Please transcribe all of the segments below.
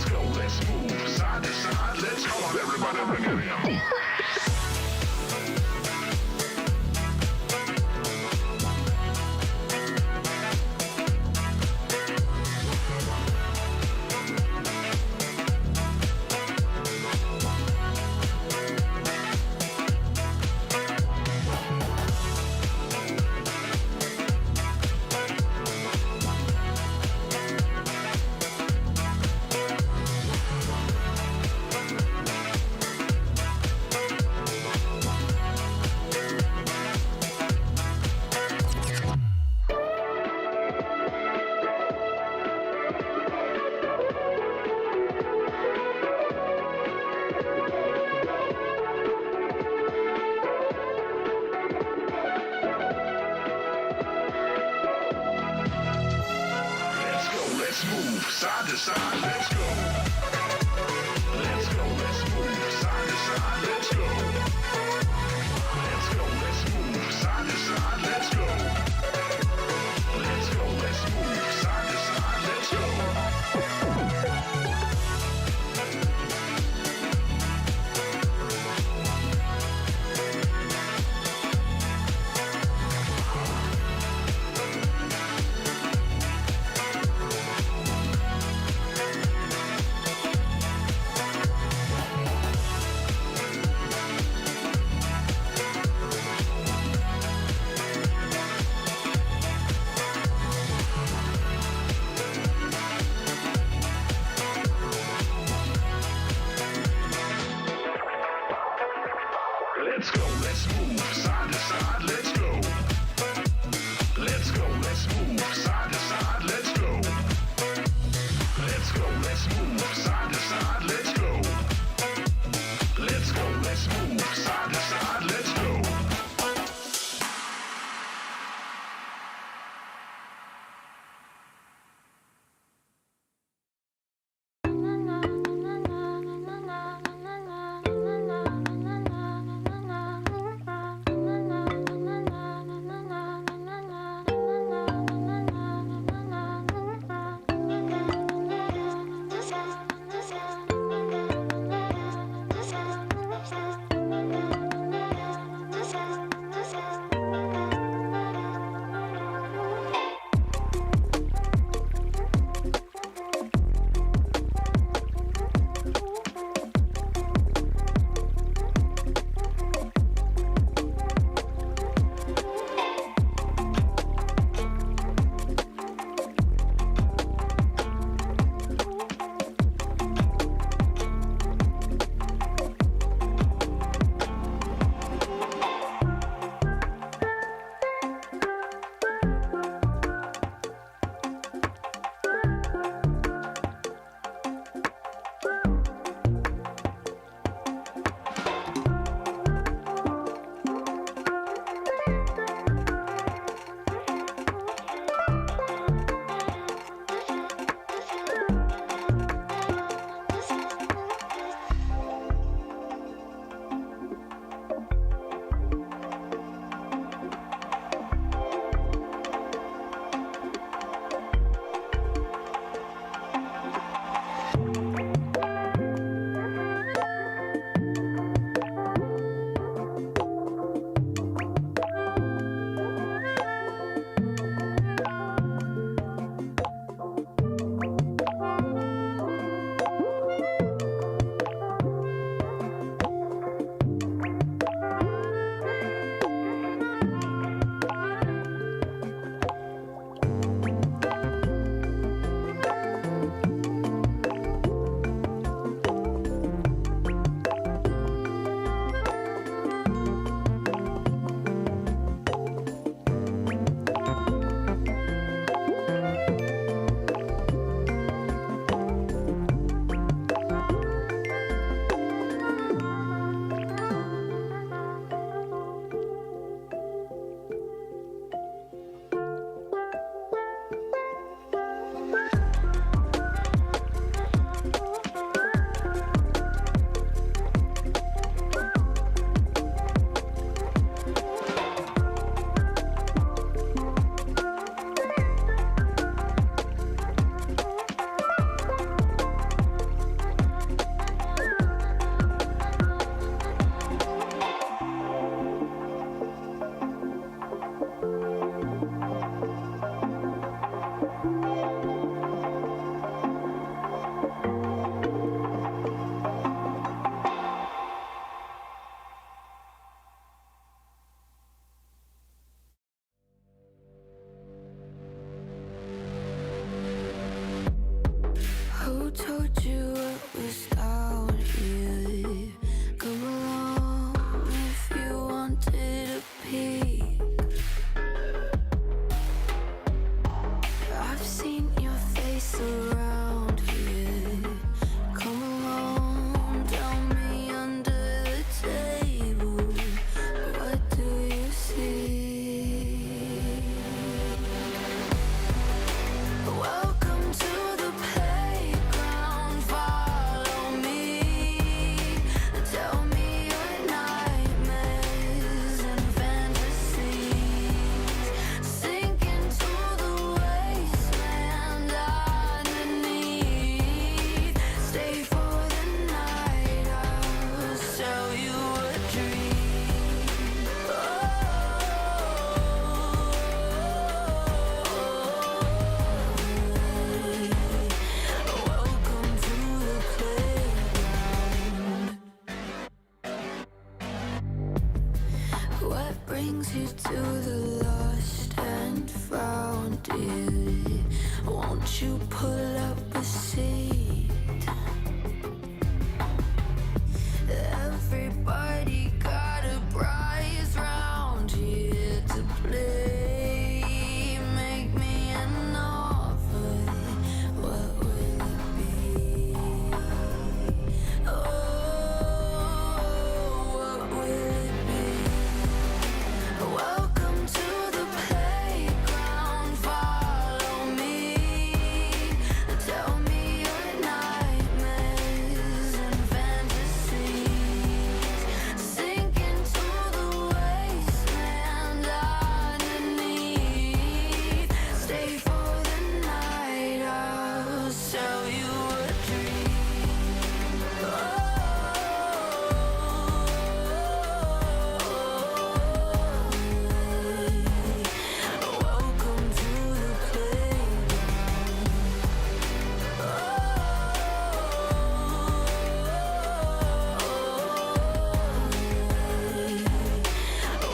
Let's go, let's move side to side. Let's come on, everybody, bring it in. told you what was out here. Come along if you wanted a peek. I've seen your face around here. Come along, tell me under the table, what do you see? Welcome to the playground, follow me. Tell me your nightmares and fantasies. Sink into the wasteland underneath. Stay for the night, I'll sell you a dream. Welcome to the playground. What brings you to the lost and found, dear? Won't you pull up a seat? Everybody got a prize round here to play. Make me an offer, what will it be? Oh, what will it be? Welcome to the playground, follow me. Tell me your nightmares and fantasies. Sink into the wasteland underneath. Stay for the night, I'll sell you a dream. Welcome to the playground.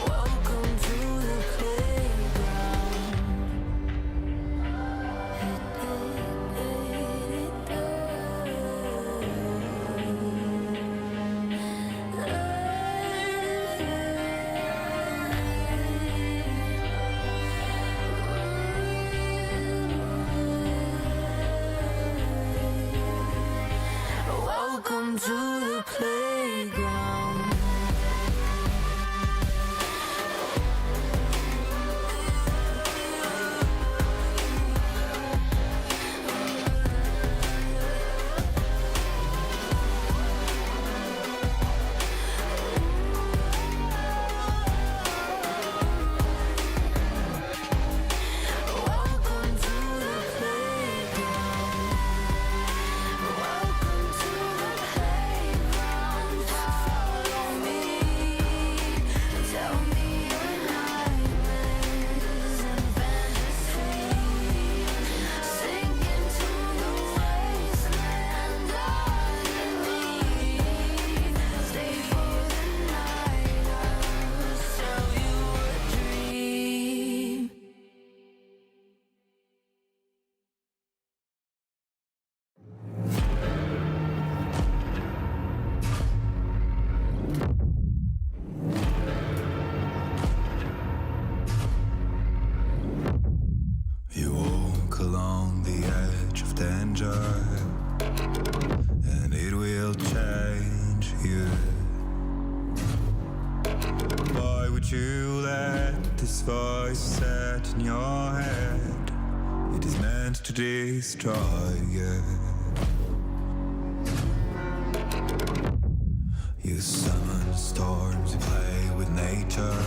Welcome to the Welcome to the playground. Welcome to the playground. Welcome to the playground, follow me. Tell me your nightmares and fantasies. Sink into the wasteland underneath. Stay for the night, I'll sell you a dream. You walk along the edge of danger, and it will change you. Why would you let this voice set in your head? It is meant to destroy you. You summon storms, you play with nature.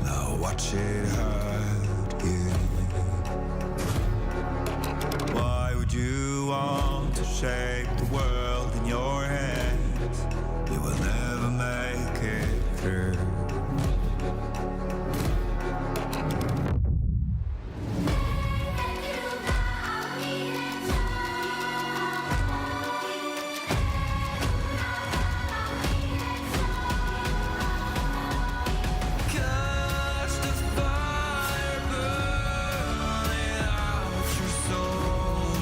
Now watch it hurt you. Why would you want to shape the world in your hands? You will never make it through. Catch the fire burning out your soul.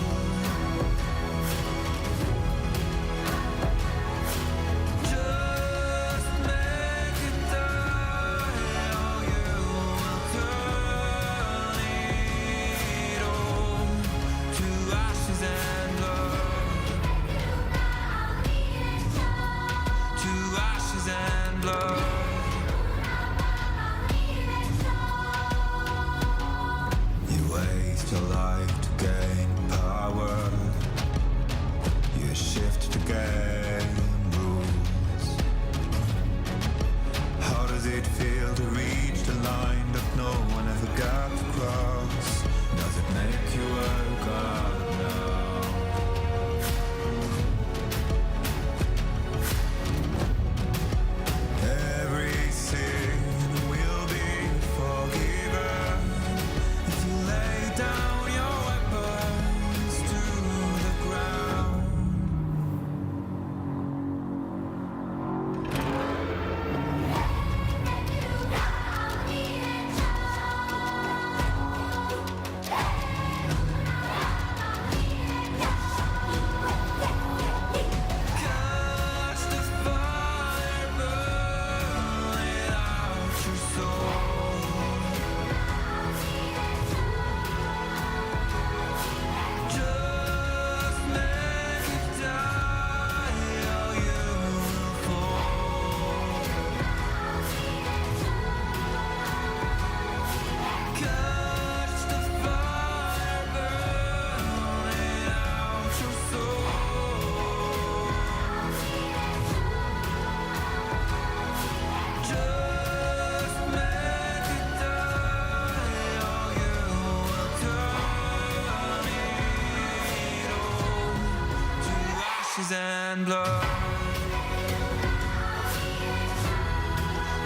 ashes and blood.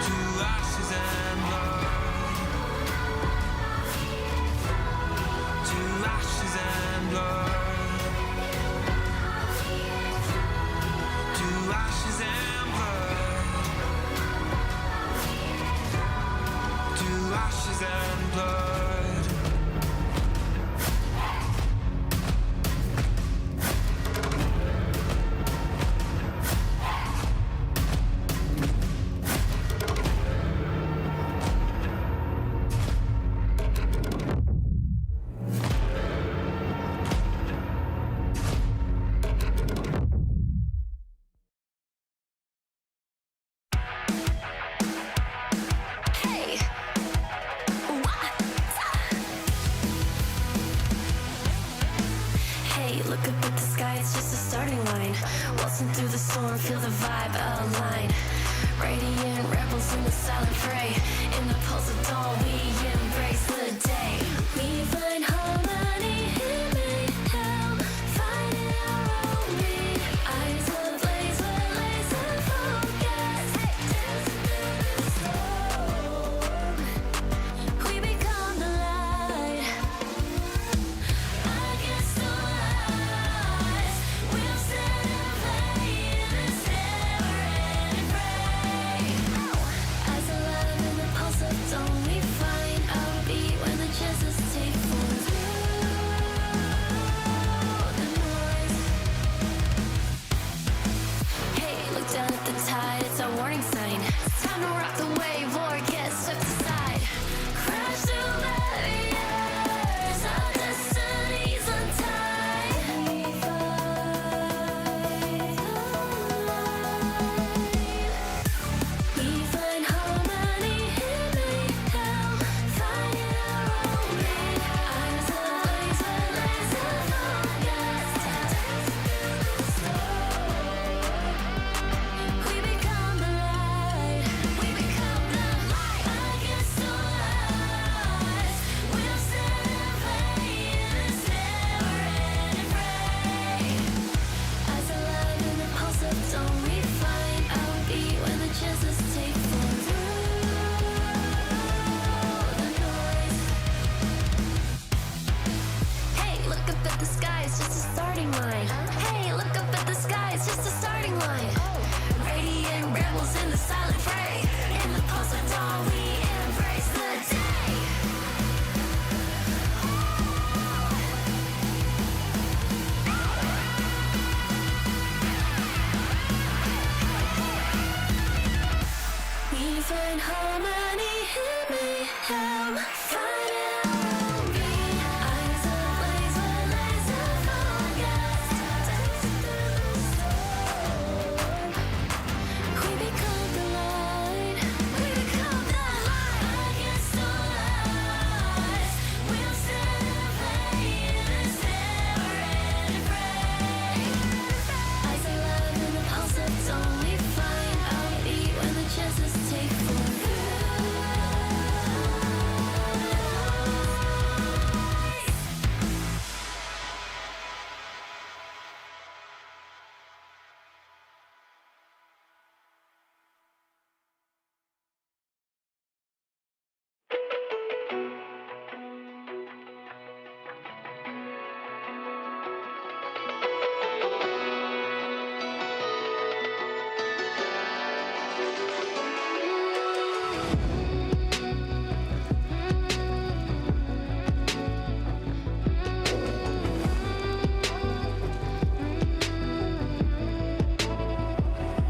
To ashes and blood. To ashes and blood. To ashes and blood. To ashes and blood. Hey, what? Hey, look up at the sky, it's just a starting line. Waltzing through the storm, feel the vibe align. Radiant rebels in the silent fray. In the pulse of dawn, we embrace the day. We find harmony in mayhem, finding our own beat. Eyes ablaze with laser focus. We become the light. Against the lies, we'll stand and play in this never-ending fray. Eyes alive in the pulse of dawn, we find our beat when the chances take form through the noise. Hey, look down at the tide, it's our warning sign. It's time to rock the wave or get swept aside. Crash through barriers, our destinies untied. We find harmony in mayhem, finding our own beat. Eyes ablaze with laser focus. We become the light. We become the light. Against the lies, we'll stand and play in this never-ending fray. Eyes alive in the pulse of dawn, we find our beat when the chances take form through the noise. Hey, look up at the sky, it's just a starting line. Hey, look up at the sky, it's just a starting line. Radiant rebels in the silent fray. In the pulse of dawn, we embrace the day. We find harmony in mayhem, finding our own beat. Eyes ablaze with laser focus. We become the light. We become the light. Against the lies, we'll stand and play in this never-ending fray. Eyes alive in the pulse of dawn, we find our beat when the chances take form.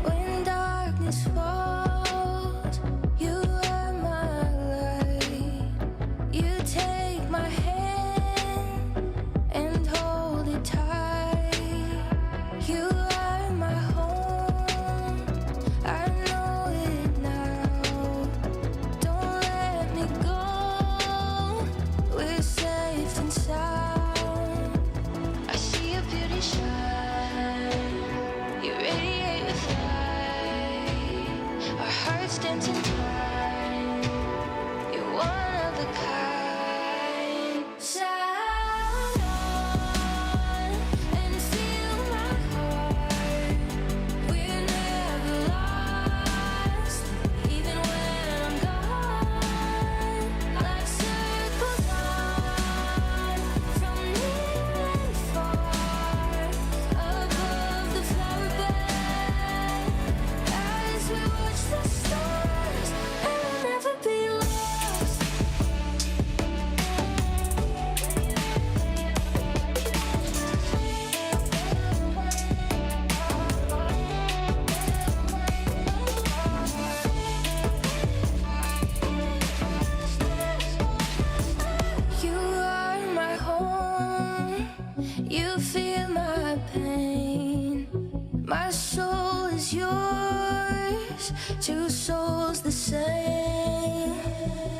When darkness falls, you are my light. You take my hand and hold it tight. You are my home, I know it now. Don't let me go, we're safe and sound. I see your beauty shine, you radiate with light. Our hearts dancing time, you're one of a kind. Sound on and feel my heart. two souls the same.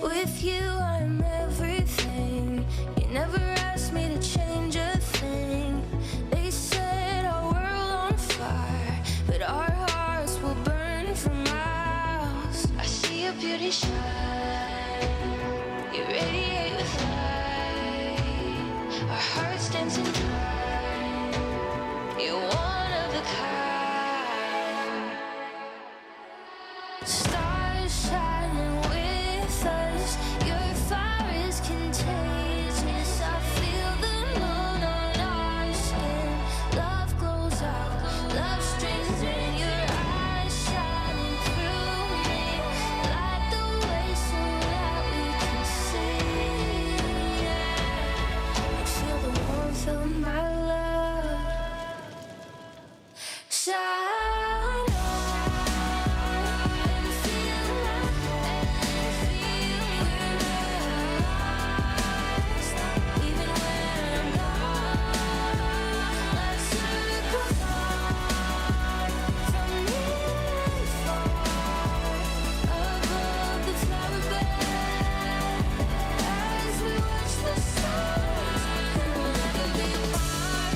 With you I'm everything. You never asked me to change a thing. They set our world on fire, but our hearts will burn for miles. I see your beauty shine, you radiate with light. Our hearts dancing time, you're one of a kind. Stars shining with us, your fire is contagious. I feel the moon on our skin. Love glows out, love streams in. Your eyes shining through me. Light the way so that we can see. You feel the warmth of my love. Shine on and feel we're lost. Even when I'm gone, let's circle far from near and far above the flower bed. As we watch the stars, it will never be apart.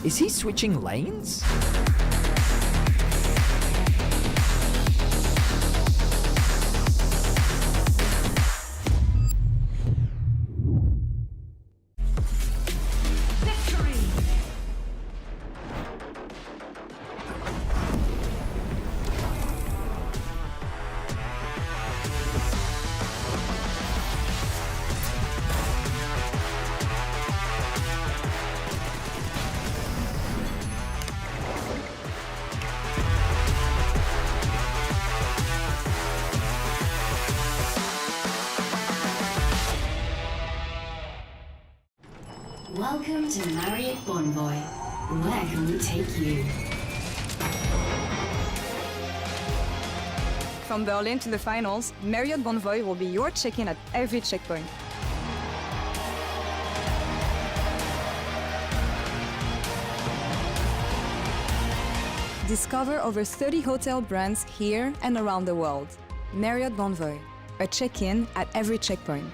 Is he switching lanes? Welcome to Marriott Bonvoy. Where can we take you? From Berlin to the finals, Marriott Bonvoy will be your check-in at every checkpoint. Discover over 30 hotel brands here and around the world. Marriott Bonvoy, a check-in at every checkpoint.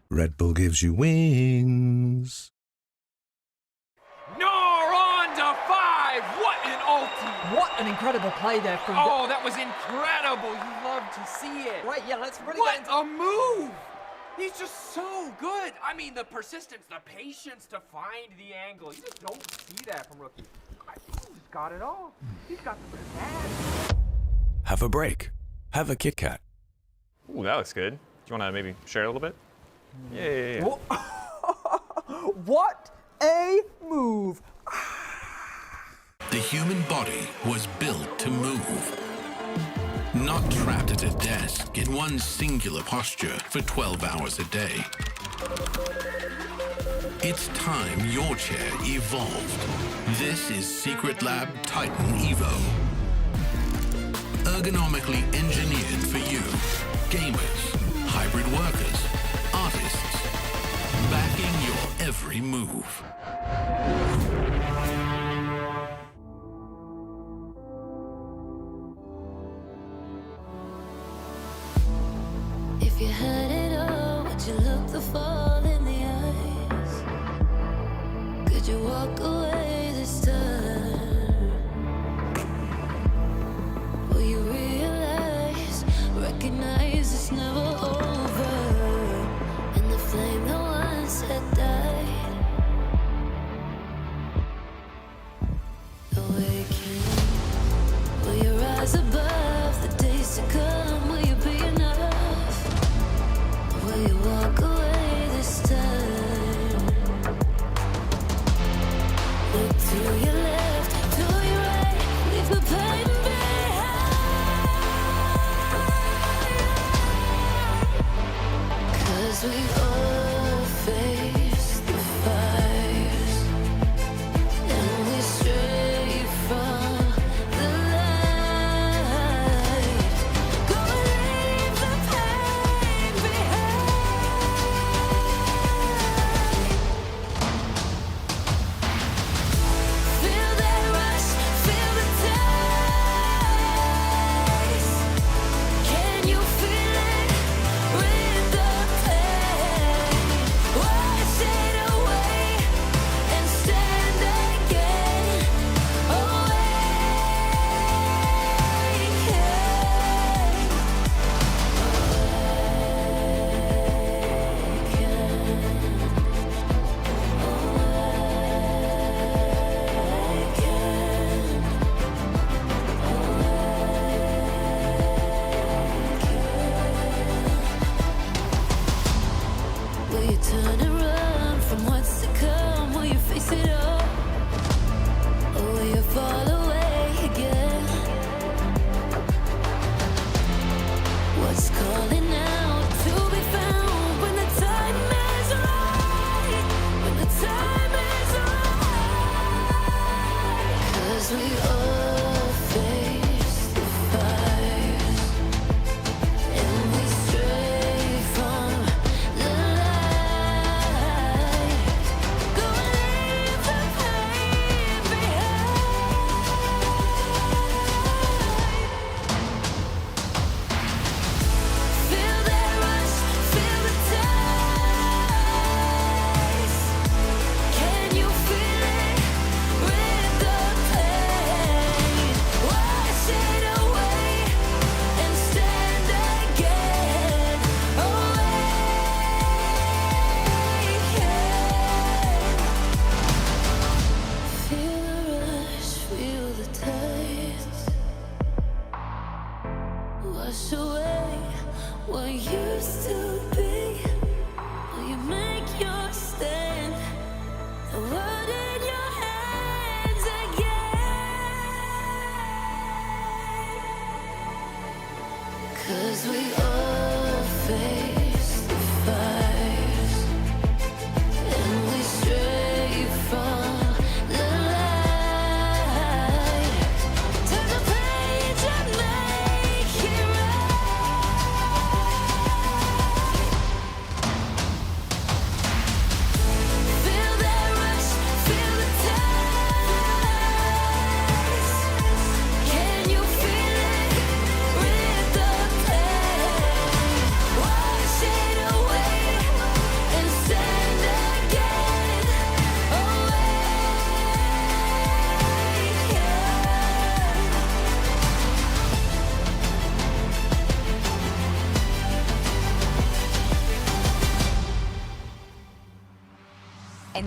Red Bull gives you wings. No, on to 5! What an ulti! What an incredible play there from... Oh, that was incredible! You love to see it. Right, yeah, let's really What get into... a move! He's just so good. I mean, the persistence, the patience to find the angle. You just don't see that from rookies. He's got it all. He's got the bad. Have a break. Have a Kit Kat. Ooh, that looks good. Do you want to maybe share a little bit? Yeah. What a move! The human body was built to move. Not trapped at a desk in one singular posture for 12 hours a day. It's time your chair evolved. This is Secret Lab Titan Evo. Ergonomically engineered for you, gamers, hybrid workers, artists, backing your every move. If you had it all, would you look the fall in the eyes? Could you walk away this time? Will you realize, recognize it's never over? And the flame that once had died, awaken. Will you rise above the days to come? Will you be enough? Will you walk away this time? Look to your left, to your right, leave the pain behind. 'Cause we all face the fires, and we stray from the light.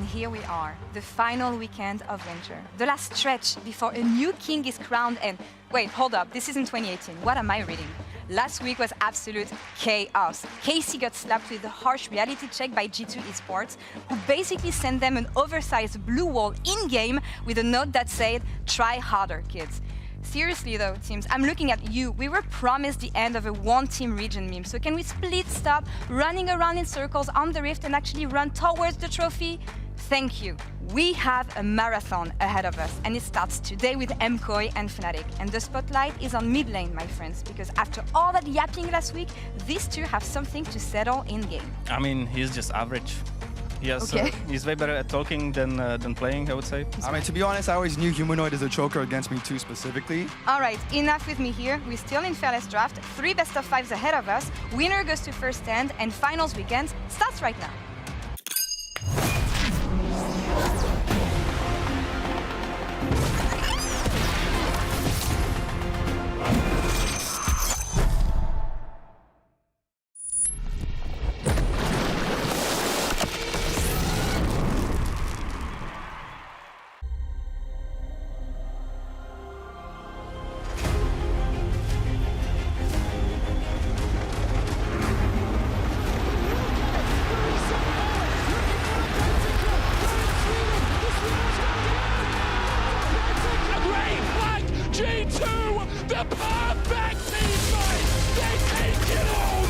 here we are, the final weekend of winter. The last stretch before a new king is crowned and... Wait, hold up, this is in 2018. What am I reading? Last week was absolute chaos. Casey got slapped with a harsh reality check by G2 Esports, who basically sent them an oversized blue wall in-game with a note that said, "Try harder, kids." Seriously though, teams, I'm looking at you. We were promised the end of a one-team region meme, so can we split stop running around in circles on the rift and actually run towards the trophy? Thank you. We have a marathon ahead of us, and it starts today with MKOI and Fnatic. And the spotlight is on mid lane, my friends, because after all that yapping last week, these two have something to settle in-game. I mean, he's just average. Yes, Okay. he's way better at talking than playing, I would say. I mean, to be honest, I always knew Humanoid as a choker against me too specifically. All right, enough with me here. We're still in Fearless Draft, 3 best of 5s ahead of us. Winner goes to first stand, and finals weekend starts right now. G2, the perfect team fight. They take it all.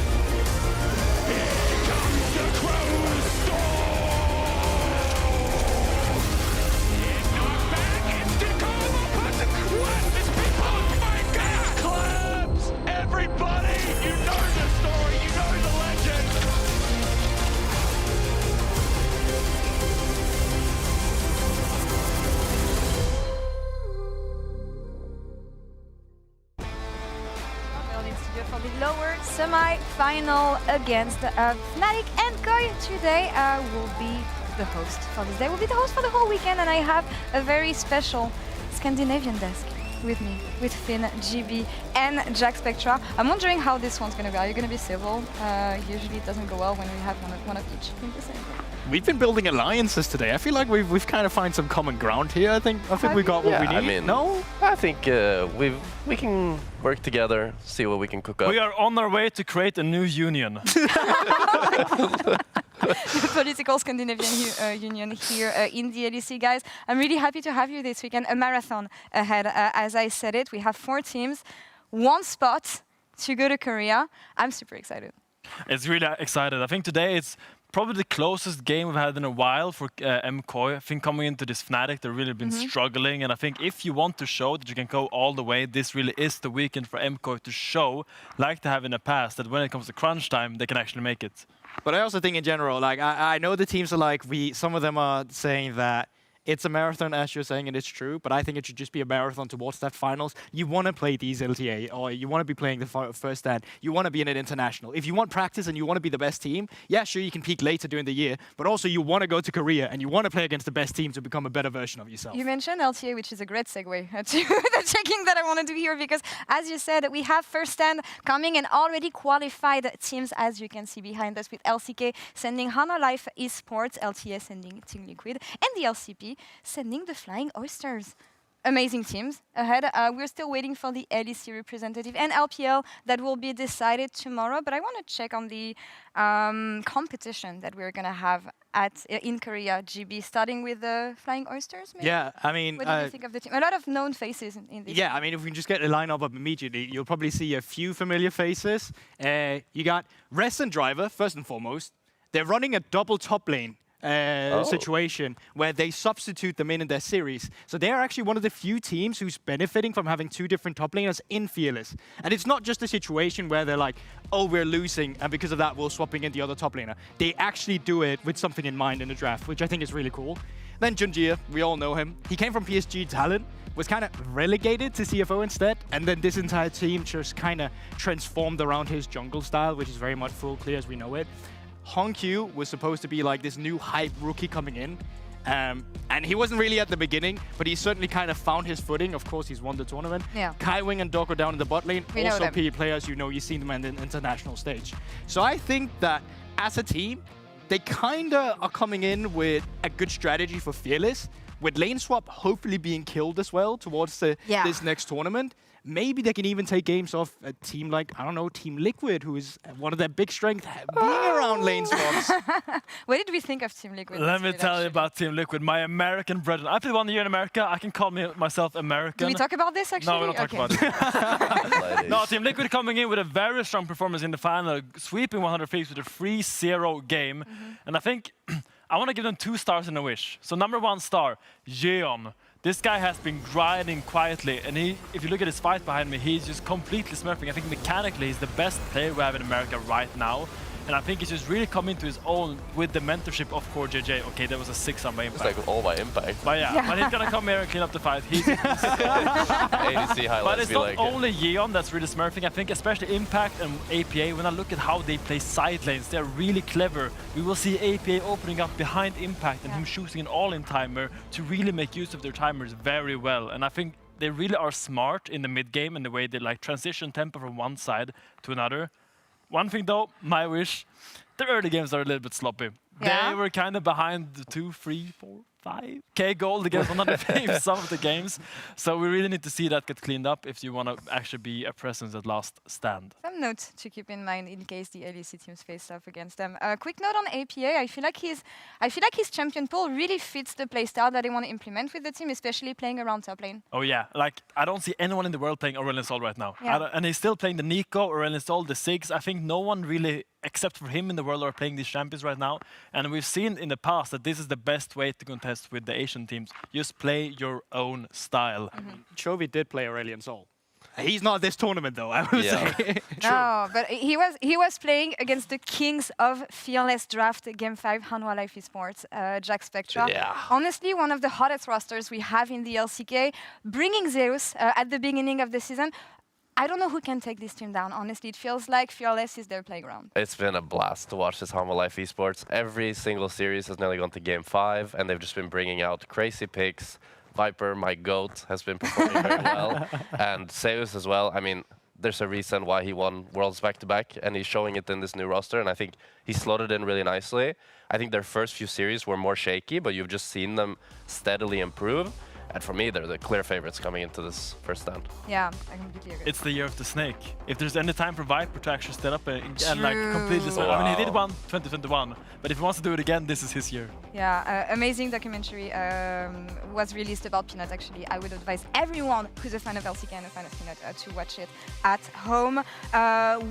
Here comes the Crow Storm. Ignite back, instant combo, puts a clap. This people, oh my God. Claps, everybody. You know the story, you know the legend. For the lower semi-final against Fnatic and MKOI today will be the host for this day. Will be the host for the whole weekend, and I have a very special Scandinavian desk with me, with Finn, GB, and Jack Spectra. I'm wondering how this one's going to go. Are you going to be civil? Usually it doesn't go well when we have one of each in the same room. We've been building alliances today. I feel like we've kind of found some common ground here. I think we got what we need. I mean, no? I think we can work together, see what we can cook up. We are on our way to create a new union. The political Scandinavian union here in the LEC, guys. I'm really happy to have you this weekend. A marathon ahead. As I said it, we have 4 teams, 1 spot to go to Korea. I'm super excited. It's really excited. I think today it's probably the closest game we've had in a while for MKOI. I think coming into this Fnatic, they've really been struggling. And I think if you want to show that you can go all the way, this really is the weekend for MKOI to show, like they have in the past, that when it comes to crunch time, they can actually make it. But I also think in general, like I know the teams are like, some of them are saying that it's a marathon, as you're saying, and it's true, but I think it should just be a marathon towards that finals. You want to play these LTA, or you want to be playing the first stand. You want to be in an international. If you want practice and you want to be the best team, yeah, sure, you can peak later during the year, but also you want to go to Korea and you want to play against the best team to become a better version of yourself. You mentioned LTA, which is a great segue to the checking that I wanted to hear, because as you said, we have first stand coming and already qualified teams, as you can see behind us, with LCK sending Hana Life Esports, LTA sending Team Liquid, and the LCP sending the Flying Oysters. Amazing teams ahead. We're still waiting for the LEC representative and LPL that will be decided tomorrow, but I want to check on the competition that we're going to have in Korea, GB, starting with the Flying Oysters, maybe? Yeah, I mean... What do you think of the team? A lot of known faces in this Yeah, team. I mean, if we can just get the lineup up immediately, you'll probably see a few familiar faces. You got Rest and Driver, first and foremost. They're running a double top lane situation where they substitute them in their series. So they are actually one of the few teams who's benefiting from having 2 different top laners in Fearless. And it's not just a situation where they're like, oh, we're losing, and because of that, we're swapping in the other top laner. They actually do it with something in mind in the draft, which I think is really cool. Then Junjia, we all know him. He came from PSG Talent, was kind of relegated to CFO instead, and then this entire team just kind of transformed around his jungle style, which is very much full clear as we know it. Hongq was supposed to be like this new hype rookie coming in, and he wasn't really at the beginning, but he certainly kind of found his footing. Of course, he's won the tournament. Yeah. Kaiwing and Doggo down in the bot lane, We know also them. PE players, you've seen them on the international stage. So I think that as a team, they kind of are coming in with a good strategy for Fearless, with lane swap hopefully being killed as well towards this next tournament. Maybe they can even take games off a team like, I don't know, Team Liquid, who is one of their big strengths being around lane swaps. What did we think of Team Liquid? Let me tell you about Team Liquid, my American brethren. I played 1 year in America. I can call myself American. Do we talk about this actually? No, we don't talk about it. No, Team Liquid coming in with a very strong performance in the final, sweeping 100 Thieves with a 3-0 game. And I think I want to give them 2 stars and a wish. So number 1 star, Yeon. This guy has been grinding quietly, and if you look at his fight behind me, he's just completely smurfing. I think mechanically he's the best player we have in America right now. And I think he's just really come into his own with the mentorship of Core JJ. Okay, there was a 6 on my impact. It's like all my impact. But yeah, but he's gonna come here and clean up the fight. He's ADC highlights. But it's not like only Yeon that's really smurfing. I think especially Impact and APA, when I look at how they play side lanes, they're really clever. We will see APA opening up behind Impact and him shooting an all-in timer to really make use of their timers very well. And I think they really are smart in the mid game and the way they like transition tempo from one side to another. One thing though, my wish, the early games are a little bit sloppy. Yeah. They were kind of behind the 2, 3, 4, 5K gold against 100 games, some of the games. So we really need to see that get cleaned up if you want to actually be a presence at last stand. Some notes to keep in mind in case the LEC teams face off against them. A quick note on APA. I feel like his champion pool really fits the playstyle that they want to implement with the team, especially playing around top lane. Oh yeah, like I don't see anyone in the world playing Aurelion Sol right now. Yeah. And he's still playing the Nico, Aurelion Sol, the Sigs. I think no one really, except for him in the world, are playing these champions right now. And we've seen in the past that this is the best way to contest with the Asian teams. Just play your own style. Chovy did play Aurelion Sol. He's not this tournament though, I would say. No, but he was playing against the kings of Fearless Draft Game 5 Hanwha Life Esports, Jack Spectra. Yeah. Honestly, one of the hottest rosters we have in the LCK, bringing Zeus at the beginning of the season. I don't know who can take this team down, honestly. It feels like Fearless is their playground. It's been a blast to watch this Hanwha Life Esports. Every single series has nearly gone to Game 5, and they've just been bringing out crazy picks. Viper, my GOAT, has been performing very well. And Zeus as well. I mean, there's a reason why he won Worlds back-to-back, and he's showing it in this new roster, and I think he slotted in really nicely. I think their first few series were more shaky, but you've just seen them steadily improve. And for me, they're the clear favorites coming into this first stand. Yeah, I completely agree. It's the year of the snake. If there's any time for Viper to actually step up and like completely small. I mean, he did one 2021, but if he wants to do it again, this is his year. Yeah, amazing documentary was released about Peanut, actually. I would advise everyone who's a fan of LCK and a fan of Peanut to watch it at home.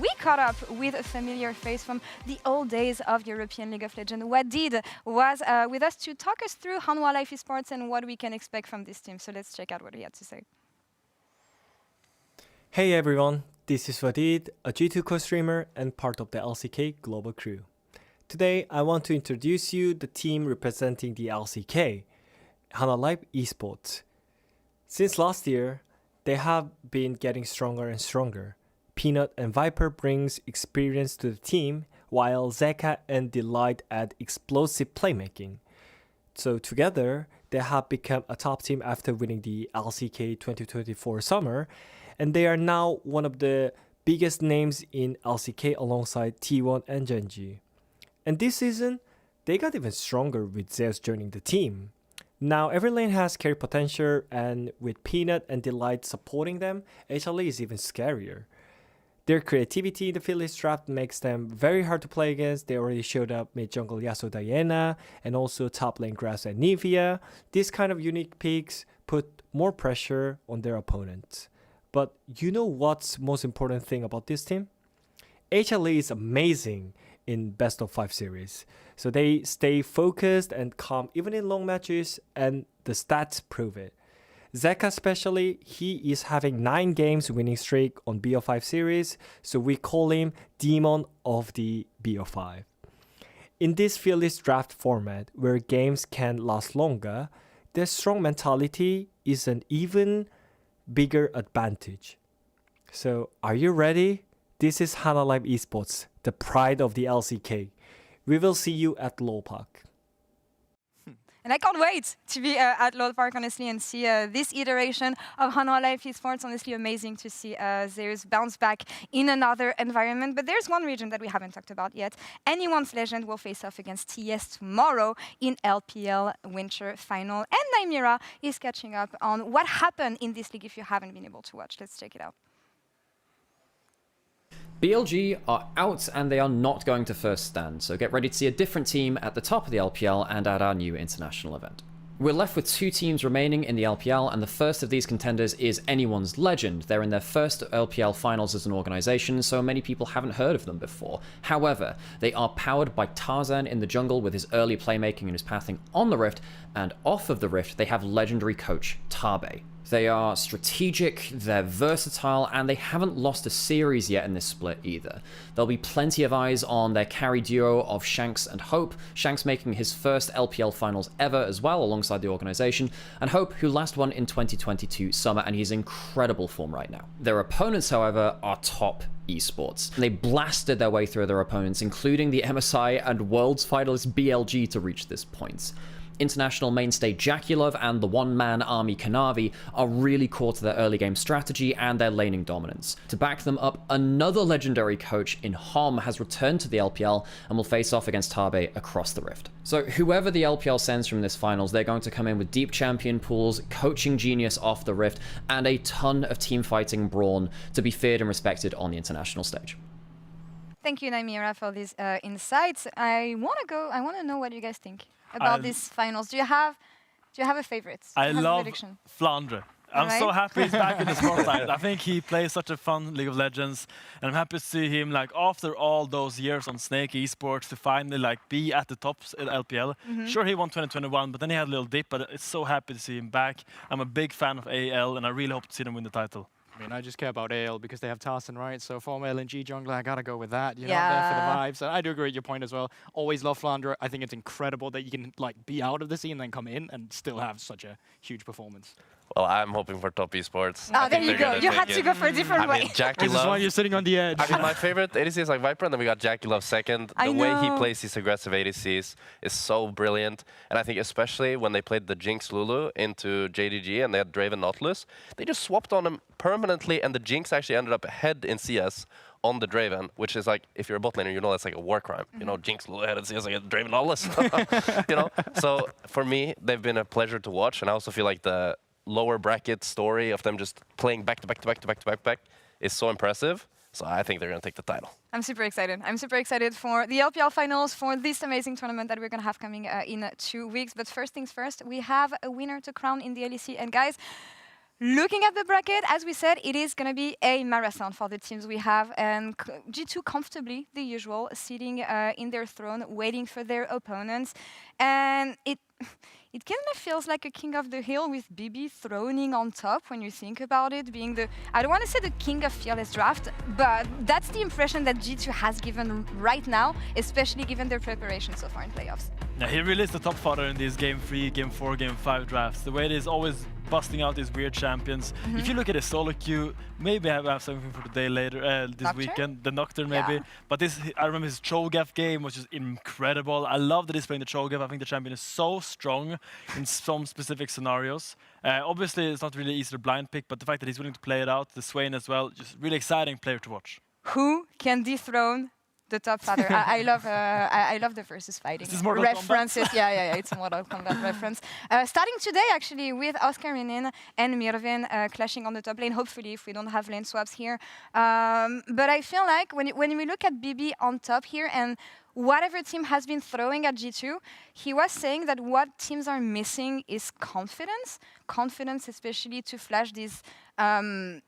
We caught up with a familiar face from the old days of European League of Legends. Wadid was with us to talk us through Hanwha Life Esports and what we can expect from this team. So let's check out what he had to say. Hey everyone, this is Wadid, a G2 co-streamer and part of the LCK global crew. Today I want to introduce you the team representing the LCK, Hanwha Life Esports. Since last year, they have been getting stronger and stronger. Peanut and Viper brings experience to the team, while Zeka and Delight add explosive playmaking. So together, they have become a top team after winning the LCK 2024 summer, and they are now one of the biggest names in LCK alongside T1 and Genji. And this season, they got even stronger with Zeus joining the team. Now every lane has carry potential, and with Peanut and Delight supporting them, HLE is even scarier. Their creativity in the Fearless draft makes them very hard to play against. They already showed up mid-jungle Yasuo Diana and also top lane Grass and Nivea. These kind of unique picks put more pressure on their opponents. But you know what's most important thing about this team? HLE is amazing in best of 5 series. So they stay focused and calm even in long matches, and the stats prove it. Zeka especially, he is having 9 games winning streak on BO5 series, so we call him Demon of the BO5. In this Fearless draft format, where games can last longer, their strong mentality is an even bigger advantage. So, are you ready? This is Hanwha Life Esports, the pride of the LCK. We will see you at LoPac. And I can't wait to be at Lord Park, honestly, and see this iteration of Honor Life Esports. Honestly, amazing to see Zeus bounce back in another environment. But there's one region that we haven't talked about yet. Anyone's Legend will face off against TS tomorrow in LPL Winter Final. And Nymira is catching up on what happened in this league if you haven't been able to watch. Let's check it out. BLG are out and they are not going to first stand, so get ready to see a different team at the top of the LPL and at our new international event. We're left with 2 teams remaining in the LPL, and the first of these contenders is Anyone's Legend. They're in their first LPL finals as an organization, so many people haven't heard of them before. However, they are powered by Tarzan in the jungle with his early playmaking and his pathing on the Rift, and off of the Rift they have legendary coach Tabe. They are strategic, they're versatile, and they haven't lost a series yet in this split either. There'll be plenty of eyes on their carry duo of Shanks and Hope, Shanks making his first LPL finals ever as well alongside the organization, and Hope who last won in 2022 summer, and he's in incredible form right now. Their opponents, however, are top esports. They blasted their way through their opponents, including the MSI and Worlds finalist BLG to reach this point. International mainstay Jaculov and the one-man army Kanavi are really core to their early game strategy and their laning dominance. To back them up, another legendary coach in Hom has returned to the LPL and will face off against Tabe across the Rift. So whoever the LPL sends from this finals, they're going to come in with deep champion pools, coaching genius off the Rift, and a ton of team fighting brawn to be feared and respected on the international stage. Thank you, Nymira, for these insights. I want to know what you guys think about these finals. Do you have a favorite? I love Flandre. I'm so happy he's back in the spotlight. I think he plays such a fun League of Legends, and I'm happy to see him like after all those years on Snake Esports to finally like be at the top at LPL. Sure, he won 2021, but then he had a little dip. But it's so happy to see him back. I'm a big fan of AL, and I really hope to see them win the title. I mean, I just care about AL because they have Tarzan, right? So former LNG jungler, I gotta go with that. You know, I'm there for the vibes. And I do agree with your point as well. Always love Flandre. I think it's incredible that you can like be out of the scene and then come in and still have such a huge performance. Well, I'm hoping for top esports. Oh, there you go. You had to go for a different way. Jackie This is why you're sitting on the edge. I mean, my favorite ADC is like Viper, and then we got Jackie Love second. The way he plays these aggressive ADCs is so brilliant. And I think especially when they played the Jinx Lulu into JDG and they had Draven Nautilus, they just swapped on him permanently, and the Jinx actually ended up ahead in CS on the Draven, which is like, if you're a bot laner, you know that's like a war crime. You know, Jinx Lulu ahead in CS like a Draven Nautilus. You know? So for me, they've been a pleasure to watch, and I also feel like the lower bracket story of them just playing back to back is so impressive. So I think they're going to take the title. I'm super excited. I'm super excited for the LPL finals, for this amazing tournament that we're going to have coming in 2 weeks. But first things first, we have a winner to crown in the LEC. And guys, looking at the bracket, as we said, it is going to be a marathon for the teams we have. And G2 comfortably, the usual, sitting in their throne, waiting for their opponents. And it kind of feels like a king of the hill with BB throning on top when you think about it, being the, I don't want to say the king of fearless draft, but that's the impression that G2 has given right now, especially given their preparation so far in playoffs. Yeah, he really is the top fodder in these Game 3, Game 4, Game 5 drafts. The way it is always busting out these weird champions. If you look at his solo queue, maybe I have something for the day later, this weekend, the Nocturne maybe. But this, I remember his Cho'Gath game was just incredible. I love that he's playing the Cho'Gath. I think the champion is so strong in some specific scenarios. Obviously, it's not really easy to blind pick, but the fact that he's willing to play it out, the Swain as well, just really exciting player to watch. Who can dethrone the top father? I love the versus fighting references. Yeah, it's a Mortal Kombat reference. Starting today, actually, with Oscar Renin and Mirvin clashing on the top lane. Hopefully, if we don't have lane swaps here. But I feel like when we look at BB on top here and whatever team has been throwing at G2, he was saying that what teams are missing is confidence. Confidence, especially to flash these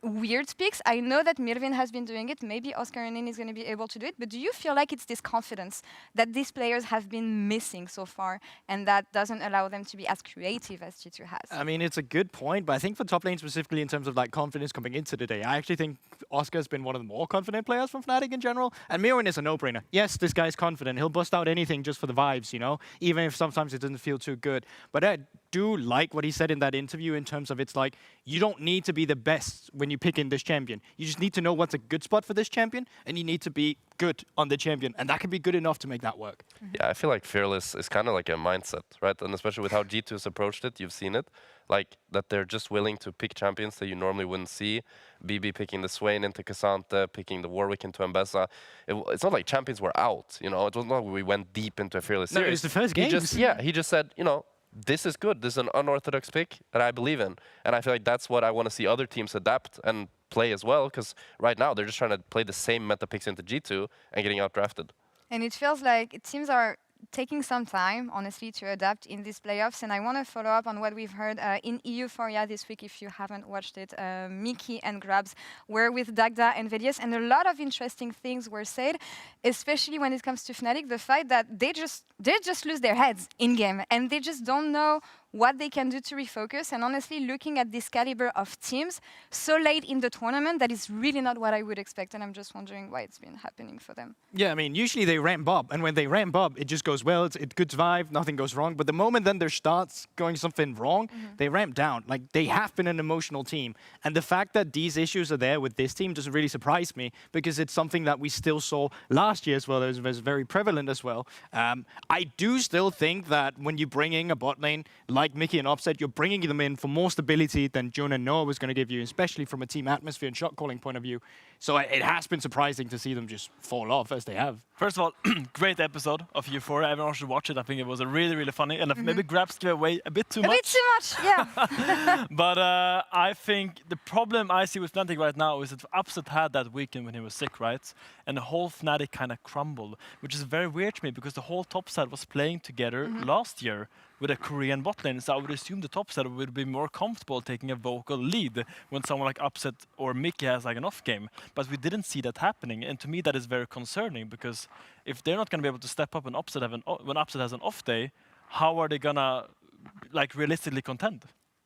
weird picks. I know that Mirvin has been doing it. Maybe Oscar Renin is going to be able to do it. But do you feel like it's this confidence that these players have been missing so far, and that doesn't allow them to be as creative as G2 has? I mean, it's a good point, but I think for top lane specifically in terms of like confidence coming into the day, I actually think Oscar's been one of the more confident players from Fnatic in general. And Mirvin is a no-brainer. Yes, this guy's confident. He'll bust out anything just for the vibes, you know, even if sometimes it doesn't feel too good. But do like what he said in that interview in terms of it's like, you don't need to be the best when you pick in this champion. You just need to know what's a good spot for this champion, and you need to be good on the champion, and that can be good enough to make that work. Yeah, I feel like Fearless is kind of like a mindset, right? And especially with how G2 has approached it, you've seen it. Like, that they're just willing to pick champions that you normally wouldn't see. BB picking the Swain into Cassante, picking the Warwick into Mbessa. It's not like champions were out, you know? It was not like we went deep into a Fearless series. No, it was the first game. He just said, you know, this is good. This is an unorthodox pick that I believe in. And I feel like that's what I want to see other teams adapt and play as well, because right now they're just trying to play the same meta picks into G2 and getting outdrafted. And it feels like teams are taking some time, honestly, to adapt in these playoffs. And I want to follow up on what we've heard in Euphoria this week. If you haven't watched it, Mickey and Grabs were with Dagda and Velius, and a lot of interesting things were said, especially when it comes to Fnatic. The fact that they just lose their heads in game, and they just don't know what they can do to refocus. And honestly, looking at this caliber of teams so late in the tournament, that is really not what I would expect. And I'm just wondering why it's been happening for them. Yeah, I mean, usually they ramp up, and when they ramp up, it just goes well. It's good vibe, nothing goes wrong. But the moment then there starts going something wrong, they ramp down. Like, they have been an emotional team. And the fact that these issues are there with this team doesn't really surprise me, because it's something that we still saw last year as well. It was very prevalent as well. I do still think that when you bring in a bot lane like Mickey and Offset, you're bringing them in for more stability than June and Noah was going to give you, especially from a team atmosphere and shot calling point of view. So it has been surprising to see them just fall off as they have. First of all, great episode of Euphoria. Everyone should watch it. I think it was a really, really funny, and maybe Grabs gave away a bit too much. A bit too much, yeah. But I think the problem I see with Fnatic right now is that Upset had that weekend when he was sick, right? And the whole Fnatic kind of crumbled, which is very weird to me, because the whole top side was playing together last year with a Korean bot lane. So I would assume the top side would be more comfortable taking a vocal lead when someone like Upset or Mickey has like an off game. But we didn't see that happening, and to me that is very concerning, because if they're not going to be able to step up when Upset has an off day, how are they gonna like realistically contend?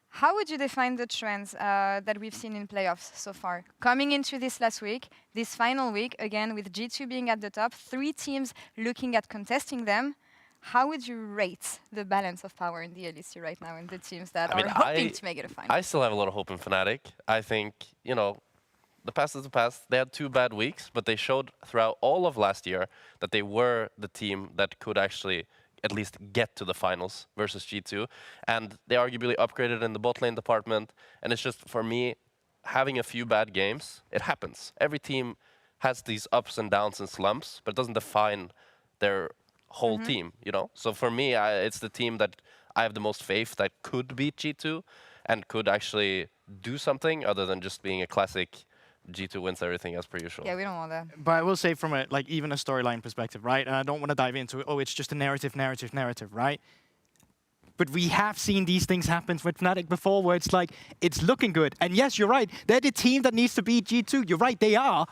How would you define the trends that we've seen in playoffs so far? Coming into this last week, this final week, again with G2 being at the top, 3 teams looking at contesting them. How would you rate the balance of power in the LEC right now and the teams that are hoping to make it a final? I still have a lot of hope in Fnatic. I think, you know, the past is the past. They had 2 bad weeks, but they showed throughout all of last year that they were the team that could actually at least get to the finals versus G2. And they arguably upgraded in the bot lane department. And it's just, for me, having a few bad games, it happens. Every team has these ups and downs and slumps, but it doesn't define their whole team, you know? So for me, it's the team that I have the most faith that could beat G2 and could actually do something other than just being a classic G2 wins everything as per usual. Yeah, we don't want that. But I will say from a, like, even a storyline perspective, right? And I don't want to dive into, oh, it's just a narrative, right? But we have seen these things happen with Fnatic before, where it's like, it's looking good. And yes, you're right, they're the team that needs to beat G2. You're right, they are.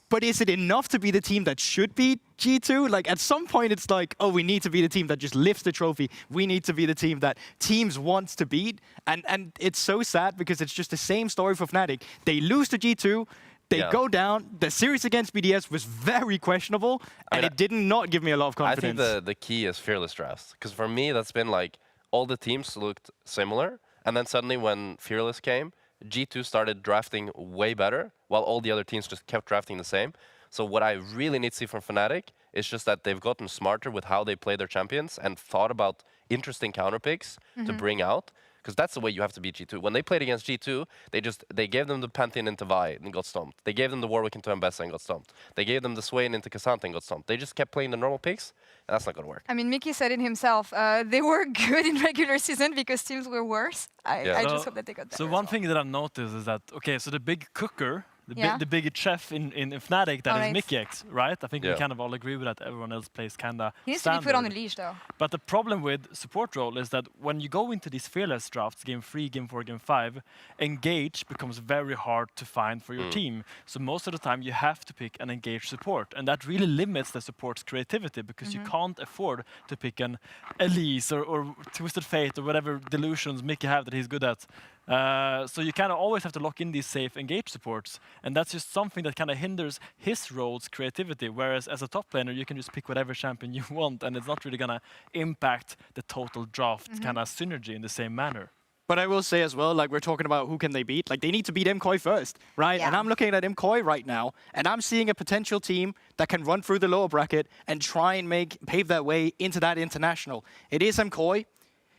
But is it enough to be the team that should beat G2? Like, at some point, it's like, oh, we need to be the team that just lifts the trophy. We need to be the team that teams want to beat. And it's so sad, because it's just the same story for Fnatic. They lose to G2, they go down. The series against BDS was very questionable, and it did not give me a lot of confidence. I think the key is fearless drafts. Because for me, that's been like, all the teams looked similar. And then suddenly when Fearless came, G2 started drafting way better, while all the other teams just kept drafting the same. So what I really need to see from Fnatic is just that they've gotten smarter with how they play their champions and thought about interesting counter picks to bring out. Because that's the way you have to beat G2. When they played against G2, they gave them the Pantheon into Vi and got stomped. They gave them the Warwick into Mbessa and got stomped. They gave them the Swain into Cassante and got stomped. They just kept playing the normal picks, and that's not going to work. I mean, Mickey said it himself. They were good in regular season because teams were worse. I just hope that they got better. So one thing that I've noticed is that, okay, so the big cooker, the big chef in Fnatic, that is Mickey X, right? I think we kind of all agree with that. Everyone else plays kinda He needs standard. to be put on a leash, though. But the problem with support role is that when you go into these fearless drafts, game 3, game 4, game 5, engage becomes very hard to find for your team. So most of the time you have to pick an engaged support, and that really limits the support's creativity, because you can't afford to pick an Elise or Twisted Fate or whatever delusions Mickey have that he's good at. So you kind of always have to lock in these safe engage supports, and that's just something that kind of hinders his role's creativity. Whereas as a top laner, you can just pick whatever champion you want, and it's not really gonna impact the total draft kind of synergy in the same manner. But I will say as well, like we're talking about who can they beat, like they need to beat MKOI first, right? Yeah. And I'm looking at MKOI right now, and I'm seeing a potential team that can run through the lower bracket and try and pave that way into that international. It is MKOI.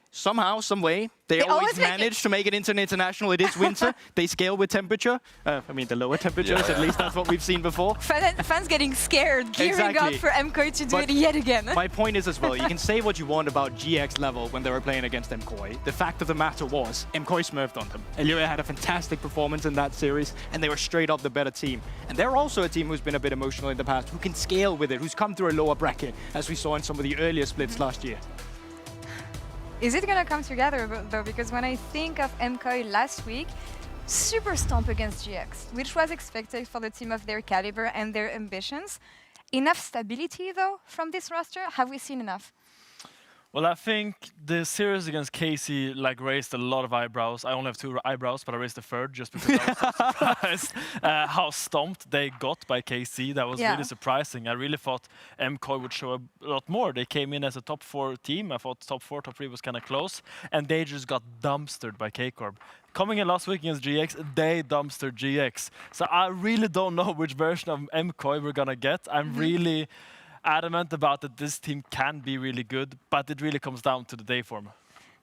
Somehow, some way, they always manage to make it into an international. It is winter. They scale with temperature. I mean, the lower temperatures, at least that's what we've seen before. Fans getting scared, gearing up for MKOI to do it yet again. My point is as well, you can say what you want about GX level when they were playing against MKOI. The fact of the matter was, MKOI smurfed on them. Elua had a fantastic performance in that series, and they were straight up the better team. And they're also a team who's been a bit emotional in the past, who can scale with it, who's come through a lower bracket, as we saw in some of the earlier splits last year. Is it going to come together, though? Because when I think of MKOI last week, super stomp against GX, which was expected for the team of their caliber and their ambitions. Enough stability, though, from this roster? Have we seen enough? Well, I think the series against KC raised a lot of eyebrows. I only have 2 eyebrows, but I raised a third just because I was so surprised how stomped they got by KC. That was really surprising. I really thought MKOI would show a lot more. They came in as a top 4 team. I thought top 4, top 3 was kind of close, and they just got dumpstered by K-Corp. Coming in last week against GX, they dumpstered GX. So I really don't know which version of MKOI we're gonna get. I'm really adamant about that this team can be really good, but it really comes down to the day form.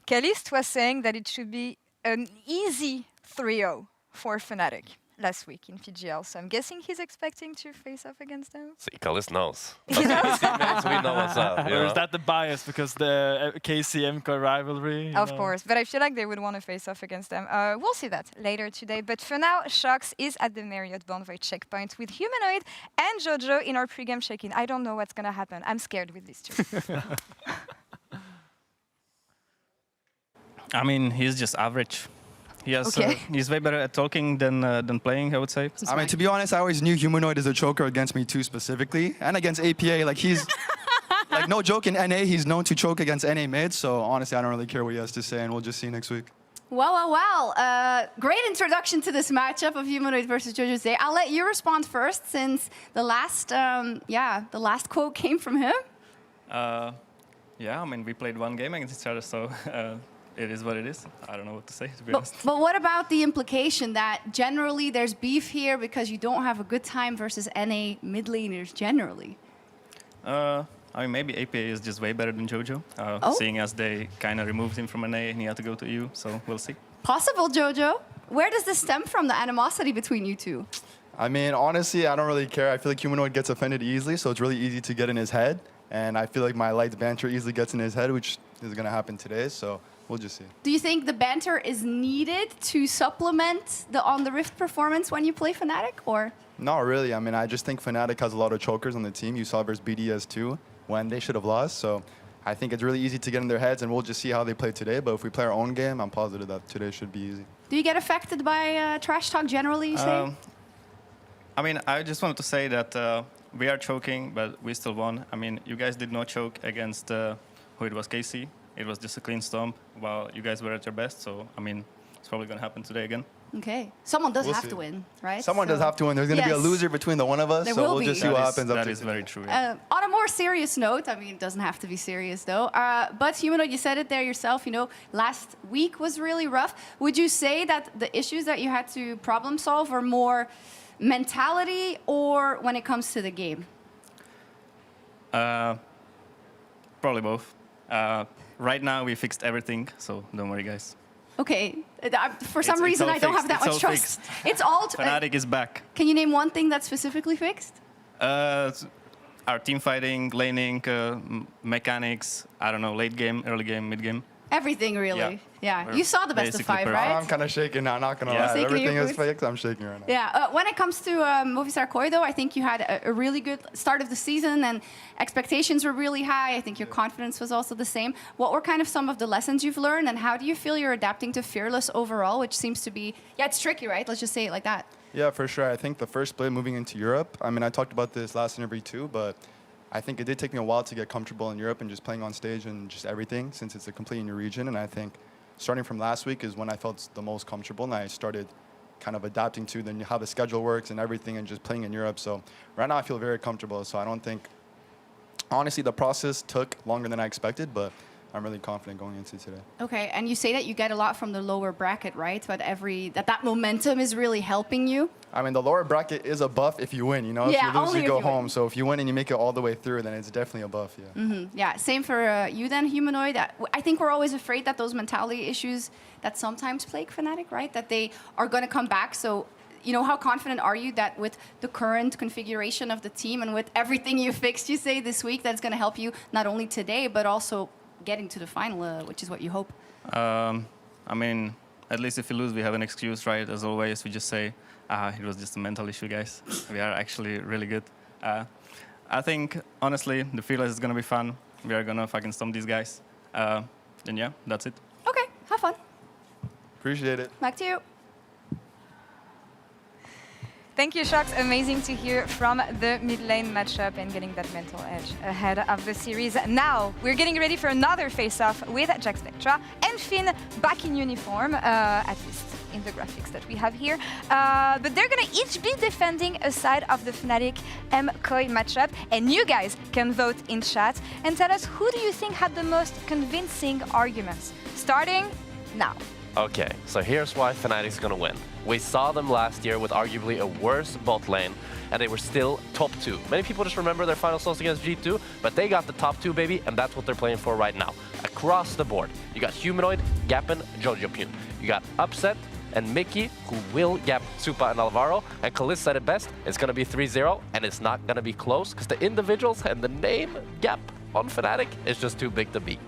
Calist was saying that it should be an easy 3-0 for Fnatic last week in PGL, so I'm guessing he's expecting to face off against them. See, Calist knows. He knows? We know what's up. Or is that the bias because the KC-MKOI rivalry? Of course, but I feel like they would want to face off against them. We'll see that later today. But for now, Shox is at the Marriott Bonvoy checkpoint with Humanoid and Jojo in our pregame check-in. I don't know what's going to happen. I'm scared with these two. I mean, he's just average. He has, he's way better at talking than playing, I would say. I mean, to be honest, I always knew Humanoid is a choker against me too specifically, and against APA. Like he's, like no joke, in NA, he's known to choke against NA mids. So honestly, I don't really care what he has to say, and we'll just see next week. Well. Great introduction to this matchup of Humanoid versus Jojo today. I'll let you respond first, since the last, the last quote came from him. Yeah, I mean, we played one game against each other, so it is what it is. I don't know what to say, to be honest. But what about the implication that generally there's beef here because you don't have a good time versus NA mid laners generally? I mean, maybe APA is just way better than Jojo, seeing as they kind of removed him from NA and he had to go to EU, so we'll see. Possible, Jojo. Where does this stem from, the animosity between you two? I mean, honestly, I don't really care. I feel like Humanoid gets offended easily, so it's really easy to get in his head. And I feel like my light banter easily gets in his head, which is going to happen today, so we'll just see. Do you think the banter is needed to supplement the On the Rift performance when you play Fnatic, or? Not really. I mean, I just think Fnatic has a lot of chokers on the team. You saw versus BDS too, when they should have lost. So I think it's really easy to get in their heads, and we'll just see how they play today. But if we play our own game, I'm positive that today should be easy. Do you get affected by trash talk generally, you say? I mean, I just wanted to say that we are choking, but we still won. I mean, you guys did not choke against who it was, KC. It was just a clean stomp while you guys were at your best. So, I mean, it's probably going to happen today again. Okay. Someone does We'll have see. to win, right? Someone does have to win. There's going to be a loser between the one of us, There so will we'll be. just see what happens. That is very true. Yeah. On a more serious note, I mean, it doesn't have to be serious though, but Humanoid, you said it there yourself, you know, last week was really rough. Would you say that the issues that you had to problem solve are more mentality or when it comes to the game? Probably both. Right now, we fixed everything, so don't worry, guys. Okay. For some reason, I don't have that much trust. It's all... Fnatic is back. Can you name one thing that's specifically fixed? Our team fighting, laning, mechanics, I don't know, late game, early game, mid game. Everything, really. Yeah. You saw the best of 5, right? I'm kind of shaking now, not going to lie. Everything is fixed. I'm shaking right now. Yeah. When it comes to Movistar KOI, though, I think you had a really good start of the season and expectations were really high. I think your confidence was also the same. What were kind of some of the lessons you've learned, and how do you feel you're adapting to Fearless overall, which seems to be, it's tricky, right? Let's just say it like that. Yeah, for sure. I think the first split moving into Europe, I mean, I talked about this last interview too, but I think it did take me a while to get comfortable in Europe and just playing on stage and just everything, since it's a completely new region. And I think starting from last week is when I felt the most comfortable, and I started kind of adapting to how the schedule works and everything, and just playing in Europe. So right now I feel very comfortable. So I don't think, honestly, the process took longer than I expected, but I'm really confident going into today. Okay, and you say that you get a lot from the lower bracket, right? But that momentum is really helping you. I mean, the lower bracket is a buff if you win, you know? Yeah, if you lose, only you if go you home. win. So if you win and you make it all the way through, then it's definitely a buff, yeah. Mm-hmm. Yeah, same for you then, Humanoid. I think we're always afraid that those mentality issues that sometimes plague Fnatic, right? That they are going to come back. So, you know, how confident are you that with the current configuration of the team and with everything you fixed, you say, this week, that's going to help you not only today, but also getting to the final, which is what you hope? I mean, at least if we lose, we have an excuse, right? As always, we just say, it was just a mental issue, guys. We are actually really good. I think, honestly, the Fearless is going to be fun. We are going to fucking stomp these guys. Then yeah, that's it. Okay, have fun. Appreciate it. Back to you. Thank you, Shocks. Amazing to hear from the mid lane matchup and getting that mental edge ahead of the series. Now, we're getting ready for another face-off with Jack Spectra and Finn back in uniform, at least in the graphics that we have here. But they're going to each be defending a side of the Fnatic MKOI matchup. And you guys can vote in chat and tell us who do you think had the most convincing arguments. Starting now. Okay, so here's why Fnatic's gonna win. We saw them last year with arguably a worse bot lane, and they were still top 2. Many people just remember their final loss against G2, but they got the top 2, baby, and that's what they're playing for right now. Across the board, you got Humanoid, Gappen, Jojopyun. You got Upset and Mickey, who will gap Supa and Alvaro, and Kalis said it best, it's gonna be 3-0, and it's not gonna be close, because the individuals and the name gap on Fnatic is just too big to beat.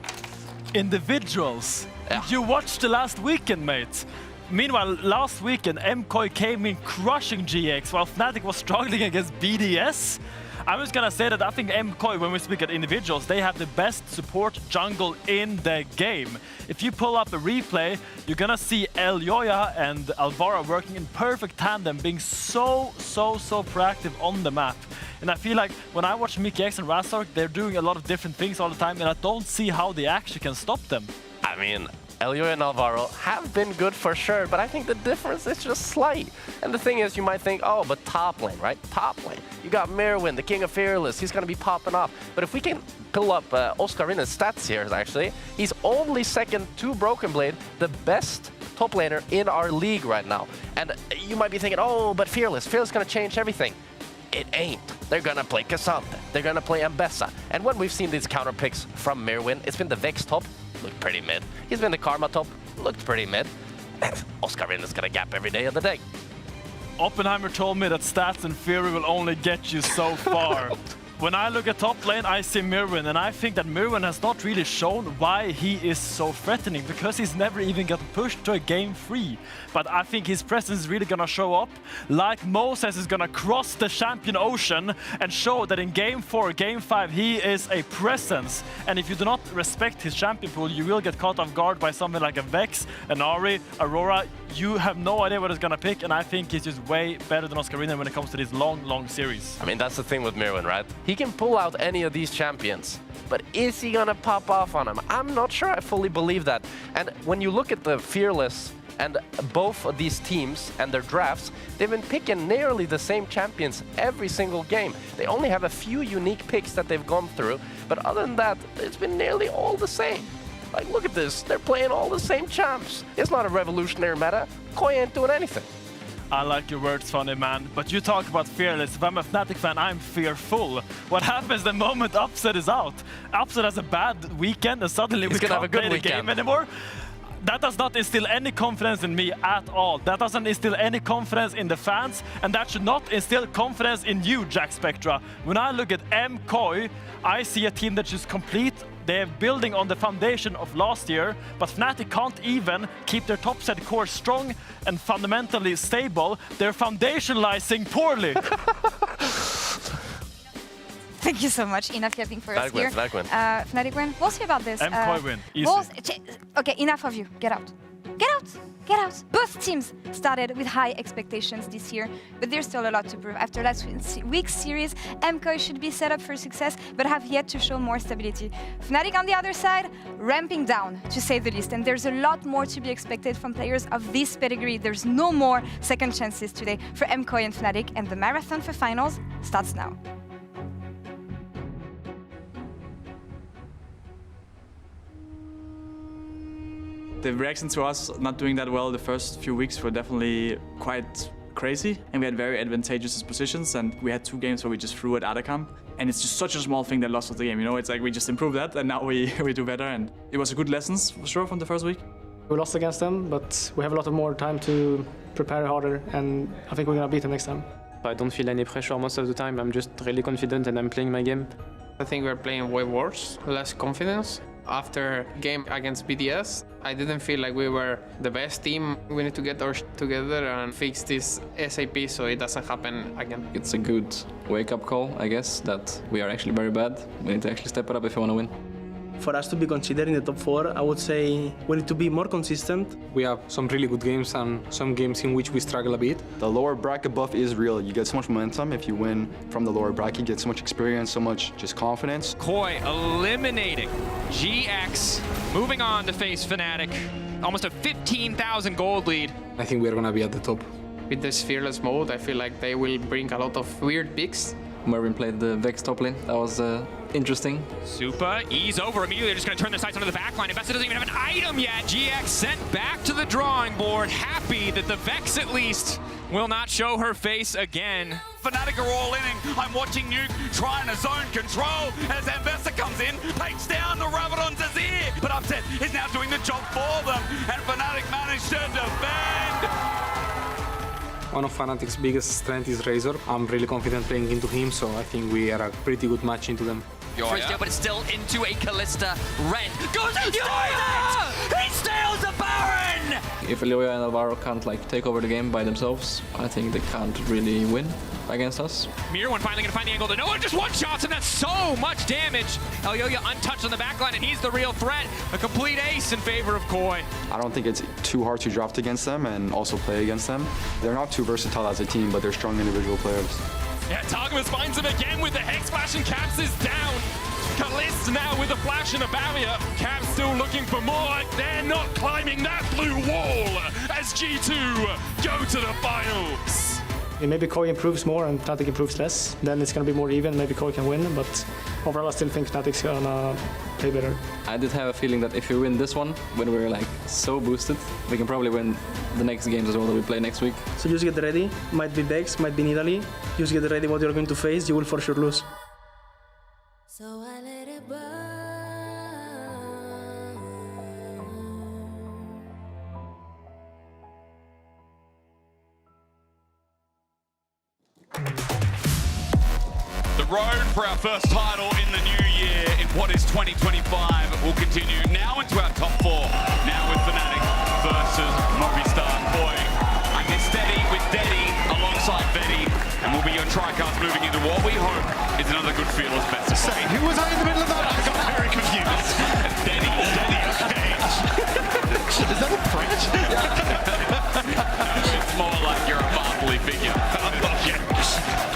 Individuals? Yeah. You watched the last weekend, mate. Meanwhile, last weekend, MKOI came in crushing GX, while Fnatic was struggling against BDS. I'm just gonna say that I think MKOI, when we speak at individuals, they have the best support jungle in the game. If you pull up a replay, you're gonna see Elyoya and Alvaro working in perfect tandem, being so proactive on the map. And I feel like when I watch Mickey X and Razork, they're doing a lot of different things all the time, and I don't see how they actually can stop them. I mean, Elyoya and Alvaro have been good for sure, but I think the difference is just slight. And the thing is, you might think, oh, but top lane, right? Top lane. You got Mirwin, the king of Fearless. He's going to be popping off. But if we can pull up Oscarina's stats here, actually, he's only second to Broken Blade, the best top laner in our league right now. And you might be thinking, oh, but Fearless is going to change everything. It ain't. They're gonna play Cassandra. They're gonna play Ambessa. And when we've seen these counter picks from Mirwin, it's been the Vex top, looked pretty mid. He's been the Karma top, looked pretty mid. Oscarina's gonna gap every day of the day. Oppenheimer told me that stats and Fury will only get you so far. When I look at top lane, I see Mirwin, and I think that Mirwin has not really shown why he is so threatening, because he's never even gotten pushed to a game 3. But I think his presence is really gonna show up, like Moses is gonna cross the champion ocean and show that in game 4, game 5, he is a presence. And if you do not respect his champion pool, you will get caught off guard by something like a Vex, an Ahri, Aurora. You have no idea what he's gonna pick, and I think he's just way better than Oscarina when it comes to this long series. I mean, that's the thing with Mirwin, right? He can pull out any of these champions, but is he gonna pop off on him? I'm not sure I fully believe that. And when you look at the Fearless and both of these teams and their drafts, they've been picking nearly the same champions every single game. They only have a few unique picks that they've gone through, but other than that, it's been nearly all the same. Like, look at this. They're playing all the same champs. It's not a revolutionary meta. KOI ain't doing anything. I like your words, funny man, but you talk about Fearless. If I'm a Fnatic fan, I'm fearful. What happens the moment Upset is out? Upset has a bad weekend and suddenly we can't play the game anymore. That does not instill any confidence in me at all. That doesn't instill any confidence in the fans, and that should not instill confidence in you, Jack Spectra. When I look at MKOI, I see a team that's just complete. They're building on the foundation of last year, but Fnatic can't even keep their top set core strong and fundamentally stable. They're foundationalizing poorly. Thank you so much. Enough yapping for us here. Fnatic win. Fnatic win. We'll see about this. MKOI win. Easy. Okay, enough of you. Get out. Get out. Get out! Both teams started with high expectations this year, but there's still a lot to prove. After last week's series, MKOI should be set up for success, but have yet to show more stability. Fnatic on the other side, ramping down, to say the least, and there's a lot more to be expected from players of this pedigree. There's no more second chances today for MKOI and Fnatic, and the marathon for finals starts now. The reaction to us not doing that well the first few weeks were definitely quite crazy, and we had very advantageous positions, and we had 2 games where we just threw at Adacamp, and it's just such a small thing that lost us the game, you know? It's like we just improved that, and now we do better, and it was a good lessons for sure from the first week. We lost against them, but we have a lot more time to prepare harder, and I think we're gonna beat them next time. I don't feel any pressure most of the time. I'm just really confident and I'm playing my game. I think we're playing way worse, less confidence. After game against BDS, I didn't feel like we were the best team. We need to get our shit together and fix this SAP so it doesn't happen again. It's a good wake-up call, I guess, that we are actually very bad. We need to actually step it up if we want to win. For us to be considered in the top 4, I would say we need to be more consistent. We have some really good games and some games in which we struggle a bit. The lower bracket buff is real. You get so much momentum if you win from the lower bracket. You get so much experience, so much just confidence. MKOI eliminating GX, moving on to face Fnatic. Almost a 15,000 gold lead. I think we're gonna be at the top. With this fearless mode, I feel like they will bring a lot of weird picks. Mervin played the Vex top lane. That was interesting. Super ease over immediately. They're just going to turn their sights onto the backline. Investor doesn't even have an item yet. GX sent back to the drawing board, happy that the Vex at least will not show her face again. Fnatic are all inning. I'm watching Nuke trying to zone control as Investor comes in, takes down the Rabadon's Azir. But Upset is now doing the job for them, and Fnatic managed to defend. One of Fnatic's biggest strengths is Razor. I'm really confident playing into him, so I think we are a pretty good match into them. But it's still into a Callista. Red goes and he steals the Baron! If Elioya and Alvaro can't take over the game by themselves, I think they can't really win against us. Mirror finally going to find the angle. No one just one-shots him. That's so much damage. Elioya untouched on the backline, and he's the real threat. A complete ace in favor of KOI. I don't think it's too hard to draft against them and also play against them. They're not too versatile as a team, but they're strong individual players. Yeah, Targamas finds him again with the Hex Flash, and Caps is down. Kalist now with a flash and a barrier. Caps still looking for more. They're not climbing that blue wall as G2 go to the finals. Maybe KOI improves more and Fnatic improves less. Then it's gonna be more even. Maybe KOI can win, but overall I still think Fnatic's gonna play better. I did have a feeling that if we win this one, when we're so boosted, we can probably win the next games as well that we play next week. So just get ready. Might be Vex, might be Nidalee. Just get ready what you're going to face. You will for sure lose. So I let it burn. The road for our first title in the new year in what is 2025 will continue now into our top 4. Now with Fnatic versus Movistar KOI. I'm Steady with Deddy alongside Betty, and we'll be your tricast moving into what we hope is another good fearless best of 5. Who was I in the middle of that? I got very confused. Deddy, okay. Is that a French? No, it's more like you're a Bartley figure.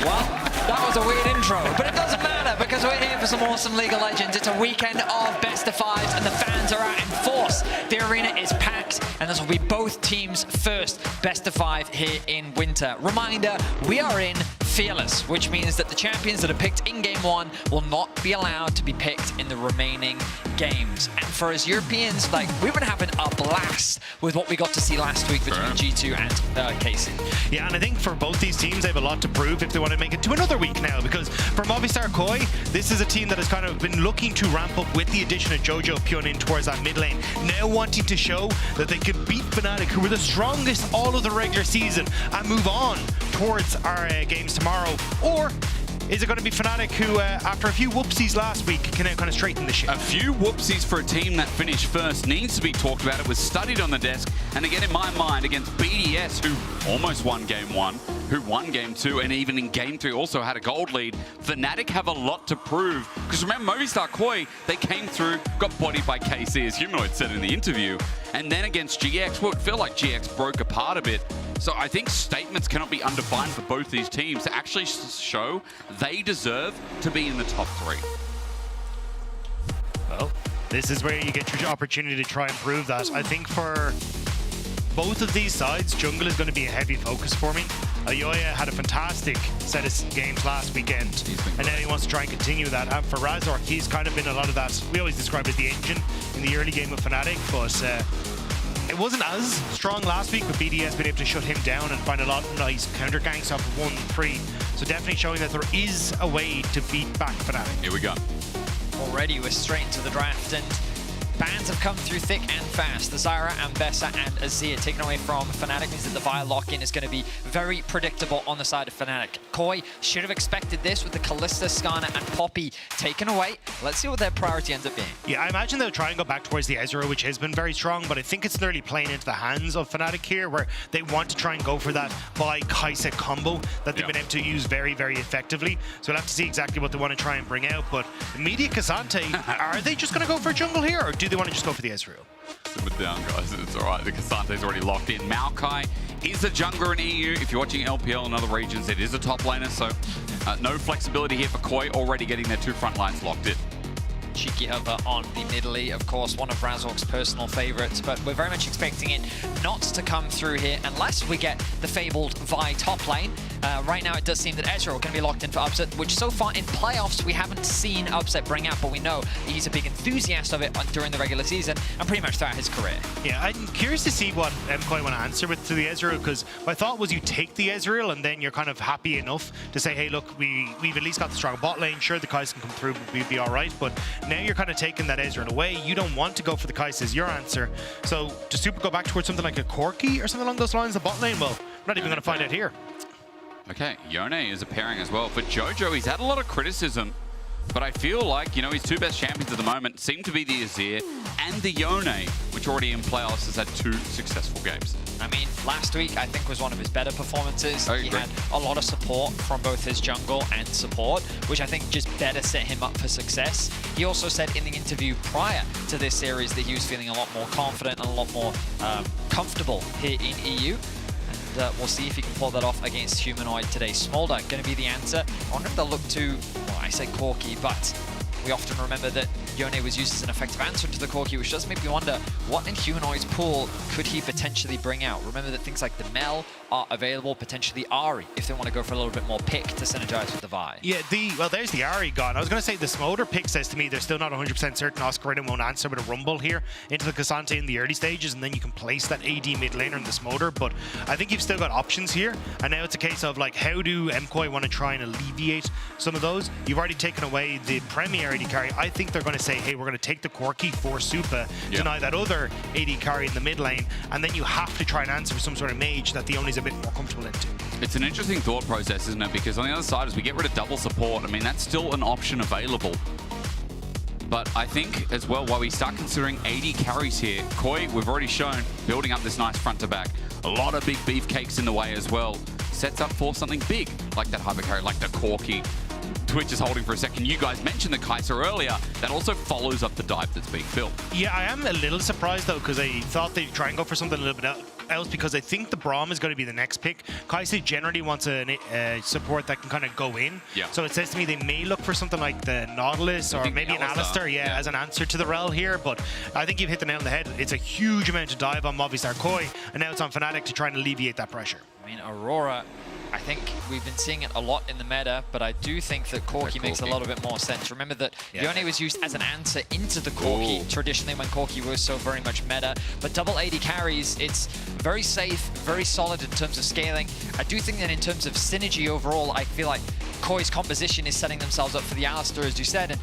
Well, that was a weird intro, but it doesn't matter because we're here for some awesome League of Legends. It's a weekend of best of 5s and the fans are out in force. The arena is packed and this will be both teams' first best of 5 here in winter. Reminder, we are in Fearless, which means that the champions that are picked in Game 1 will not be allowed to be picked in the remaining games. And for us Europeans, we've been having a blast with what we got to see last week between G2 and KC. Yeah, and I think for both these teams, they have a lot to prove if they want to make it to another week now, because for Movistar KOI, this is a team that has kind of been looking to ramp up with the addition of Jojo Pyun in towards that mid lane, now wanting to show that they can beat Fnatic, who were the strongest all of the regular season, and move on towards our games tomorrow, or Is it going to be Fnatic who, after a few whoopsies last week, can now kind of straighten the ship? A few whoopsies for a team that finished first needs to be talked about. It was studied on the desk. And again, in my mind, against BDS, who almost won Game 1, who won Game 2, and even in Game 3 also had a gold lead, Fnatic have a lot to prove. Because remember, Movistar KOI, they came through, got bodied by KC, as Humanoid said in the interview. And then against GX, well, it felt like GX broke apart a bit. So I think statements cannot be undefined for both these teams to actually show they deserve to be in the top 3. Well, this is where you get your opportunity to try and prove that. I think for both of these sides, jungle is going to be a heavy focus for me. Ayoya had a fantastic set of games last weekend, and now he wants to try and continue that. And for Razork, he's kind of been a lot of that. We always describe it as the engine in the early game of Fnatic, but it wasn't as strong last week, with BDS being able to shut him down and find a lot of nice counter ganks off of 1-3. So definitely showing that there is a way to beat back Fnatic. Here we go. Already we're straight into the draft, and bans have come through thick and fast. The Zyra, Ambessa, and Azir taken away from Fnatic means that the Vi lock-in is going to be very predictable on the side of Fnatic. KOI should have expected this with the Kalista, Skarner, and Poppy taken away. Let's see what their priority ends up being. Yeah, I imagine they'll try and go back towards the Ezreal, which has been very strong, but I think it's nearly playing into the hands of Fnatic here, where they want to try and go for that Vi-Kai'Sa combo that they've been able to use very, very effectively. So we'll have to see exactly what they want to try and bring out. But immediate K'Sante, are they just going to go for jungle here, or do they want to just go for the Ezreal? Simmer down, guys. It's all right. The K'Sante's already locked in. Maokai is a jungler in EU. If you're watching LPL and other regions, it is a top laner, so no flexibility here for KOI, already getting their 2 front lines locked in. Cheeky hover on the middle, of course, one of Razork's personal favorites, but we're very much expecting it not to come through here unless we get the fabled Vi top lane. Right now, it does seem that Ezreal can be locked in for Upset, which so far in playoffs we haven't seen Upset bring out, but we know he's a big enthusiast of it during the regular season and pretty much throughout his career. Yeah, I'm curious to see what MKOI want to answer with to the Ezreal, because my thought was you take the Ezreal and then you're kind of happy enough to say, hey, look, we've at least got the strong bot lane. Sure, the Kai'Sa can come through, but we'd be all right. But now you're kind of taking that Ezreal away. You don't want to go for the Kai'Sa is your answer. So does Super go back towards something like a Corki or something along those lines, the bot lane? Well, we're not even going to find out here. Okay, Yone is a pairing as well. For Jojo, he's had a lot of criticism, but I feel like, you know, his 2 best champions at the moment seem to be the Azir and the Yone, which already in playoffs has had 2 successful games. I mean, last week I think was one of his better performances. He had a lot of support from both his jungle and support, which I think just better set him up for success. He also said in the interview prior to this series that he was feeling a lot more confident and a lot more comfortable here in EU. We'll see if he can pull that off against Humanoid today. Smolder going to be the answer. I wonder if they'll look to, well, I say Corki, but we often remember that Yone was used as an effective answer to the Corki, which does make me wonder what in Humanoid's pool could he potentially bring out. Remember that things like the Mel are available, potentially Ahri, if they want to go for a little bit more pick to synergize with the Vi. Yeah, well, there's the Ahri gone. I was going to say the Smolder pick says to me they're still not 100% certain Oscar won't answer with a Rumble here into the K'Sante in the early stages, and then you can place that AD mid laner in the Smolder. But I think you've still got options here, and now it's a case of like, how do MKOI want to try and alleviate some of those? You've already taken away the Premier AD carry. I think they're going to say, hey, we're going to take the Corki for Supa, deny that other AD carry in the mid lane, and then you have to try and answer for some sort of mage that the Only's a bit more comfortable into. It's an interesting thought process, isn't it? Because on the other side, as we get rid of double support, I mean, that's still an option available. But I think as well, while we start considering AD carries here, KOI, we've already shown, building up this nice front to back. A lot of big beefcakes in the way as well. Sets up for something big, like that hyper carry, like the Corki. Twitch is holding for a second. You guys mentioned the Kai'Sa earlier. That also follows up the dive that's being built. Yeah, I am a little surprised though, because I thought they'd try and go for something a little bit else, because I think the Braum is going to be the next pick. Kai'Sa generally wants a support that can kind of go in. Yeah. So it says to me they may look for something like the Nautilus or maybe an Alistair, as an answer to the Rel here. But I think you've hit the nail on the head. It's a huge amount of dive on Movistar KOI, and now it's on Fnatic to try and alleviate that pressure. I mean, Aurora, I think we've been seeing it a lot in the meta, but I do think that Corki makes a little bit more sense. Remember that Yone was used as an answer into the Corki traditionally when Corki was so very much meta. But double AD carries, it's very safe, very solid in terms of scaling. I do think that in terms of synergy overall, I feel like KOI's composition is setting themselves up for the Alistair, as you said. And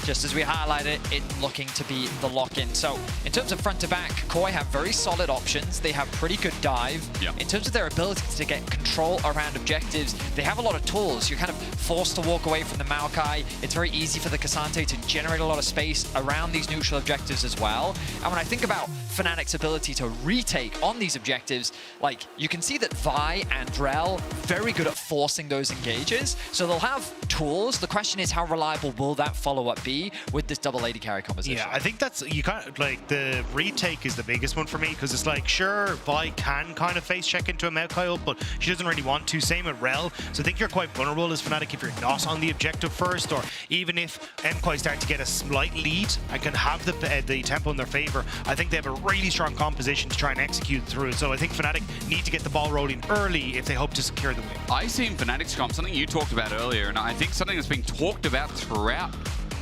just as we highlighted it looking to be the lock-in. So in terms of front to back, KOI have very solid options. They have pretty good dive. In terms of their ability to get control around objectives, they have a lot of tools. You're kind of forced to walk away from the Maokai. It's very easy for the K'Sante to generate a lot of space around these neutral objectives as well. And when I think about Fnatic's ability to retake on these objectives, like you can see that Vi and Drell very good at forcing those engages. So they'll have tools. The question is, how reliable will that follow-up be with this double AD carry composition? Yeah, I think that's, you can't, like, the retake is the biggest one for me, because it's like, sure, Vi can kind of face check into a Maokai ult, but she doesn't really want to. Same with Rel. So I think you're quite vulnerable as Fnatic if you're not on the objective first, or even if MKOI start to get a slight lead and can have the tempo in their favor. I think they have a really strong composition to try and execute through it. So I think Fnatic need to get the ball rolling early if they hope to secure the win. I see in Fnatic's comp something you talked about earlier, and I think something that's been talked about throughout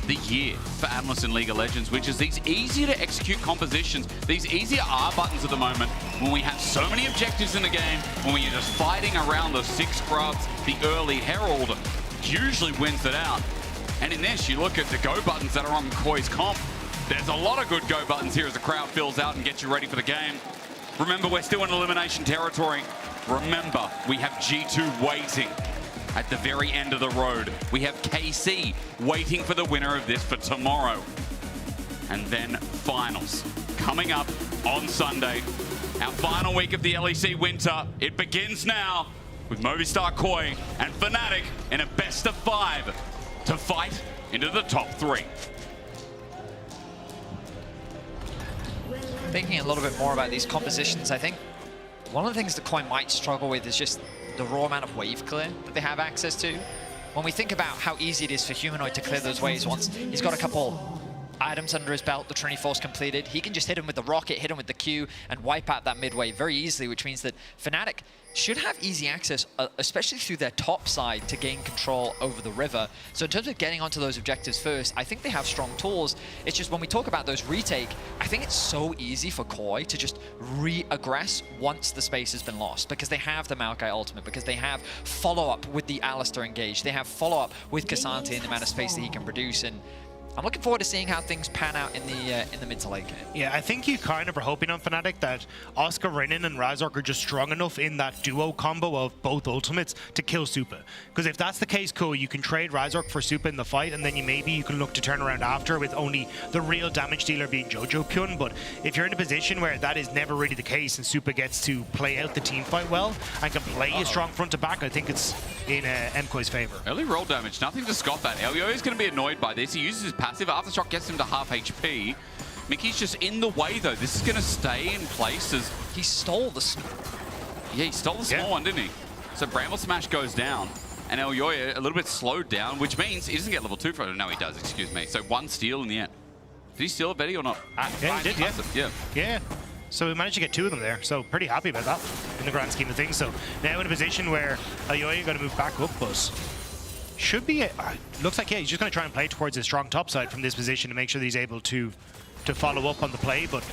the year for Analyst in League of Legends, which is these easier to execute compositions, these easier R buttons at the moment, when we have so many objectives in the game, when we are just fighting around the 6 scrubs, the early Herald usually wins it out. And in this, you look at the go buttons that are on KOI's comp. There's a lot of good go buttons here as the crowd fills out and gets you ready for the game. Remember, we're still in elimination territory. Remember, we have G2 waiting at the very end of the road. We have KC waiting for the winner of this for tomorrow. And then finals coming up on Sunday. Our final week of the LEC winter. It begins now with Movistar KOI and Fnatic in a best of 5 to fight into the top 3. Thinking a little bit more about these compositions, I think one of the things that KOI might struggle with is just the raw amount of wave clear that they have access to. When we think about how easy it is for Humanoid to clear those waves once he's got a couple items under his belt, the Trinity Force completed, he can just hit him with the rocket, hit him with the Q, and wipe out that mid wave very easily, which means that Fnatic should have easy access, especially through their top side, to gain control over the river. So in terms of getting onto those objectives first, I think they have strong tools. It's just when we talk about those retake, I think it's so easy for KOI to just re-aggress once the space has been lost, because they have the Maokai ultimate, because they have follow-up with the Alistair engage, they have follow-up with K'Sante in the amount of space that he can produce, and I'm looking forward to seeing how things pan out in the mid to late game. Yeah, I think you kind of are hoping on Fnatic that Oscar Renin and Razork are just strong enough in that duo combo of both ultimates to kill Supa. Because if that's the case, cool, you can trade Razork for Supa in the fight, and then you can look to turn around after with only the real damage dealer being Jojo Pyun. But if you're in a position where that is never really the case and Supa gets to play out the team fight well and can play a strong front to back, I think it's in MKOI's favor. Early roll damage, nothing to stop that. Elio is going to be annoyed by this. He uses his passive. Aftershock gets him to half HP. Mickey's just in the way, though. This is going to stay in place as... He stole the... Yeah, he stole the small one, didn't he? So Bramble Smash goes down, and Elyoya a little bit slowed down, which means he doesn't get level 2 for it. No, he does, excuse me. So 1 steal in the end. Did he steal a Betty or not? Yeah, he did, yeah. Yeah. So we managed to get 2 of them there, so pretty happy about that in the grand scheme of things. So now in a position where Elyoya got to move back up, but should be, looks like, yeah, he's just going to try and play towards his strong top side from this position to make sure that he's able to follow up on the play, but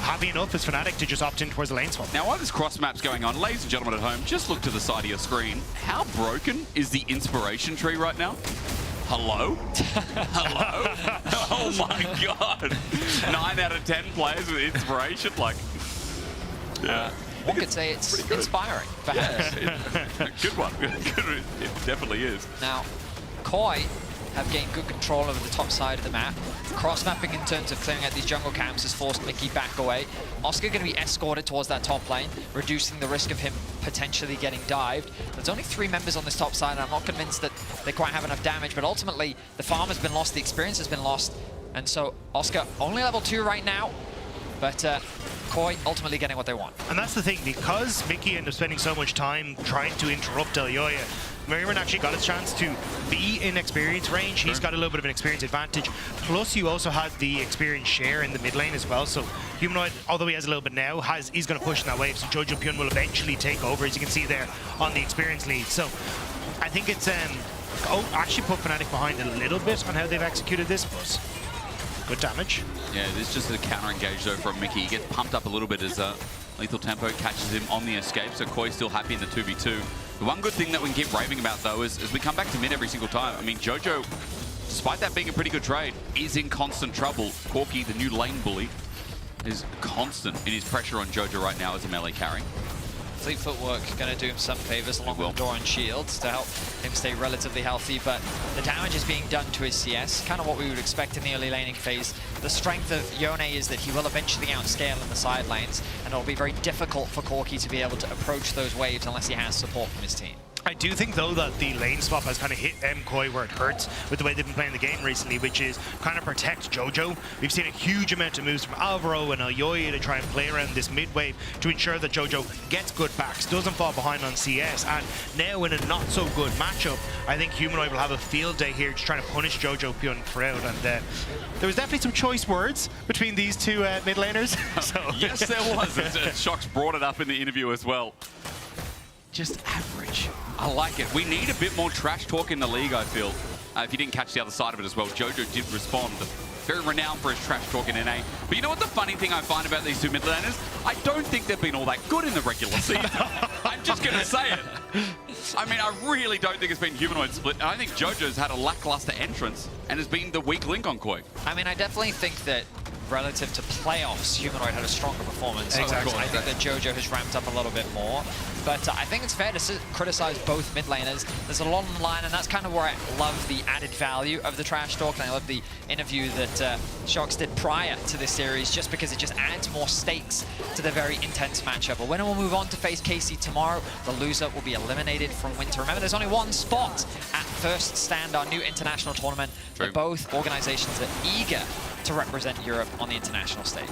happy enough as Fnatic to just opt in towards the lane swap. Now, while this cross map's going on, ladies and gentlemen at home, just look to the side of your screen. How broken is the inspiration tree right now? Hello? Hello? Oh my god. 9 out of 10 players with inspiration, like... Yeah. One could say it's inspiring, perhaps. Yeah, good one. It definitely is. Now, KOI have gained good control over the top side of the map. Cross-mapping in terms of clearing out these jungle camps has forced Mickey back away. Oscar going to be escorted towards that top lane, reducing the risk of him potentially getting dived. There's only 3 members on this top side, and I'm not convinced that they quite have enough damage, but ultimately, the farm has been lost, the experience has been lost, and so Oscar only level 2 right now, but KOI ultimately getting what they want. And that's the thing, because Mickey ended up spending so much time trying to interrupt Elyoya, Merriman actually got his chance to be in experience range. He's got a little bit of an experience advantage. Plus, you also had the experience share in the mid lane as well. So Humanoid, although he has a little bit now, he's going to push in that wave. So Jojo Pyun will eventually take over, as you can see there on the experience lead. So I think it's actually put Fnatic behind a little bit on how they've executed this, but good damage. Yeah, this is just a counter engage though from Mickey. He gets pumped up a little bit as Lethal Tempo catches him on the escape, so KOI's still happy in the 2v2. The one good thing that we can keep raving about though is we come back to mid every single time. I mean, Jojo despite that being a pretty good trade, is in constant trouble. Corki, the new lane bully, is constant in his pressure on Jojo right now as a melee carry. Fleet footwork going to do him some favors along with Door and shields to help him stay relatively healthy, but the damage is being done to his CS, kind of what we would expect in the early laning phase. The strength of Yone is that he will eventually outscale in the side lanes, and it'll be very difficult for Corki to be able to approach those waves unless he has support from his team. I do think, though, that the lane swap has kind of hit MKOI where it hurts with the way they've been playing the game recently, which is kind of protect Jojo. We've seen a huge amount of moves from Alvaro and Ayoya to try and play around this mid wave to ensure that Jojo gets good backs, doesn't fall behind on CS, and now in a not-so-good matchup, I think Humanoid will have a field day here just trying to punish Jojo Pyun throughout, and there was definitely some choice words between these two mid laners. So. Yes, there was. Shox brought it up in the interview as well. Just average. I like it. We need a bit more trash talk in the league, I feel. If you didn't catch the other side of it as well, Jojo did respond. Very renowned for his trash talk in NA. But you know what the funny thing I find about these two mid laners? I don't think they've been all that good in the regular season. I'm just going to say it. I mean, I really don't think it's been Humanoid split. I think Jojo's had a lackluster entrance and has been the weak link on Koi. I mean, I definitely think that relative to playoffs, Humanoid had a stronger performance. Exactly. I think that Jojo has ramped up a little bit more. But I think it's fair to criticize both mid laners. There's a lot on the line, and that's kind of where I love the added value of the trash talk. And I love the interview that Shox did prior to this series, just because it just adds more stakes to the very intense matchup. But winner will move on to face KC tomorrow. The loser will be eliminated from Winter. Remember, there's only one spot at First Stand, our new international tournament. But both organizations are eager to represent Europe on the international stage.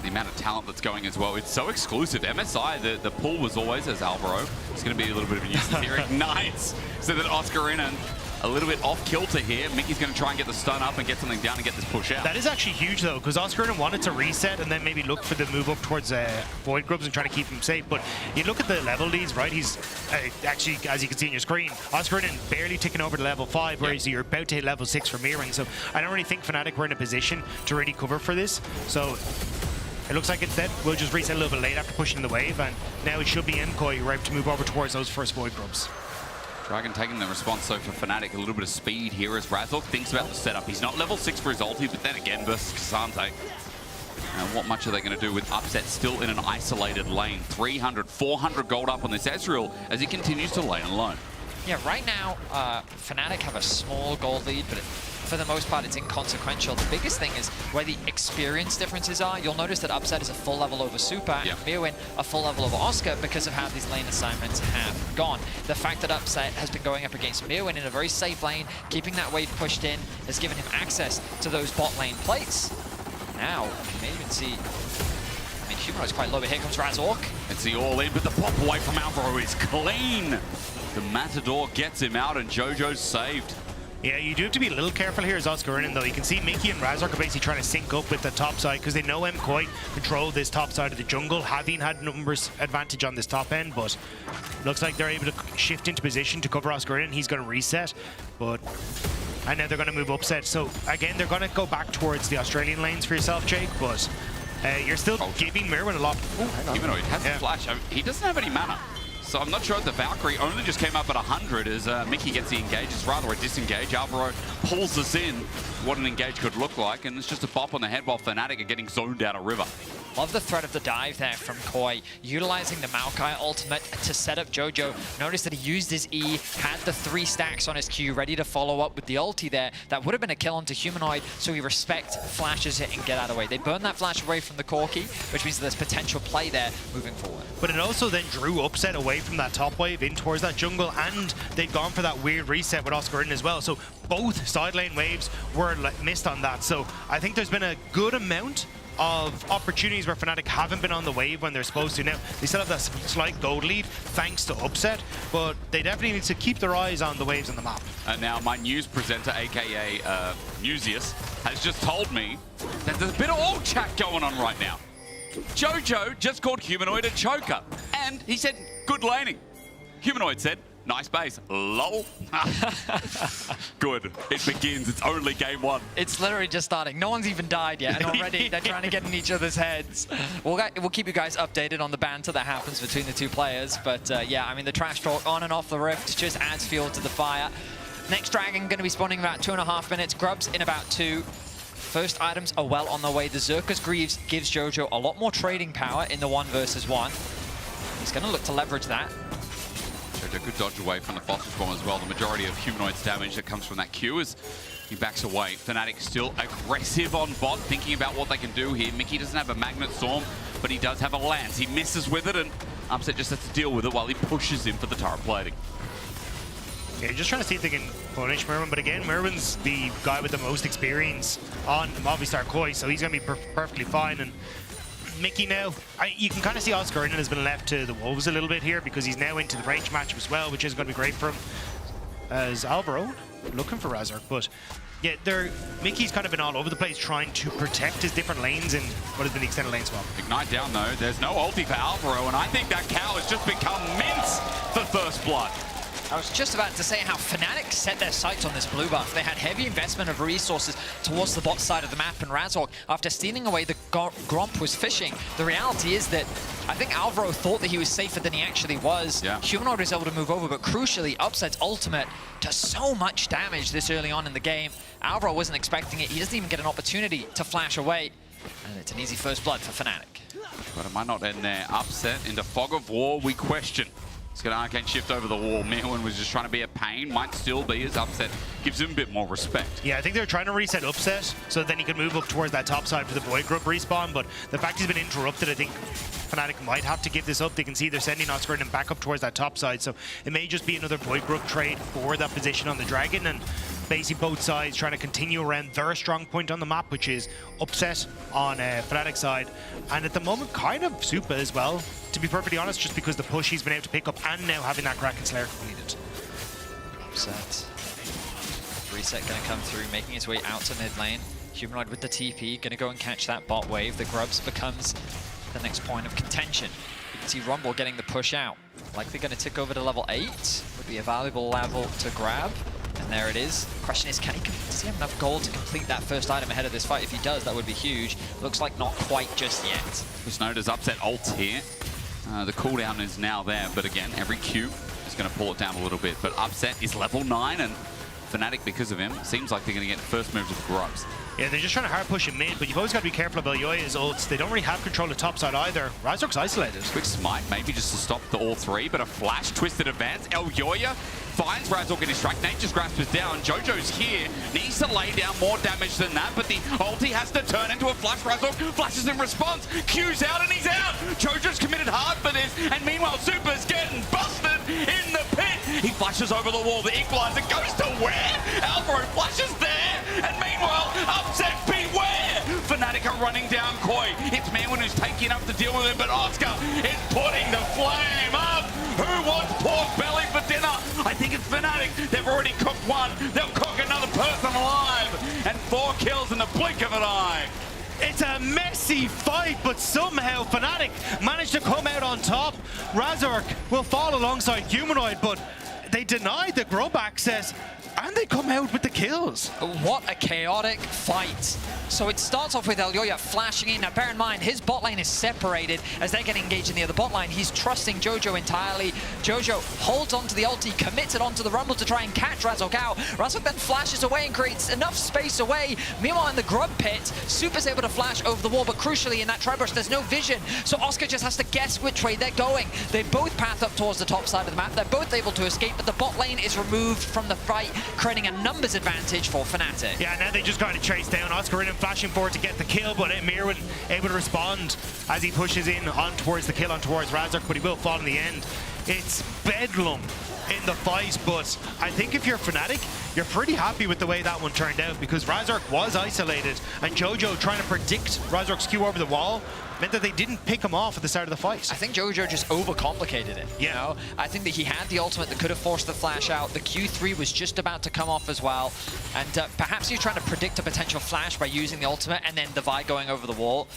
The amount of talent that's going as well, it's so exclusive. MSI, the pull was always as Alvaro. It's going to be a little bit of a nuisance here. Ignites, so that Oscar in and a little bit off kilter here. Mickey's going to try and get the stun up and get something down and get this push out. That is actually huge, though, because Oscar wanted to reset and then maybe look for the move up towards Void Grubs and trying to keep him safe. But you look at the level leads, right? He's actually, as you can see on your screen, Oscar barely ticking over to level 5, whereas you're about to hit level 6 for mirroring. So I don't really think Fnatic were in a position to really cover for this. So it looks like instead we'll just reset a little bit late after pushing the wave, and now it should be MKOI right to move over towards those first Void Grubs. Dragon taking the response, so for Fnatic, a little bit of speed here as Razork thinks about the setup. He's not level 6 for his ulti, but then again versus K'Sante. What much are they going to do with Upset still in an isolated lane? 300, 400 gold up on this Ezreal as he continues to lane alone. Yeah, right now, Fnatic have a small gold lead, but for the most part, it's inconsequential. The biggest thing is where the experience differences are. You'll notice that Upset is a full level over Super, and Mirwin a full level over Oscar because of how these lane assignments have gone. The fact that Upset has been going up against Mirwin in a very safe lane, keeping that wave pushed in, has given him access to those bot lane plates. Now, you may even see, I mean, Humanoid's quite low, but here comes Razork. It's the all-in, but the pop away from Alvaro is clean. The Matador gets him out, and Jojo's saved. Yeah, you do have to be a little careful here as Oscar in, though. You can see Mickey and Razork are basically trying to sync up with the top side because they know MKOI control this top side of the jungle, having had numbers advantage on this top end, but looks like they're able to shift into position to cover Oscar in. He's going to reset, and now they're going to move Upset. So again, they're going to go back towards the Australian lanes for yourself, Jake, but you're still giving Mirwin a lot. Humanoid has a flash. I mean, he doesn't have any mana. So I'm not sure if the Valkyrie only just came up at 100 as Mickey gets the engage. It's rather a disengage. Alvaro pulls us in what an engage could look like, and it's just a bop on the head while Fnatic are getting zoned out of river. Love the threat of the dive there from Koi, utilizing the Maokai ultimate to set up Jojo. Notice that he used his E, had the 3 stacks on his Q, ready to follow up with the ulti there. That would have been a kill onto Humanoid, so he respect flashes it and get out of the way. They burn that flash away from the Corki, which means there's potential play there moving forward. But it also then drew Upset away from that top wave in towards that jungle, and they'd gone for that weird reset with Oscar in as well. So both side lane waves were missed on that. So I think there's been a good amount of opportunities where Fnatic haven't been on the wave when they're supposed to. Now, they still have that slight gold lead thanks to Upset, but they definitely need to keep their eyes on the waves on the map. Now, my news presenter, aka Newsius, has just told me that there's a bit of all chat going on right now. Jojo just called Humanoid a choker, and he said, good laning. Humanoid said, nice base. Lol. Good. It begins. It's only game 1. It's literally just starting. No one's even died yet, and already they're trying to get in each other's heads. We'll keep you guys updated on the banter that happens between the two players. But yeah, I mean, the trash talk on and off the rift just adds fuel to the fire. Next dragon going to be spawning in about 2.5 minutes. Grubs in about 2. First items are well on the way. The Zerka's Greaves gives Jojo a lot more trading power in the 1 versus 1. He's going to look to leverage that. Jojo could dodge away from the Fossil Swarm as well. The majority of Humanoid's damage that comes from that Q is he backs away. Fnatic still aggressive on bot, thinking about what they can do here. Mickey doesn't have a Magnet Storm, but he does have a Lance. He misses with it, and Upset just has to deal with it while he pushes him for the turret plating. Yeah, just trying to see if they can punish Merwin, but again, Merwin's the guy with the most experience on Movistar Koi, so he's going to be perfectly fine. And Mickey now, you can kind of see Oscar Innen has been left to the Wolves a little bit here because he's now into the range matchup as well, which is going to be great for him. As Alvaro looking for Razork, but yeah, Mickey's kind of been all over the place trying to protect his different lanes in what has been the extended lane swap. Ignite down though, there's no ulti for Alvaro, and I think that cow has just become mince for First Blood. I was just about to say how Fnatic set their sights on this blue buff. They had heavy investment of resources towards the bot side of the map, and Razork, after stealing away the Gromp was fishing. The reality is that I think Alvaro thought that he was safer than he actually was. Yeah. Humanoid was able to move over, but crucially, Upset's ultimate does so much damage this early on in the game. Alvaro wasn't expecting it. He doesn't even get an opportunity to flash away. And it's an easy First Blood for Fnatic. But it might not end there. Upset into Fog of War, we question. He's got an Arcane Shift over the wall. Merwin was just trying to be a pain, might still be, as Upset gives him a bit more respect. Yeah, I think they're trying to reset Upset so then he can move up towards that top side for the Void Group respawn, but the fact he's been interrupted, I think Fnatic might have to give this up. They can see they're sending Oscar and back up towards that top side, so it may just be another Void Group trade for that position on the Dragon, and basically both sides trying to continue around their strong point on the map, which is Upset on Fnatic side, and at the moment kind of Supa as well, to be perfectly honest, just because the push he's been able to pick up and now having that Kraken Slayer completed. Upset. Reset going to come through, making his way out to mid lane. Humanoid with the TP, going to go and catch that bot wave. The Grubs becomes the next point of contention. You can see Rumble getting the push out. Likely going to tick over to level 8. Would be a valuable level to grab. And there it is. Question is, does he have enough gold to complete that first item ahead of this fight? If he does, that would be huge. Looks like not quite just yet. Just notice Upset ult here. The cooldown is now there, but again, every Q is going to pull it down a little bit. But Upset is level 9, and Fnatic, because of him, seems like they're going to get first moves with Grubs. Yeah, they're just trying to hard push him mid, but you've always got to be careful about Yoya's ults. They don't really have control of top side either. Razork's isolated. Quick smite, maybe just to stop the all three, but a flash, twisted advance. El Yoya finds Razork in his track. Nature's Grasp is down. Jojo's here. Needs to lay down more damage than that, but the ulti has to turn into a flash. Razork flashes in response. Q's out and he's out. Jojo's committed hard for this, and meanwhile Supa's getting busted in the pit. He flashes over the wall. The equalizer goes to where? Alvaro flashes there, and meanwhile Upset beware. Fnatic are running down Koi. It's Merwin who's taking up to deal with it, but Oscar is putting the flame up. Who wants pork belly for dinner? I think it's Fnatic. They've already cooked one. They'll cook another person alive. And 4 kills in the blink of an eye. It's a messy fight, but somehow Fnatic managed to come out on top. Razork will fall alongside Humanoid, but they denied the grub access, and they come out with the kills. What a chaotic fight. So it starts off with El Yoya flashing in. Now bear in mind, his bot lane is separated as they're getting engaged in the other bot line. He's trusting Jojo entirely. Jojo holds onto the ulti, commits it onto the Rumble to try and catch Razork out. Razork then flashes away and creates enough space away. Meanwhile, in the grub pit, Supa's able to flash over the wall, but crucially in that tri-brush, there's no vision. So Oscar just has to guess which way they're going. They both path up towards the top side of the map. They're both able to escape, but the bot lane is removed from the fight, creating a numbers advantage for Fnatic. Yeah, now they just got to chase down Oscar Innen, flashing forward to get the kill, but Merwin able to respond as he pushes in on towards the kill on towards Razork, but he will fall in the end. It's bedlam in the fight, but I think if you're Fnatic, you're pretty happy with the way that one turned out, because Razork was isolated, and Jojo trying to predict Razork's Q over the wall meant that they didn't pick him off at the start of the fight. I think Jojo just overcomplicated it. Yeah. You know? I think that he had the ultimate that could have forced the flash out. The Q3 was just about to come off as well. And perhaps he's trying to predict a potential flash by using the ultimate and then the Vi going over the wall.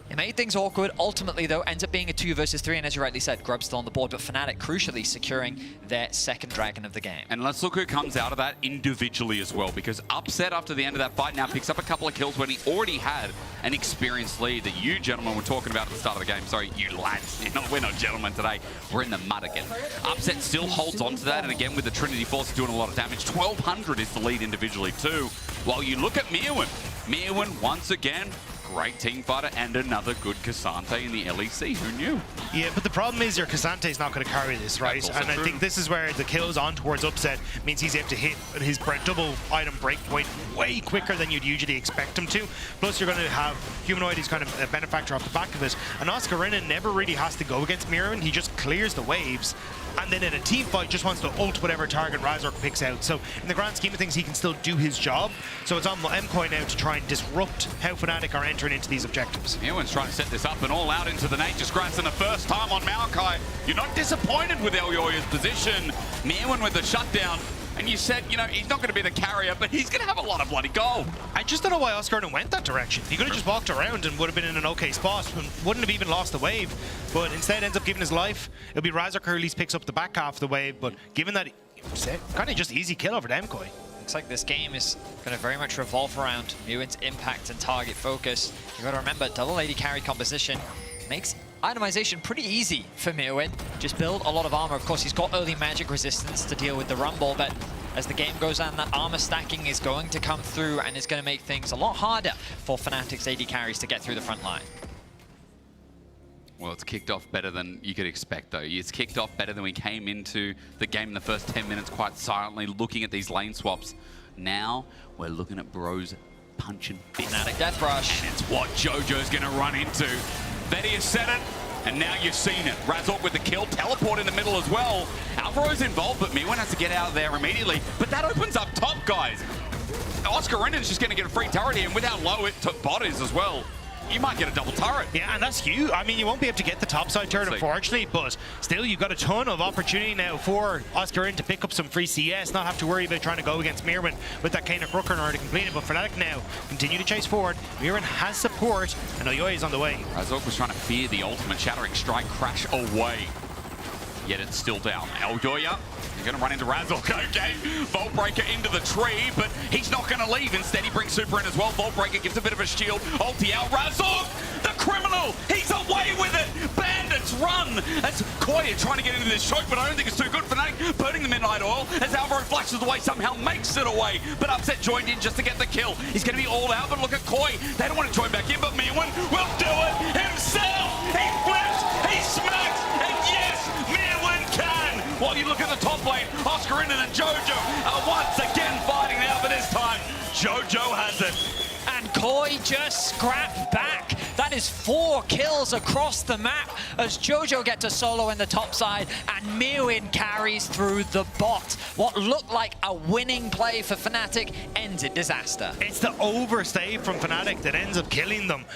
It made things awkward. Ultimately, though, ends up being a 2 versus 3, and as you rightly said, Grub still on the board, but Fnatic crucially securing their second Dragon of the game. And let's look who comes out of that individually as well, because Upset after the end of that fight now picks up a couple of kills when he already had an experienced lead that you gentlemen were talking about at the start of the game. Sorry, you lads. We're not gentlemen today. We're in the mud again. Upset still holds on to that, and again with the Trinity Force doing a lot of damage. 1,200 is the lead individually too. While you look at Mirwin. Mirwin, once again, great team fighter and another good Cassante in the LEC. Who knew? Yeah, but the problem is your Cassante's not going to carry this, right? And I think this is where the kills on towards Upset means he's able to hit his double item breakpoint way quicker than you'd usually expect him to. Plus, you're going to have Humanoid is kind of a benefactor off the back of it. And Oscarina never really has to go against Mirwin. He just clears the waves. And then in a team fight, just wants to ult whatever target Razork picks out. So in the grand scheme of things, he can still do his job. So it's on MKOI now to try and disrupt how Fnatic are entering into these objectives. Mirwin's trying to set this up and all out into the Nate. Just grabs in the first time on Maokai. You're not disappointed with Elyoya's position. Mirwin with the shutdown. And you said, you know, he's not going to be the carrier, but he's going to have a lot of bloody gold. I just don't know why Oscarina went that direction. He could have just walked around and would have been in an okay spot and wouldn't have even lost the wave. But instead ends up giving his life. It'll be Razork who at least picks up the back half of the wave. But given that, kind of just easy kill over to MKOI. Looks like this game is going to very much revolve around Mirwin's impact and target focus. You got to remember, double AD carry composition makes itemization pretty easy for Mirwin. Just build a lot of armor. Of course, he's got early magic resistance to deal with the Rumble, but as the game goes on, that armor stacking is going to come through and is going to make things a lot harder for Fnatic's AD carries to get through the front line. Well, it's kicked off better than you could expect, though. It's kicked off better than we came into the game in the first 10 minutes, quite silently, looking at these lane swaps. Now, we're looking at Bros punching fists. Fnatic Death Rush. And it's what JoJo's going to run into. Betty has said it, and now you've seen it. Razork with the kill, teleport in the middle as well. Alvaro's involved, but Mirwin has to get out of there immediately. But that opens up top, guys. Oscarina's just going to get a free turret here, and with how low it bot is as well, you might get a double turret. Yeah, and that's huge. I mean, you won't be able to get the topside turret, unfortunately, but still, you've got a ton of opportunity now for Oscarina to pick up some free CS, not have to worry about trying to go against Mirwin with that kind of Rucker in order to complete it. But Fnatic now continue to chase forward. Mirwin has support, and Elyoya is on the way. Razork was trying to fear the ultimate Shattering Strike crash away. Yet it's still down. Elyoya, you're going to run into Razork, okay. Vault Breaker into the tree, but he's not going to leave. Instead, he brings Super in as well. Vault Breaker gives a bit of a shield. Ulti out. Razork, the criminal, he's away with it. Bandits run. That's Koya trying to get into this choke, but I don't think it's too good for Fnatic. Burning the Midnight Oil as Alvaro flashes away, somehow makes it away. But Upset joined in just to get the kill. He's going to be all out, but look at Koi. They don't want to join back in, but Mirwin will do it himself. He flips, he smacks, and yes, Mirwin can. While you look at the top lane, Oscarina and JoJo are once again fighting now, but this time, JoJo has it. And Koi just scrapped back. That is 4 kills across the map as JoJo gets a solo in the top side and Mirwin carries through the bot. What looked like a winning play for Fnatic ends in disaster. It's the overstay from Fnatic that ends up killing them.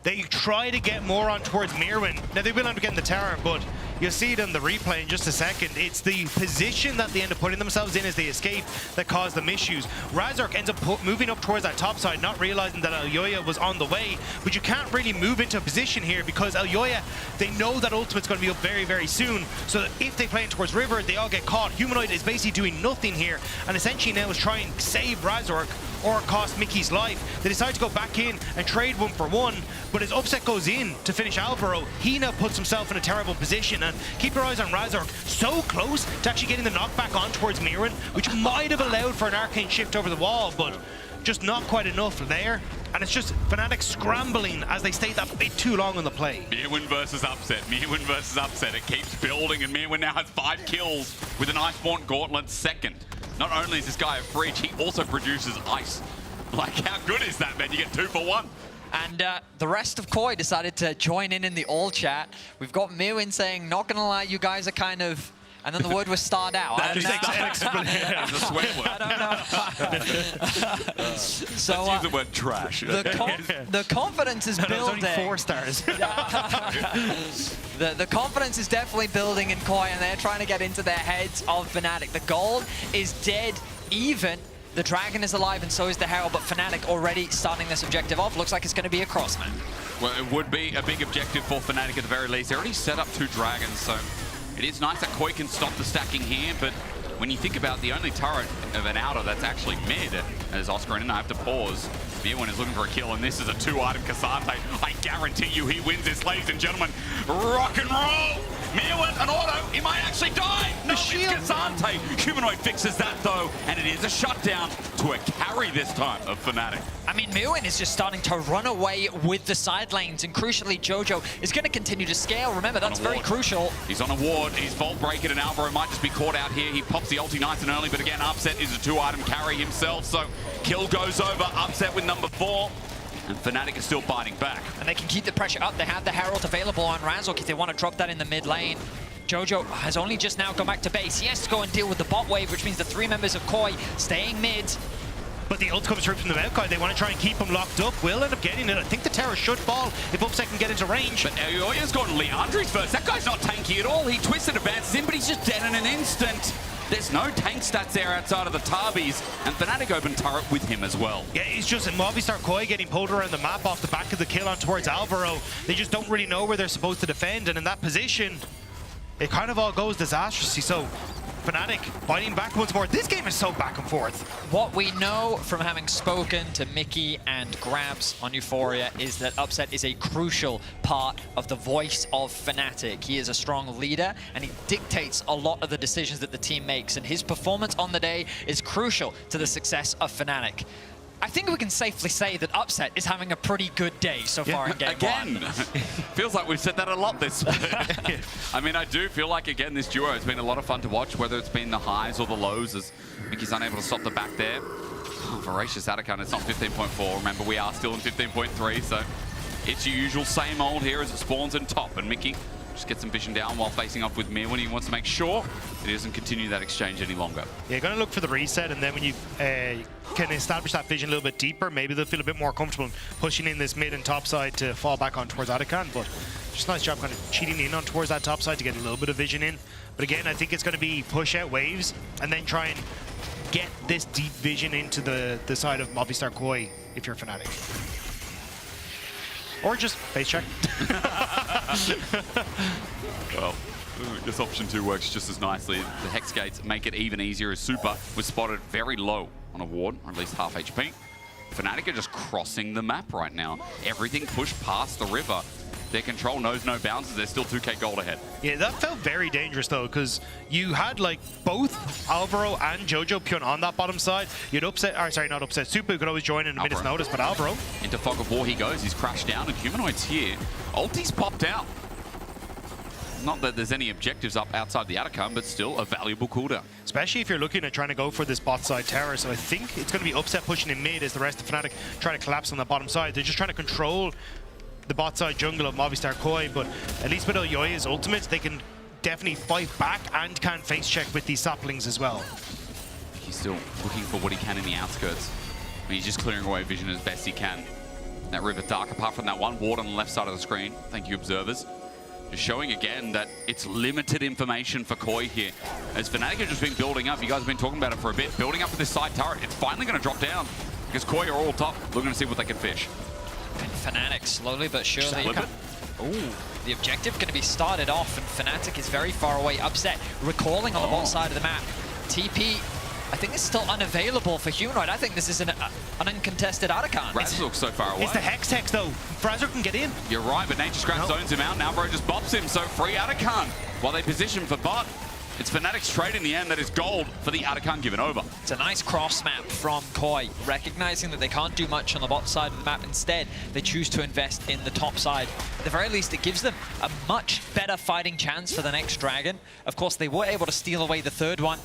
They try to get more on towards Mirwin. Now, they will end up getting the tower, but you'll see it in the replay in just a second. It's the position that they end up putting themselves in as they escape that caused them issues. Razork ends up moving up towards that top side, not realizing that Elyoya was on the way. But you can't really move into a position here because Elyoya, they know that ultimate's going to be up very, very soon. So that if they play in towards River, they all get caught. Humanoid is basically doing nothing here, and essentially now is trying to save Razork or cost Mickey's life. They decide to go back in and trade 1-for-1, but as Upset goes in to finish Alvaro, he now puts himself in a terrible position. And keep your eyes on Razork, so close to actually getting the knockback on towards Mirwin, which might have allowed for an arcane shift over the wall, but just not quite enough there. And it's just Fnatic scrambling as they stay that bit too long on the play. Mirwin versus Upset. Mirwin versus Upset. It keeps building, and Mirwin now has 5 kills with an Iceborne Gauntlet second. Not only is this guy a fridge, he also produces ice. Like, how good is that, man? You get 2 for 1. And the rest of Koi decided to join in the all chat. We've got Mirwin saying, not gonna lie, you guys are kind of... And then the word was starred out. That's a swear word. I don't know. So, let's use the word trash. The confidence is building. Only 4 stars. The confidence is definitely building in Koi, and they're trying to get into their heads of Fnatic. The gold is dead even. The Dragon is alive, and so is the Herald, but Fnatic already starting this objective off. Looks like it's going to be a cross, man. Well, it would be a big objective for Fnatic at the very least. They already set up 2 dragons, so it is nice that Koi can stop the stacking here, but when you think about the only turret of an outer that's actually mid, as Oscar and I have to pause, Mirwin is looking for a kill, and this is a 2-item Cassante. I guarantee you he wins this, ladies and gentlemen. Rock and roll! Mirwin, an auto, he might actually die! No, it's Cassante. Humanoid fixes that though, and it is a shutdown to a carry this time of Fnatic. I mean, Mirwin is just starting to run away with the side lanes, and crucially, Jojo is going to continue to scale. Remember, that's very crucial. He's on a ward, he's Vault Breaking, and Alvaro might just be caught out here. He pops the ulti nice and early, but again, Upset is a 2-item carry himself, so kill goes over, Upset with number 4. And Fnatic is still biting back. And they can keep the pressure up. They have the Herald available on Razork if they want to drop that in the mid lane. Jojo has only just now gone back to base. He has to go and deal with the bot wave, which means the 3 members of Koi staying mid. But the ult comes through from the MKOI. They want to try and keep him locked up. Will end up getting it. I think the Terror should fall if Upset can get into range. But Oya's gone Leandri's first. That guy's not tanky at all. He twisted, advances in, but he's just dead in an instant. There's no tank stats there outside of the Tarbis, and Fnatic open turret with him as well. Yeah, it's just Movistar Koi getting pulled around the map off the back of the kill on towards Alvaro. They just don't really know where they're supposed to defend, and in that position, it kind of all goes disastrously. So Fnatic fighting back once more. This game is so back and forth. What we know from having spoken to Mickey and Grabs on Euphoria is that Upset is a crucial part of the voice of Fnatic. He is a strong leader, and he dictates a lot of the decisions that the team makes, and his performance on the day is crucial to the success of Fnatic. I think we can safely say that Upset is having a pretty good day so far in game one. Feels like we've said that a lot this week. I mean, I do feel like, again, this duo has been a lot of fun to watch, whether it's been the highs or the lows, as Mickey's unable to stop the back there. Oh, voracious Atakan, it's not 15.4. Remember, we are still in 15.3, so it's your usual same old here as it spawns in top. And Mickey just gets some vision down while facing off with Mir when he wants to make sure that he doesn't continue that exchange any longer. Yeah, you're going to look for the reset, and then when you can establish that vision a little bit deeper, maybe they'll feel a bit more comfortable pushing in this mid and top side to fall back on towards Atakan. But just a nice job kind of cheating in on towards that top side to get a little bit of vision in. But again, I think it's going to be push out waves and then try and get this deep vision into the side of Movistar Koi if you're Fnatic. Or just face check. Well, this option 2 works just as nicely. The Hex Gates make it even easier as Super was spotted very low on a ward, or at least half HP. Fnatic are just crossing the map right now. Everything pushed past the river. Their control knows no bounds. They're still 2k gold ahead. Yeah, that felt very dangerous though, because you had like both Alvaro and Jojo Pyun on that bottom side. You'd Upset, or sorry, not Upset. Super could always join in a minute's notice, but Alvaro into Fog of War he goes. He's crashed down, and Humanoid's here. Ulti's popped out. Not that there's any objectives up outside the Atakan, but still a valuable cooldown. Especially if you're looking at trying to go for this bot side tower. So I think it's going to be Upset pushing in mid as the rest of Fnatic trying to collapse on the bottom side. They're just trying to control the bot side jungle of Movistar Koi, but at least with Oyoya's ultimate, they can definitely fight back and can face check with these saplings as well. He's still looking for what he can in the outskirts. I mean, he's just clearing away vision as best he can. That River Dark, apart from that one ward on the left side of the screen. Thank you, observers. Just showing again that it's limited information for Koi here. As Fnatic have just been building up, you guys have been talking about it for a bit, building up for this side turret. It's finally going to drop down because Koi are all top, looking to see what they can fish. And Fnatic slowly but surely. Ooh, the objective going to be started off, and Fnatic is very far away. Upset, recalling on the bottom side of the map. TP, I think it's still unavailable for Humanoid. I think this is an uncontested Atakan. Razork's so far away. It's the Hex Tech though. Razork can get in. You're right, but Nature's Grab zones him out, and Alvaro just bops him, so free Atakan. While they position for bot, it's Fnatic's trade in the end that is gold for the Atakan given over. It's a nice cross map from Koi, recognizing that they can't do much on the bot side of the map. Instead, they choose to invest in the top side. At the very least, it gives them a much better fighting chance for the next dragon. Of course, they were able to steal away the third one,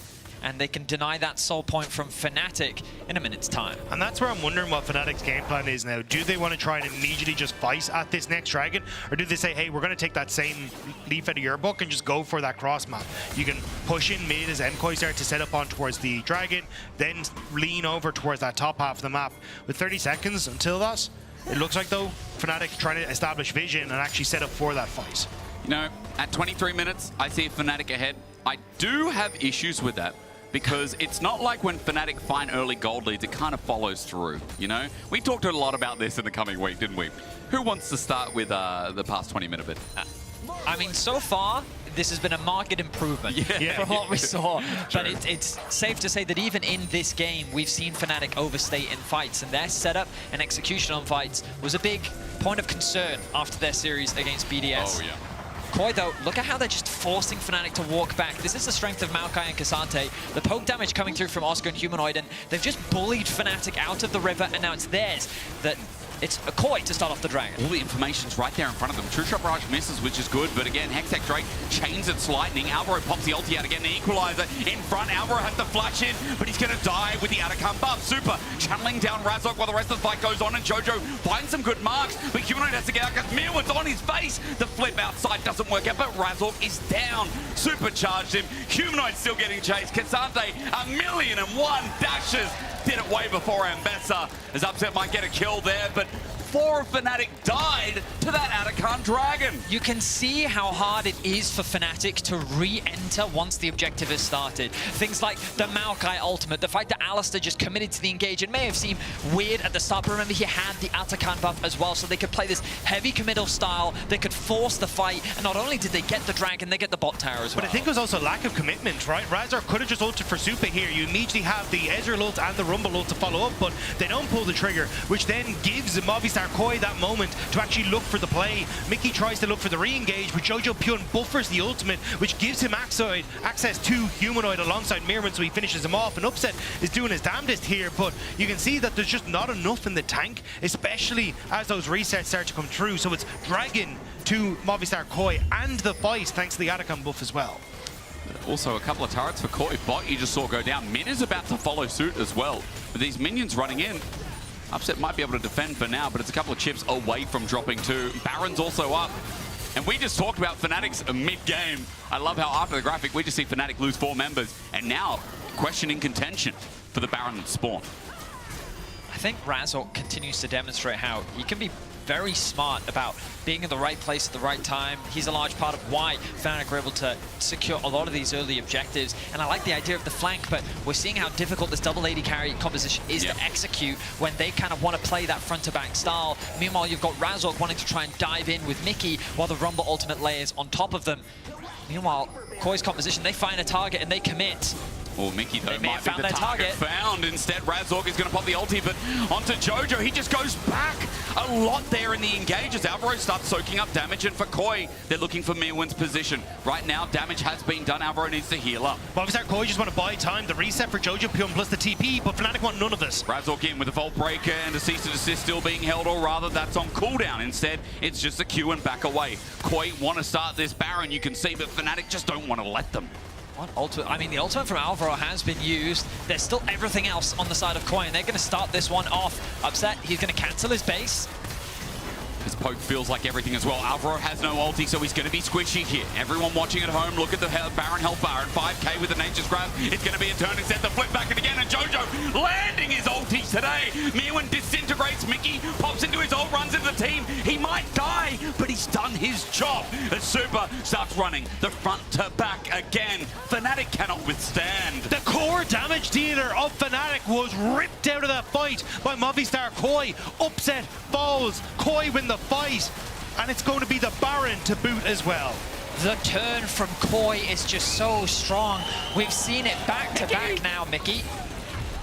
and they can deny that soul point from Fnatic in a minute's time. And that's where I'm wondering what Fnatic's game plan is now. Do they want to try and immediately just fight at this next dragon? Or do they say, hey, we're going to take that same leaf out of your book and just go for that cross map? You can push in mid as MKOI start to set up on towards the dragon, then lean over towards that top half of the map. With 30 seconds until that, it looks like, though, Fnatic trying to establish vision and actually set up for that fight. You know, at 23 minutes, I see Fnatic ahead. I do have issues with that. because it's not like when Fnatic find early gold leads, it kind of follows through, you know? We talked a lot about this in the coming week, didn't we? Who wants to start with the past 20-minute bit? I mean, so far, this has been a marked improvement from what we saw. But it's safe to say that even in this game, we've seen Fnatic overstate in fights, and their setup and execution on fights was a big point of concern after their series against BDS. Oh, yeah. KOI, though, look at how they're just forcing Fnatic to walk back. This is the strength of MKOI and Cassante. The poke damage coming through from Oscar and Humanoid, and they've just bullied Fnatic out of the river, and now it's theirs. It's a KOI to start off the Dragon. All the information's right there in front of them. True Shot Barrage misses, which is good, but again, Hextech Drake chains its lightning. Alvaro pops the ulti out again, the equalizer in front. Alvaro has to flash in, but he's gonna die with the Atacam buff. Super channeling down Razok while the rest of the fight goes on, and Jojo finds some good marks, but Humanoid has to get out because Mirwan's on his face. The flip outside doesn't work out, but Razok is down. Supercharged him. Humanoid still getting chased. Cassante, 1,000,001 dashes. Did it way before Ambessa, as Upset might get a kill there, but 4 of Fnatic died to that Atacam Dragon. You can see how hard it is for Fnatic to re-enter once the objective has started. Things like the Maokai ultimate, the fact that Alistair just committed to the engage. It may have seemed weird at the start, but remember he had the Atacam buff as well, so they could play this heavy committal style. They could force the fight, and not only did they get the Dragon, they get the bot tower as well. But I think it was also lack of commitment, right? Razor could have just ulted for Super here. You immediately have the Ezreal ult and the Rumble ult to follow up, but they don't pull the trigger, which then gives Movistar KOI that moment to actually look for the play. Mickey tries to look for the re-engage, but Jojo Pyun buffers the ultimate, which gives him access to Humanoid alongside Mirman, so he finishes him off. And Upset is doing his damnedest here, but you can see that there's just not enough in the tank, especially as those resets start to come through. So it's Dragon to Movistar KOI and the fight, thanks to the Atacam buff as well. Also, a couple of turrets for KOI. Bot you just saw go down. Min is about to follow suit as well. With these minions running in, Upset might be able to defend for now, but it's a couple of chips away from dropping too. Baron's also up. And we just talked about Fnatic's mid-game. I love how after the graphic, we just see Fnatic lose 4 members. And now, questioning contention for the Baron spawn. I think Razok continues to demonstrate how he can be very smart about being in the right place at the right time. He's a large part of why Fnatic were able to secure a lot of these early objectives. And I like the idea of the flank, but we're seeing how difficult this double AD carry composition is to execute when they kind of want to play that front-to-back style. Meanwhile, you've got Razok wanting to try and dive in with Mickey while the Rumble ultimate layers on top of them. Meanwhile, KOI's composition, they find a target and they commit. Well, Mickey, though, might be found the their target found. Instead, Razork is going to pop the ulti, but onto Jojo. He just goes back a lot there in the engage as Alvaro starts soaking up damage, and for KOI, they're looking for Mirwan's position. Right now, damage has been done. Alvaro needs to heal up. Movistar KOI just want to buy time. The reset for Jojo Pyun plus the TP, but Fnatic want none of this. Razork in with a Vault Breaker and a Cease to Desist still being held, or rather, that's on cooldown. Instead, it's just a Q and back away. KOI want to start this Baron, you can see, but Fnatic just don't want to let them. What ultimate? I mean, the ultimate from Alvaro has been used. There's still everything else on the side of KOI, and they're going to start this one off. Upset, he's going to cancel his base. His poke feels like everything as well. Alvaro has no ulti, so he's going to be squishy here. Everyone watching at home, look at the Baron health bar at 5k with the Nature's Grab. It's going to be a turn instead. The flip back it again, and Jojo landing his ulti today. Mirwan disintegrates. Mickey pops into his ult, runs into the team. He might die, but he's done his job. As Super starts running the front to back again. Fnatic cannot withstand. The core damage dealer of Fnatic was ripped out of that fight by Movistar KOI. Upset falls. KOI win the fight, and it's going to be the Baron to boot as well. The turn from KOI is just so strong. We've seen it back to back now, Mickey.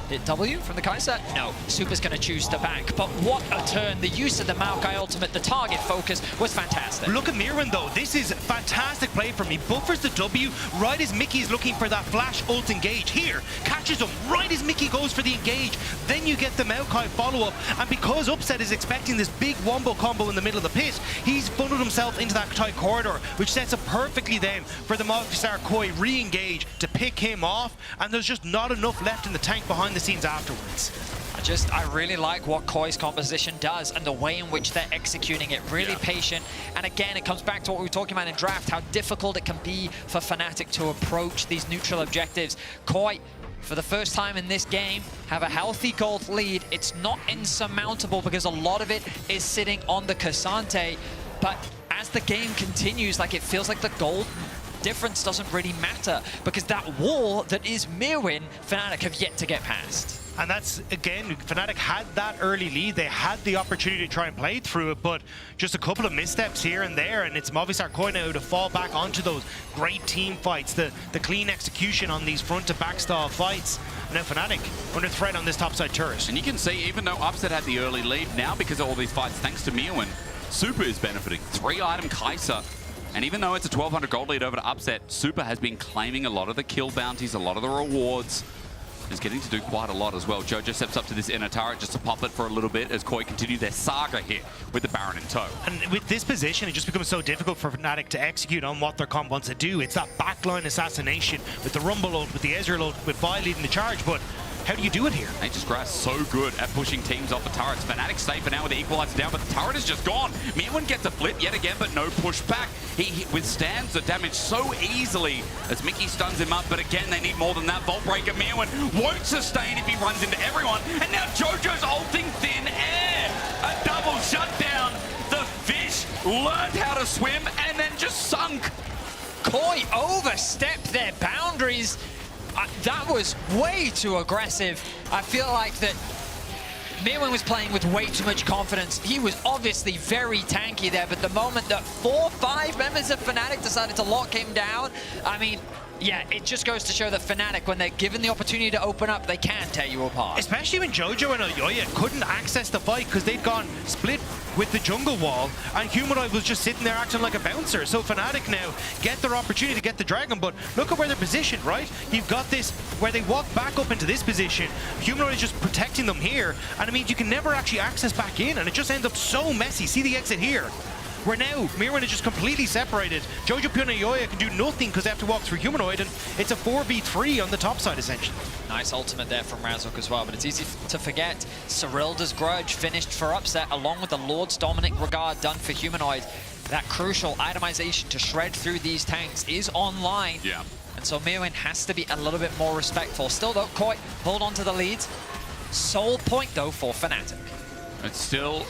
Hit W from the Kai'Sa? No, Super's going to choose to back. But what a turn. The use of the Maokai ultimate, the target focus was fantastic. Look at Mirwan though. This is fantastic play from me. Buffers the W right as Mickey is looking for that flash ult engage. Here, catches him right as Mickey goes for the engage. Then you get the Maokai follow-up. And because Upset is expecting this big wombo combo in the middle of the pit, he's funneled himself into that tight corridor, which sets up perfectly then for the Movistar KOI re-engage to pick him off. And there's just not enough left in the tank behind the scenes afterwards. I really like what KOI's composition does and the way in which they're executing it. Really patient. And again, it comes back to what we were talking about in draft, how difficult it can be for Fnatic to approach these neutral objectives. KOI, for the first time in this game, have a healthy gold lead. It's not insurmountable because a lot of it is sitting on the Cassante. But as the game continues, like it feels like the gold that difference doesn't really matter because that wall that is Mirwin, Fnatic have yet to get past. And that's, again, Fnatic had that early lead. They had the opportunity to try and play through it, but just a couple of missteps here and there, and it's Movistar KOI now to fall back onto those great team fights, the clean execution on these front-to-back style fights. Now Fnatic under threat on this topside turret. And you can see, even though Upset had the early lead, now because of all these fights, thanks to Mirwin, Super is benefiting. 3-item Kai'Sa. And even though it's a 1,200 gold lead over to Upset, Super has been claiming a lot of the kill bounties, a lot of the rewards. Is getting to do quite a lot as well. Jojo steps up to this inner turret just to pop it for a little bit as KOI continue their saga here with the Baron in tow. And with this position, it just becomes so difficult for Fnatic to execute on what their comp wants to do. It's that backline assassination with the Rumble ult, with the Ezreal ult, with Vi leading the charge, but how do you do it here? Nature's Grass so good at pushing teams off the turrets. Fnatic safe for now with the equalizer down, but the turret is just gone. Mirwin gets a flip yet again, but no pushback. He withstands the damage so easily as Mickey stuns him up, but again, they need more than that. Vault Breaker Mirwin won't sustain if he runs into everyone, and now Jojo's ulting thin air. A double shutdown. The fish learned how to swim and then just sunk. KOI overstepped their boundaries. That was way too aggressive. I feel like that Mirwin was playing with way too much confidence. He was obviously very tanky there, but the moment that 4-5 members of Fnatic decided to lock him down, I mean, yeah, it just goes to show that Fnatic, when they're given the opportunity to open up, they can tear you apart. Especially when Jojo and Elyoya couldn't access the fight because they'd gone split with the jungle wall, and Humanoid was just sitting there acting like a bouncer. So Fnatic now get their opportunity to get the dragon, but look at where they're positioned, right? You've got this where they walk back up into this position. Humanoid is just protecting them here, and it means you can never actually access back in, and it just ends up so messy. See the exit here, where now Mirwin is just completely separated. Jojo, Pyun, and Yoya can do nothing because they have to walk through Humanoid, and it's a 4v3 on the top side, essentially. Nice ultimate there from Razork as well, but it's easy to forget. Cyrilda's Grudge finished for Upset, along with the Lord's Dominic Regard done for Humanoid. That crucial itemization to shred through these tanks is online. Yeah. And so Mirwin has to be a little bit more respectful. Still though, KOI hold on to the lead. Sole point though for Fnatic. It's still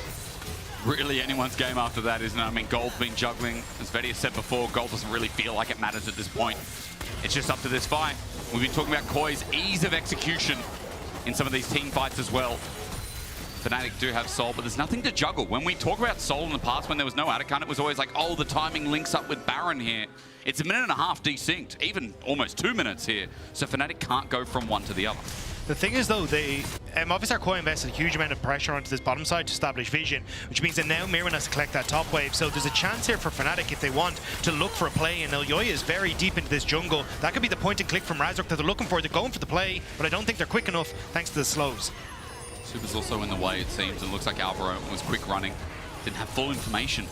really anyone's game after that, isn't it? I mean, Gold's been juggling. As Vedi has said before, Gold doesn't really feel like it matters at this point. It's just up to this fight. We've been talking about KOI's ease of execution in some of these team fights as well. Fnatic do have Soul, but there's nothing to juggle. When we talk about Soul in the past, when there was no Atacant, it was always like, oh, the timing links up with Baron here. It's 1.5 minutes desynced, even almost 2 minutes here. So Fnatic can't go from one to the other. The thing is, though, they Movistar KOI invested a huge amount of pressure onto this bottom side to establish vision, which means that now Mirwin has to collect that top wave. So there's a chance here for Fnatic, if they want, to look for a play. And Elyoya is very deep into this jungle. That could be the point and click from Razork that they're looking for. They're going for the play, but I don't think they're quick enough thanks to the slows. Super's also in the way, it seems. It looks like Alvaro was quick running. Didn't have full information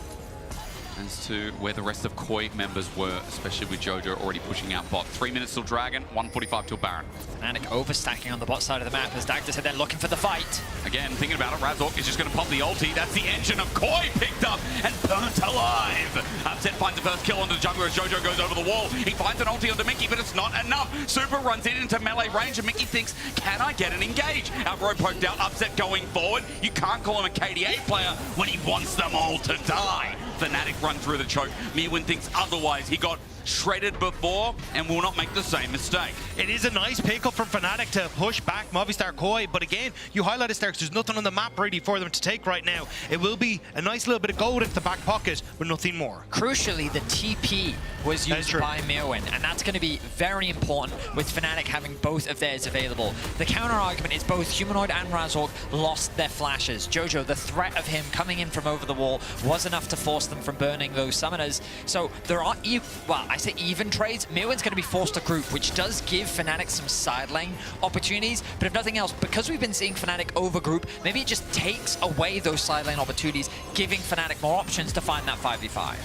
as to where the rest of KOI members were, especially with Jojo already pushing out bot. 3 minutes till Dragon, 1:45 till Baron. Fnatic overstacking on the bot side of the map as Dagda said they're looking for the fight. Again, thinking about it, Razork is just going to pop the ulti. That's the engine of KOI picked up and burnt alive. Upset finds the first kill on the jungler as Jojo goes over the wall. He finds an ulti onto Mickey, but it's not enough. Super runs in into melee range, and Mickey thinks, can I get an engage? Alvaro poked out, Upset going forward. You can't call him a KDA player when he wants them all to die. Fnatic run through the choke. Mirwin thinks otherwise. He got shredded before and will not make the same mistake. It is a nice pickup from Fnatic to push back Movistar KOI, but again, you highlighted Starks, there's nothing on the map ready for them to take right now. It will be a nice little bit of gold into the back pocket, but nothing more. Crucially, the TP was used by Mirwin, and that's going to be very important with Fnatic having both of theirs available. The counter argument is both Humanoid and Razork lost their flashes. Jojo, the threat of him coming in from over the wall was enough to force them from burning those summoners. So there are, well, I say even trades. Mirwin's going to be forced to group, which does give Fnatic some side lane opportunities, but if nothing else, because we've been seeing Fnatic over group, maybe it just takes away those side lane opportunities, giving Fnatic more options to find that 5v5.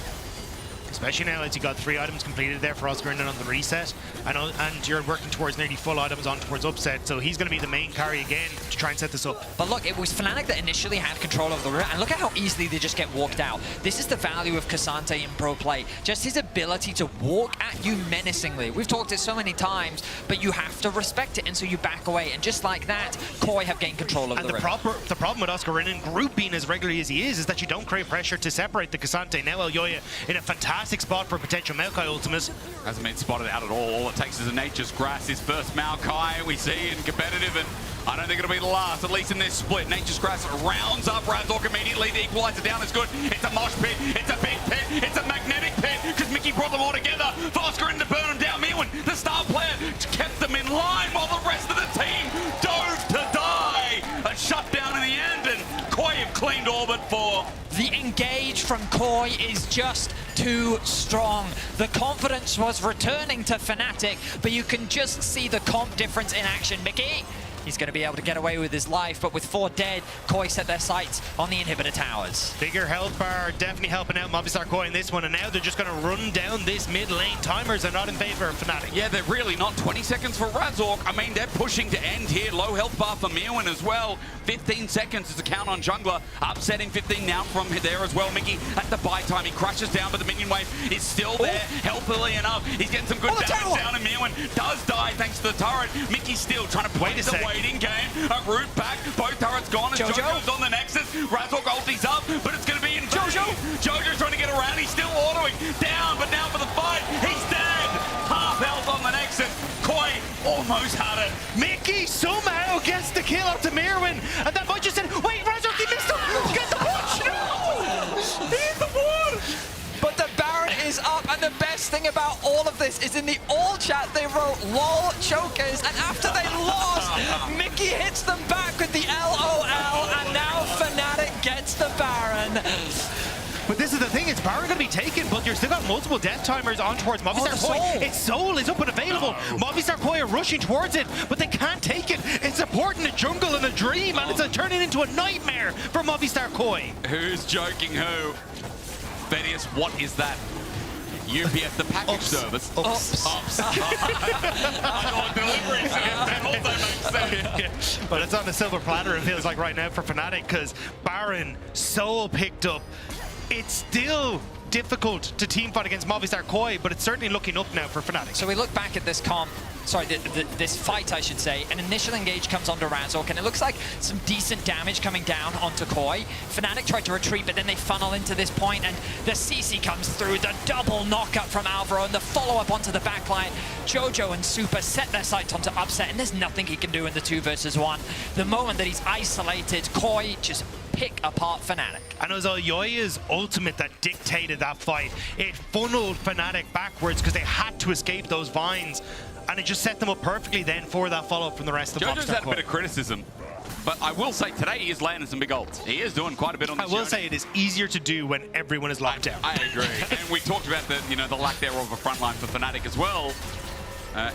Especially now as you got 3 items completed there for Oscar on the reset, and you're working towards nearly full items on towards Upset, so he's going to be the main carry again to try and set this up. But look, it was Fnatic that initially had control of the route, and look at how easily they just get walked out. This is the value of K'Sante in pro play, just his ability to walk at you menacingly. We've talked it so many times, but you have to respect it, and so you back away, and just like that, KOI have gained control of the route. And the problem with Oscar in group being as regularly as he is that you don't create pressure to separate the K'Sante. Now Elyoya in a fantastic fantastic spot for a potential Maokai ultimate. Hasn't been spotted out at all. All it takes is a Nature's Grass. His first Maokai we see in competitive, and I don't think it'll be the last, at least in this split. Nature's Grass rounds up Razork immediately. The equalizer down is good. It's a mosh pit. It's a big pit. It's a magnetic pit because Mickey brought them all together. Vosker in to burn them down. Mirwin, the star player, kept them in line while the rest of the team dove to die. A shutdown in the end, and Koi have cleaned orbit for. The engage from Koi is just too strong. The confidence was returning to Fnatic, but you can just see the comp difference in action. Mickey, he's going to be able to get away with his life, but with 4 dead, Koi set their sights on the inhibitor towers. Bigger health bar, definitely helping out Movistar Koi in this one, and now they're just going to run down this mid lane. Timers are not in favor of Fnatic. Yeah, they're really not. 20 seconds for Razork. I mean, they're pushing to end here. Low health bar for Mirwin as well. 15 seconds is a count on Jungler. Upsetting 15 now from there as well. Mickey at the buy time. He crashes down, but the minion wave is still there. Healthily enough. He's getting some good damage down, and Mirwin does die thanks to the turret. Mickey's still trying to play the waiting game. A root back. Both turrets gone as Jojo's on the Nexus. Razork ulti's up, but it's going to be in Jojo. Jojo's trying to get around. He's still autoing down, but now for the fight. He's dead. Half health on the Nexus. Koi almost had it. Mickey somehow gets the kill out to Mirwin, and that might just said, wait, Razork, he missed him. Get the punch. No! He's the one. But the Baron is up, and the best thing about all of this is in the all chat they wrote LOL chokers, and after they lost, Mickey hits them back with the LOL, and now Fnatic gets the Baron. But this is the thing, it's Baron going to be taken, but you're still got multiple death timers on towards Movistar Koi. Its soul is up and available. Movistar Koi are rushing towards it, but they can't take it. It's supporting the jungle and a dream, and it's turning into a nightmare for Movistar Koi. Who's joking who? Thaddeus, what is that? UPS, the package service. Ops. I thought delivery service. That also makes sense. But it's on the silver platter, it feels like right now for Fnatic, because Baron, soul picked up. It's still difficult to teamfight against Movistar Koi, but it's certainly looking up now for Fnatic. So we look back at this comp, sorry, this fight, I should say. An initial engage comes onto Razork, and it looks like some decent damage coming down onto Koi. Fnatic tried to retreat, but then they funnel into this point, and the CC comes through, the double knockup from Alvaro, and the follow-up onto the backline. Jojo and Super set their sights onto Upset, and there's nothing he can do in the 2 versus 1. The moment that he's isolated, Koi just pick apart Fnatic. And it was Yoya's ultimate that dictated that fight. It funneled Fnatic backwards because they had to escape those vines, and it just set them up perfectly then for that follow-up from the rest of Jojo's Movistar had a Koi. bit of criticism, but I will say today he is landing some big ults. He is doing quite a bit on the I will say it is easier to do when everyone is locked down. I agree. And we talked about the lack thereof of a frontline for Fnatic as well.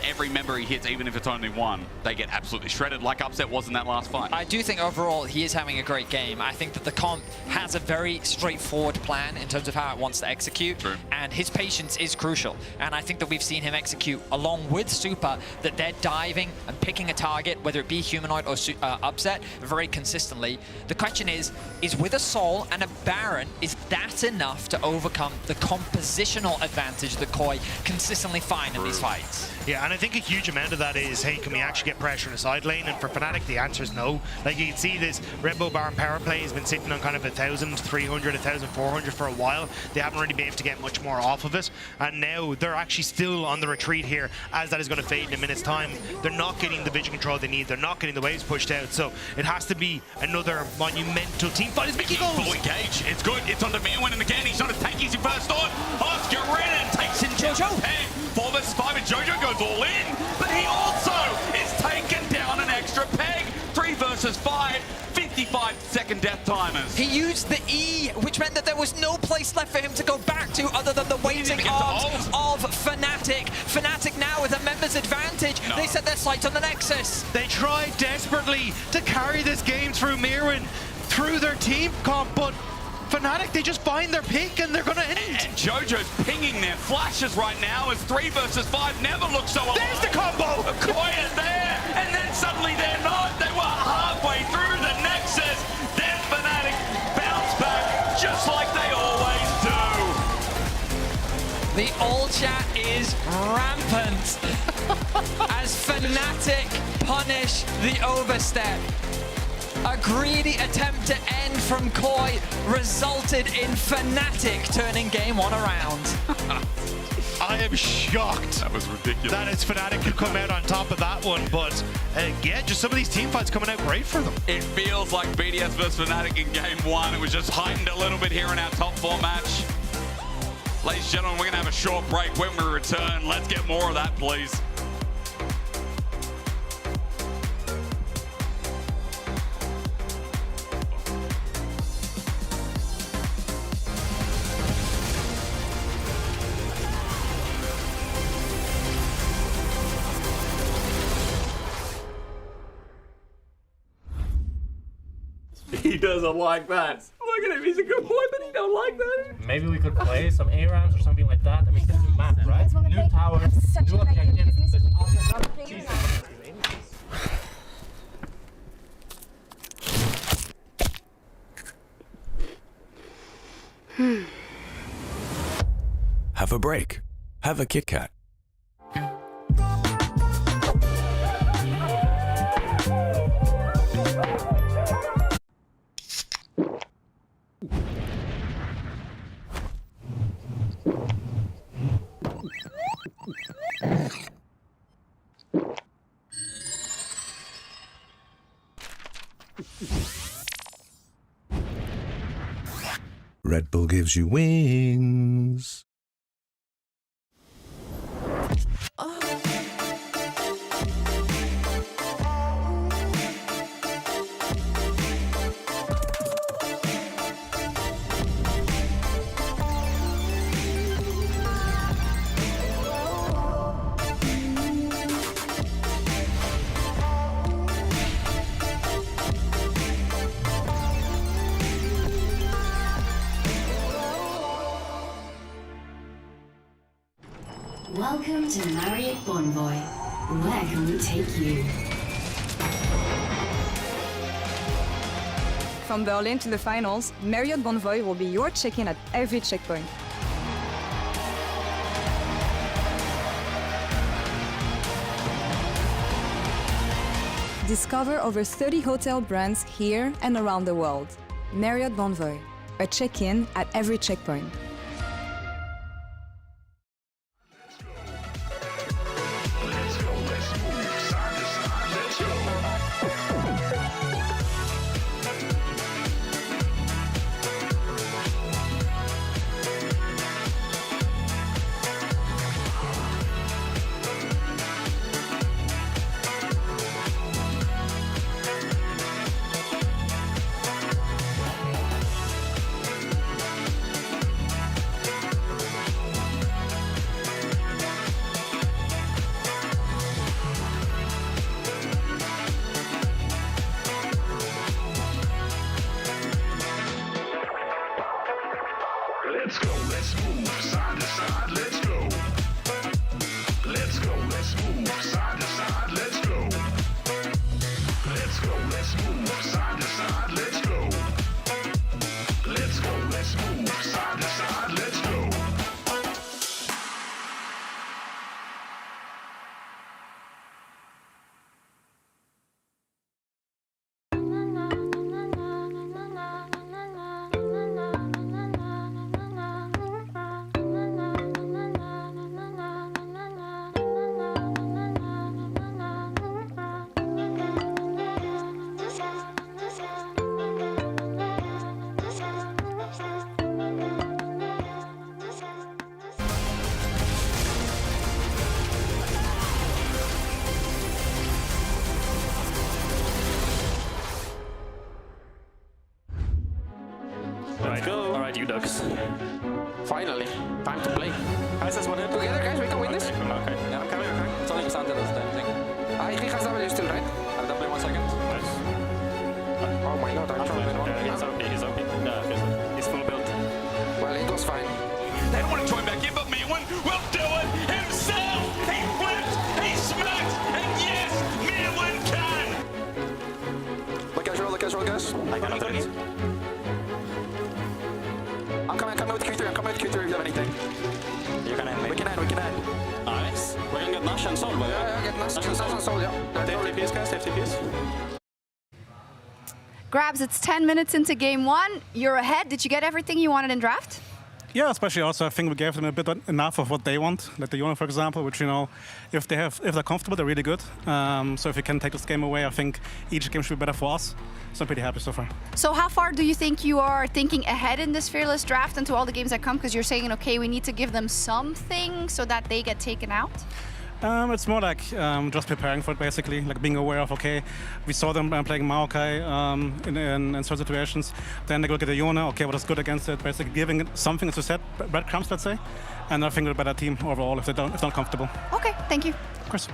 Every member he hits, even if it's only one, they get absolutely shredded, like Upset was in that last fight. I do think overall he is having a great game. I think that the comp has a very straightforward plan in terms of how it wants to execute. True. And his patience is crucial. And I think that we've seen him execute along with Super, that they're diving and picking a target, whether it be Humanoid or Upset, very consistently. The question is with a Soul and a Baron, is that enough to overcome the compositional advantage that Koi consistently find in these fights? Yeah, and I think a huge amount of that is, hey, can we actually get pressure in the side lane? And for Fnatic, the answer is no. Like, you can see this Red Bull Baron power play has been sitting on kind of 1,300, 1,400 for a while. They haven't really been able to get much more off of it. And now they're actually still on the retreat here, as that is going to fade in a minute's time. They're not getting the vision control they need. They're not getting the waves pushed out. So it has to be another monumental team fight as Mickey goes. Full engage. It's good. It's on to Mirwin, and again, he's not as tanky as he first thought. Oscar in and takes in Jojo. 4 versus 5, and Jojo goes all in, but he also is taken down an extra peg. 3 versus 5, 55-second death timers. He used the E, which meant that there was no place left for him to go back to other than the waiting arms of Fnatic. Fnatic now with a member's advantage. No. They set their sights on the Nexus. They tried desperately to carry this game through Mirwin, through their team comp, but Fnatic, they just find their pick and they're going to end. And Jojo's pinging their flashes right now as 3 versus 5 never looks so alive. There's the combo! Koi is there, and then suddenly they're not. They were halfway through the Nexus. Then Fnatic bounce back just like they always do. The all chat is rampant as Fnatic punish the overstep. A greedy attempt to end from Koi resulted in Fnatic turning game 1 around. I am shocked. That was ridiculous. That is Fnatic could come out on top of that one, but yeah, just some of these team fights coming out great for them. It feels like BDS versus Fnatic in game 1. It was just heightened a little bit here in our top 4 match. Ladies and gentlemen, we're going to have a short break. When we return, let's get more of that, please. He doesn't like that. Look at him, he's a good boy, but he don't like that. Maybe we could play some A rounds or something like that. I mean, this is map, right? New towers, new objectives. Have a break. Have a Kit Kat. Red Bull gives you wings. Welcome to Marriott Bonvoy. Where can we take you? From Berlin to the finals, Marriott Bonvoy will be your check-in at every checkpoint. Discover over 30 hotel brands here and around the world. Marriott Bonvoy, a check-in at every checkpoint. Let's go, let's move side to side, let's go. Let's go, let's move side to side, let's go. Let's go, let's move side to side, let's go. Let's go, let's move side to side, let's go. Let's go. All right, you ducks. Finally, time to play. How is this one hit? Together, guys, we can win this. Okay. Yeah, I'm coming, okay. It's only Santa that's the thing. He has W still, right? I'll double 1 second. Nice. Oh my god, I'm trying to Yeah, he's okay, he's okay. Yeah, he's full build. Well, it was fine. They don't want to join back in, but Meerwin will do it himself. He flips, he smacks, and yes, Meerwin can. Look as roll, guys. I got it. I'm coming with Q3, if you have anything. You can end me. We can end. Nice. We're gonna get Nash and Soul, by the way. Yeah, get Nash and Soul, yeah. Safety piece, guys, safety piece. Grabs, it's 10 minutes into game one. You're ahead. Did you get everything you wanted in draft? Yeah, especially also I think we gave them a bit enough of what they want, like the Yone, for example, which, you know, if they're comfortable, they're really good. So if we can take this game away, I think each game should be better for us. So I'm pretty happy so far. So how far do you think you are thinking ahead in this Fearless draft into all the games that come? Because you're saying, okay, we need to give them something so that they get taken out? It's more like just preparing for it, basically, like being aware of, okay, we saw them playing Maokai in certain situations. Then they look at the Yone, okay, what is good against it, basically giving it something, as you said, breadcrumbs, let's say. And I think we're a better team overall if they're not comfortable. Okay, thank you. Of course.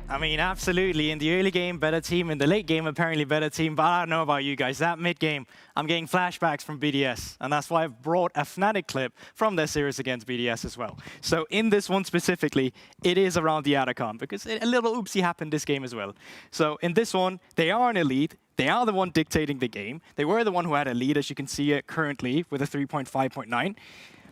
I mean, absolutely. In the early game, better team. In the late game, apparently better team. But I don't know about you guys. That mid game, I'm getting flashbacks from BDS. And that's why I've brought a Fnatic clip from their series against BDS as well. So in this one specifically, it is around the Atacon, because a little oopsie happened this game as well. So in this one, they are in a lead. They are the one dictating the game. They were the one who had a lead, as you can see it currently, with a 3.5.9.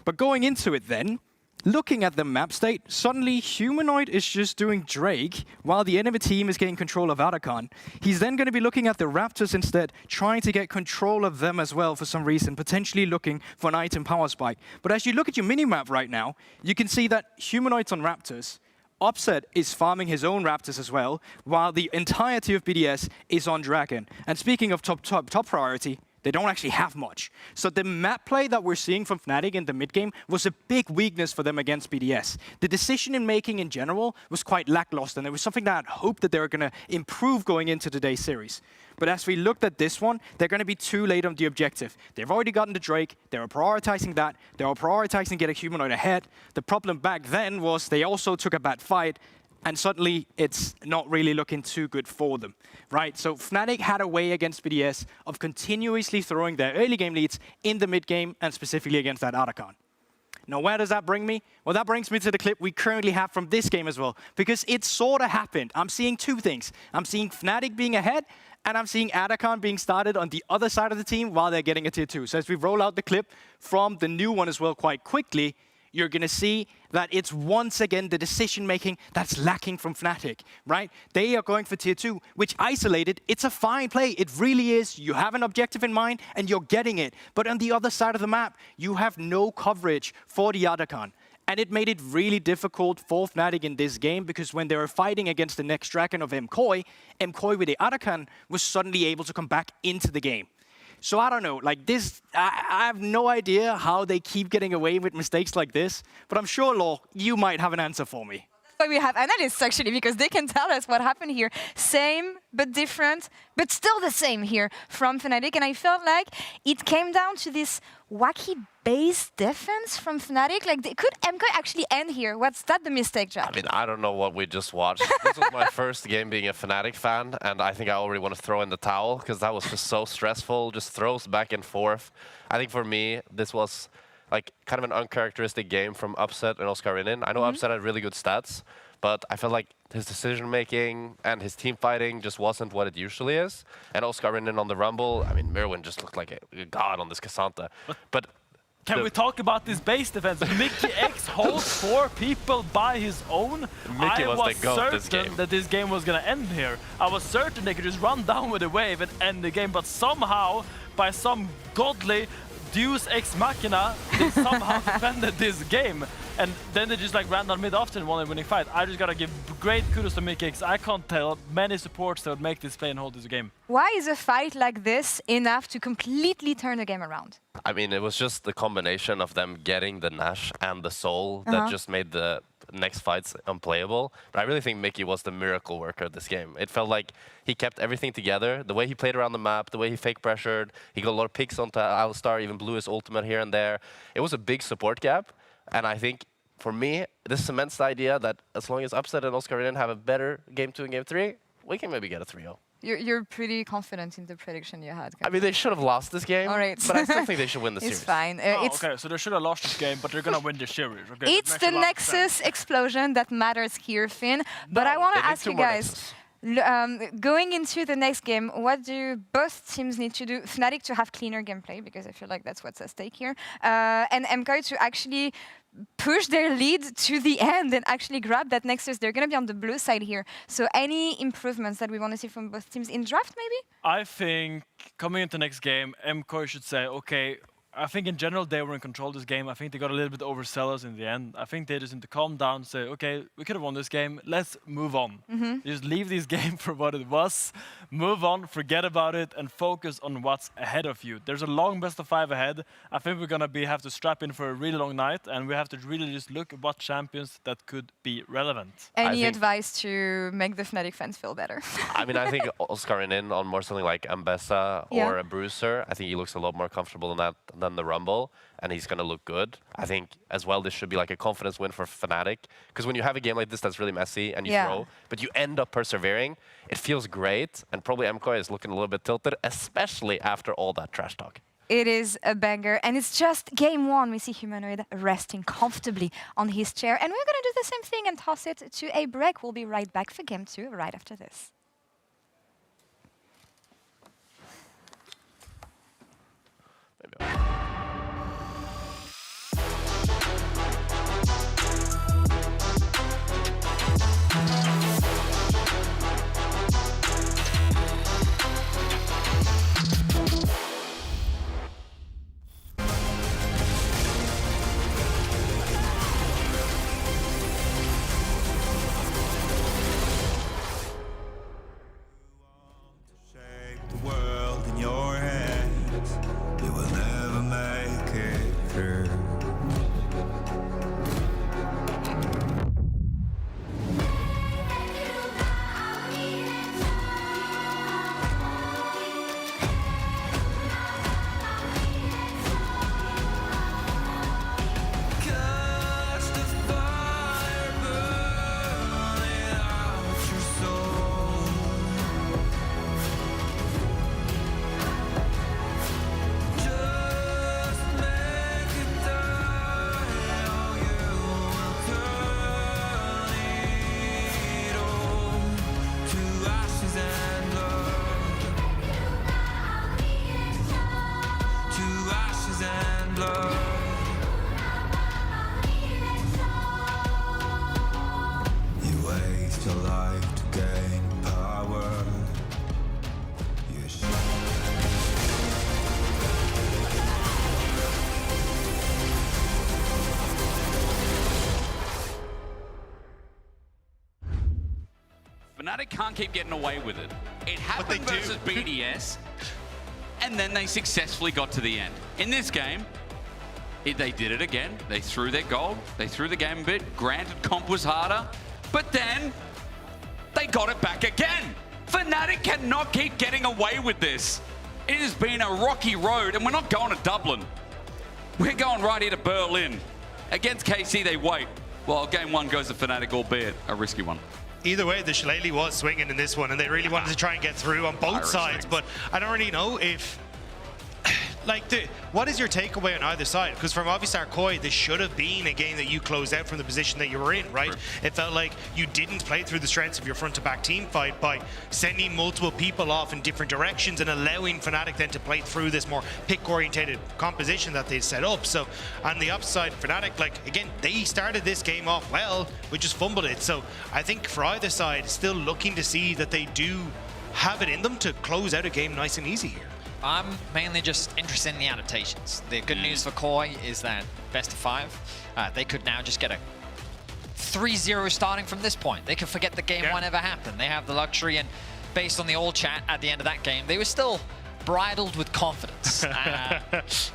But going into it then, looking at the map state, suddenly Humanoid is just doing Drake while the enemy team is getting control of Atacon. He's then going to be looking at the Raptors instead, trying to get control of them as well for some reason, potentially looking for an item power spike. But as you look at your minimap right now, you can see that Humanoid's on Raptors. Upset is farming his own Raptors as well, while the entirety of BDS is on Dragon. And speaking of top priority, they don't actually have much. So the map play that we're seeing from Fnatic in the mid-game was a big weakness for them against BDS. The decision-making in general was quite lackluster, and it was something that I'd hoped that they were going to improve going into today's series. But as we looked at this one, they're going to be too late on the objective. They've already gotten the Drake. They were prioritizing that. They were prioritizing getting Humanoid ahead. The problem back then was they also took a bad fight, and suddenly it's not really looking too good for them, right? So Fnatic had a way against BDS of continuously throwing their early game leads in the mid game, and specifically against that Atacon. Now, where does that bring me? Well, that brings me to the clip we currently have from this game as well, because it sort of happened. I'm seeing two things. I'm seeing Fnatic being ahead, and I'm seeing Atacon being started on the other side of the team while they're getting a tier 2. So as we roll out the clip from the new one as well quite quickly, you're going to see that it's once again the decision-making that's lacking from Fnatic, right? They are going for tier 2, which isolated, it's a fine play. It really is. You have an objective in mind, and you're getting it. But on the other side of the map, you have no coverage for the Atacon. And it made it really difficult for Fnatic in this game, because when they were fighting against the next Dragon of MKOI with the Atacon was suddenly able to come back into the game. So I don't know, like this, I have no idea how they keep getting away with mistakes like this, but I'm sure, Law, you might have an answer for me. That's why we have analysts, actually, because they can tell us what happened here. Same, but different, but still the same here from Fnatic. And I felt like it came down to this wacky base defense from Fnatic. Like, could MKOI actually end here? What's that the mistake, Jack? I mean, I don't know what we just watched. This was my first game being a Fnatic fan, and I think I already want to throw in the towel, because that was just so stressful, just throws back and forth. I think for me, this was like kind of an uncharacteristic game from Upset and Oscarinin. I know Upset had really good stats, but I felt like his decision-making and his team fighting just wasn't what it usually is. And Oscarinin on the Rumble, I mean, Mirwin just looked like a god on this Cassandra. But can we talk about this base defense? Mickey X holds 4 people by his own. Mickey was the goat this certain game. that this game was going to end here. I was certain they could just run down with a wave and end the game, but somehow, by some godly Deus Ex Machina, they somehow defended this game. And then they just like ran down mid after and won a winning fight. I just gotta give great kudos to Mickey X. I can't tell many supports that would make this play and hold this game. Why is a fight like this enough to completely turn the game around? I mean, it was just the combination of them getting the Nash and the Soul that just made the next fights unplayable. But I really think Mickey was the miracle worker of this game. It felt like he kept everything together. The way he played around the map, the way he fake pressured, he got a lot of picks onto Alistar, even blew his ultimate here and there. It was a big support gap. And I think, for me, this cements the idea that as long as Upset and Oscarinin have a better Game 2 and Game 3, we can maybe get a 3-0. You're pretty confident in the prediction you had. I mean, they should have lost this game, all right. But I still think they should win the series. It's fine. Okay, so they should have lost this game, but they're going to win the series. Okay, it's the Nexus explosion that matters here, Finn. But I want to ask you guys, going into the next game, what do both teams need to do? Fnatic to have cleaner gameplay, because I feel like that's what's at stake here, and MKOI to actually push their lead to the end and actually grab that Nexus. They're going to be on the blue side here. So any improvements that we want to see from both teams in draft, maybe? I think coming into next game, MKOI should say, okay, I think in general they were in control of this game. I think they got a little bit overzealous in the end. I think they just need to calm down, say, okay, we could have won this game. Let's move on. Just leave this game for what it was. Move on, forget about it, and focus on what's ahead of you. There's a long best of 5 ahead. I think we're gonna have to strap in for a really long night, and we have to really just look at what champions that could be relevant. Any advice to make the Fnatic fans feel better? I mean, I think Oscaring in on more something like Ambessa or a Bruiser, I think he looks a lot more comfortable in that than the Rumble, and he's going to look good. I think as well this should be like a confidence win for Fnatic, because when you have a game like this that's really messy and you throw, but you end up persevering, it feels great, and probably MKOI is looking a little bit tilted, especially after all that trash talk. It is a banger, and it's just game 1. We see Humanoid resting comfortably on his chair, and we're going to do the same thing and toss it to a break. We'll be right back for game 2 right after this. Fnatic can't keep getting away with it. It happened versus BDS, and then they successfully got to the end. In this game, they did it again. They threw their gold, they threw the game a bit. Granted, comp was harder, but then they got it back again. Fnatic cannot keep getting away with this. It has been a rocky road, and we're not going to Dublin. We're going right here to Berlin. Against KC, they wait. Well, game 1 goes to Fnatic, albeit a risky one. Either way, the Shillelagh was swinging in this one, and they really wanted to try and get through on both sides. But I don't really know if, like, what is your takeaway on either side? Because from Movistar KOI, this should have been a game that you closed out from the position that you were in, right? It felt like you didn't play through the strengths of your front-to-back team fight by sending multiple people off in different directions and allowing Fnatic then to play through this more pick-orientated composition that they set up. So on the upside, Fnatic, like, again, they started this game off well, we just fumbled it. So I think for either side, still looking to see that they do have it in them to close out a game nice and easy here. I'm mainly just interested in the adaptations. The good news for KOI is that best of 5, they could now just get a 3-0 starting from this point. They could forget the game 1 ever happened. They have the luxury, and based on the all chat at the end of that game, they were still bridled with confidence,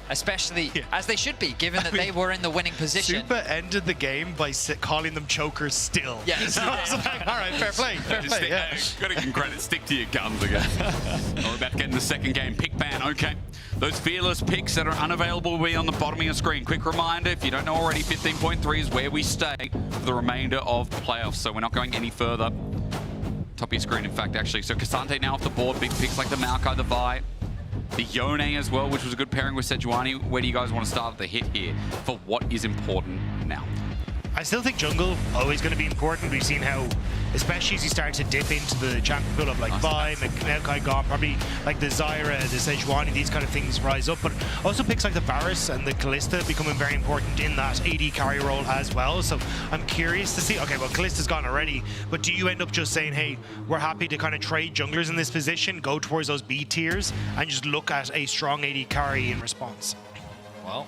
especially as they should be, given that they were in the winning position. Super ended the game by calling them chokers still. Yes. I was like, all right, fair play, fair play. Got to give credit, stick to your guns again. We're about to get in the second game. Pick ban, okay. Those fearless picks that are unavailable will be on the bottom of your screen. Quick reminder, if you don't know already, 15.3 is where we stay for the remainder of the playoffs, so we're not going any further. Top of your screen, in fact, actually. So Cassante now off the board, big picks like the Maokai, the Vi, the Yone as well, which was a good pairing with Sejuani. Where do you guys want to start at the hit here for what is important now? I still think jungle always going to be important. We've seen how, especially as you start to dip into the champion pool of like Vi, MKOI gone, probably like the Zyra, the Sejuani, these kind of things rise up. But also picks like the Varus and the Kalista becoming very important in that AD carry role as well. So I'm curious to see, okay, well, Kalista's gone already, but do you end up just saying, hey, we're happy to kind of trade junglers in this position, go towards those B tiers, and just look at a strong AD carry in response? Well,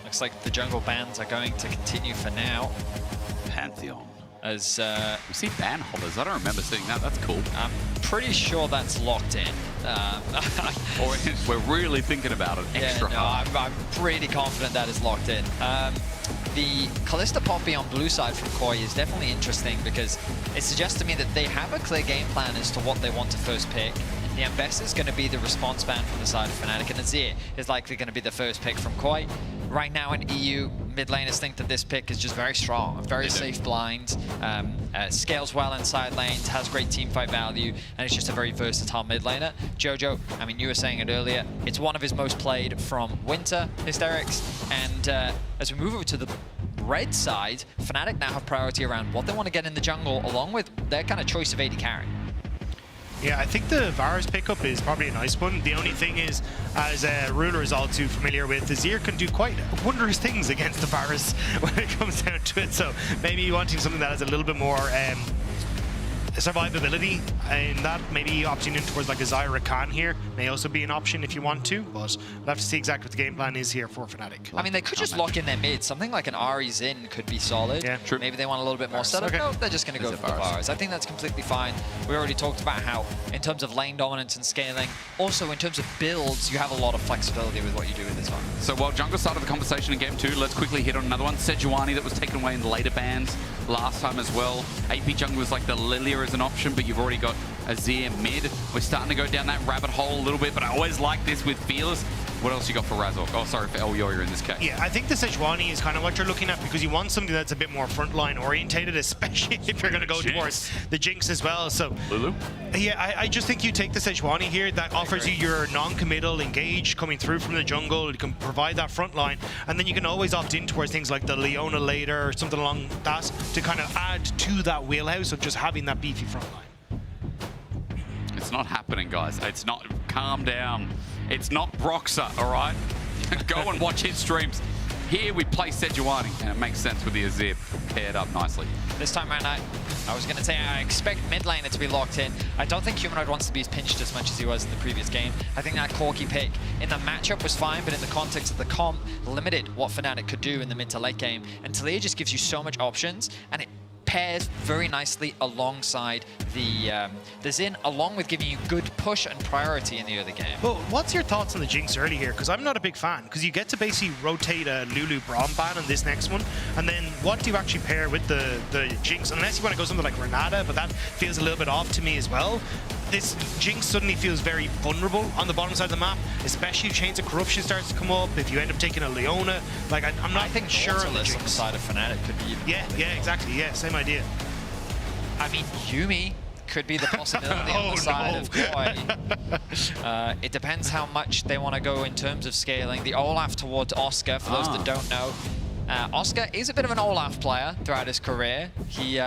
looks like the jungle bans are going to continue for now. Pantheon. As we see ban holders. I don't remember seeing that. That's cool. I'm pretty sure that's locked in. Or we're really thinking about it extra hard. I'm pretty confident that is locked in. The Kalista Poppy on blue side from KOI is definitely interesting because it suggests to me that they have a clear game plan as to what they want to first pick. The Ambessa is going to be the response ban from the side of Fnatic, and Azir is likely going to be the first pick from KOI. Right now in EU, mid laners think that this pick is just very strong, a very safe blind, scales well in side lanes, has great teamfight value, and it's just a very versatile mid laner. Jojo, I mean, you were saying it earlier, it's one of his most played from Winter Hysterics, and as we move over to the red side, Fnatic now have priority around what they want to get in the jungle, along with their kind of choice of AD carry. Yeah, I think the Varus pickup is probably a nice one. The only thing is, as Ruler is all too familiar with, the Azir can do quite wondrous things against the Varus when it comes down to it. So maybe wanting something that has a little bit more survivability, and that maybe opting in towards like a Zyra Khan here may also be an option if you want to, but we'll have to see exactly what the game plan is here for Fnatic. I mean, they could just lock in their mid. Something like an Ahri Xin could be solid. Yeah, true. Maybe they want a little bit more setup. No, they're just going to go for the Varus. I think that's completely fine. We already talked about how, in terms of lane dominance and scaling, also in terms of builds, you have a lot of flexibility with what you do with this one. So while jungle started the conversation in game 2, let's quickly hit on another one. Sejuani that was taken away in the later bans last time as well. AP jungle was like the Lilia as an option, but you've already got Azir mid. We're starting to go down that rabbit hole a little bit, but I always like this with Fearless. What else you got for Razork? Oh, sorry, for Elyoya in this case. Yeah, I think the Sejuani is kind of what you're looking at because you want something that's a bit more frontline orientated, especially if you're going to go towards the Jinx as well. So, Lulu? Yeah, I just think you take the Sejuani here. That offers you your non-committal engage coming through from the jungle. You can provide that frontline, and then you can always opt in towards things like the Leona later or something along that to kind of add to that wheelhouse of just having that beefy frontline. It's not happening, guys. It's not. Calm down. It's not Broxer, all right? Go and watch his streams. Here we play Sejuani, and it makes sense with the Azir paired up nicely. This time around, I was going to say I expect mid laner to be locked in. I don't think Humanoid wants to be pinched as much as he was in the previous game. I think that Corki pick in the matchup was fine, but in the context of the comp, limited what Fnatic could do in the mid to late game. And Talia just gives you so much options, and it pairs very nicely alongside the Xin, along with giving you good push and priority in the early game. Well, what's your thoughts on the Jinx early here? Because I'm not a big fan, because you get to basically rotate a Lulu Braum ban on this next one, and then what do you actually pair with the Jinx? Unless you want to go something like Renata, but that feels a little bit off to me as well. This Jinx suddenly feels very vulnerable on the bottom side of the map, especially if Chains of Corruption starts to come up, if you end up taking a Leona. Like, I'm not sure on the Jinx. On the side of Fnatic could be even Yeah, exactly. Yeah, same idea. I mean, Yuumi could be the possibility on the side of KOI. It depends how much they want to go in terms of scaling. The Olaf towards Oscar, for those that don't know. Oscar is a bit of an Olaf player throughout his career. He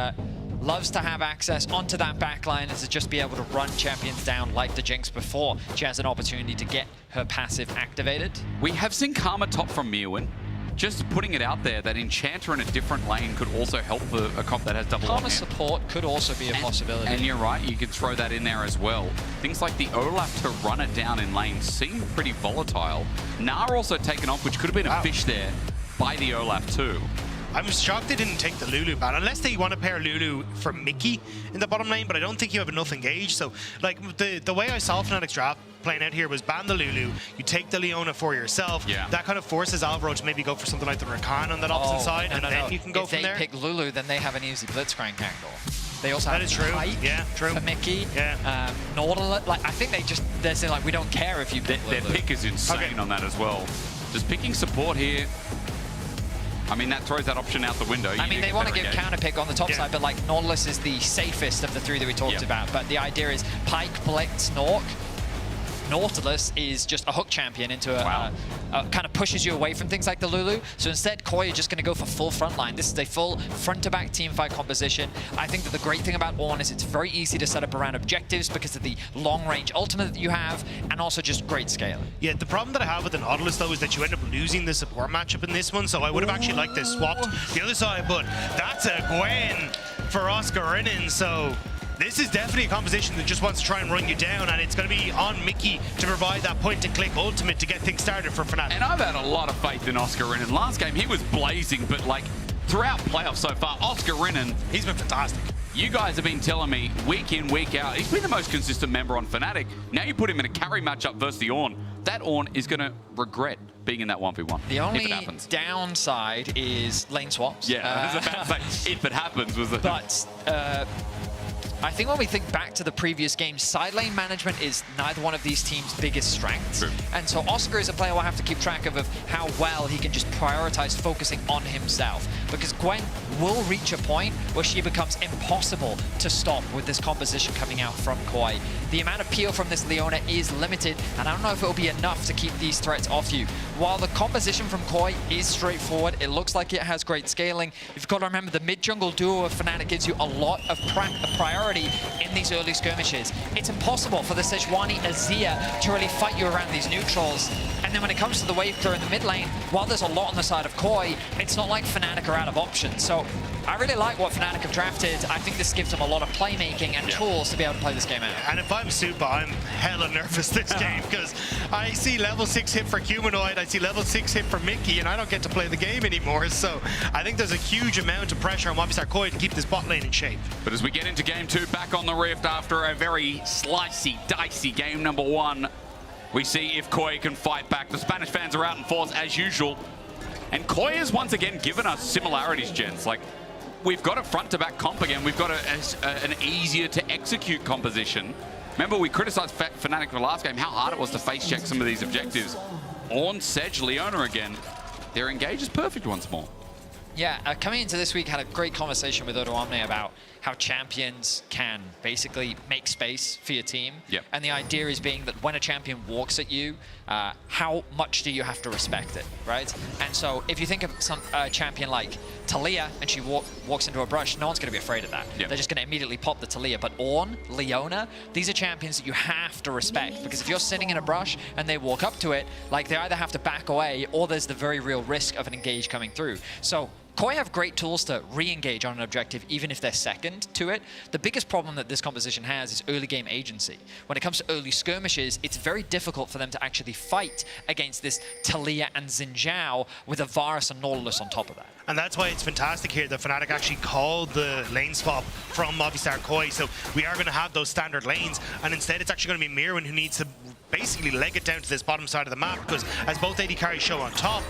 loves to have access onto that backline and to just be able to run champions down like the Jinx before she has an opportunity to get her passive activated. We have seen Karma top from Mirwin. Just putting it out there that Enchanter in a different lane could also help a comp that has double Karma support could also be a possibility. And you're right, you could throw that in there as well. Things like the Olaf to run it down in lane seem pretty volatile. Gnar also taken off, which could have been a fish there by the Olaf too. I'm shocked they didn't take the Lulu ban, unless they want to pair Lulu for Mickey in the bottom lane, but I don't think you have enough engage. So, like, the way I saw Fnatic's draft playing out here was ban the Lulu, you take the Leona for yourself. Yeah. That kind of forces Alvaro to maybe go for something like the Rakan on that opposite side, and then you can go from there. If they pick Lulu, then they have an easy blitzcrank angle. They also have Pike for Mickey. Yeah. Nautilus, like, I think they're saying, like, we don't care if you pick Their Lulu. pick is insane on that as well. Just picking support here, I mean, that throws that option out the window. I mean, they want to give counter pick on the top side, but like Nautilus is the safest of the three that we talked about. But the idea is Pike, Blitz, Nork. Nautilus is just a hook champion into a kind of pushes you away from things like the Lulu. So instead, KOI are just going to go for full frontline. This is a full front-to-back teamfight composition. I think that the great thing about Ornn is it's very easy to set up around objectives because of the long-range ultimate that you have, and also just great scaling. Yeah, the problem that I have with the Nautilus, though, is that you end up losing the support matchup in this one, so I would have actually liked this swapped the other side, but that's a Gwen for Oscar Innen, so this is definitely a composition that just wants to try and run you down, and it's going to be on Mickey to provide that point-and-click ultimate to get things started for Fnatic. And I've had a lot of faith in Oscar Innen. Last game, he was blazing, but like throughout playoffs so far, Oscar Innen, he's been fantastic. You guys have been telling me week in, week out, he's been the most consistent member on Fnatic. Now you put him in a carry matchup versus the Ornn. That Ornn is going to regret being in that 1v1. The only if it happens. downside is lane swaps. Yeah, I was about to say, if it happens, was it? But I think when we think back to the previous game, side lane management is neither one of these teams' biggest strengths. True. And so Oscar is a player we'll have to keep track of how well he can just prioritize focusing on himself. Because Gwen will reach a point where she becomes impossible to stop with this composition coming out from KOI. The amount of peel from this Leona is limited, and I don't know if it will be enough to keep these threats off you. While the composition from KOI is straightforward, it looks like it has great scaling. You've got to remember the mid-jungle duo of Fnatic gives you a lot of priority in these early skirmishes. It's impossible for the Sejuani Azir to really fight you around these neutrals. And then when it comes to the wave clear in the mid lane, while there's a lot on the side of KOI, it's not like Fnatic are out of options. So I really like what Fnatic have drafted. I think this gives them a lot of playmaking and tools to be able to play this game out. And if I'm Super, I'm hella nervous this game because I see level 6 hit for Humanoid, I see level 6 hit for Mickey, and I don't get to play the game anymore. So I think there's a huge amount of pressure on Movistar KOI to keep this bot lane in shape. But as we get into game 2, back on the Rift after a very slicey, dicey game number 1, we see if KOI can fight back. The Spanish fans are out in force as usual. And KOI has once again given us similarities, gents. Like, we've got a front-to-back comp again. We've got an easier-to-execute composition. Remember, we criticized Fnatic for the last game, how hard it was to face-check some of these objectives. Ornn, Sedge, Leona again. Their engage is perfect once more. Yeah, coming into this week, had a great conversation with Odoamne about how champions can basically make space for your team. Yep. And the idea is being that when a champion walks at you, how much do you have to respect it, right? And so if you think of some champion like Taliyah and she walks into a brush, no one's going to be afraid of that. Yep. They're just going to immediately pop the Taliyah. But Ornn, Leona, these are champions that you have to respect, because if you're sitting in a brush and they walk up to it, like, they either have to back away or there's the very real risk of an engage coming through. So KOI have great tools to re-engage on an objective, even if they're second to it. The biggest problem that this composition has is early game agency. When it comes to early skirmishes, it's very difficult for them to actually fight against this Taliyah and Xin Zhao with a Varus and Nautilus on top of that. And that's why it's fantastic here that Fnatic actually called the lane swap from Movistar KOI. So we are going to have those standard lanes, and instead it's actually going to be Mirwin who needs to basically leg it down to this bottom side of the map, because as both AD carries show on top,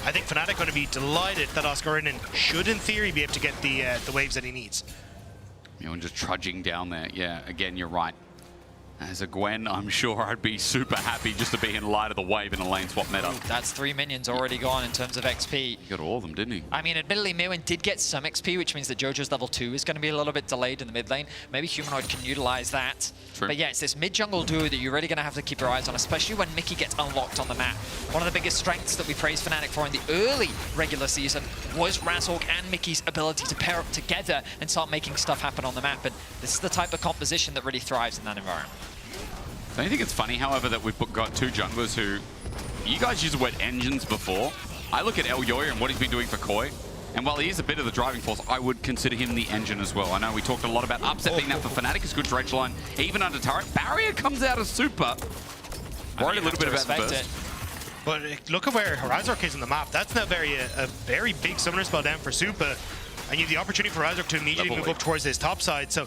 I think Fnatic are going to be delighted that Oscar Innen should, in theory, be able to get the waves that he needs. You know, and just trudging down there. Yeah, again, you're right. As a Gwen, I'm sure I'd be super happy just to be in light of the wave in a lane swap meta. That's 3 minions already gone in terms of XP. He got all of them, didn't he? I mean, admittedly, Mirwin did get some XP, which means that Jojo's level 2 is going to be a little bit delayed in the mid lane. Maybe Humanoid can utilize that. True. But yeah, it's this mid-jungle duo that you're really going to have to keep your eyes on, especially when Mickey gets unlocked on the map. One of the biggest strengths that we praised Fnatic for in the early regular season was Razork and Mickey's ability to pair up together and start making stuff happen on the map. And this is the type of composition that really thrives in that environment. Don't you think it's funny, however, that we've got 2 junglers who... You guys used the word engines before. I look at Elyoya and what he's been doing for KOI, and while he is a bit of the driving force, I would consider him the engine as well. I know we talked a lot about Upset being that for Fnatic. It's good dredge line, even under turret. Barrier comes out as super. Worried a little bit about the burst. But look at where Razork is on the map. That's now a very big summoner spell down for Super, and you have the opportunity for Razork to immediately move up towards his top side. So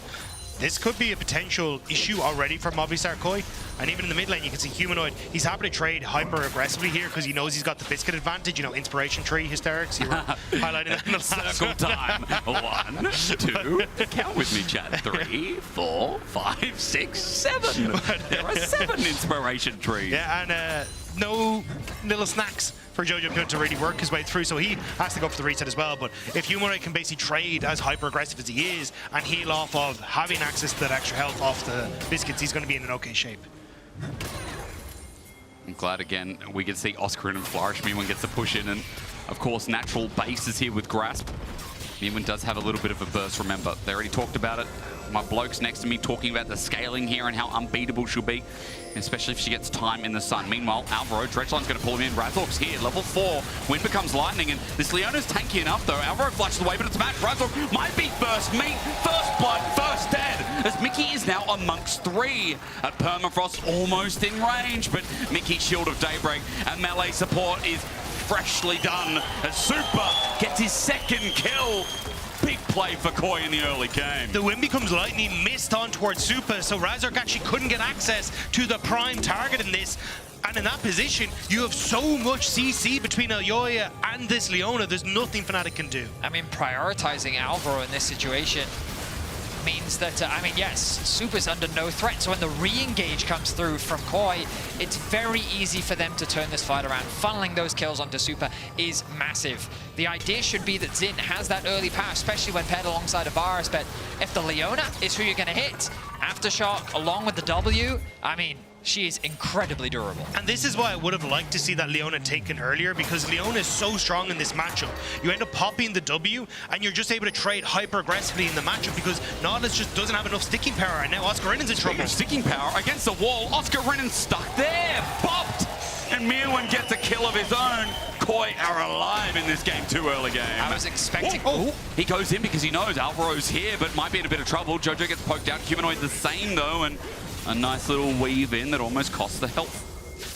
this could be a potential issue already for Movistar KOI. And even in the mid lane, you can see Humanoid. He's happy to trade hyper aggressively here because he knows he's got the biscuit advantage. You know, inspiration tree hysterics. You were highlighting that in the last Circle time. 1, 2. Count with me, chat. 3, 4, 5, 6, 7. There are 7 inspiration trees. Yeah, and no little snacks for Jojo Pyun to really work his way through, so he has to go for the reset as well. But if Humanoid can basically trade as hyper-aggressive as he is and heal off of having access to that extra health off the biscuits, he's going to be in an okay shape. I'm glad again we can see Oscar and flourish. Mewin gets the push in, and of course natural bases here with Grasp. Mewin does have a little bit of a burst, remember. They already talked about it. My bloke's next to me talking about the scaling here and how unbeatable she'll be, especially if she gets time in the sun. Meanwhile, Alvaro, Dredgeline's going to pull him in. Razork's here, level 4. Wind becomes lightning, and this Leona's tanky enough, though. Alvaro flushes away, but it's a match. Razork might be first meat, first blood, first dead, as Mickey is now amongst 3. At Permafrost, almost in range, but Mickey Shield of Daybreak and melee support is freshly done as Super gets his 2nd kill. Big play for Koi in the early game. The wind becomes lightning, missed on towards Super, so Razork actually couldn't get access to the prime target in this. And in that position, you have so much CC between Elyoya and this Leona, there's nothing Fnatic can do. I mean, prioritizing Alvaro in this situation means that, I mean, yes, Super's under no threat, so when the re-engage comes through from Koi, it's very easy for them to turn this fight around. Funneling those kills onto Super is massive. The idea should be that Xin has that early power, especially when paired alongside a Varus, but if the Leona is who you're going to hit, Aftershock along with the W, I mean, she is incredibly durable. And this is why I would have liked to see that Leona taken earlier, because Leona is so strong in this matchup. You end up popping the W, and you're just able to trade hyper-aggressively in the matchup because Nautilus just doesn't have enough sticking power, and now Oscar Rinnan's in trouble. Sticking power against the wall, Oscar Rinnan stuck there, popped, and Mewin gets a kill of his own. Koi are alive in this game, too early game. I was expecting... He goes in because he knows Alvaro's here, but might be in a bit of trouble. Jojo gets poked out, Humanoid the same though, and a nice little weave in that almost costs the health.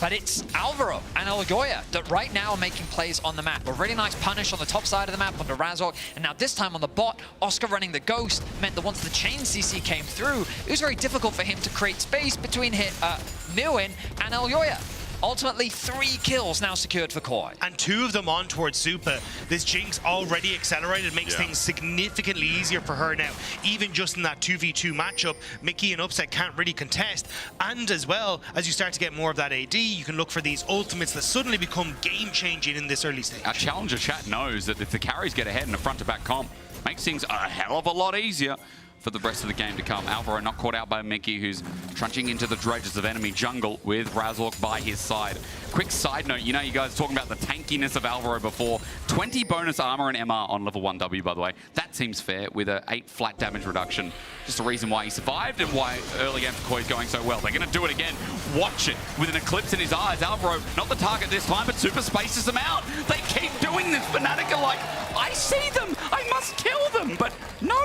But it's Alvaro and Elyoya that right now are making plays on the map. A really nice punish on the top side of the map onto Razork, and now this time on the bot, Oscar running the Ghost meant that once the chain CC came through, it was very difficult for him to create space between Mewin and Elyoya. Ultimately, 3 kills now secured for Koi. And 2 of them on towards Super. This Jinx already accelerated, makes things significantly easier for her now. Even just in that 2v2 matchup, Mickey and Upset can't really contest. And as well, as you start to get more of that AD, you can look for these ultimates that suddenly become game-changing in this early stage. Our Challenger chat knows that if the carries get ahead in a front-to-back comp, makes things a hell of a lot easier for the rest of the game to come. Alvaro not caught out by Mickey, who's trunching into the dredges of enemy jungle with Razork by his side. Quick side note, you know, you guys talking about the tankiness of Alvaro before. 20 bonus armor and MR on level 1 W, by the way. That seems fair with a 8 flat damage reduction. Just a reason why he survived and why early game for Koi is going so well. They're going to do it again. Watch it with an eclipse in his eyes. Alvaro, not the target this time, but Super spaces them out. They keep doing this. Fnatic are like, I see them. I must kill them. But no.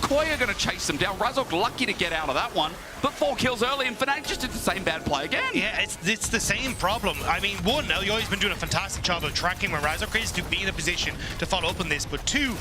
Koi are going to chase them down. Razork lucky to get out of that one, but 4 kills early, and Fnatic just did the same bad play again. Yeah, it's the same problem. I mean, 1, Elyoya's been doing a fantastic job of tracking where Razork is to be in a position to follow up on this, but 2,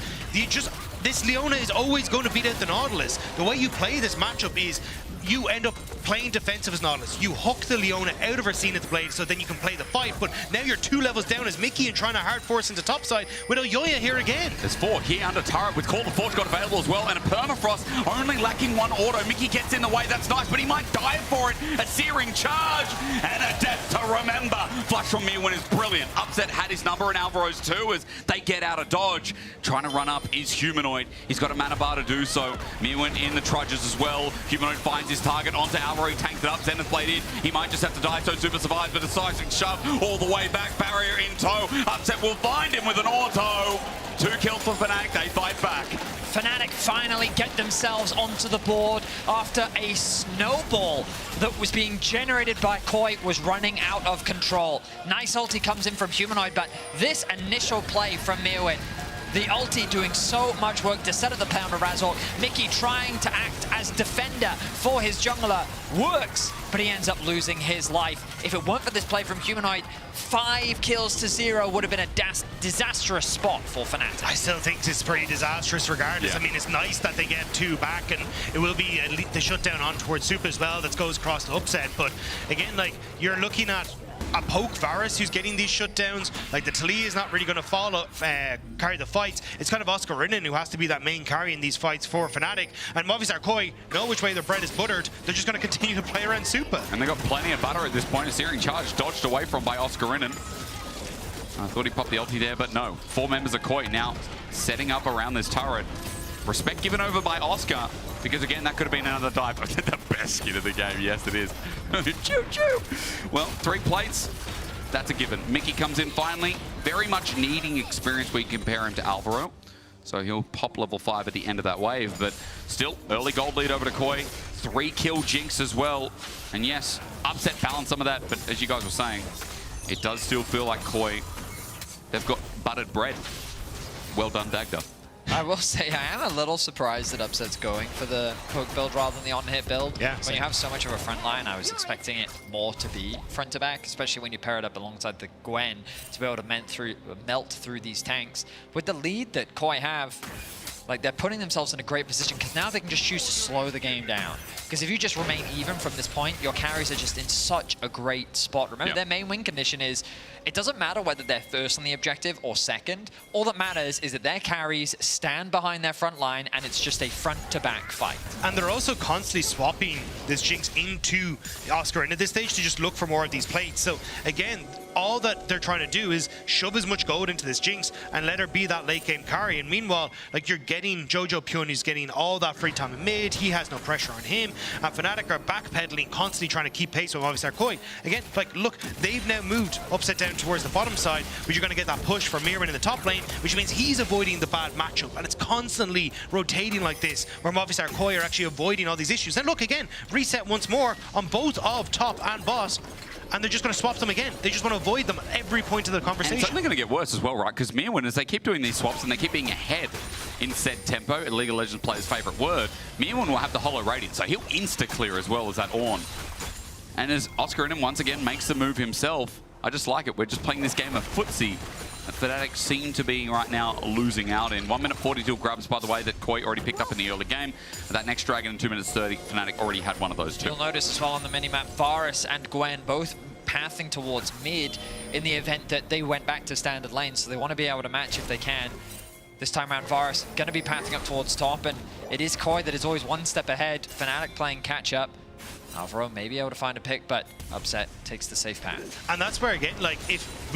this Leona is always going to beat out the Nautilus. The way you play this matchup is you end up playing defensive as Nautilus. You hook the Leona out of her Zenith Blade so then you can play the fight, but now you're 2 levels down as Mickey and trying to hard force into topside with Elyoya here again. There's 4 here under turret with Call to Forge got available as well, and a Permafrost only lacking 1 auto. Mickey gets in the way, that's nice, but he might die for it. A searing charge and a death to remember. Flush from Mewin is brilliant. Upset had his number and Alvaro's too as they get out of dodge. Trying to run up is Humanoid. He's got a mana bar to do so. Mewin in the trudges as well. Humanoid finds his target onto Alvaro. He tanks it up, Zenith Blade in. He might just have to die, so Super survives, but a decisive shove all the way back. Barrier in tow. Upset will find him with an auto. 2 kills for Fnatic. They fight back. Fnatic finally get themselves onto the board after a snowball that was being generated by Koi was running out of control. Nice ulti comes in from Humanoid, but this initial play from Mewin, the ulti doing so much work to set up the pound of Razork. Mickey trying to act as defender for his jungler works, but he ends up losing his life. If it weren't for this play from Humanoid, 5 kills to 0 would have been a disastrous spot for Fnatic. I still think this is pretty disastrous regardless. Yeah. I mean, it's nice that they get 2 back, and it will be the shutdown on towards Super as well that goes across the Upset. But again, like, you're looking at a poke Varus who's getting these shutdowns. Like, the Talia is not really going to follow carry the fights. It's kind of Oscar Rinnan who has to be that main carry in these fights for Fnatic. And Movistar Koi know which way their bread is buttered. They're just going to continue to play around Super. And they got plenty of butter at this point. A searing charge dodged away from by Oscar Rinnan. I thought he popped the ulti there, but no. 4 members of Koi now setting up around this turret. Respect given over by Oscar, because again, that could have been another dive. The best skin of the game, yes it is. Choo choo! Well, 3 plates, that's a given. Mickey comes in finally, very much needing experience when you compare him to Alvaro. So he'll pop level 5 at the end of that wave, but still, early gold lead over to Koi. 3-kill Jinx as well. And yes, upset balance some of that, but as you guys were saying, it does still feel like Koi, they've got buttered bread. Well done, Dagda. I will say I am a little surprised that Upset's going for the poke build rather than the on-hit build. Yeah, when you have so much of a front line, I was expecting it more to be front to back, especially when you pair it up alongside the Gwen to be able to melt through these tanks. With the lead that Koi have, like, they're putting themselves in a great position because now they can just choose to slow the game down. Because if you just remain even from this point, your carries are just in such a great spot. Remember, their main win condition is, it doesn't matter whether they're first on the objective or second. All that matters is that their carries stand behind their front line and it's just a front-to-back fight. And they're also constantly swapping this Jinx into Oscar, and at this stage to just look for more of these plates. So again, all that they're trying to do is shove as much gold into this Jinx and let her be that late game carry. And meanwhile, like, you're getting Jojo Pyun, who's getting all that free time in mid. He has no pressure on him. And Fnatic are backpedaling, constantly trying to keep pace with Movistar Koi. Again, like, look, they've now moved Upset down towards the bottom side, but you're going to get that push from Mirren in the top lane, which means he's avoiding the bad matchup. And it's constantly rotating like this, where Movistar Koi are actually avoiding all these issues. And look, again, reset once more on both of top and boss. And they're just going to swap them again. They just want to avoid them at every point of the conversation. And it's only going to get worse as well, right? Because Mirwin, as they keep doing these swaps and they keep being ahead in said tempo, a League of Legends player's favorite word, Mirwin will have the Hollow Radiant, so he'll insta-clear as well as that Ornn. And as Oscar Inem once again makes the move himself, I just like it. We're just playing this game of footsie that Fnatic seem to be right now losing out in. 1 minute 42 grabs, by the way, that Koi already picked up in the early game. That next Dragon in 2 minutes 30, Fnatic already had one of those two. You'll notice as well on the minimap, Varus and Gwen both pathing towards mid in the event that they went back to standard lane, so they want to be able to match if they can. This time around, Varus going to be pathing up towards top, and it is Koi that is always one step ahead. Fnatic playing catch-up. Alvaro may be able to find a pick, but Upset takes the safe path. And that's where, again, like,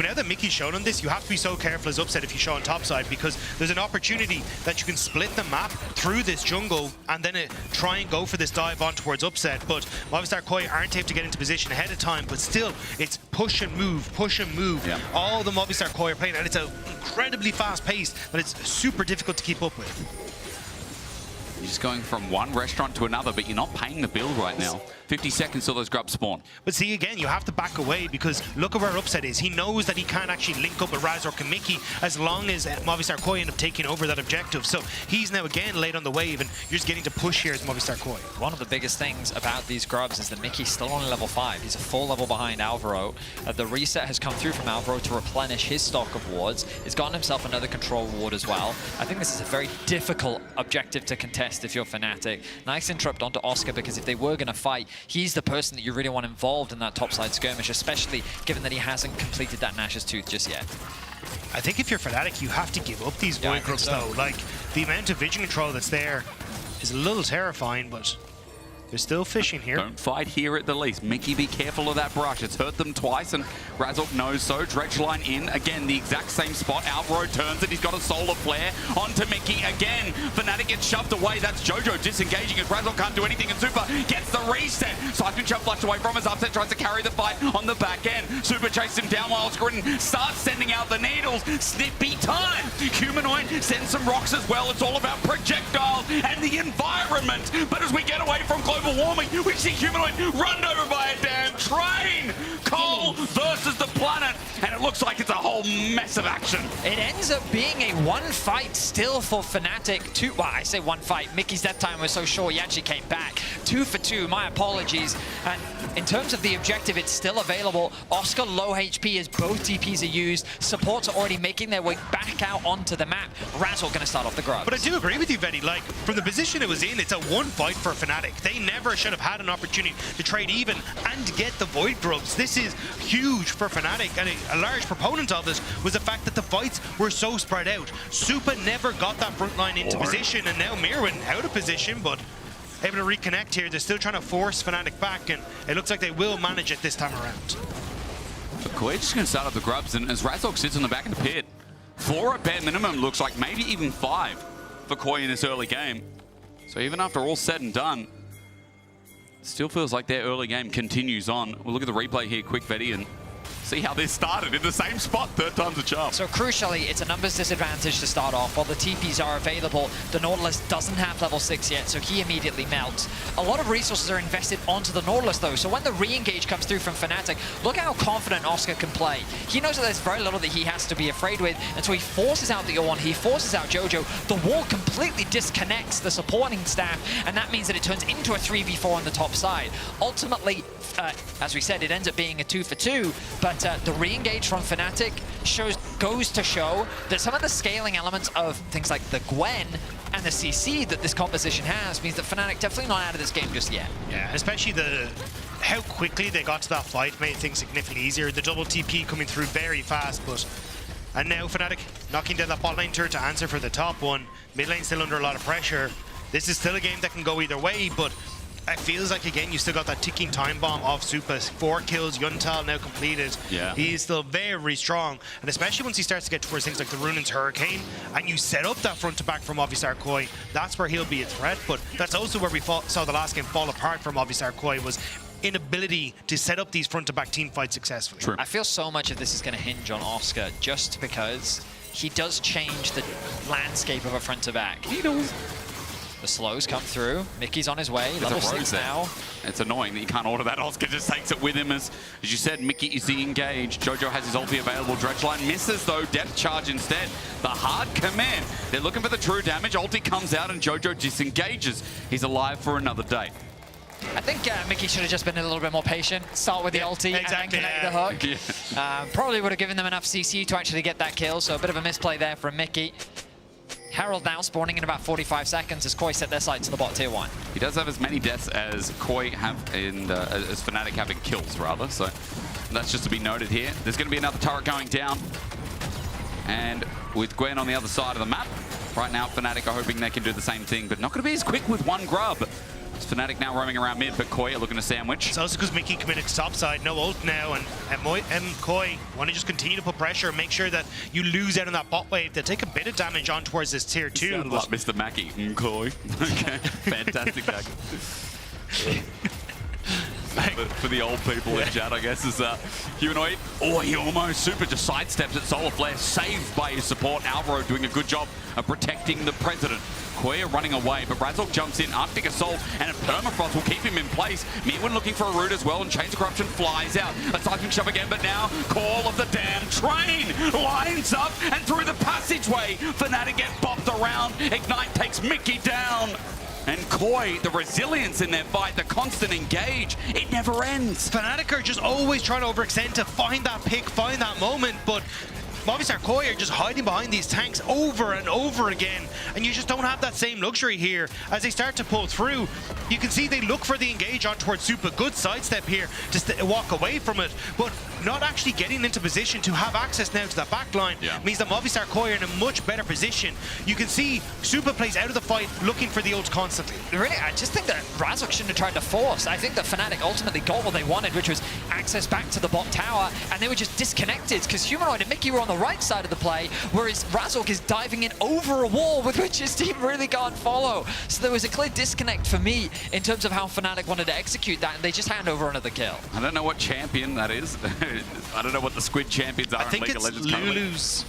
now that Mickey's shown on this, you have to be so careful as Upset if you show on top side, because there's an opportunity that you can split the map through this jungle and then try and go for this dive on towards Upset. But Movistar Koi aren't able to get into position ahead of time, but still, it's push and move, push and move. Yeah. All the Movistar Koi are playing, and it's an incredibly fast pace, but it's super difficult to keep up with. You're just going from one restaurant to another, but you're not paying the bill right now. 50 seconds till those grubs spawn. But see, again, you have to back away because look at where Upset is. He knows that he can't actually link up with Razork and Mickey as long as Movistar Koi end up taking over that objective. So he's now again late on the wave, and you're just getting to push here as Movistar Koi. One of the biggest things about these grubs is that Mickey's still only level 5. He's a full level behind Alvaro. The reset has come through from Alvaro to replenish his stock of wards. He's gotten himself another control ward as well. I think this is a very difficult objective to contest if you're Fnatic. Nice interrupt onto Oscar, because if they were going to fight, he's the person that you really want involved in that topside skirmish, especially given that he hasn't completed that Nash's Tooth just yet. I think if you're Fnatic, you have to give up these void grubs though. Like, the amount of vision control that's there is a little terrifying, but they're still fishing here. Don't fight here at the least. Mickey, be careful of that brush. It's hurt them twice, and Razork knows so. Dredge line in. Again, the exact same spot. Alvaro turns it. He's got a solar flare onto Mickey again. Fnatic gets shoved away. That's Jojo disengaging as Razork can't do anything, and Super gets the reset. Siphon Shell flushed away from his Upset, tries to carry the fight on the back end. Super chases him down while Screen starts sending out the needles. Snippy time. Humanoid sends some rocks as well. It's all about projectiles and the environment. But as we get away from global warming, we see Humanoid run over by a damn train. Coal versus the planet, and it looks like it's a whole mess of action. It ends up being a one fight still for Fnatic. Well, I say one fight. Mickey's death time was so short, he actually came back. 2 for 2, my apologies. And in terms of the objective, it's still available. Oscar low HP as both TPs are used. Supports are already making their way back out onto the map. Razork gonna start off the grubs. But I do agree with you, Vetty. Like, from the position it was in, it's a one fight for Fnatic. They never should have had an opportunity to trade even and get the void grubs. This is huge for Fnatic, and a large proponent of this was the fact that the fights were so spread out. Supa never got that front line into position, and now Mirwin out of position, but able to reconnect here. They're still trying to force Fnatic back, and it looks like they will manage it this time around. Koi just going to start up the grubs, and as Razork sits on the back of the pit, 4 at bare minimum, looks like maybe even 5. for KOI in this early game. So even after all said and done, still feels like their early game continues on. We'll look at the replay here, quick, Vetty, and see how this started in the same spot. Third time's a charm. So crucially, it's a numbers disadvantage to start off. While the TPs are available, the Nautilus doesn't have level 6 yet, so he immediately melts. A lot of resources are invested onto the Nautilus though, so when the re-engage comes through from Fnatic, look how confident Oscar can play. He knows that there's very little that he has to be afraid with, and so he forces out the Ornn, he forces out Jojo. The wall completely disconnects the supporting staff, and that means that it turns into a 3v4 on the top side. Ultimately, as we said, it ends up being a 2-for-2, but the re-engage from Fnatic goes to show that some of the scaling elements of things like the Gwen and the CC that this composition has means that Fnatic definitely not out of this game just yet. Yeah, especially how quickly they got to that fight made things significantly easier. The double TP coming through very fast, and now Fnatic knocking down that bot lane turret to answer for the top one. Mid lane still under a lot of pressure. This is still a game that can go either way, but it feels like, again, you still got that ticking time bomb of Supa. 4 kills, Yuntal now completed. Yeah. He's still very strong. And especially once he starts to get towards things like the Runaan's Hurricane, and you set up that front to back from Movistar KOI, that's where he'll be a threat. But that's also where we saw the last game fall apart from Movistar KOI, was inability to set up these front to back team fights successfully. True. I feel so much of this is going to hinge on Oscar just because he does change the landscape of a front to back. He does. The slows come through. Mickey's on his way. It's Level a 6 now. It's annoying that you can't order that. Oscar just takes it with him. As you said, Mickey is the engage. Jojo has his ulti available. Dredgeline misses, though. Depth charge instead. The hard command. They're looking for the true damage. Ulti comes out, and Jojo disengages. He's alive for another day. I think Mickey should have just been a little bit more patient. Start with the ulti and then connect the hook. Yeah. Probably would have given them enough CC to actually get that kill, so a bit of a misplay there from Mickey. Herald now spawning in about 45 seconds as KOI set their sights to the bot tier 1. He does have as many deaths as KOI have as Fnatic having kills, rather. So that's just to be noted here. There's going to be another turret going down. And with Gwen on the other side of the map, right now Fnatic are hoping they can do the same thing, but not going to be as quick with one grub. It's Fnatic now roaming around mid, but KOI are looking to sandwich. It's also because Mickey committed to top side, no ult now, and KOI want to just continue to put pressure, make sure that you lose out on that bot wave. They'll take a bit of damage on towards this tier 2. Sounded like Mr. Mackey. KOI. Okay, fantastic. For the old people in chat, I guess, is Humanoid. Oh, he almost super just sidesteps at Solar Flare, saved by his support. Alvaro doing a good job of protecting the president. KOI running away, but Razork jumps in. Arctic Assault and a Permafrost will keep him in place. Mirwin looking for a root as well, and Chains of Corruption flies out. A seismic shove again, but now Call of the Damn Train lines up, and through the passageway, Fnatic get bopped around. Ignite takes Mickey down. And KOI, the resilience in their fight, the constant engage, it never ends. Fnatic are just always trying to overextend to find that pick, find that moment, but Movistar KOI are just hiding behind these tanks over and over again, and you just don't have that same luxury here. As they start to pull through, you can see they look for the engage on towards Supa. Good sidestep here to walk away from it, but not actually getting into position to have access now to that back line means that Movistar KOI are in a much better position. You can see Supa plays out of the fight, looking for the ult constantly. Really, I just think that Razork shouldn't have tried to force. I think that Fnatic ultimately got what they wanted, which was access back to the bot tower, and they were just disconnected because Humanoid and Mickey were on the right side of the play, whereas Razork is diving in over a wall with which his team really can't follow. So there was a clear disconnect for me in terms of how Fnatic wanted to execute that, and they just hand over another kill. I don't know what champion that is. I don't know what the Squid champions are in League of Legends currently. Lulu's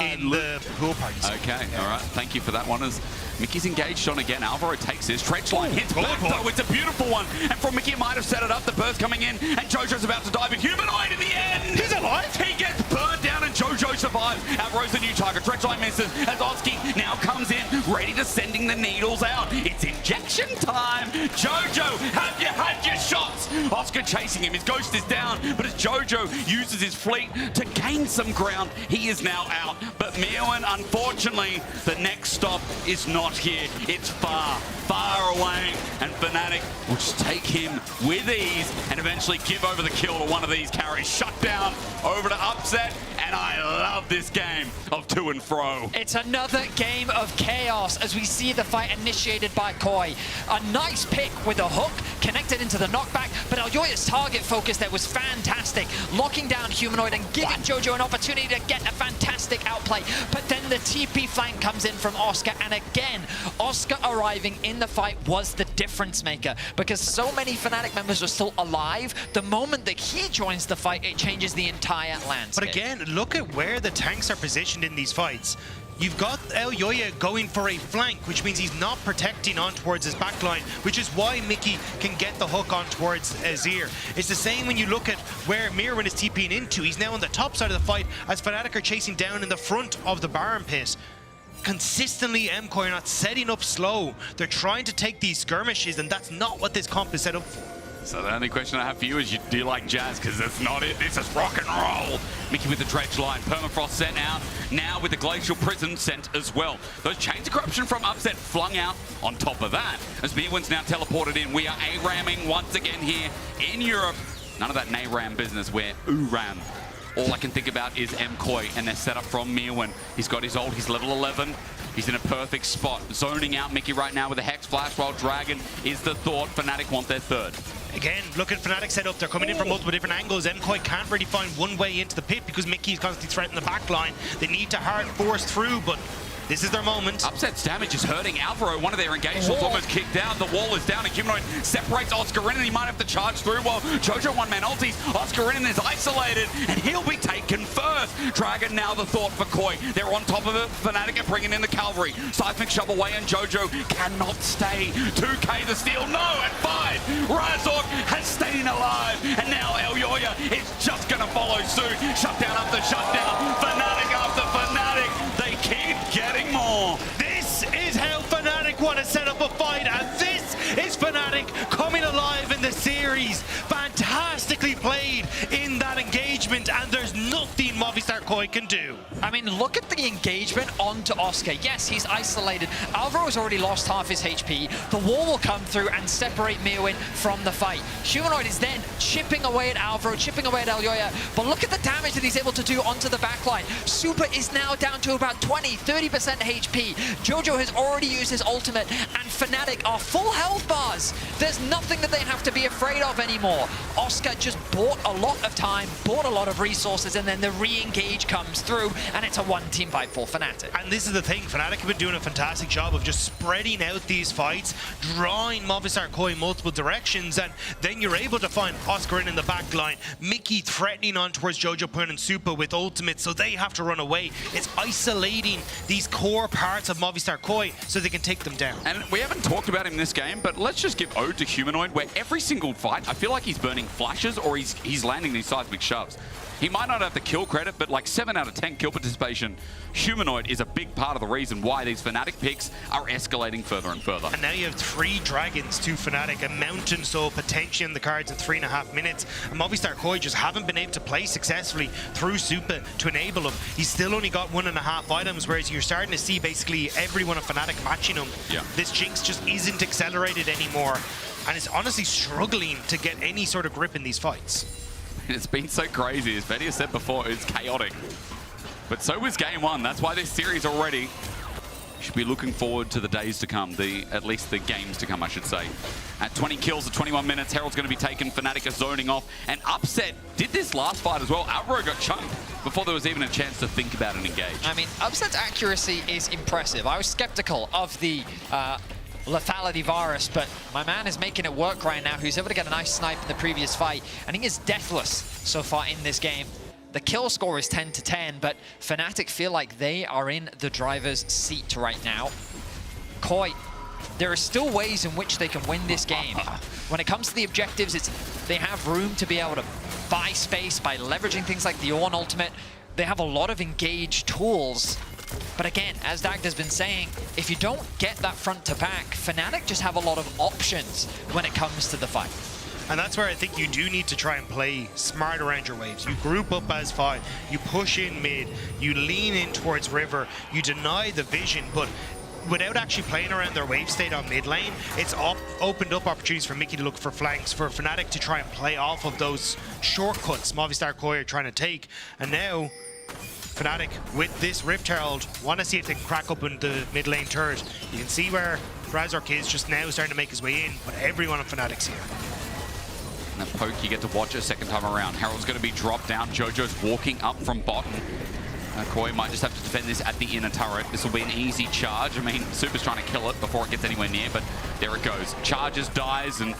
in the pool parties. Okay, all right. Thank you for that one. As Mickey's engaged on again, Alvaro takes his stretch line, hits back though. It's a beautiful one, and from Mickey might have set it up. The burst coming in, and Jojo's about to dive in. Humanoid in the end. He's alive. He gets burned down, and Jojo survives. Alvaro's the new target. Stretch line misses as Oski now comes in, ready to sending the needles out. It's injection time. Jojo, have you had your shots? Oscar chasing him. His ghost is down, but as Jojo uses his fleet to gain some ground, he is now out. But Mirwin, unfortunately, the next stop is not here. It's far, far away, and Fnatic will just take him with ease and eventually give over the kill to one of these carries. Shut down over to Upset, and I love this game of to and fro. It's another game of chaos as we see the fight initiated by KOI. A nice pick with a hook connected into the knockback, but Elyoya's target focus there was fantastic, locking down Humanoid and giving Jojo an opportunity to get a fantastic outplay. But then the TP flank comes in from Oscar, and again, Oscar arriving in the fight was the difference maker, because so many Fnatic members were still alive. The moment that he joins the fight, it changes the entire landscape. But again, look at where the tanks are positioned in these fights. You've got Elyoya going for a flank, which means he's not protecting on towards his backline, which is why Mickey can get the hook on towards Azir. It's the same when you look at where Mirwin is TPing into. He's now on the top side of the fight as Fnatic are chasing down in the front of the Baron pit. Consistently, MKOI are not setting up slow. They're trying to take these skirmishes, and that's not what this comp is set up for. So the only question I have for you is, do you like Jazz? Because that's not it. This is rock and roll. Mickey with the dredge line. Permafrost sent out. Now with the Glacial Prison sent as well. Those Chains of Corruption from Upset flung out on top of that. As Mirwin's now teleported in. We are A-ramming once again here in Europe. None of that Nay-ram business where ooh-ram. All I can think about is MKOI and their setup from Mirwin. He's got his ult. He's level 11. He's in a perfect spot. Zoning out Mickey right now with a Hex Flash while Dragon is the thought. Fnatic want their third. Again, look at Fnatic set up. They're coming in from multiple different angles. MKOI can't really find one way into the pit because Mickey is constantly threatening the back line. They need to hard force through, but this is their moment. Upset's damage is hurting Alvaro. One of their engagements almost kicked out. The wall is down, and Humanoid separates Oscar in, and he might have to charge through while Jojo one-man ulties. Oscar in is isolated, and he'll be taken first. Dragon now the thought for Koi. They're on top of it. Fnatic are bringing in the cavalry. Seismic shove away, and Jojo cannot stay. 2K the steal. No, at 5. Razork has stayed alive, and now Elyoya is just going to follow suit. Shutdown after shutdown. Fnatic after Fnatic. They keep getting more. This is how Fnatic want to set up a fight, and this is Fnatic coming alive in the series. Fantastically played in that engagement, and there's nothing Movistar Koi can do. I mean, look at the engagement onto Oscar. Yes, he's isolated. Alvaro has already lost half his HP. The wall will come through and separate Mirwin from the fight. Humanoid is then chipping away at Alvaro, chipping away at Elyoya. But look at the damage that he's able to do onto the backline. Super is now down to about 20-30% HP. Jojo has already used his ultimate, and Fnatic are full health bars. There's nothing that they have to be afraid of anymore. Oscar just bought a lot of time, bought a lot of resources, and then the re-engage comes through, and it's a one-team fight for Fnatic. And this is the thing, Fnatic have been doing a fantastic job of just spreading out these fights, drawing Movistar Koi in multiple directions, and then you're able to find Oscar in the back line, Mickey threatening on towards Jojo Pun and Super with ultimates, so they have to run away. It's isolating these core parts of Movistar Koi so they can take them down. And we haven't talked about him in this game, but let's just give ode to Humanoid, where every single fight, I feel like he's burning flashes or he's landing these seismic shoves. He might not have the kill credit, but like 7 out of 10 kill participation, Humanoid is a big part of the reason why these Fnatic picks are escalating further and further. And now you have 3 dragons to Fnatic, a mountain soul potentially in the cards in 3.5 minutes. And Movistar Koi just haven't been able to play successfully through Supa to enable him. He's still only got 1.5 items, whereas you're starting to see basically everyone of Fnatic matching him. Yeah. This Jinx just isn't accelerated anymore, and is honestly struggling to get any sort of grip in these fights. It's been so crazy. As Betty has said before, it's chaotic. But so was game 1. That's why this series already should be looking forward to the days to come, at least the games to come, I should say. At 20 kills at 21 minutes, Herald's going to be taken. Fnatic are zoning off. And Upset did this last fight as well. Alvaro got chunked before there was even a chance to think about and engage. I mean, Upset's accuracy is impressive. I was skeptical of the lethality virus, but my man is making it work right now. Who's able to get a nice snipe in the previous fight, and he is deathless so far in this game. The kill score is 10-10, but Fnatic feel like they are in the driver's seat right now. Koi, there are still ways in which they can win this game. When it comes to the objectives, they have room to be able to buy space by leveraging things like the Ornn ultimate. They have a lot of engaged tools. But again, as Dagda's been saying, if you don't get that front to back, Fnatic just have a lot of options when it comes to the fight. And that's where I think you do need to try and play smart around your waves. You group up as 5, you push in mid, you lean in towards river, you deny the vision, but without actually playing around their wave state on mid lane, it's opened up opportunities for Mickey to look for flanks, for Fnatic to try and play off of those shortcuts Movistar Koi are trying to take. And now Fnatic, with this Rift Herald, want to see if they can crack open the mid lane turret. You can see where Razork is just now starting to make his way in, but everyone on Fnatic's here. And the poke you get to watch a second time around. Herald's going to be dropped down. Jojo's walking up from bottom. Koi might just have to defend this at the inner turret. This will be an easy charge. I mean, Super's trying to kill it before it gets anywhere near, but there it goes. Charges, dies, and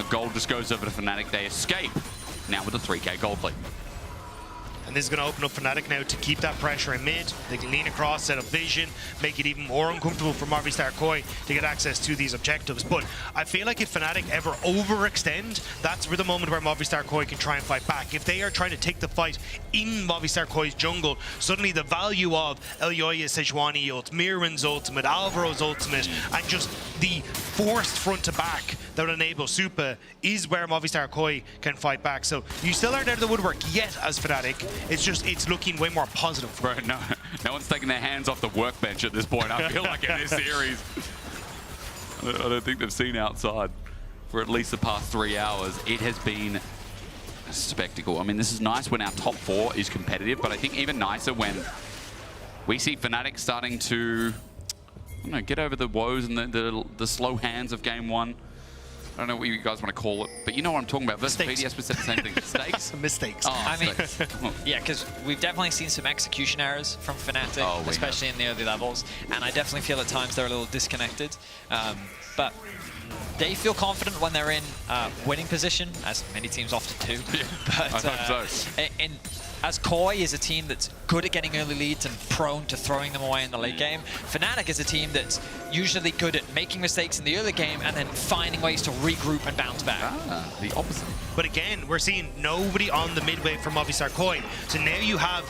gold just goes over to Fnatic. They escape now with a 3k gold lead. And this is going to open up Fnatic now to keep that pressure in mid. They can lean across, set up vision, make it even more uncomfortable for Movistar KOI to get access to these objectives. But I feel like if Fnatic ever overextend, that's where the moment where Movistar KOI can try and fight back. If they are trying to take the fight in Movistar KOI's jungle, suddenly the value of Elyoya's Sejuani ult, Mirwan's ultimate, Alvaro's ultimate, and just the forced front to back that would enable Supa is where Movistar KOI can fight back. So you still aren't out of the woodwork yet as Fnatic. It's just, it's looking way more positive. Bro, no one's taking their hands off the workbench at this point. I feel like in this series, I don't think they've seen outside for at least the past 3 hours. It has been a spectacle. I mean, this is nice when our top 4 is competitive, but I think even nicer when we see Fnatic starting to, I don't know, get over the woes and the slow hands of game 1. I don't know what you guys want to call it, but you know what I'm talking about. Versus BDS, we said the same thing. Mistakes? Mistakes. Oh, I mean, yeah, because we've definitely seen some execution errors from Fnatic, especially in the early levels, and I definitely feel at times they're a little disconnected. But they feel confident when they're in winning position, as many teams often do. Yeah, but I hope so. as KOI is a team that's good at getting early leads and prone to throwing them away in the late game, Fnatic is a team that's usually good at making mistakes in the early game and then finding ways to regroup and bounce back. The opposite. But again, we're seeing nobody on the midway from Movistar KOI. So now you have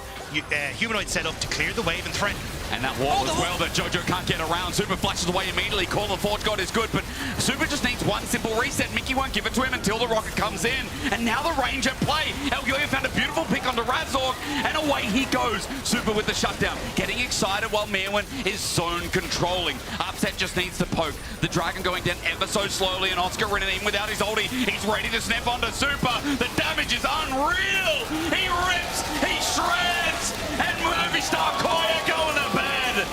Humanoid set up to clear the wave and threaten. And that wall as well that Jojo can't get around. Super flashes away immediately. Call the Forge God is good, but Super just needs one simple reset. Mickey won't give it to him until the rocket comes in. And now the range at play. Elyoya found a beautiful pick onto Razork, and away he goes. Super with the shutdown. Getting excited while Mirwan is zone controlling. Upset just needs to poke. The Dragon going down ever so slowly, and Oscar running in without his ulti. He's ready to snap onto Super. The damage is unreal. He rips, he shreds, and Movistar KOI are going to bed.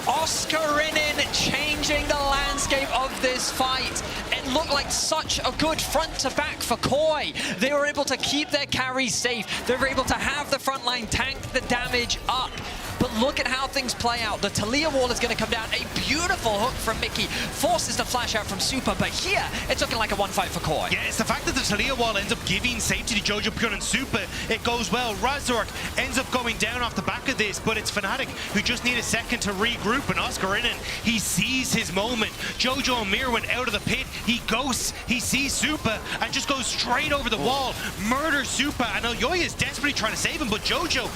Oscarinin changing the landscape of this fight. It looked like such a good front to back for KOI. They were able to keep their carries safe. They were able to have the front line tank the damage up. But look at how things play out. The Talia wall is going to come down. A beautiful hook from Mickey. Forces the flash out from Super. But here, it's looking like a one fight for KOI. Yeah, it's the fact that the Talia wall ends up giving safety to Jojo, Pure, and Super. It goes well. Razork ends up going down off the back of this, but it's Fnatic who just need a second to regroup. And Oscarinin, he sees his moment. Jojo and Mirwan out of the pit. He ghosts. He sees Super and just goes straight over the wall. Murders Super. And Elyoya is desperately trying to save him, but Jojo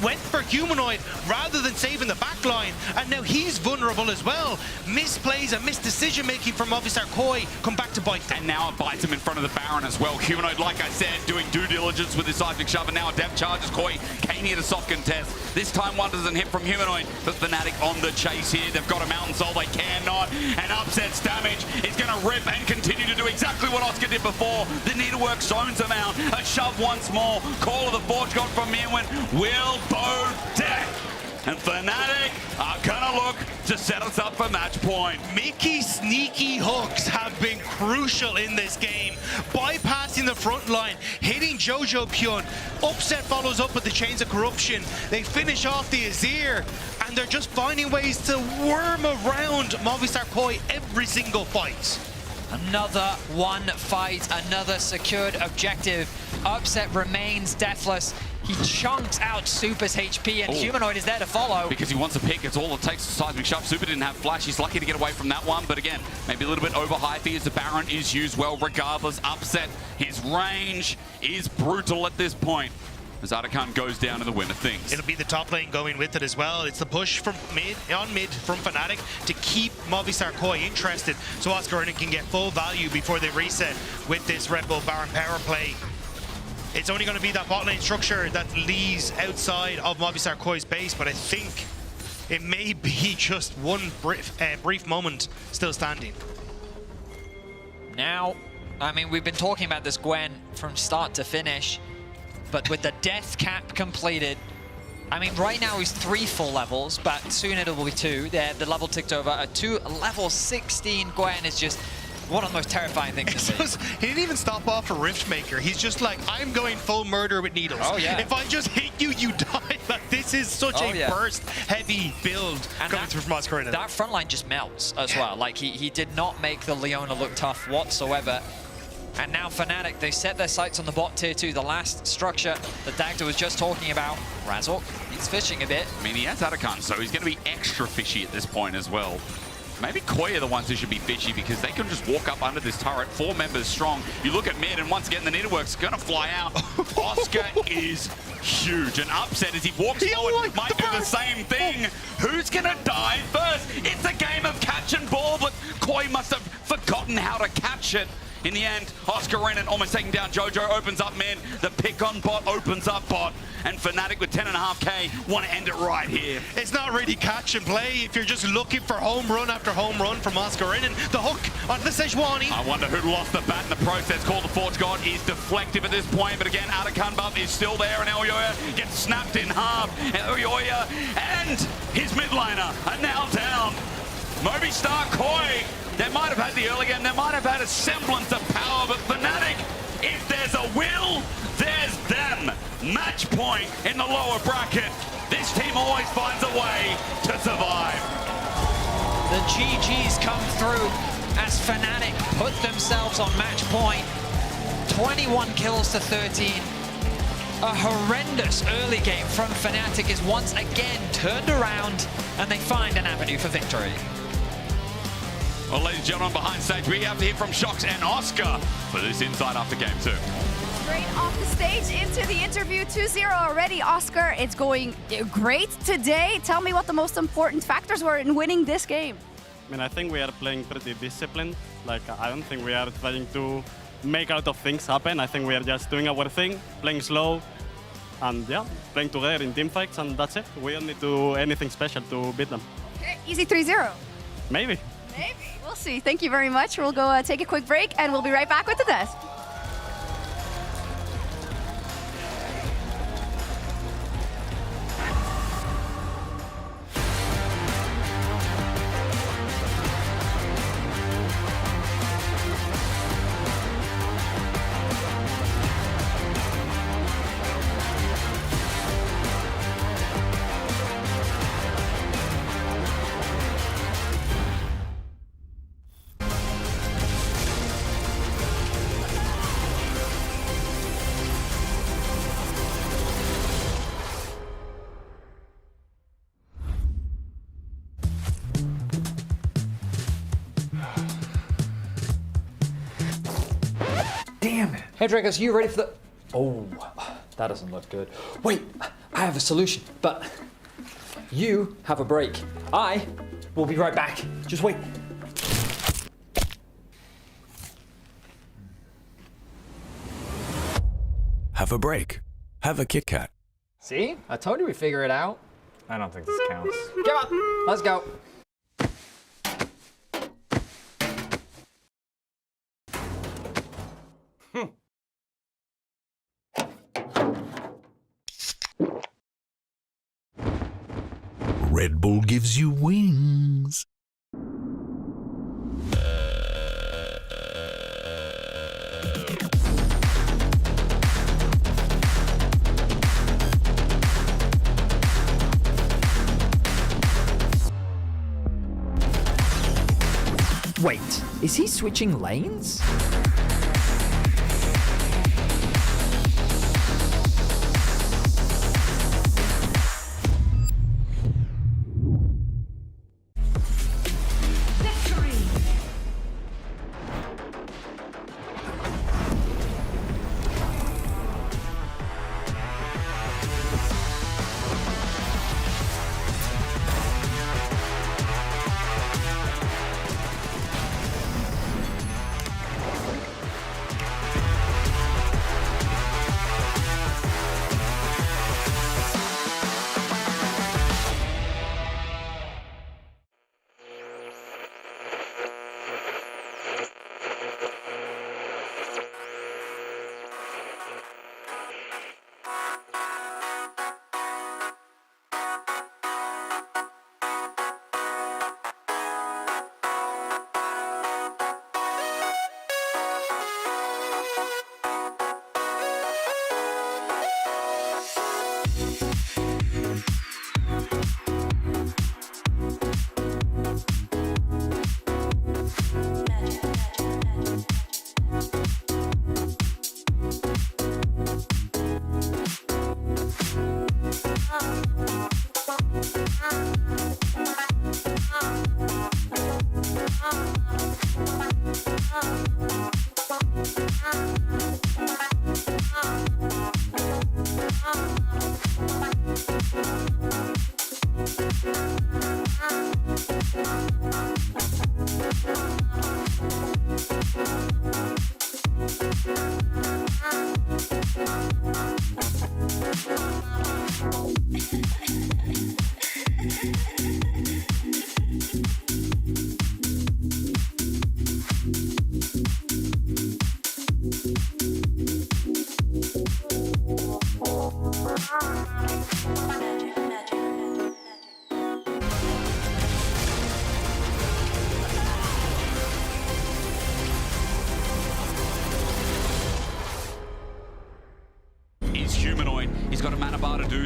went for Humanoid rather than saving the back line, and now he's vulnerable as well. Misplays and misdecision making from Movistar KOI come back to bite them. And now it bites him in front of the Baron as well. Humanoid, like I said, doing due diligence with his seismic shove, and now a depth charge as KOI came here to soft contest. This time one doesn't hit from Humanoid, but Fnatic on the chase here. They've got a Mountain Soul, they cannot, and Upset's damage is going to rip and continue to do exactly what Oscar did before. The needlework zones him out, a shove once more. Call of the Forge God from Mirwan will bow death. And Fnatic are gonna look to set us up for match point. Mickey's sneaky hooks have been crucial in this game. Bypassing the front line, hitting Jojo Pyun. Upset follows up with the Chains of Corruption. They finish off the Azir, and they're just finding ways to worm around Movistar KOI every single fight. Another one fight, another secured objective. Upset remains deathless. He chunks out Super's HP, and Humanoid is there to follow. Because he wants a pick, it's all it takes. Seismic shove. Super didn't have flash. He's lucky to get away from that one, but again, maybe a little bit overhyped here as the Baron is used well regardless. Upset, his range is brutal at this point as Atakan goes down to the win of things. It'll be the top lane going with it as well. It's the push from mid from Fnatic to keep Movistar KOI interested so Oscarinin can get full value before they reset with this Red Bull Baron power play. It's only going to be that bot lane structure that leaves outside of Movistar KOI's base, but I think it may be just one brief moment still standing. Now, I mean, we've been talking about this Gwen from start to finish, but with the death cap completed, I mean, right now he's 3 full levels, but soon it will be 2. The level ticked over. 2 level 16 Gwen is just one of the most terrifying things to see. He didn't even stop off for Riftmaker. He's just like, I'm going full murder with needles. Oh, yeah. If I just hit you, you die. Like, this is such a burst-heavy build coming through from Oscar. That front line just melts as well. Like, he did not make the Leona look tough whatsoever. And now Fnatic, they set their sights on the bot tier 2, the last structure that Dagda was just talking about. Razork, he's fishing a bit. I mean, he has Atakan, so he's going to be extra fishy at this point as well. Maybe KOI are the ones who should be fishy because they can just walk up under this turret, 4 members strong. You look at mid, and once again, the needlework's going to fly out. Oscar is huge. An upset as he walks forward, might do the same thing. Who's going to die first? It's a game of catch and ball, but KOI must have forgotten how to catch it. In the end, Oscar Renan almost taking down Jojo, opens up mid. The pick on bot opens up bot. And Fnatic with 10.5k want to end it right here. It's not really catch and play if you're just looking for home run after home run from Oscar Renan. The hook onto the Sejuani. I wonder who lost the bat in the process. Call the Forge God is deflective at this point. But again, Atakan buff is still there. And Elyoya gets snapped in half. Elyoya and his mid laner are now down. Movistar KOI. They might have had the early game, they might have had a semblance of power, but Fnatic, if there's a will, there's them. Match point in the lower bracket. This team always finds a way to survive. The GGs come through as Fnatic put themselves on match point. 21 kills to 13. A horrendous early game from Fnatic is once again turned around, and they find an avenue for victory. Well, ladies and gentlemen, behind stage, we have to hear from Shox and Oscar for this insight after game 2. Straight off the stage into the interview, 2-0 already. Oscar, it's going great today. Tell me what the most important factors were in winning this game. I mean, I think we are playing pretty disciplined. Like, I don't think we are trying to make a lot of things happen. I think we are just doing our thing, playing slow, and yeah, playing together in team fights, and that's it. We don't need to do anything special to beat them. Okay, easy 3-0. Maybe. Maybe. We'll see. Thank you very much. We'll go take a quick break, and we'll be right back with the test. Damn it. Hey, Dragos, you ready for the... Oh, that doesn't look good. Wait, I have a solution, but you have a break. I will be right back. Just wait. Have a break. Have a Kit Kat. See? I told you we'd figure it out. I don't think this counts. Come on, let's go. Red Bull gives you wings. Wait, is he switching lanes?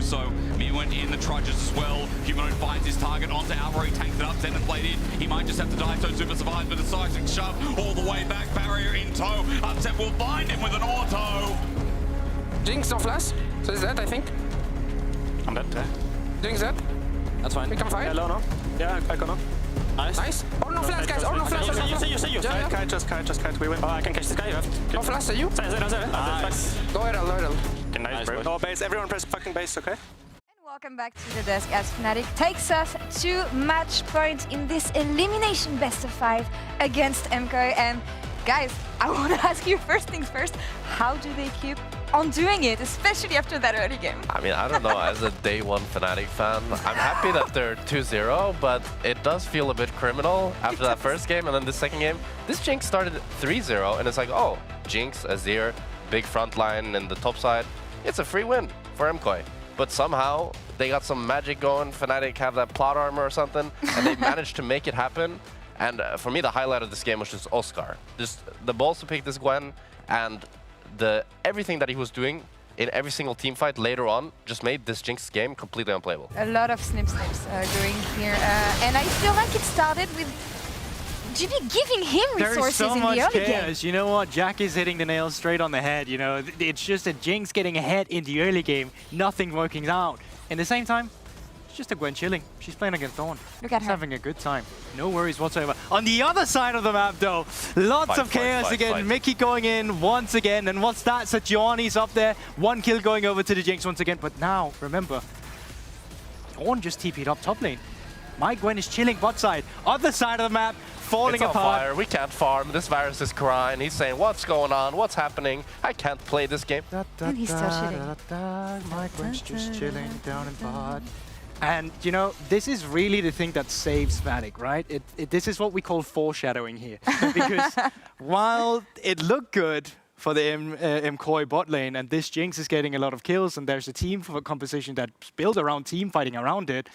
so. Mirwin in the trudges as well. Humanoid finds his target onto Alvaro. He tanks it up, send and played in. He might just have to die, so Super survives with a seismic shove all the way back. Barrier in tow. Upset will find him with an auto. Jinx on flash, so he's dead, I think. I'm dead. Jinx dead. That's fine. We can fight. Hello, no? Yeah, I can. Nice. Nice. Or no flash, guys. Or no flash. You see. Yeah. Kite. We win. Oh, I can catch this guy. No flash, say you. Nice. Go ahead. Okay, nice, bro. No base. Everyone press fucking base, okay? Welcome back to the desk as Fnatic takes us to match point in this elimination best of 5 against MKOI. And guys, I want to ask you first things first, how do they keep on doing it, especially after that early game? I mean, I don't know, as a day one Fnatic fan, I'm happy that they're 2-0, but it does feel a bit criminal after that first game, and then the second game. This Jinx started 3-0, and it's like, oh, Jinx, Azir, big front line in the top side. It's a free win for MKOI. But somehow, they got some magic going, Fnatic have that plot armor or something, and they managed to make it happen. And for me, the highlight of this game was just Oscar. Just the balls to pick this Gwen, and everything that he was doing in every single team fight later on just made this Jinx game completely unplayable. A lot of snips going here. And I feel like it started with GB giving him resources so in much the early chaos. game. You know what? Jack is hitting the nail straight on the head. You know, it's just a Jinx getting ahead in the early game, nothing working out. In the same time, it's just a Gwen chilling. She's playing against Dawn. Look at She's her. having a good time. No worries whatsoever. On the other side of the map, though, lots of chaos again. Mickey going in once again. And what's that? Sejuani's up there. 1 kill going over to the Jinx once again. But now, remember, Dawn just TP'd up top lane. My Gwen is chilling bot side. Other side of the map, falling it's on apart. fire. We can't farm. This virus is crying. He's saying, what's going on? What's happening? I can't play this game. And he's still chilling. My Gwen's just chilling down in bot. And, you know, this is really the thing that saves Fnatic, right? This is what we call foreshadowing here. Because while it looked good for the MKOI bot lane, and this Jinx is getting a lot of kills, and there's a team composition that's built around team fighting around it,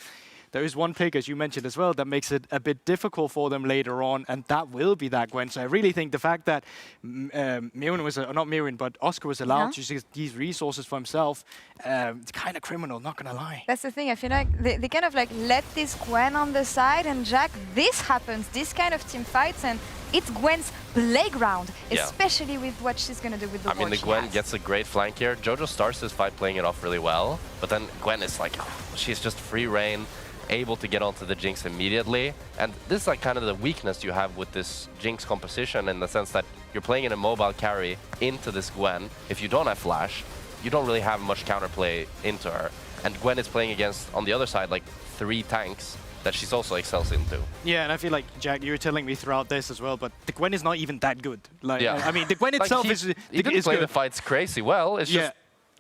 there is one pick, as you mentioned as well, that makes it a bit difficult for them later on, and that will be that Gwen. So I really think the fact that Mirwin was, not Mirwin, but Oscar was allowed to use these resources for himself, it's kind of criminal, not gonna lie. That's the thing, I feel like they kind of like let this Gwen on the side, and Jack, this happens, this kind of team fights, and it's Gwen's playground, especially with what she's gonna do with the ward. I mean, the Gwen gets a great flank here. Jojo starts this fight playing it off really well, but then Gwen is like, she's just free reign, able to get onto the Jinx immediately. And this is like kind of the weakness you have with this Jinx composition, in the sense that you're playing in a mobile carry into this Gwen. If you don't have flash, you don't really have much counterplay into her. And Gwen is playing against, on the other side, like 3 tanks that she's also excels into. Yeah, and I feel like, Jack, you were telling me throughout this as well, but the Gwen is not even that good. Like, yeah. I mean, the Gwen itself like he didn't play good. the fights crazy well. It's just,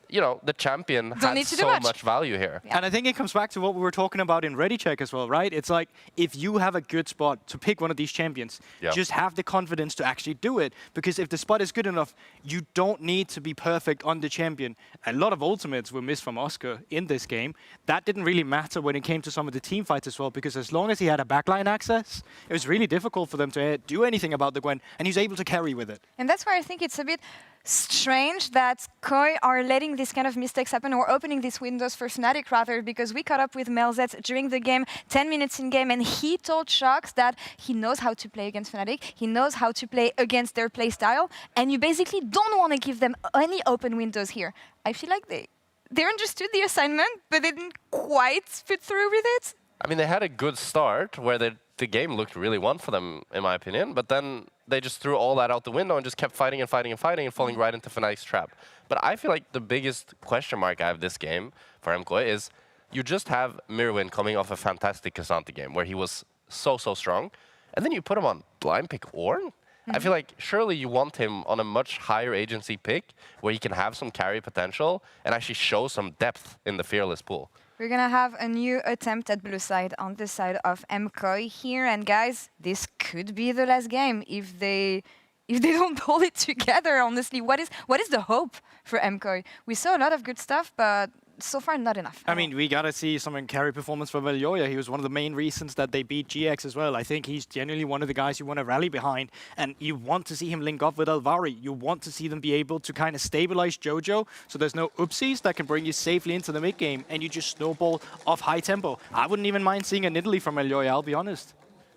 you know, the champion has so much value here. And I think it comes back to what we were talking about in Ready Check as well, right? It's like, if you have a good spot to pick one of these champions, just have the confidence to actually do it. Because if the spot is good enough, you don't need to be perfect on the champion. A lot of ultimates were missed from Oscar in this game. That didn't really matter when it came to some of the team fights as well, because as long as he had a backline access, it was really difficult for them to do anything about the Gwen, and he was able to carry with it. And that's why I think it's a bit strange that KOI are letting these kind of mistakes happen, or opening these windows for Fnatic rather, because we caught up with Melzet during the game, 10 minutes in game, and he told Shox that he knows how to play against Fnatic, he knows how to play against their play style, and you basically don't want to give them any open windows here. I feel like they understood the assignment, but they didn't quite fit through with it. I mean, they had a good start where the game looked really won for them, in my opinion, but then they just threw all that out the window and just kept fighting and fighting and fighting and falling right into Fnatic's trap. But I feel like the biggest question mark I have this game for MKOI is you just have Mirwin coming off a fantastic K'Sante game where he was so strong, and then you put him on blind pick Ornn? I feel like surely you want him on a much higher agency pick where he can have some carry potential and actually show some depth in the Fearless pool. We're gonna have a new attempt at blue side on the side of MKOI here, and guys, this could be the last game if they don't hold it together. Honestly, what is the hope for MKOI? We saw a lot of good stuff, but so far not enough. I mean, we gotta see some carry performance from Elyoya. He was one of the main reasons that they beat GX as well. I think he's genuinely one of the guys you want to rally behind, and you want to see him link up with Alvari. You want to see them be able to kind of stabilize Jojo, so there's no oopsies that can bring you safely into the mid game, and you just snowball off high tempo. I wouldn't even mind seeing a Nidalee from Elyoya, I'll be honest.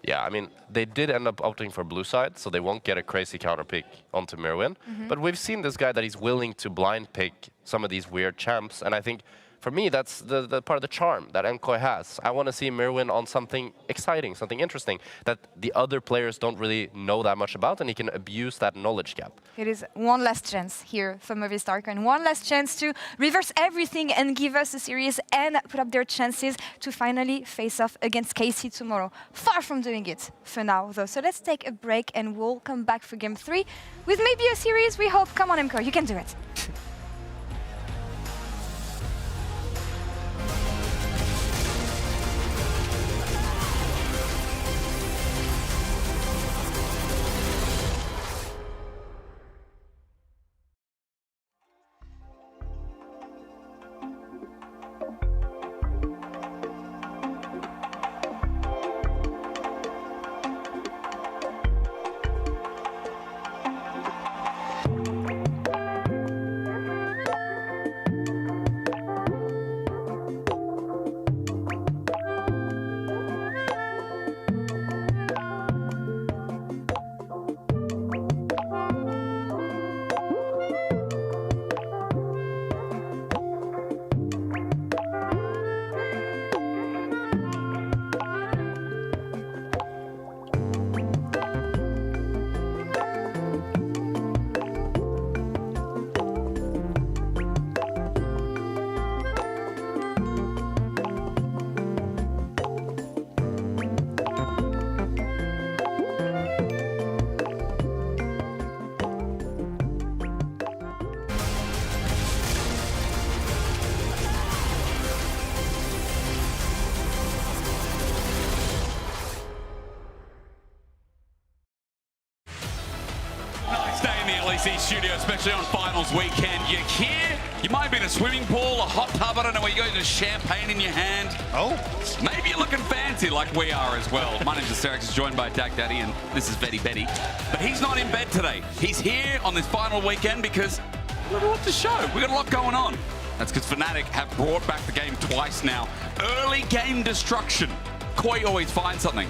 Yeah, I mean, they did end up opting for blue side, so they won't get a crazy counter pick onto Mirwin. But we've seen this guy that he's willing to blind pick some of these weird champs, and I think, for me, that's the part of the charm that MKOI has. I want to see Mirwin on something exciting, something interesting, that the other players don't really know that much about, and he can abuse that knowledge gap. It is one last chance here for Movistar, and one last chance to reverse everything and give us a series and put up their chances to finally face off against KC tomorrow. Far from doing it for now, though. So let's take a break, and we'll come back for Game 3 with maybe a series, we hope. Come on, MKOI, you can do it. LEC studio, especially on finals weekend. You're here, you might be in a swimming pool, a hot tub, I don't know where you go, there's champagne in your hand. Oh. Maybe you're looking fancy like we are as well. My name's Asterix, joined by Dak Daddy, and this is Betty Betty. But he's not in bed today. He's here on this final weekend because we've got a lot to show. We've got a lot going on. That's because Fnatic have brought back the game twice now. Early game destruction. Koi always finds something.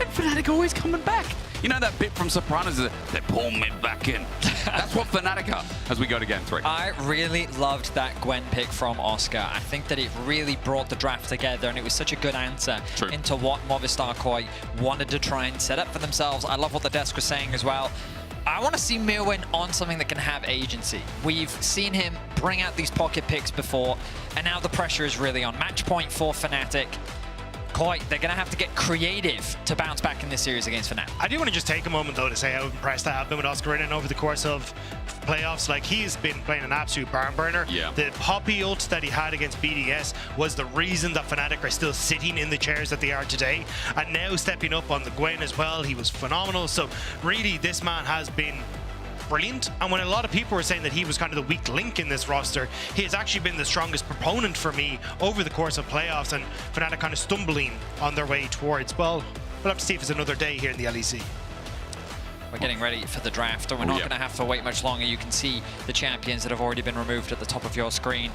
And Fnatic always coming back. You know that bit from Sopranos, they pull me back in. That's what Fnatic are as we go to Game 3. I really loved that Gwen pick from Oscar. I think that it really brought the draft together, and it was such a good answer into what Movistar KOI wanted to try and set up for themselves. I love what the desk was saying as well. I want to see Mirwin on something that can have agency. We've seen him bring out these pocket picks before, and now the pressure is really on. Match point for Fnatic. KOI, they're going to have to get creative to bounce back in this series against Fnatic. I do want to just take a moment, though, to say how impressed I have been with Oscar Ridden over the course of playoffs. Like, he's been playing an absolute barn burner. Yeah. The Poppy ult that he had against BDS was the reason that Fnatic are still sitting in the chairs that they are today. And now stepping up on the Gwen as well, he was phenomenal. So, really, this man has been brilliant. And when a lot of people were saying that he was kind of the weak link in this roster, he has actually been the strongest proponent for me over the course of playoffs, and Fnatic kind of stumbling on their way towards, well, we'll have to see if it's another day here in the LEC. We're getting ready for the draft, and we're not going to have to wait much longer. You can see the champions that have already been removed at the top of your screen.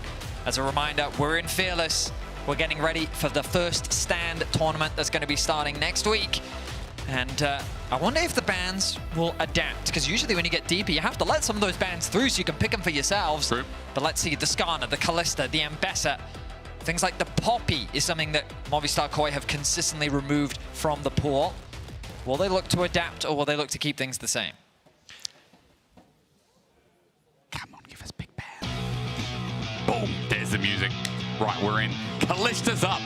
As a reminder, we're in Fearless. We're getting ready for the first stand tournament that's going to be starting next week. And I wonder if the bans will adapt, because usually when you get deeper, you have to let some of those bans through so you can pick them for yourselves. True. But let's see, the Skarner, the Callista, the Ambessa, things like the Poppy is something that Movistar KOI have consistently removed from the pool. Will they look to adapt, or will they look to keep things the same? Come on, give us big ban. Boom, there's the music. Right, we're in. Callista's up.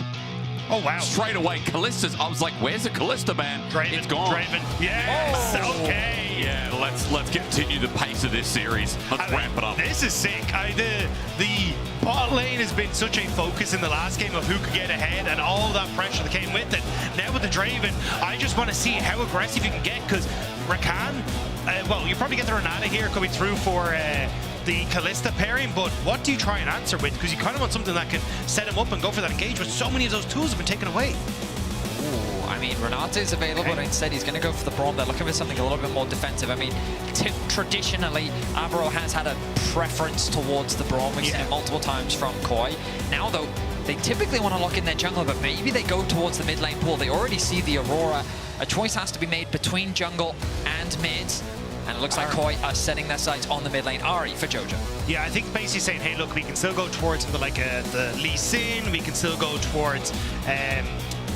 Oh, wow. Straight away, Callista's, I was like, where's the Callista ban? Draven, it's gone. Draven. Yes, okay. Yeah, let's continue the pace of this series. Let's ramp it up. This is sick. The bot lane has been such a focus in the last game of who could get ahead and all that pressure that came with it. Now with the Draven, I just want to see how aggressive you can get, because Rakan, well, you probably get the Renata here coming through for the Kalista pairing, but what do you try and answer with? Because you kind of want something that can set him up and go for that engagement. So many of those tools have been taken away. Ooh, I mean, Renata is available, but instead he's going to go for the Braum. They're looking for something a little bit more defensive. I mean, traditionally, Abro has had a preference towards the Braum. We've seen it multiple times from KOI. Now, though, they typically want to lock in their jungle, but maybe they go towards the mid lane pool. They already see the Aurora. A choice has to be made between jungle and mid. And it looks like KOI are setting their sights on the mid lane. Ari for Jojo. Yeah, I think basically saying, hey, look, we can still go towards the Lee Sin. We can still go towards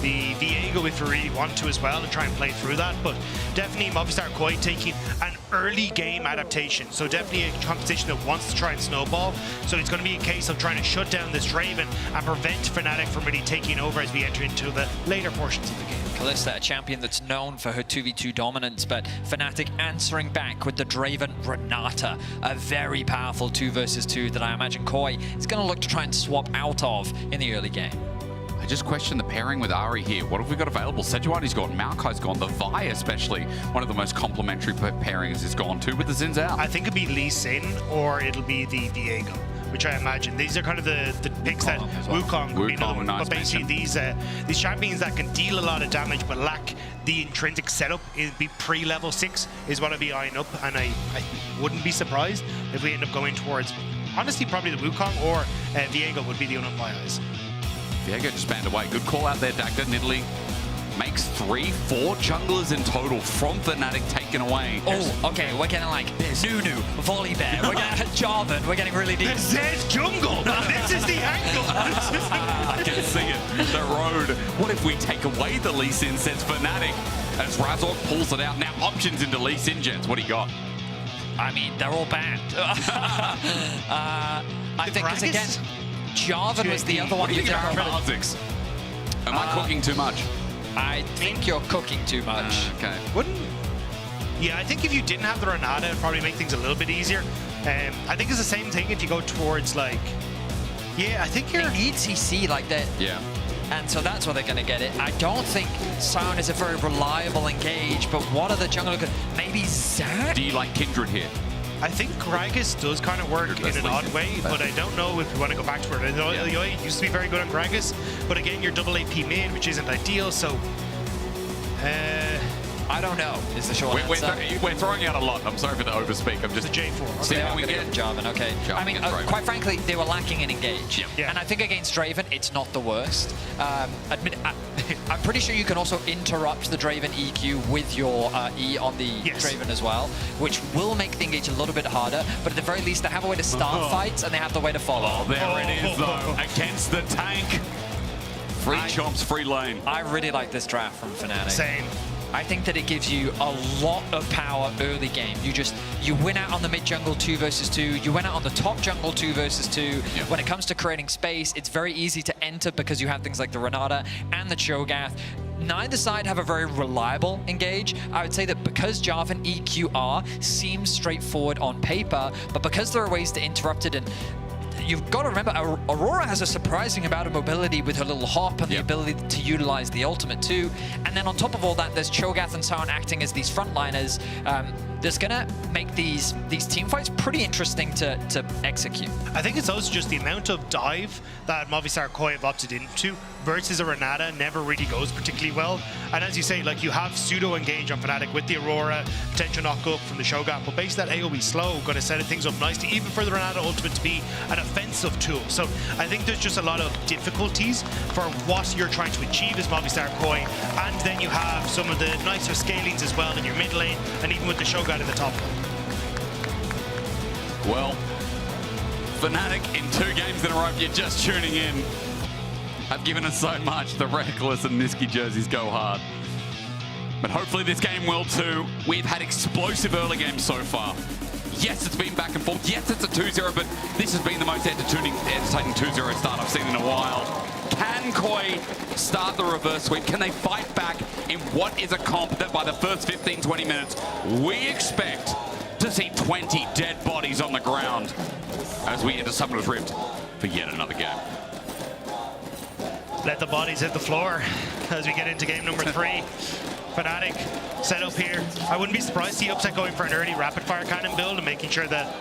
the Viego if we really want to as well and try and play through that. But definitely Movistar KOI taking an early game adaptation. So definitely a competition that wants to try and snowball. So it's going to be a case of trying to shut down this Draven and prevent Fnatic from really taking over as we enter into the later portions of the game. Kalista, a champion that's known for her 2v2 dominance, but Fnatic answering back with the Draven Renata, a very powerful 2 versus 2 that I imagine KOI is going to look to try and swap out of in the early game. I just question the pairing with Ari here. What have we got available? Sejuani's gone, Maokai's gone, the Vi especially, one of the most complementary pairings is gone too with the Zin's out. I think it'll be Lee Sin or it'll be the Viego, which I imagine. These are kind of the picks that Wukong would be another one. But basically these champions that can deal a lot of damage but lack the intrinsic setup, it'd be pre-level 6 is what I'd be eyeing up, and I wouldn't be surprised if we end up going towards, honestly, probably the Wukong or Viego would be the one in my eyes. Viego just banned away. Good call out there, Dagda. Nidalee makes 3-4 junglers in total from Fnatic taken away. Oh, okay, we're getting like Nunu, Volibear, we're getting Jarvan, we're getting really deep. The Zed jungle! This is the angle! I can see it. The road. What if we take away the Lee Sin, says Fnatic, as Razork pulls it out. Now options into Lee Sin, gents. What do you got? I mean, they're all banned. I think it's again, Jarvan was the other one. Am I cooking too much? I think you're cooking too much. Okay. Yeah, I think if you didn't have the Renata, it'd probably make things a little bit easier. I think it's the same thing if you go towards like, yeah, I think they need CC like that. Yeah. And so that's where they're going to get it. I don't think Sion is a very reliable engage, but what are the jungle? Maybe Zac? Do you like Kindred here? I think Gragas does kind of work in an odd way, but I don't know if we want to go back to it. I know Ilya used to be very good on Gragas, but again, you're double AP mid, which isn't ideal, so... I don't know, is the short answer. We're throwing out a lot. I'm sorry for the overspeak. I'm just... The J4. See what we get. Jarvan, okay. I mean, quite frankly, they were lacking in engage. Yeah. And I think against Draven, it's not the worst. I'm pretty sure you can also interrupt the Draven EQ with your E on the Draven as well, which will make the engage a little bit harder, but at the very least, they have a way to start fights and they have the way to follow. Oh, there it is, though, against the tank. Free chomps, free lane. I really like this draft from Fnatic. Same. I think that it gives you a lot of power early game. You win out on the mid jungle 2 versus 2. You win out on the top jungle 2 versus 2. Yep. When it comes to creating space, it's very easy to enter because you have things like the Renata and the Cho'Gath. Neither side have a very reliable engage. I would say that because Jarvan EQR seems straightforward on paper, but because there are ways to interrupt it, and you've got to remember, Aurora has a surprising amount of mobility with her little hop and the ability to utilize the ultimate too. And then on top of all that, there's Cho'Gath and Sion acting as these frontliners. That's going to make these team fights pretty interesting to execute. I think it's also just the amount of dive that Movistar KOI have opted into versus a Renata never really goes particularly well. And as you say, like, you have pseudo engage on Fnatic with the Aurora, potential knock up from the Shogun, but basically that AoE slow going to set things up nicely, even for the Renata ultimate to be an offensive tool. So I think there's just a lot of difficulties for what you're trying to achieve as Movistar KOI, and then you have some of the nicer scalings as well in your mid lane, and even with the Shogun in the top lane. Well, Fnatic in 2 games in a row, if you're just tuning in, have given us so much. The Reckless and Niski jerseys go hard. But hopefully this game will too. We've had explosive early games so far. Yes, it's been back and forth. Yes, it's a 2-0, but this has been the most entertaining 2-0 start I've seen in a while. Can KOI start the reverse sweep? Can they fight back in what is a comp that by the first 15, 20 minutes, we expect to see 20 dead bodies on the ground as we enter Summoner's Rift for yet another game. Let the bodies hit the floor as we get into game number 3. Fnatic set up here. I wouldn't be surprised to see Upset going for an early rapid-fire cannon build and making sure that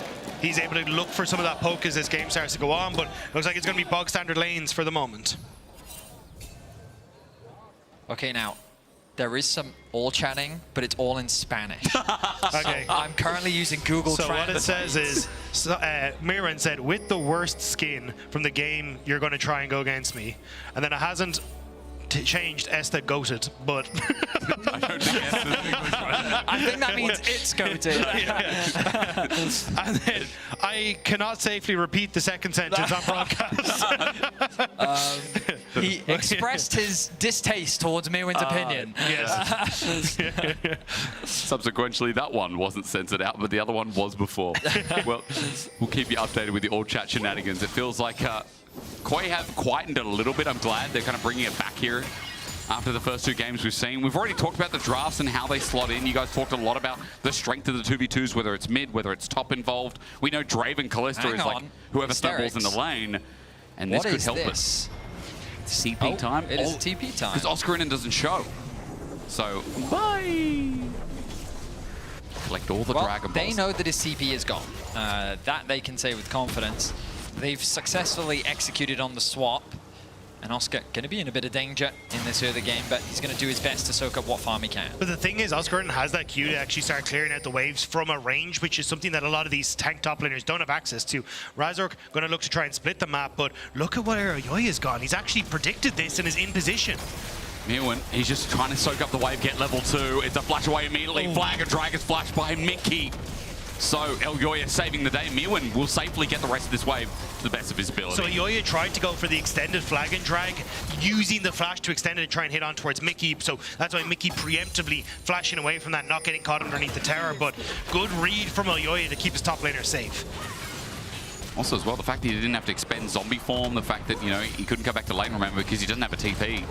he's able to look for some of that poke as this game starts to go on, but looks like it's going to be bog standard lanes for the moment. Okay, now, there is some all chatting, but it's all in Spanish. Okay. So I'm currently using Google So Translate. what it says is, Miran said, with the worst skin from the game, you're going to try and go against me. And then it hasn't changed Esta goated, but... I think that means it's goated. And then I cannot safely repeat the second sentence on broadcast. He expressed his distaste towards Mirwan's opinion. Yes. Subsequently, that one wasn't censored out, but the other one was before. Well, we'll keep you updated with the all chat shenanigans. It feels like KOI have quietened it a little bit. I'm glad they're kind of bringing it back here after the first 2 games we've seen. We've already talked about the drafts and how they slot in. You guys talked a lot about the strength of the 2v2s, whether it's mid, whether it's top involved. We know Draven Kalista is like whoever snowballs in the lane, and this could help us. CP time? It is TP time. Because Oscarinen doesn't show. So, bye! Collect all the Dragon Balls. They know that his CP is gone. That they can say with confidence. They've successfully executed on the swap. And Oscar going to be in a bit of danger in this early game, but he's going to do his best to soak up what farm he can. But the thing is, Oscarinen has that Q to actually start clearing out the waves from a range, which is something that a lot of these tank top laners don't have access to. Razork going to look to try and split the map, but look at where Yoya's gone. He's actually predicted this and is in position. Mirwan, he's just trying to soak up the wave, get level 2. It's a flash away immediately. Flag and Dragon's flash by Mickey. So Elyoya saving the day. Mirwan will safely get the rest of this wave to the best of his ability. So Elyoya tried to go for the extended flag and drag, using the flash to extend it and try and hit on towards Mickey. So that's why Mickey preemptively flashing away from that, not getting caught underneath the tower. But good read from Elyoya to keep his top laner safe. Also as well, the fact that he didn't have to expend zombie form, the fact that, you know, he couldn't go back to lane, remember, because he doesn't have a TP.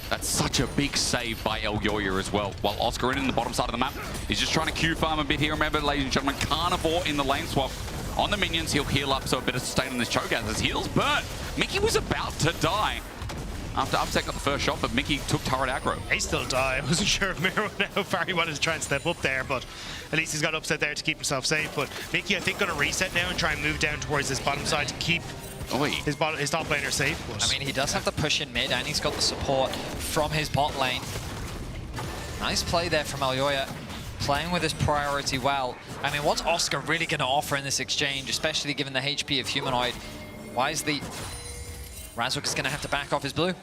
That's such a big save by Elyoya as well. While Oscarinen in the bottom side of the map, he's just trying to Q farm a bit here. Remember, ladies and gentlemen, Carnivore in the lane swap on the minions. He'll heal up, so a bit of sustain on this Cho'Gath as heals burn. Mickey was about to die after Upset got the first shot, but Mickey took turret aggro. He still died. I wasn't sure if Mirwan how far he wanted to try and step up there, but at least he's got Upset there to keep himself safe. But Mickey, I think, going to reset now and try and move down towards this bottom side to keep his top laner safe. But, I mean, he does have the push in mid, and he's got the support from his bot lane. Nice play there from Elyoya, playing with his priority well. I mean, what's Oscar really going to offer in this exchange, especially given the HP of Humanoid? Why is the Razork is going to have to back off his blue?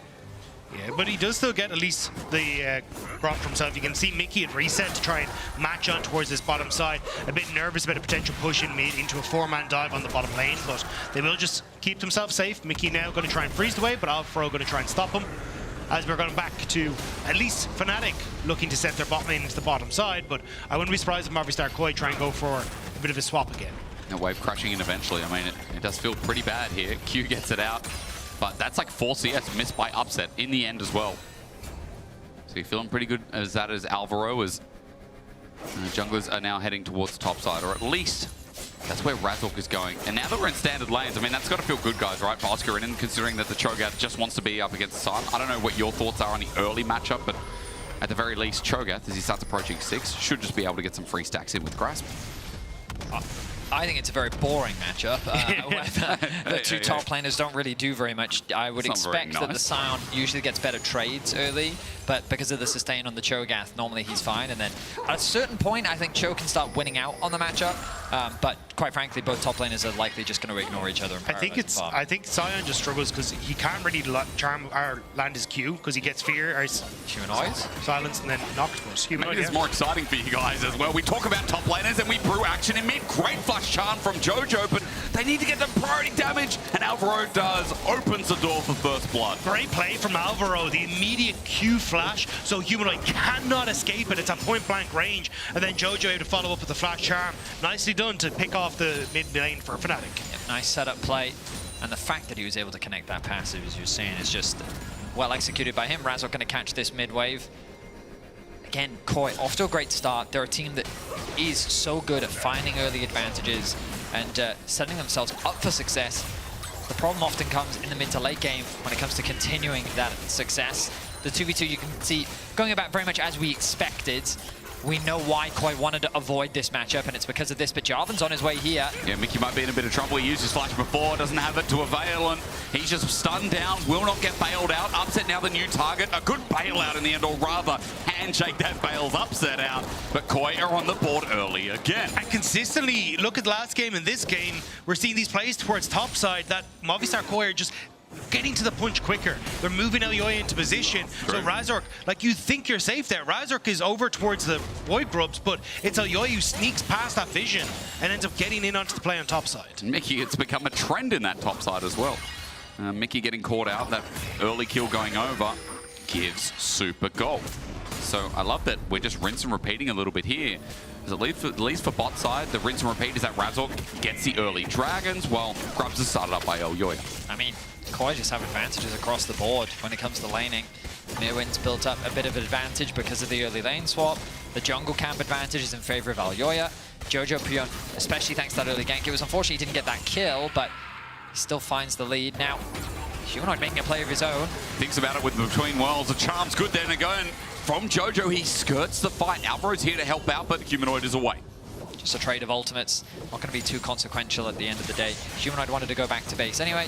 Yeah, but he does still get at least the grot for himself. You can see Mickey at reset to try and match on towards this bottom side. A bit nervous about a potential push in mid into a 4-man dive on the bottom lane, but they will just keep themselves safe. Mickey now going to try and freeze the wave, but Alfaro going to try and stop him. As we're going back to at least Fnatic looking to set their bot lane into the bottom side, but I wouldn't be surprised if Movistar KOI try and go for a bit of a swap again. A wave crashing in eventually. I mean, it does feel pretty bad here. Q gets it out. But that's like 4 CS missed by Upset in the end as well. So you're feeling pretty good as that as Alvaro, as junglers are now heading towards the top side, or at least that's where Razork is going. And now that we're in standard lanes, I mean, that's got to feel good, guys, right? For Oscarinen, considering that the Cho'Gath just wants to be up against the side. I don't know what your thoughts are on the early matchup, but at the very least, Cho'Gath, as he starts approaching 6, should just be able to get some free stacks in with Grasp. I think it's a very boring matchup. The two top laners don't really do very much. I would expect that the Sion usually gets better trades early, but because of the sustain on the Cho'Gath, normally he's fine. And then at a certain point, I think Cho can start winning out on the matchup. But quite frankly, both top laners are likely just going to ignore each other. I think Sion just struggles because he can't really charm or land his Q because he gets fear or Humanoids, silence, and then knocked. Maybe it's more exciting for you guys as well. We talk about top laners and we brew action in mid. Great flash charm from Jojo, but they need to get them priority damage, and Alvaro does. Opens the door for first blood. Great play from Alvaro, the immediate Q flash, so Humanoid cannot escape it. It's at point blank range, and then Jojo able to follow up with the flash charm. Nicely done to pick off the mid lane for Fnatic. Yep, nice setup play, and the fact that he was able to connect that passive, as you're saying, is just well executed by him. Razork going to catch this mid wave. Again, KOI off to a great start. They're a team that is so good at finding early advantages and setting themselves up for success. The problem often comes in the mid to late game when it comes to continuing that success. the 2v2, you can see going about very much as we expected. We know why Koi wanted to avoid this matchup, and it's because of this, but Jarvan's on his way here. Yeah, Mickey might be in a bit of trouble. He used his flash before, doesn't have it to avail, and he's just stunned down, will not get bailed out. Upset now the new target. A good bailout in the end, or rather, handshake that bails Upset out. But Koi are on the board early again. And consistently, look at last game and this game, we're seeing these plays towards top side that Movistar Koi are just getting to the punch quicker. They're moving LEC into position. So Razork, like, you think you're safe there. Razork is over towards the Void Grubs, but it's LEC who sneaks past that vision and ends up getting in onto the play on top side. Mickey, it's become a trend in that top side as well. Mickey getting caught out, that early kill going over gives super gold. So I love that we're just rinse and repeating a little bit here. At least for bot side, the rinse and repeat is that Razork gets the early dragons while Grubs is started up by LEC. I mean, Koi just have advantages across the board when it comes to laning. Mirwin's built up a bit of an advantage because of the early lane swap. The jungle camp advantage is in favor of Alyoya. Jojo Pion, especially thanks to that early gank. It was unfortunate he didn't get that kill, but he still finds the lead. Now, Humanoid making a play of his own. Thinks about it with Between Worlds. The charm's good there to go, and from Jojo, he skirts the fight. Alvaro's here to help out, but Humanoid is away. Just a trade of ultimates. Not going to be too consequential at the end of the day. Humanoid wanted to go back to base anyway.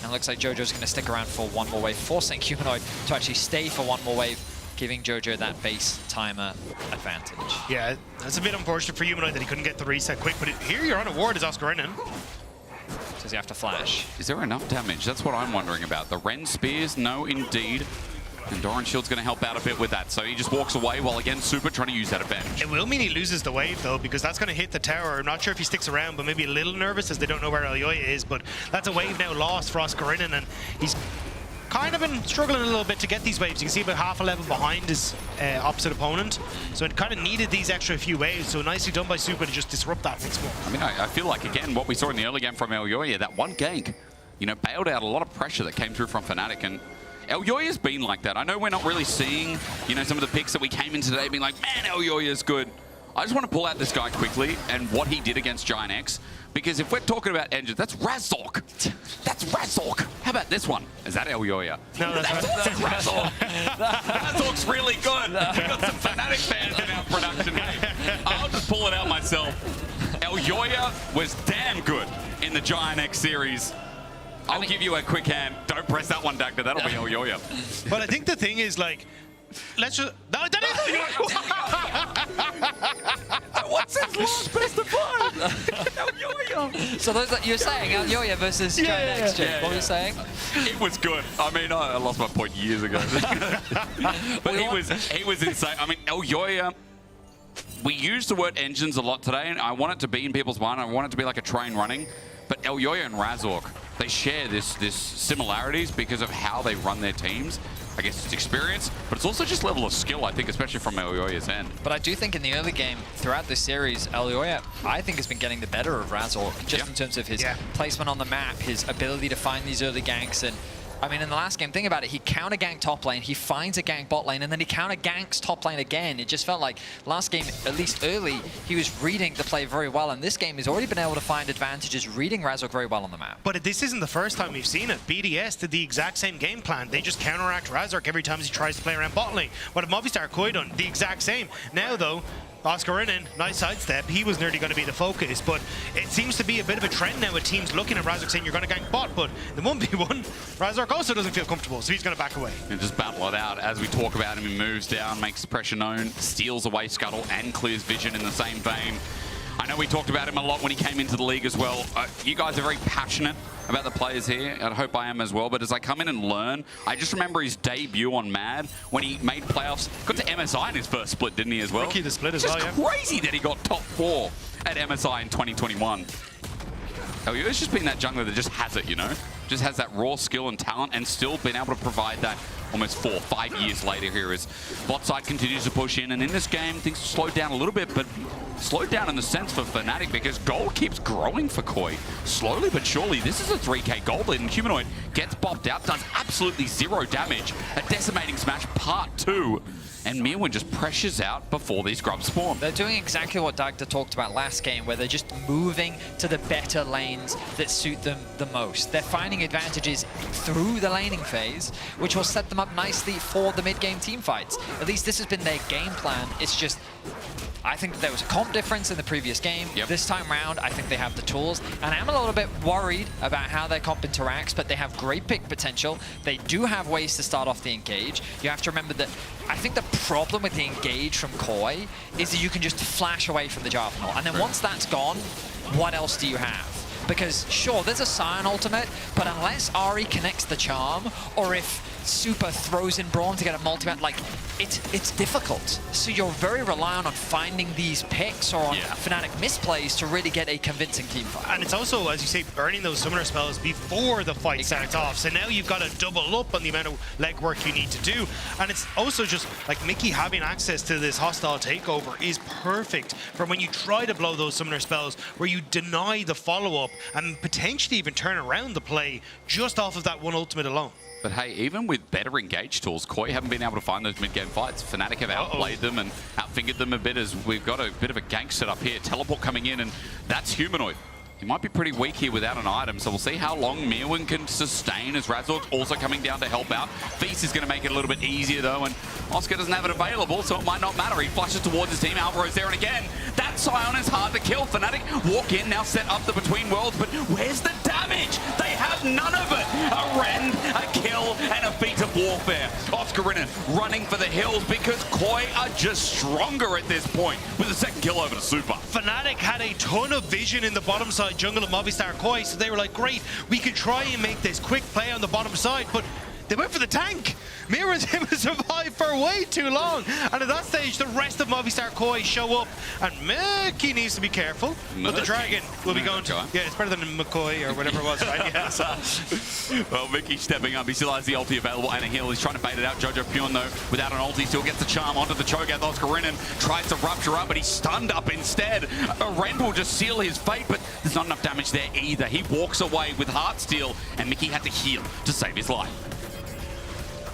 And it looks like Jojo's going to stick around for one more wave, forcing Humanoid to actually stay for one more wave, giving Jojo that base timer advantage. Yeah, that's a bit unfortunate for Humanoid that he couldn't get the reset quick, but here you're on a ward as Oscar Renan. Does he have to flash? Is there enough damage? That's what I'm wondering about. The Ren Spears, no indeed. And Doran Shield's going to help out a bit with that, so he just walks away while again Super trying to use that advantage. It will mean he loses the wave though, because that's going to hit the tower. I'm not sure if he sticks around, but maybe a little nervous as they don't know where LEC is, but that's a wave now lost for Oscar Renan, and he's kind of been struggling a little bit to get these waves. You can see about half a level behind his opposite opponent, so it kind of needed these extra few waves, so nicely done by Super to just disrupt that once more. I mean, I feel like, again, what we saw in the early game from LEC, that one gank, you know, bailed out a lot of pressure that came through from Fnatic, and LEC has been like that. I know we're not really seeing, you know, some of the picks that we came in today being like, man, LEC is good. I just want to pull out this guy quickly and what he did against Giant X, because if we're talking about engines, that's Razork. That's Razork. How about this one? Is that LEC? No, that's Razork. Razork's really good. We've got some Fnatic fans in our production. Hey, I'll just pull it out myself. LEC was damn good in the Giant X series. I'll give you a quick hand. Don't press that one, Dagda. That'll be LEC. But I think the thing is, like, let's just... No, that is... What's his last best of 5? LEC. So those that you're saying, LEC versus Giant X, Jake. What were you saying? It was good. I mean, I lost my point years ago. But he was insane. I mean, LEC... We use the word engines a lot today, and I want it to be in people's mind. I want it to be like a train running. But LEC and Razork, they share this similarities because of how they run their teams. I guess it's experience, but it's also just level of skill, I think, especially from LEC's end. But I do think in the early game, throughout this series, LEC, I think, has been getting the better of Razork, just in terms of his placement on the map, his ability to find these early ganks. And I mean, in the last game, think about it, he counter-ganked top lane, he finds a gank bot lane, and then he counter-ganks top lane again. It just felt like last game, at least early, he was reading the play very well, and this game he's already been able to find advantages reading Razork very well on the map. But this isn't the first time we've seen it. BDS did the exact same game plan. They just counteract Razork every time he tries to play around bot lane. What have Movistar Koi done? The exact same. Now, though, Oscar Renan, nice sidestep. He was nearly going to be the focus, but it seems to be a bit of a trend now with teams looking at Razork saying you're going to gank bot, but the 1v1, Razork also doesn't feel comfortable, so he's going to back away. And just battle it out. As we talk about him, he moves down, makes the pressure known, steals away Scuttle and clears vision in the same vein. I know we talked about him a lot when he came into the league as well. You guys are very passionate about the players here. I hope I am as well. But as I come in and learn, I just remember his debut on Mad when he made playoffs. Got to MSI in his first split, didn't he, as well? Rookie the split as just well, yeah. Crazy that he got top 4 at MSI in 2021. It's just been that jungler that just has it, you know? Just has that raw skill and talent and still been able to provide that almost 4 or 5 years later here as bot side continues to push in. And in this game, things slowed down a little bit, but slowed down in the sense for Fnatic because gold keeps growing for Koi. Slowly but surely, this is a 3k gold lead, and Humanoid gets bopped out, does absolutely 0 damage. A decimating smash part 2. and Mirwin just pressures out before these grubs spawn. They're doing exactly what Dagda talked about last game, where they're just moving to the better lanes that suit them the most. They're finding advantages through the laning phase, which will set them up nicely for the mid-game team fights. At least this has been their game plan. It's just, I think that there was a comp difference in the previous game. This time round, I think they have the tools, and I'm a little bit worried about how their comp interacts, but they have great pick potential. They do have ways to start off the engage. You have to remember that I think the problem with the engage from Koi is that you can just flash away from the Jarvanel, and then once that's gone, what else do you have? Because sure, there's a Sion ultimate, but unless Ahri connects the charm, or if Super throws in Braum to get a multi-bat, like, it's difficult. So you're very reliant on finding these picks or on Fnatic misplays to really get a convincing team fight. And it's also, as you say, burning those summoner spells before the fight starts off. So now you've got to double up on the amount of legwork you need to do. And it's also just, like, Mickey having access to this hostile takeover is perfect for when you try to blow those summoner spells, where you deny the follow-up and potentially even turn around the play just off of that one ultimate alone. But hey, even with better engage tools, Koi haven't been able to find those mid-game fights. Fnatic have outplayed them and outfingered them a bit, as we've got a bit of a gank set up here. Teleport coming in, and that's Humanoid. He might be pretty weak here without an item, so we'll see how long Mirwin can sustain, as Razor's also coming down to help out. Feast is going to make it a little bit easier, though, and Oscar doesn't have it available, so it might not matter. He flushes towards his team. Alvaro's there, and again, that Sion is hard to kill. Fnatic walk in, now set up the Between Worlds, but where's the damage? They have none of it. A rend, a kill, and a feat of warfare. Oscarina running for the hills because Koi are just stronger at this point, with a second kill over to Super. Fnatic had a ton of vision in the bottom side jungle of Movistar Koi, so they were like, great, we could try and make this quick play on the bottom side, but they went for the tank. Mira's him to survive for way too long. And at that stage, the rest of Movistar Koi show up, and Mickey needs to be careful. But the Dragon will be going to... Yeah, it's better than MKOI or whatever it was, right? Yeah, so. Well, Mickey stepping up. He still has the ulti available and a heal. He's trying to bait it out. Jojo Pune, though, without an ulti, still gets the charm onto the Cho'Gath. Oscarina tries to rupture up, but he's stunned up instead. A rend will just seal his fate, but there's not enough damage there either. He walks away with Heartsteel, and Mickey had to heal to save his life.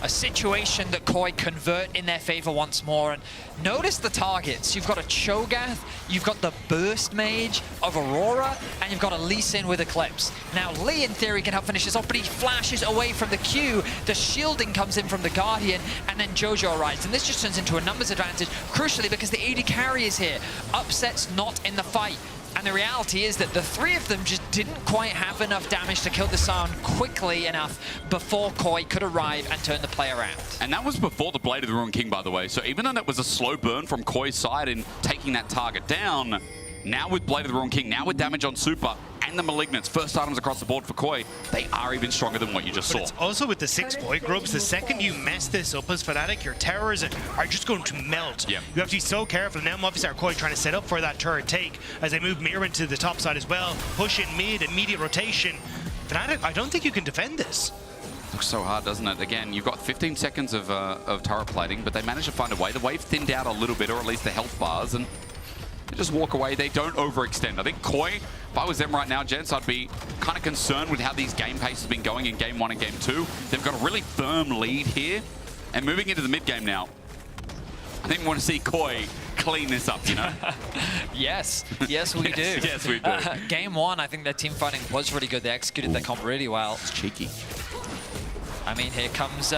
A situation that Koi convert in their favor once more. And notice the targets. You've got a Cho'Gath, you've got the Burst Mage of Aurora, and you've got a Lee Sin with Eclipse. Now, Lee, in theory, can help finish this off, but he flashes away from the Q. The shielding comes in from the Guardian, and then Jojo arrives. And this just turns into a numbers advantage, crucially because the AD carry is here. Upset's not in the fight. And the reality is that the three of them just didn't quite have enough damage to kill the Sion quickly enough before Koi could arrive and turn the play around. And that was before the Blade of the Ruined King, by the way. So even though that was a slow burn from Koi's side in taking that target down, now with Blade of the Ruined King, now with damage on Super and the Malignants, first items across the board for Koi, they are even stronger than what you just saw. It's also with the 6 Void Grubs, the second you mess this up as Fnatic, your towers are just going to melt. You have to be so careful. Now Movistar Koi trying to set up for that turret take as they move Mirwin to the top side as well, push in mid, immediate rotation. Fnatic, I don't think you can defend this. Looks so hard, doesn't it? Again, you've got 15 seconds of turret plating, but they managed to find a way. The wave thinned out a little bit, or at least the health bars, and they just walk away. They don't overextend. I think Koi, if I was them right now, gents, I'd be kind of concerned with how these game pace has been going in Game 1 and Game 2. They've got a really firm lead here, and moving into the mid-game now, I think we want to see Koi clean this up, you know? Yes, yes we do. Yes, we do. Game 1, I think their team fighting was really good. They executed their comp really well. It's cheeky. I mean, here comes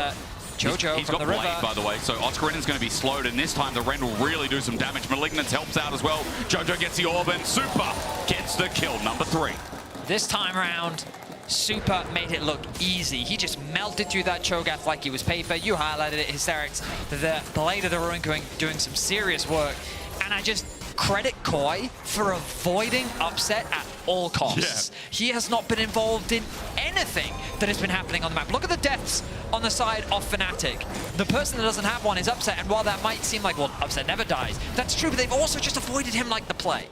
Jojo He's from got the Blade, river. by the way, so Oscarina's going to be slowed, and this time the Rend will really do some damage. Malignance helps out as well. Jojo gets the orb, and Super gets the kill, number 3. This time around, Super made it look easy. He just melted through that Cho'Gath like he was paper. You highlighted it, Hysterics. The Blade of the Ruin doing some serious work. And I just credit Koi for avoiding upset at all costs. Yeah. He has not been involved in anything that has been happening on the map. Look at the deaths on the side of Fnatic. The person that doesn't have one is Upset, and while that might seem like, well, Upset never dies, that's true, but they've also just avoided him like the plague.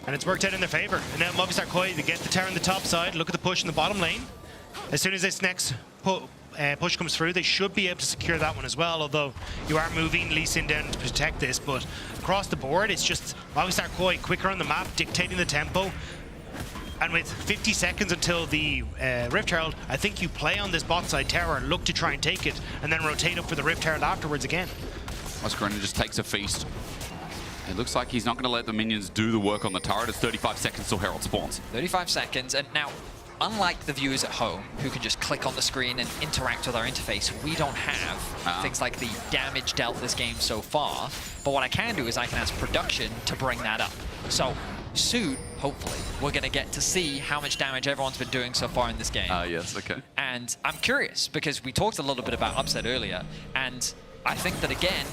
And it's worked out in their favor. And now Movistar Koi, they get the tower on the top side. Look at the push in the bottom lane. As soon as this next push comes through, they should be able to secure that one as well, although you are moving Lee Sin down to protect this. But across the board, it's just Movistar Koi quicker on the map, dictating the tempo. And with 50 seconds until the Rift Herald, I think you play on this bot side tower, look to try and take it, and then rotate up for the Rift Herald afterwards again. Oscar just takes a feast. It looks like he's not going to let the minions do the work on the turret. It's 35 seconds till Herald spawns. 35 seconds, and now, unlike the viewers at home, who can just click on the screen and interact with our interface, we don't have things like the damage dealt this game so far. But what I can do is I can ask production to bring that up. So soon, hopefully, we're going to get to see how much damage everyone's been doing so far in this game. Yes, okay. And I'm curious, because we talked a little bit about Upset earlier, and I think that, again,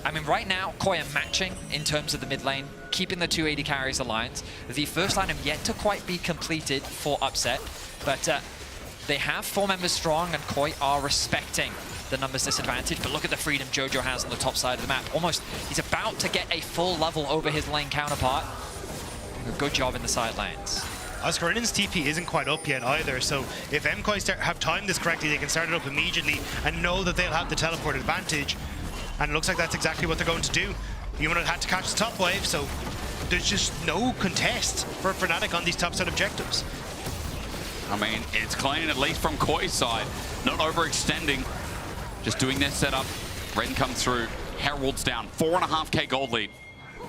I mean, right now, KOI are matching in terms of the mid lane, keeping the 280 carries aligned. The first line have yet to quite be completed for Upset, but they have 4 members strong, and KOI are respecting the numbers disadvantage. But look at the freedom Jojo has on the top side of the map. Almost, he's about to get a full level over his lane counterpart. A good job in the side lanes. Oscarinen's TP isn't quite up yet either, so if MKOI have timed this correctly, they can start it up immediately and know that they'll have the teleport advantage. And it looks like that's exactly what they're going to do. Humanoid had to catch the top wave, so there's just no contest for Fnatic on these top set objectives. I mean, it's clean, at least from KOI's side. Not overextending, just doing their setup. Ren comes through, Herald's down, 4.5k gold lead.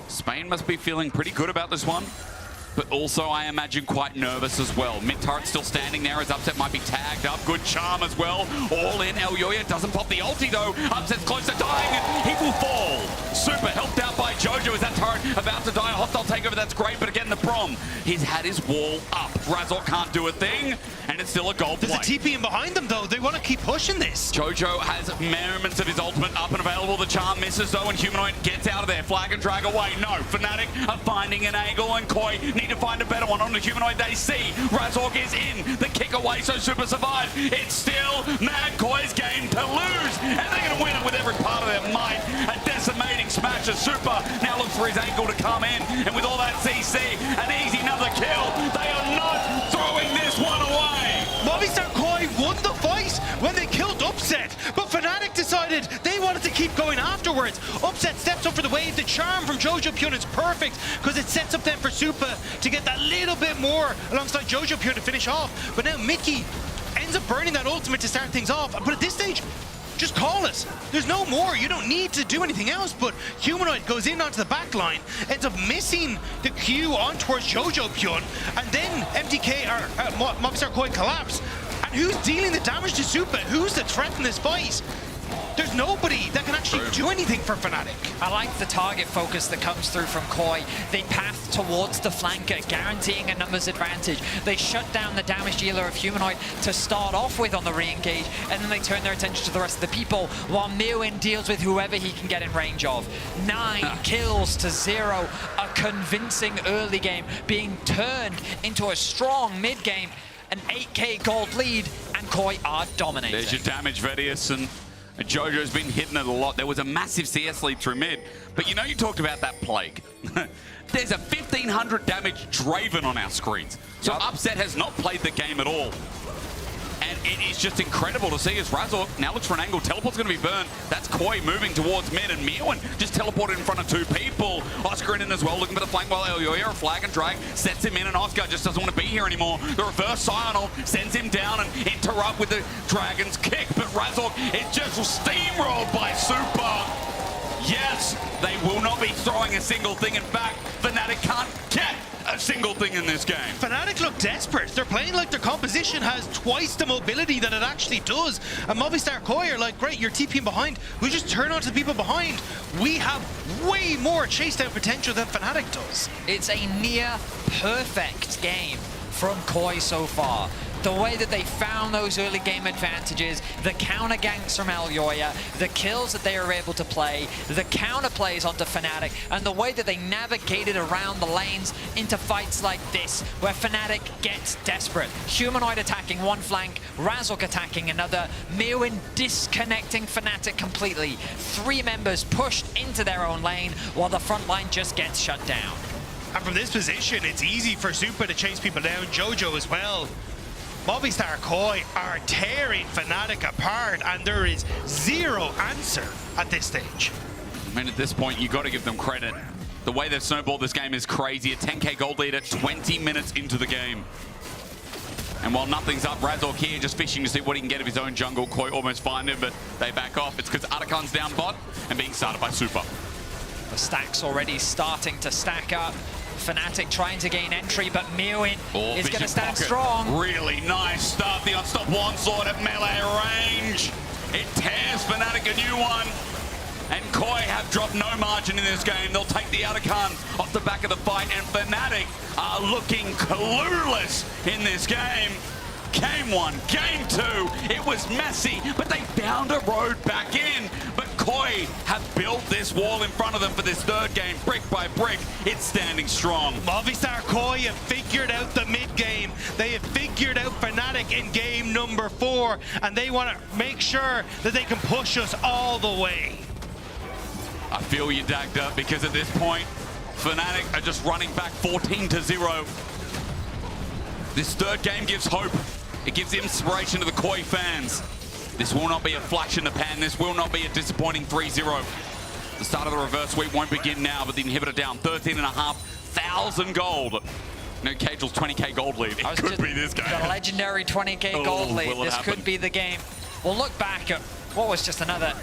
Spain must be feeling pretty good about this one, but also, I imagine, quite nervous as well. Mid turret still standing there as Upset might be tagged up. Good charm as well. All in. Elyoya doesn't pop the ulti though. Upset's close to dying and he will fall. Super helped out by Jojo as that turret about to die. A hostile takeover, that's great, but again, the prom. He's had his wall up. Razork can't do a thing, and it's still a gold play. There's a TP in behind them though. They want to keep pushing this. Jojo has moments of his ultimate up and available. The charm misses though, and Humanoid gets out of there. Flag and drag away. No, Fnatic are finding an angle, and KOI need to find a better one on the Humanoid. They see Razork is in the kick away, so Super survive. It's still Mad KOI's game to lose, and they're going to win it with every part of their might. A decimating smash of Super now looks for his ankle to come in, and with all that CC, an easy another kill. They are not throwing this one away. Movistar KOI won the fight when they killed Upset, but Fnatic decided they wanted to keep going afterwards. Upset steps up for the wave. The charm from Jojo Pyun is perfect because it sets up then for Super to get that little bit more alongside Jojo Pyun to finish off. But now Mickey ends up burning that ultimate to start things off. But at this stage, just call it. There's no more. You don't need to do anything else. But Humanoid goes in onto the back line, ends up missing the Q on towards Jojo Pyun, and then MTK or Movistar KOI collapse. And who's dealing the damage to Super? Who's the threat in this fight? There's nobody that can actually do anything for Fnatic. I like the target focus that comes through from KOI. They path towards the flanker, guaranteeing a numbers advantage. They shut down the damage dealer of Humanoid to start off with on the re-engage, and then they turn their attention to the rest of the people, while Mirwin deals with whoever he can get in range of. 9 kills to 0. A convincing early game being turned into a strong mid-game. An 8k gold lead, and KOI are dominating. There's your damage, Vedius, and Jojo's been hitting it a lot. There was a massive CS lead through mid, but you know, you talked about that plague. There's a 1500 damage Draven on our screens. So Upset has not played the game at all. And it is just incredible to see as Razork now looks for an angle. Teleport's going to be burned. That's KOI moving towards mid, and Mirwin just teleported in front of 2 people. Oscar in as well, looking for the flank while Elyoya, a flag and drag, sets him in, and Oscar just doesn't want to be here anymore. The reverse Sional sends him down and interrupt with the Dragon's kick, but Razork is just steamrolled by Super. Yes, they will not be throwing a single thing. In fact, Fnatic can't get a single thing in this game. Fnatic look desperate. They're playing like their composition has twice the mobility that it actually does. And Movistar KOI are like, great, you're TPing behind. We just turn onto the people behind. We have way more chase down potential than Fnatic does. It's a near perfect game from KOI so far. The way that they found those early game advantages, the counter ganks from Elyoya, the kills that they were able to play, the counter plays onto Fnatic, and the way that they navigated around the lanes into fights like this, where Fnatic gets desperate. Humanoid attacking one flank, Razork attacking another, Mirwin disconnecting Fnatic completely. 3 members pushed into their own lane, while the front line just gets shut down. And from this position, it's easy for Super to chase people down, Jojo as well. Movistar KOI are tearing Fnatic apart, and there is zero answer at this stage. I mean, at this point, you got to give them credit. The way they've snowballed this game is crazy. A 10k gold lead at 20 minutes into the game. And while nothing's up, Razork here just fishing to see what he can get of his own jungle. Koi almost find him, but they back off. It's because Atakan's down bot and being started by Super. The stacks already starting to stack up. Fnatic trying to gain entry, but Mewin is going to stand strong. Really nice stuff. The unstoppable onslaught at melee range. It tears Fnatic a new one. And Koi have dropped no margin in this game. They'll take the Atakan off the back of the fight, and Fnatic are looking clueless in this game. Game 1, Game 2, it was messy, but they found a road back in. But Koi have built this wall in front of them for this third game, brick by brick. It's standing strong. Movistar Koi have figured out the mid-game. They have figured out Fnatic in game number 4, and they want to make sure that they can push us all the way. I feel you, dagged up, because at this point, Fnatic are just running back 14-0. This third game gives hope. It gives inspiration to the Koi fans. This will not be a flash in the pan. This will not be a disappointing 3-0. The start of the reverse sweep won't begin now, but the inhibitor down 13,500 gold. No, Cagel's 20k gold lead. It could be this game. The legendary 20k gold lead. This could be the game. We'll look back at what was just another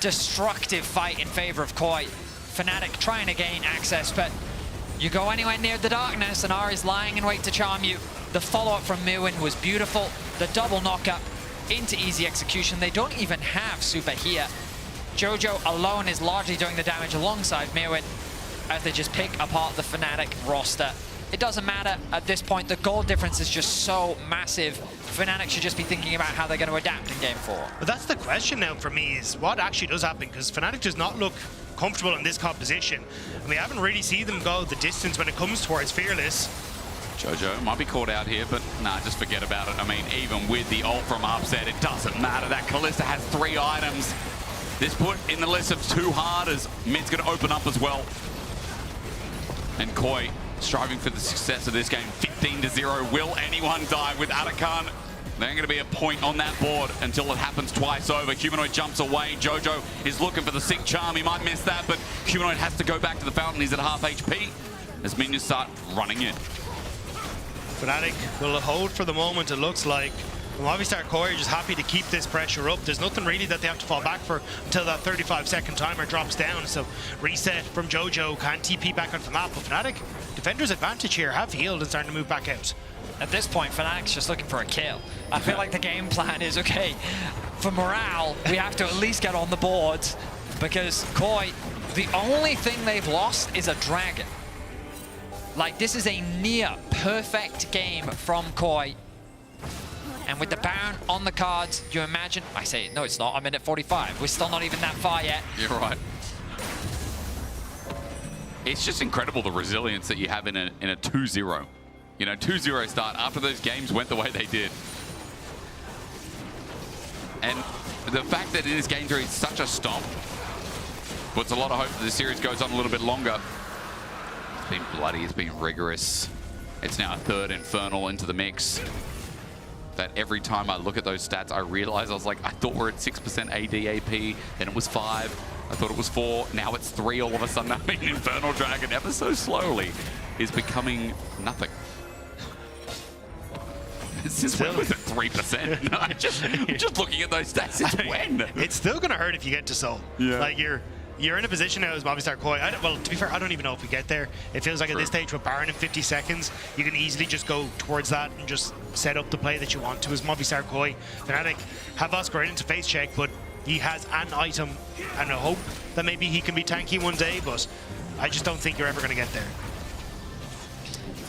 destructive fight in favor of Koi. Fnatic trying to gain access, but you go anywhere near the darkness and Ari's lying in wait to charm you. The follow-up from Mewin was beautiful. The double knockup into easy execution. They don't even have Super here. Jojo alone is largely doing the damage alongside Mewin as they just pick apart the Fnatic roster. It doesn't matter at this point. The goal difference is just so massive. Fnatic should just be thinking about how they're going to adapt in Game 4. But that's the question now for me, is what actually does happen, because Fnatic does not look comfortable in this composition. And we haven't really seen them go the distance when it comes towards Fearless. Jojo might be caught out here, but nah, just forget about it. I mean, even with the ult from Upset, it doesn't matter. That Kalista has 3 items. This put in the list of 2 hard as mid's going to open up as well. And Koi striving for the success of this game. 15-0. Will anyone die with Atakan? There ain't going to be a point on that board until it happens twice over. Humanoid jumps away. Jojo is looking for the sick charm. He might miss that, but Humanoid has to go back to the fountain. He's at half HP as minions start running in. Fnatic will hold for the moment, it looks like. Movistar Koi are just happy to keep this pressure up. There's nothing really that they have to fall back for until that 35-second timer drops down. So reset from Jojo, can TP back onto the map. But Fnatic, defender's advantage here, have healed and starting to move back out. At this point, Fnatic's just looking for a kill. I feel like the game plan is, okay, for morale, we have to at least get on the boards, because Koi, the only thing they've lost is a dragon. Like, this is a near perfect game from Koi. And with the Baron on the cards, you imagine... I say, no, it's not. I'm in at 45. We're still not even that far yet. You're right. It's just incredible, the resilience that you have in a 2-0. You know, 2-0 start after those games went the way they did. And the fact that in this game 3 is such a stomp puts a lot of hope that the series goes on a little bit longer. It's been bloody, it's been rigorous. It's now a 3rd Infernal into the mix. That every time I look at those stats, I realize I was like, I thought we're at 6% AD AP, then it was 5. I thought it was 4, now it's 3 all of a sudden. I mean, Infernal Dragon ever so slowly is becoming nothing. Since when was it 3%? No, just looking at those stats, it's when? It's still going to hurt if you get to Soul. Yeah. Like, you're in a position now as Movistar Koi. Well, to be fair, I don't even know if we get there. It feels like at this stage with Baron in 50 seconds, you can easily just go towards that and just set up the play that you want to as Movistar Koi. Fnatic have Oscar into face check, but he has an item and a hope that maybe he can be tanky one day, but I just don't think you're ever going to get there.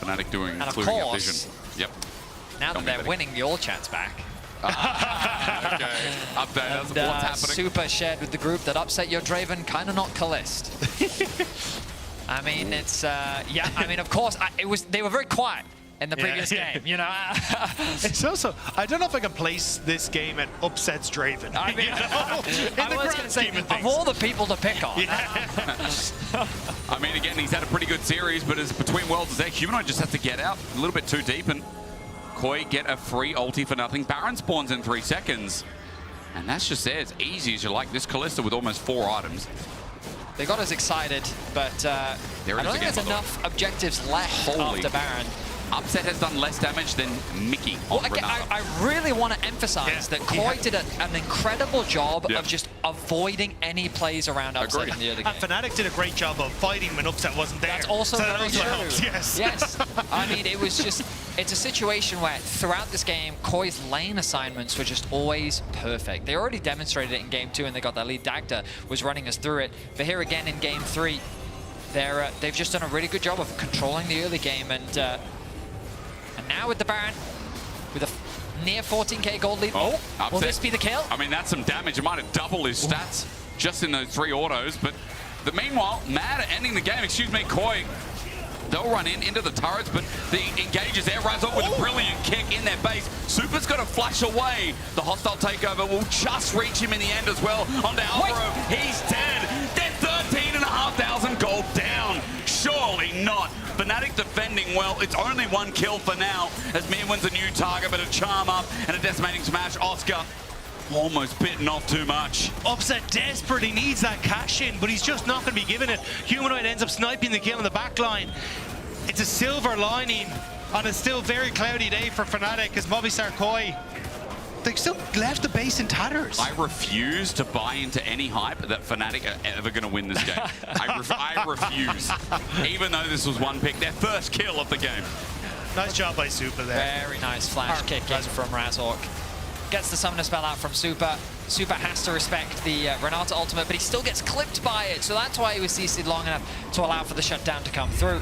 Fnatic doing, and including of course, a vision. Yep. Now that they're winning, the all chat's back. Okay, update, that's what's happening. Super shared with the group that Upset Your Draven, kind of not Calist. I mean, it's, yeah, I mean, of course, they were very quiet in the previous game, you know. It's also, I don't know if I can place this game at Upset's Draven. I mean, you know? I was going to say, of all the people to pick on. Yeah. I mean, again, he's had a pretty good series, but as Between Worlds is there, Humanoid just has to get out a little bit too deep, and Koi get a free ulti for nothing. Baron spawns in 3 seconds. And that's just there, as easy as you like. This Kalista with almost 4 items. They got us excited, but I don't think there's enough objectives left after Baron. Upset has done less damage than Mickey on Well, again, Renata. I really want to emphasize that Koi did an incredible job of just avoiding any plays around Upset in the early game. And Fnatic did a great job of fighting when Upset wasn't there. That's also so that very also true. helps, yes. Yes. I mean, it was just, it's a situation where throughout this game, Koi's lane assignments were just always perfect. They already demonstrated it in game 2 and they got their lead. Dagda was running us through it. But here again in game 3, they've just done a really good job of controlling the early game. And now with the Baron, with a near 14k gold lead. Oh, will this be the kill? I mean, that's some damage. It might have doubled his stats just in those 3 autos. But meanwhile, Mad ending the game. Excuse me, Koi. They'll run into the turrets, but the engages there. Razok with a brilliant kick in their base. Super's got to flash away. The hostile takeover will just reach him in the end as well. Onto Alvaro. He's dead. They're 13,500 gold down. Surely not. Fnatic defending well. It's only 1 kill for now as Mir wins a new target, but a charm up and a decimating smash. Oscar almost bitten off too much. Upset desperate, he needs that cash in, but he's just not going to be given it. Humanoid ends up sniping the kill in the back line. It's a silver lining on a still very cloudy day for Fnatic as Movistar Koi, they still left the base in tatters. I refuse to buy into any hype that Fnatic are ever going to win this game. I refuse. Even though this was 1 pick, their first kill of the game. Nice job by Super there. Very nice flash kick in from Razok. Gets the summoner spell out from Super. Super has to respect the Renata ultimate, but he still gets clipped by it, so that's why he was CC'd long enough to allow for the shutdown to come through.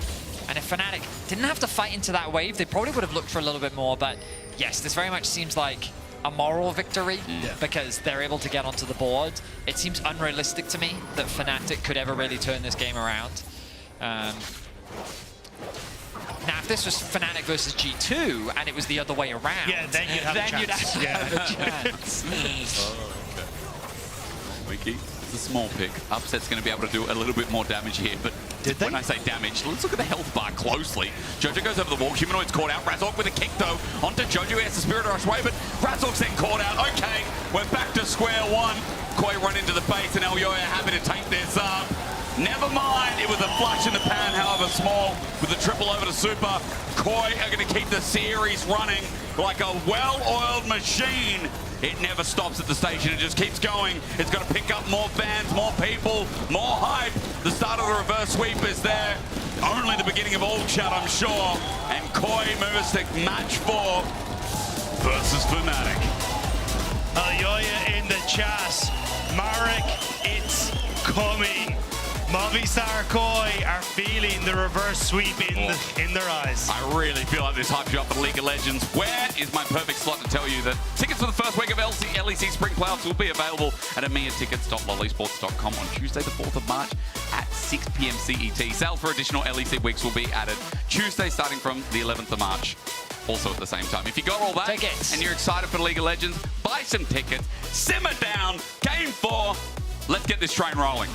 And if Fnatic didn't have to fight into that wave, they probably would have looked for a little bit more, but yes, this very much seems like a moral victory because they're able to get onto the board. It seems unrealistic to me that Fnatic could ever really turn this game around. Now, if this was Fnatic versus G2 and it was the other way around, then you'd have a chance. Wiki, it's a small pick. Upset's going to be able to do a little bit more damage here, but when I say damage, let's look at the health bar closely. Jojo goes over the wall. Humanoid's caught out. Razok with a kick, though, onto Jojo. He has the Spirit Rush away, but Razok's then caught out. Okay, we're back to square one. Koi run into the base, and Elyoya happy to take this up. Never mind, it was a flash in the pan, however small, with the triple over to Super. Koi are going to keep the series running like a well-oiled machine. It never stops at the station, it just keeps going. It's going to pick up more fans, more people, more hype. The start of the reverse sweep is there. Only the beginning of all chat, I'm sure. And Koi moves to match 4 versus Fnatic. Elyoya in the chat. Marek, it's coming. Movistar Koi are feeling the reverse sweep in their eyes. I really feel like this hyped you up for League of Legends. Where is my perfect slot to tell you that tickets for the first week of LEC Spring Playoffs will be available at EMEAtickets.lollysports.com on Tuesday the 4th of March at 6 p.m. CET. Sale for additional LEC weeks will be added Tuesday starting from the 11th of March. Also at the same time. If you got all that and you're excited for League of Legends, buy some tickets, simmer down, Game 4, let's get this train rolling.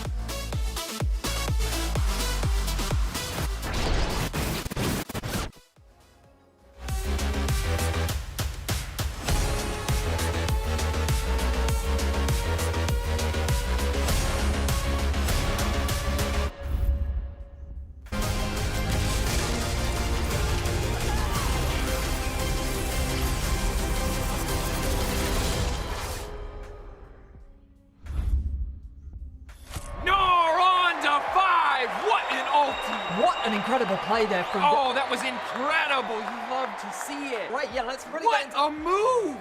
What an incredible play there from... Oh, that was incredible. You love to see it. Right, yeah, let's really What a move!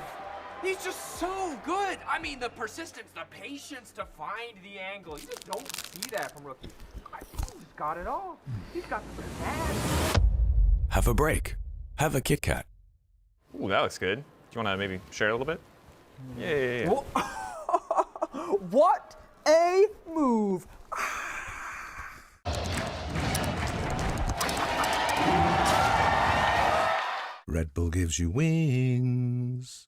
He's just so good. I mean, the persistence, the patience to find the angle. You just don't see that from rookies. He's got it all. He's got the pizzazz. Have a break. Have a Kit Kat. Ooh, that looks good. Do you want to maybe share a little bit? Yeah. What a move! Red Bull gives you wings.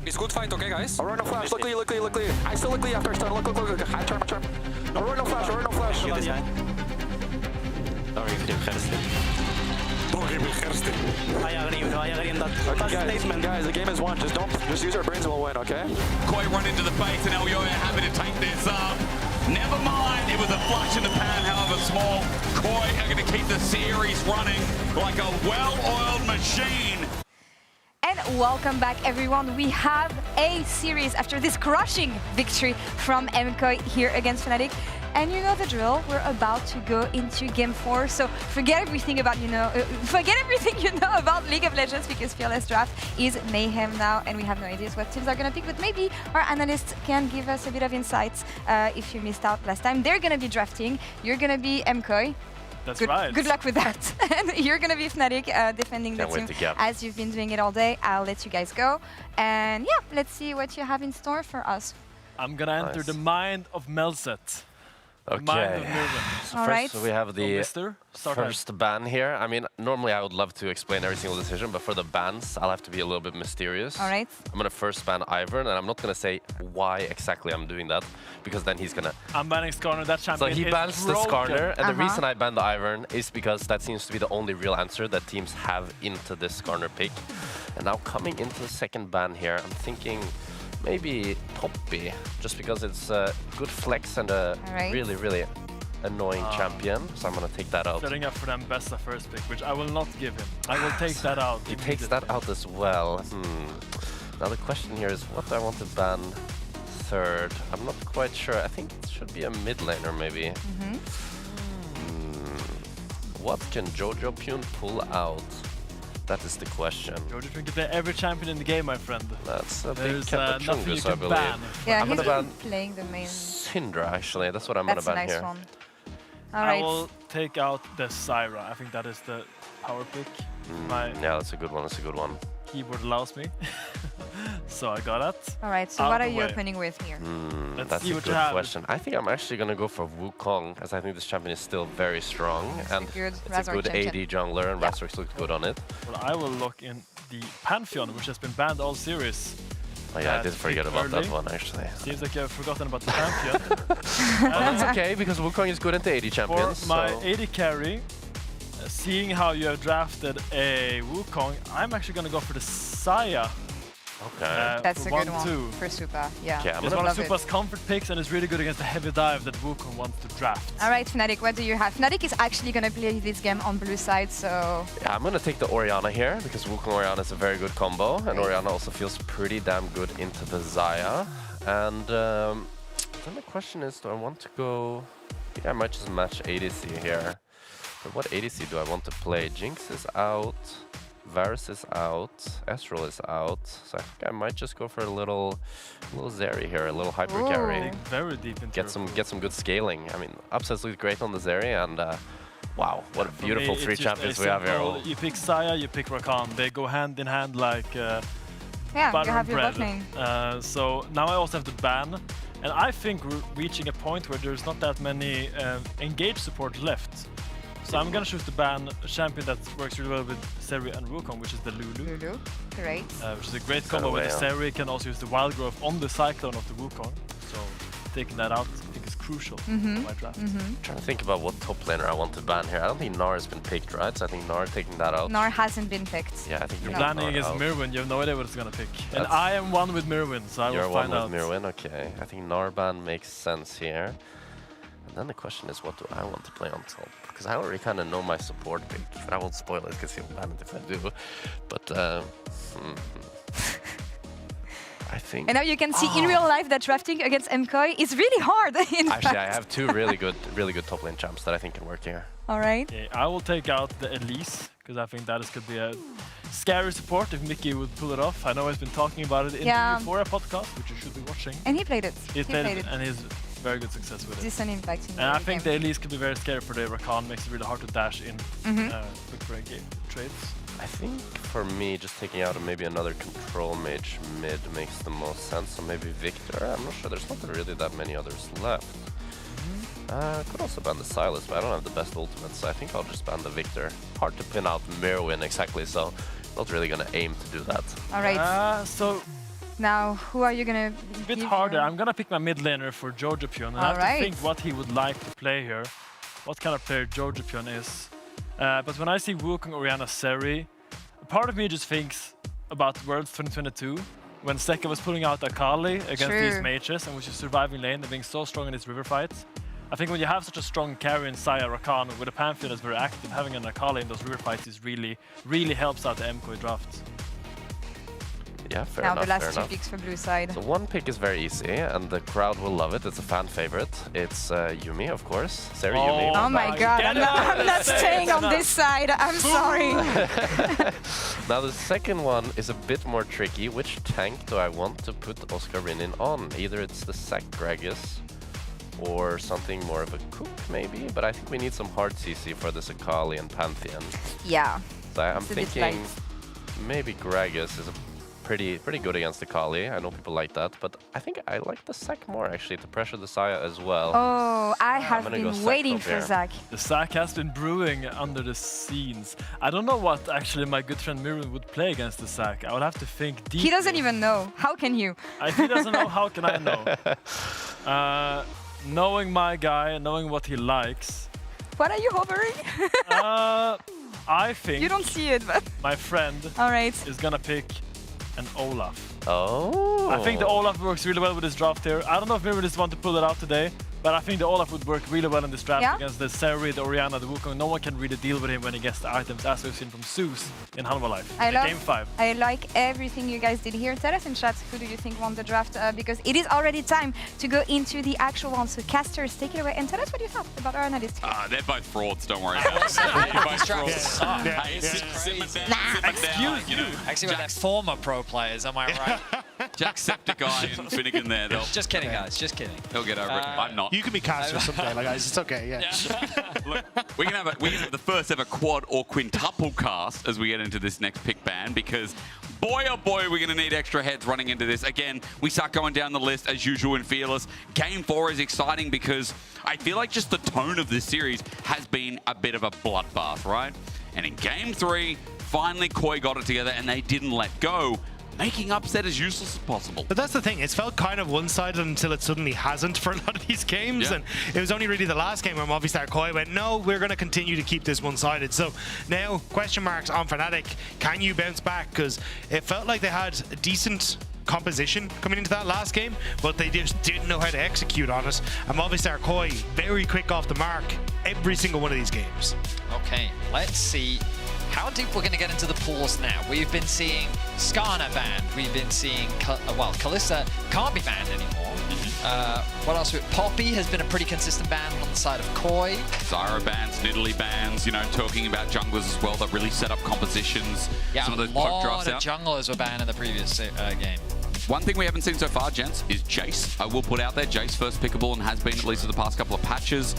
It's good fight, okay, guys? Aurora no flash. Look clear, look clear, look clear. I still look clear after stun. Look. High turn, turn. Aurora no flash, Aurora no flash. Don't give me Gersten. Guys, the game is won. Just use our brains and we'll win, okay? Koi run into the base and Elyoya happy to take this up. Never mind, it was a flash in the pan, however small. Koi are going to keep the series running like a well-oiled machine. And welcome back, everyone. We have a series after this crushing victory from MKOI here against Fnatic. And you know the drill. We're about to go into Game 4. So forget everything about forget everything you know about League of Legends, because Fearless Draft is mayhem now, and we have no ideas what teams are gonna pick. But maybe our analysts can give us a bit of insights. If you missed out last time, they're gonna be drafting. You're gonna be MKOI. That's right. Good luck with that. And you're going to be Fnatic defending the team as you've been doing it all day. I'll let you guys go. And yeah, let's see what you have in store for us. I'm going to enter the mind of Melset. Okay. So first we have the first ban here. I mean, normally I would love to explain every single decision, but for the bans, I'll have to be a little bit mysterious. All right. I'm going to first ban Ivern, and I'm not going to say why exactly I'm doing that, because then he's going to... I'm banning Skarner, that champion So he bans is the broken. Skarner, and the reason I ban the Ivern is because that seems to be the only real answer that teams have into this Skarner pick. And now coming into the second ban here, I'm thinking... maybe Poppy, just because it's a good flex and a really, really annoying champion. So I'm going to take that out. Setting up for them best of first pick, which I will not give him. I will take that out. He takes that out as well. Now the question here is, what do I want to ban third? I'm not quite sure. I think it should be a mid laner maybe. What can Jojo Pune pull out? That is the question. Jojo Pune can play every champion in the game, my friend. That's a big nothing you Chungus, I can believe. ban. Yeah, I'm he's gonna ban playing the main. Syndra, actually. That's what I'm going to ban That's a here. nice one. All right. I will take out the Syra. I think that is the power pick. Yeah, that's a good one. That's a good one. Keyboard allows me. So I got it. All right, so what are you opening with here? That's a good question. I think I'm actually going to go for Wukong, as I think this champion is still very strong. And it's a good AD jungler, and Razorix looked good on it. Well, I will lock in the Pantheon, which has been banned all series. Oh yeah, I did forget about that one, actually. Seems like you've forgotten about the Pantheon. Well, that's okay, because Wukong is good into AD champions. For my AD carry, seeing how you have drafted a Wukong, I'm actually going to go for the Saya. Okay. That's a good one 1-2. for Supa, yeah. Okay, It's one of Supa's comfort picks, and it's really good against the heavy dive that Wukong wants to draft. All right, Fnatic, what do you have? Fnatic is actually going to play this game on blue side, so... Yeah, I'm going to take the Orianna here, because Wukong Orianna is a very good combo, and Orianna also feels pretty damn good into the Xayah. And then the question is, do I want to go... I think I might just match ADC here. But what ADC do I want to play? Jinx is out, Varus is out, Ezreal is out, so I think I might just go for a little Zeri here, a little hyper carry. Very deep into get some good scaling. I mean, upsets look great on the Zeri, and wow, what a beautiful three champions we have here. You pick Saya, you pick Rakan. They go hand in hand like yeah, butter you have and your bread. bot lane. So now I also have the ban, and I think we're reaching a point where there's not that many engaged support left. So I'm gonna choose to ban a champion that works really well with Zeri and Wukong, which is the Lulu. Lulu, great. Which is a great combo with the Zeri. Can also use the Wild Growth on the Cyclone of the Wukong. So taking that out, I think is crucial for my draft. I'm trying to think about what top laner I want to ban here. I don't think Gnar has been picked, right? So I think Gnar taking that out. Gnar hasn't been picked. Yeah, I think you're planning against Mirwin. You have no idea what it's gonna pick. And That's I am one with Mirwin, so I will find out. You're one with Mirwin, okay. I think Gnar ban makes sense here. And then the question is, what do I want to play on top? Because I already kind of know my support pick, but I won't spoil it because he'll ban it if I do. But I think... And now you can see in real life that drafting against MKOI is really hard, in Actually, fact. I have two really good top lane champs that I think can work here. All right. Okay, I will take out the LEC, because I think that could be a scary support if Mickey would pull it off. I know he's been talking about it in the Euphoria podcast, which you should be watching. And he played it. He played it, and he's very good success with it. Decent impact in the And I think game. the Elise could be very scary for the Rakan, makes it really hard to dash in quick break game trades. I think for me, just taking out maybe another control mage mid makes the most sense. So maybe Victor. I'm not sure. There's not really that many others left. Could also ban the Silas, but I don't have the best ultimate, so I think I'll just ban the Victor. Hard to pin out Mirwin exactly, so not really gonna aim to do that. All right. So Now, who are you gonna? A bit harder. I'm gonna pick my mid laner for Jojopion, and I have to think what he would like to play here. What kind of player Jojopion is. But when I see Wukong, Orianna, Seri, part of me just thinks about Worlds 2022 when Seka was pulling out Akali against these mages and was just surviving lane and being so strong in these river fights. I think when you have such a strong carry in Saya Rakan with a Pantheon that's very active, having an Akali in those river fights is really helps out the MKOI draft. Yeah, fair now enough. Now the last 2 picks for blue side. So one pick is very easy, and the crowd will love it. It's a fan favorite. It's Yuumi, of course. Seri Yuumi. Oh my god, I'm not staying on this side. I'm sorry. Now the second one is a bit more tricky. Which tank do I want to put Oscar Rinin on? Either it's the Zac Gragas or something more of a Cook, maybe? But I think we need some hard CC for this Akali and Pantheon. Yeah. So I'm thinking maybe Gragas is a pretty good against Akali. I know people like that, but I think I like the Zac more actually to pressure the Saya as well. Oh, I have been waiting for Zac. The Zac has been brewing under the scenes. I don't know what actually my good friend Mirren would play against the Zac. I would have to think deeply. He doesn't even know. How can you? If he doesn't know, how can I know? Knowing my guy, knowing what he likes. What are you hovering? I think you don't see it, but my friend is gonna pick an Olaf. Oh. I think the Olaf works really well with this draft here. I don't know if Mirren just want to pull it out today, but I think the Olaf would work really well in this draft against the Seri, the Orianna, the Wukong. No one can really deal with him when he gets the items, as we've seen from Zeus in Hanwha Life in Game 5. I like everything you guys did here. Tell us in chat, who do you think won the draft? Because it is already time to go into the actual one. So casters, take it away and tell us what you thought about our analyst here. They're both frauds, don't worry about it. They're both frauds. Hey, simmer down, Excuse you. Actually, they're former pro players, am I right? Jacksepticeye and Finnegan there. Just kidding, guys. Just kidding. They'll get over it. I'm not. You can be casters someday, like guys. It's okay. Yeah. Look, we can have the first ever quad or quintuple cast as we get into this next pick ban, because boy oh boy, we're going to need extra heads running into this. Again, we start going down the list as usual in Fearless. Game 4 is exciting because I feel like just the tone of this series has been a bit of a bloodbath, right? And in Game 3, finally KOI got it together and they didn't let go, making upset as useless as possible. But that's the thing, it's felt kind of one-sided until it suddenly hasn't for a lot of these games, and it was only really the last game where Movistar KOI went, no, we're going to continue to keep this one-sided. So now, question marks on Fnatic, can you bounce back? Because it felt like they had a decent composition coming into that last game, but they just didn't know how to execute on it. And Movistar KOI, very quick off the mark, every single one of these games. Okay, let's see how deep we're going to get into the pools now. We've been seeing Skarner banned. We've been seeing, well, Kalista can't be banned anymore. What else? Poppy has been a pretty consistent ban on the side of KOI. Zyra bans, Nidalee bans, you know, talking about junglers as well that really set up compositions. Yeah, some of those a poke lot drafts of out. junglers were banned in the previous game. One thing we haven't seen so far, gents, is Jace. I will put out there, Jace first pickable and has been at least for the past couple of patches.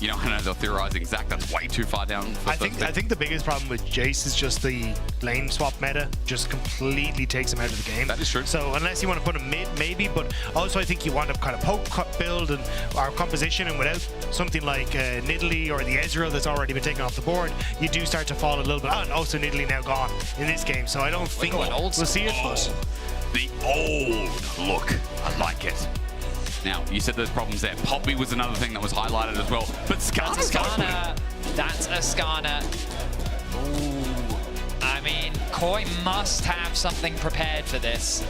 You know, I know they're theorizing, Zac, that's way too far down. I think the biggest problem with Jace is just the lane swap meta just completely takes him out of the game. That is true. So unless you want to put him mid, maybe, but also I think you want to kind of poke build and our composition, and without something like Nidalee or the Ezreal that's already been taken off the board, you do start to fall a little bit. And also Nidalee now gone in this game, so I don't think we'll see it. The old look, I like it. Now, you said there's problems there. Poppy was another thing that was highlighted as well. But Skarner's That's a Skarner. Ooh. I mean, KOI must have something prepared for this.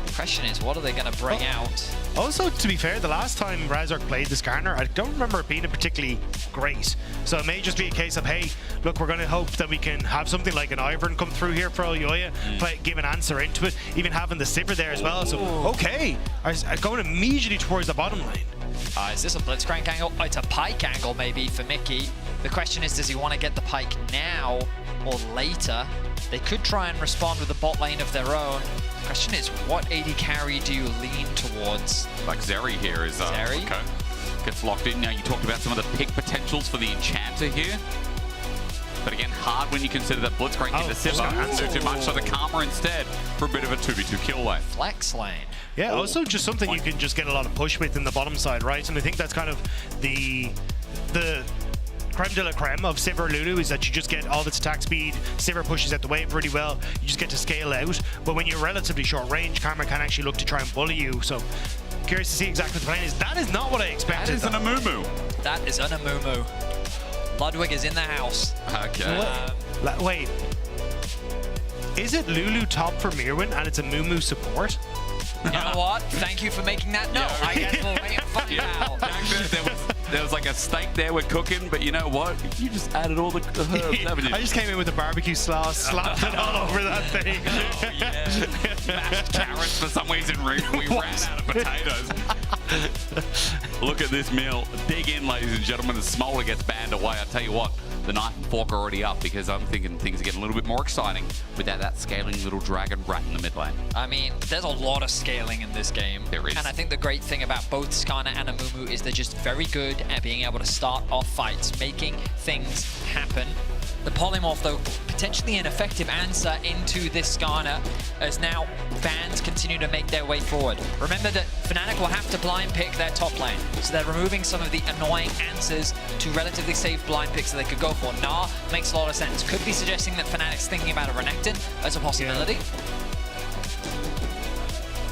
The question is, what are they going to bring out? Also, to be fair, the last time Razork played the Skarner, I don't remember it being particularly great. So it may just be a case of, hey, look, we're going to hope that we can have something like an Ivern come through here for Oyoya, give an answer into it, even having the Sivir there as well. So, okay, going immediately towards the bottom lane. Is this a Blitzcrank angle? Oh, it's a Pike angle maybe for Mickey. The question is, does he want to get the Pike now or later? They could try and respond with a bot lane of their own. The question is, what AD carry do you lean towards? Like Zeri here is okay. Gets locked in. Now you talked about some of the pick potentials for the Enchanter here. But again, hard when you consider that Blitzcrank is a Sivir and do too much. So the Karma instead for a bit of a 2v2 kill lane. Flex lane. Yeah, also just something you can just get a lot of push with in the bottom side, right? And I think that's kind of the creme de la creme of Sivir Lulu is that you just get all of its attack speed. Sivir pushes out the wave really well. You just get to scale out. But when you're relatively short range, Karma can actually look to try and bully you. So curious to see exactly what the plan is. That is not what I expected. That is an Amumu. That is an Amumu. Ludwig is in the house. Okay. Wait. Is it Lulu top for Mirwin and it's a Mumu support? You know what? Thank you for making that note. I guess we'll wait and find out. There was like a steak there we're cooking, but you know what? You just added all the herbs, haven't you? I just came in with a barbecue sauce, slapped it all over that thing. Oh, yeah. Mashed carrots for some reason. We ran out of potatoes. Look at this meal. Dig in, ladies and gentlemen. The smolder gets banned away. I tell you what, the knife and fork are already up because I'm thinking things are getting a little bit more exciting without that scaling little dragon rat in the mid lane. I mean, there's a lot of scaling in this game. There is. And I think the great thing about both Skarner and Amumu is they're just very good at being able to start off fights, making things happen. The Polymorph, though, potentially an effective answer into this Skarner as now bans continue to make their way forward. Remember that Fnatic will have to blind pick their top lane, so they're removing some of the annoying answers to relatively safe blind picks that they could go for. Gnar makes a lot of sense. Could be suggesting that Fnatic's thinking about a Renekton as a possibility.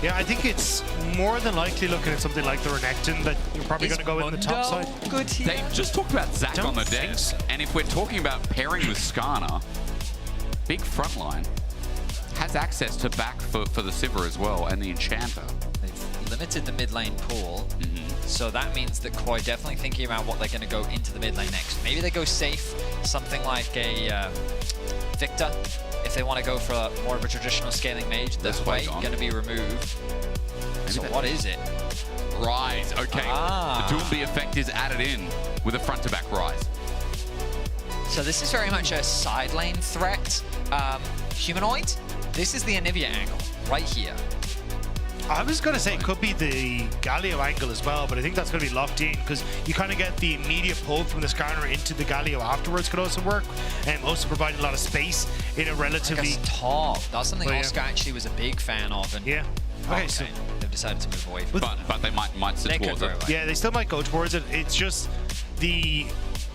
Yeah, I think it's more than likely looking at something like the Renekton that you're probably going to go in the top side. Good here. They just talked about Zac on the desk, and if we're talking about pairing with Skarner, big frontline has access to back for the Sivir as well, and the Enchanter. They've limited the mid lane pool, so that means that KOI definitely thinking about what they're going to go into the mid lane next. Maybe they go safe, something like a Victor. If they want to go for more of a traditional scaling mage, this way going to be removed. So what is it? Rise. Okay. The Doomby effect is added in with a front-to-back rise. So this is very much a side lane threat. Humanoid, this is the Anivia angle right here. I was going to say it could be the Galio angle as well, but I think that's going to be locked in because you kind of get the immediate pull from the Skarner into the Galio afterwards could also work, and also providing a lot of space in a relatively... top. That's something Oscar actually was a big fan of. And yeah. Okay, so they've decided to move away from it. But they might sit towards it. Yeah, they still might go towards it. It's just the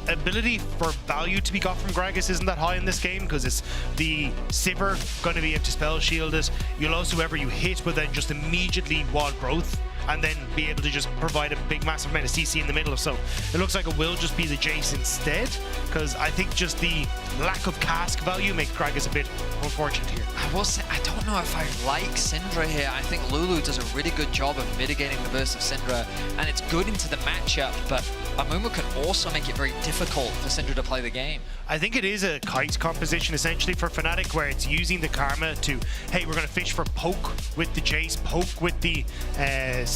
ability for value to be got from Gragas isn't that high in this game because it's the Sivir going to be able to spell shield it. You'll also, whoever you hit will then just immediately wall growth and then be able to just provide a big massive amount of CC in the middle. So it looks like it will just be the Jace instead, because I think just the lack of cask value makes Gragas a bit unfortunate here. I will say, I don't know if I like Syndra here. I think Lulu does a really good job of mitigating the burst of Syndra, and it's good into the matchup, but Amumu can also make it very difficult for Syndra to play the game. I think it is a kite composition essentially for Fnatic, where it's using the Karma to, hey, we're going to fish for poke with the Jace, poke with the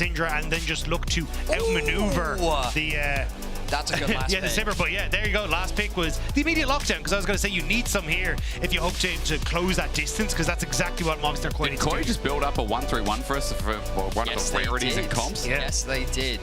Syndra, and then just look to outmaneuver the... That's a good last yeah, the Sivir, but yeah, there you go. Last pick was the immediate lockdown, because I was going to say you need some here if you hope to close that distance, because that's exactly what Movistar KOI needs to do. KOI just build up a 1-3-1 for us for one of the rarities in comps? Yeah. Yes, they did.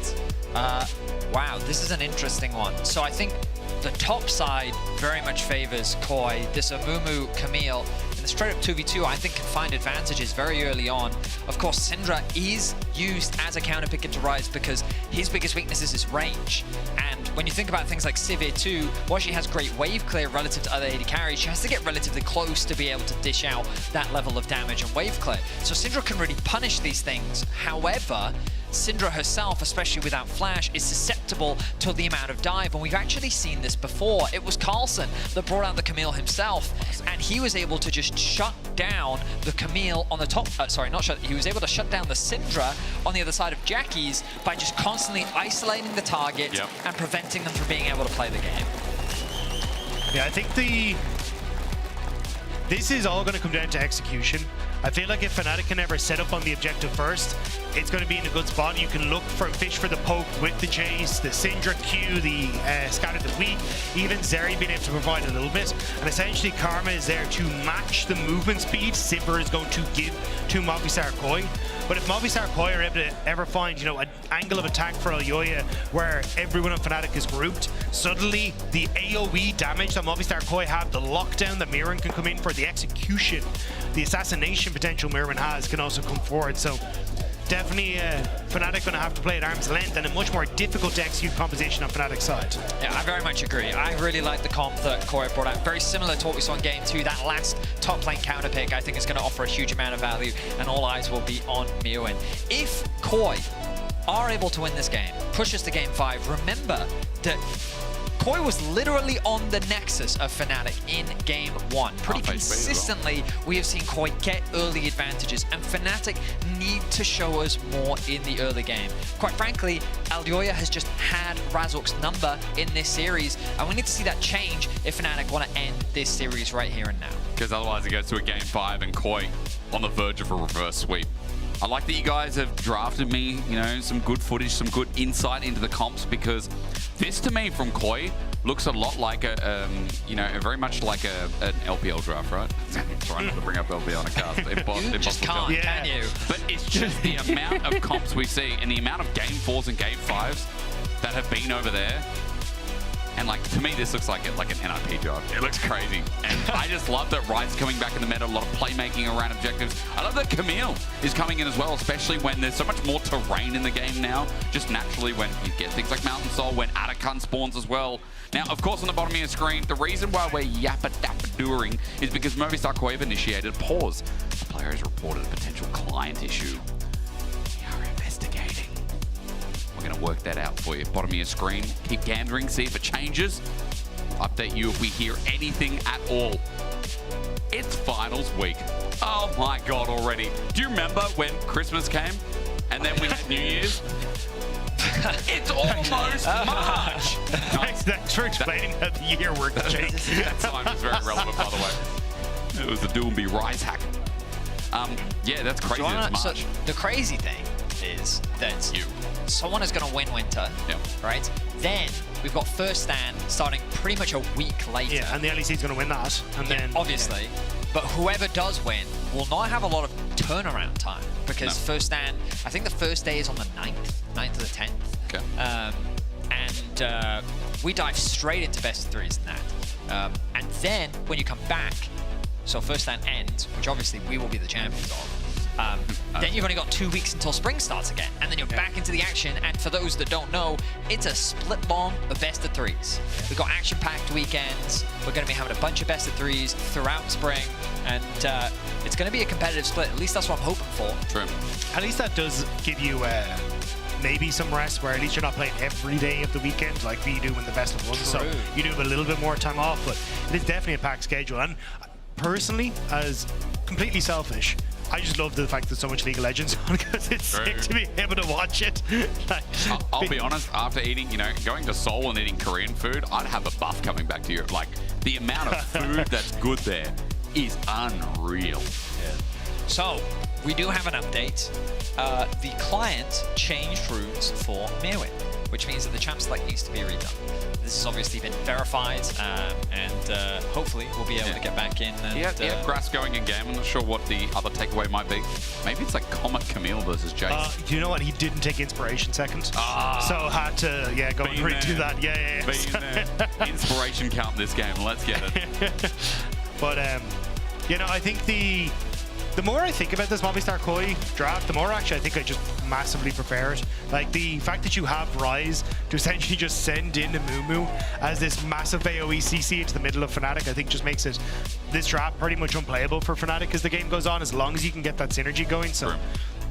Wow, this is an interesting one. So I think the top side very much favors KOI. This Amumu, Camille, in the straight up 2v2, I think can find advantages very early on. Of course, Syndra is used as a counter pick into Rise because his biggest weakness is his range. And when you think about things like Sivir 2, while she has great wave clear relative to other AD carries, she has to get relatively close to be able to dish out that level of damage and wave clear. So Syndra can really punish these things. However, Syndra herself, especially without flash, is susceptible to the amount of dive, and we've actually seen this before. It was Carlson that brought out the Camille himself, and he was able to just shut down the Camille on the top, he was able to shut down the Syndra on the other side of Jackie's by just constantly isolating the target and preventing them from being able to play the game. Yeah, I think this is all going to come down to execution. I feel like if Fnatic can ever set up on the objective first, it's going to be in a good spot. You can look for fish for the poke with the Jace, the Syndra Q, the Scatter the Weak, even Zeri being able to provide a little bit. And essentially Karma is there to match the movement speed Sivir is going to give to Movistar KOI. But if Movistar KOI are able to ever find, an angle of attack for Elyoya where everyone on Fnatic is grouped, suddenly the AoE damage that Movistar KOI have, the lockdown that Mirren can come in for, the execution, the assassination potential Mirren has can also come forward. So definitely Fnatic going to have to play at arm's length and a much more difficult to execute composition on Fnatic's side. Yeah, I very much agree. I really like the comp that KOI brought out. Very similar to what we saw in Game 2. That last top lane counter pick, I think, is going to offer a huge amount of value, and all eyes will be on MKOI. If KOI are able to win this game, push us to Game 5, remember that KOI was literally on the nexus of Fnatic in Game 1. Pretty consistently, we have seen KOI get early advantages, and Fnatic need to show us more in the early game. Quite frankly, Aljoya has just had Razork's number in this series, and we need to see that change if Fnatic want to end this series right here and now. Because otherwise it goes to a Game 5 and KOI on the verge of a reverse sweep. I like that you guys have drafted me, you know, some good footage, some good insight into the comps, because this to me from KOI looks a lot like a, you know, very much like an LPL draft, right? I'm trying not to bring up LPL on a cast. You just can't, can you? But it's just the amount of comps we see and the amount of Game 4s and Game 5s that have been over there. And like, to me, this looks like an NIP job. It looks crazy. And I just love that Ryze coming back in the meta, a lot of playmaking around objectives. I love that Camille is coming in as well, especially when there's so much more terrain in the game now. Just naturally when you get things like Mountain Soul, when Atacun spawns as well. Now, of course, on the bottom of your screen, the reason why we're yappa-dappa-doing is because Movistar KOI have initiated a pause. The player has reported a potential client issue. We are investigating. We're going to work that out for you. Bottom of your screen. Keep gandering, see if it changes. Update you if we hear anything at all. It's finals week. Oh my God, already. Do you remember when Christmas came and then we had New Year's? It's almost March. Thanks for explaining how the year worked, Jake. That time was very relevant, by the way. It was the Doomby Rise hack. Yeah, that's crazy. It's March. So the crazy thing is that someone is going to win Winter, right? Then we've got First Stand starting pretty much a week later. Yeah, and the LEC is going to win that. And then obviously. Yeah. But whoever does win will not have a lot of turnaround time, because First Stand, I think the first day is on the 9th to the 10th. Okay. And we dive straight into best of threes in that. And then when you come back, so First Stand ends, which obviously we will be the champions of. Then you've only got 2 weeks until spring starts again, and then you're back into the action. And for those that don't know, it's a split long of best of threes. We've got action-packed weekends. We're going to be having a bunch of best of threes throughout spring, and it's going to be a competitive split. At least that's what I'm hoping for. True. At least that does give you maybe some rest, where at least you're not playing every day of the weekend like we do in the best of ones. So you do have a little bit more time off, but it is definitely a packed schedule. And personally, as completely selfish, I just love the fact that so much League of Legends on, because it's sick to be able to watch it. I'll be honest, after eating, you know, going to Seoul and eating Korean food, I'd have a buff coming back to Europe. Like, the amount of food that's good there is unreal. Yeah. So, we do have an update. The client changed runes for Mirwin, which means that the champ select needs to be redone. This has obviously been verified, and hopefully we'll be able to get back in. And, he had Grass going in game. I'm not sure what the other takeaway might be. Maybe it's like Comet Camille versus Jace. Do you know what? He didn't take Inspiration second. So had to, go and redo that. Yeah. There. Inspiration count in this game. Let's get it. But, you know, I think the more I think about this Movistar KOI draft, the more actually I think I just massively prefer it. Like, the fact that you have Ryze to essentially just send in a Mumu as this massive AoE CC into the middle of Fnatic, I think just makes this draft pretty much unplayable for Fnatic as the game goes on, as long as you can get that synergy going. So,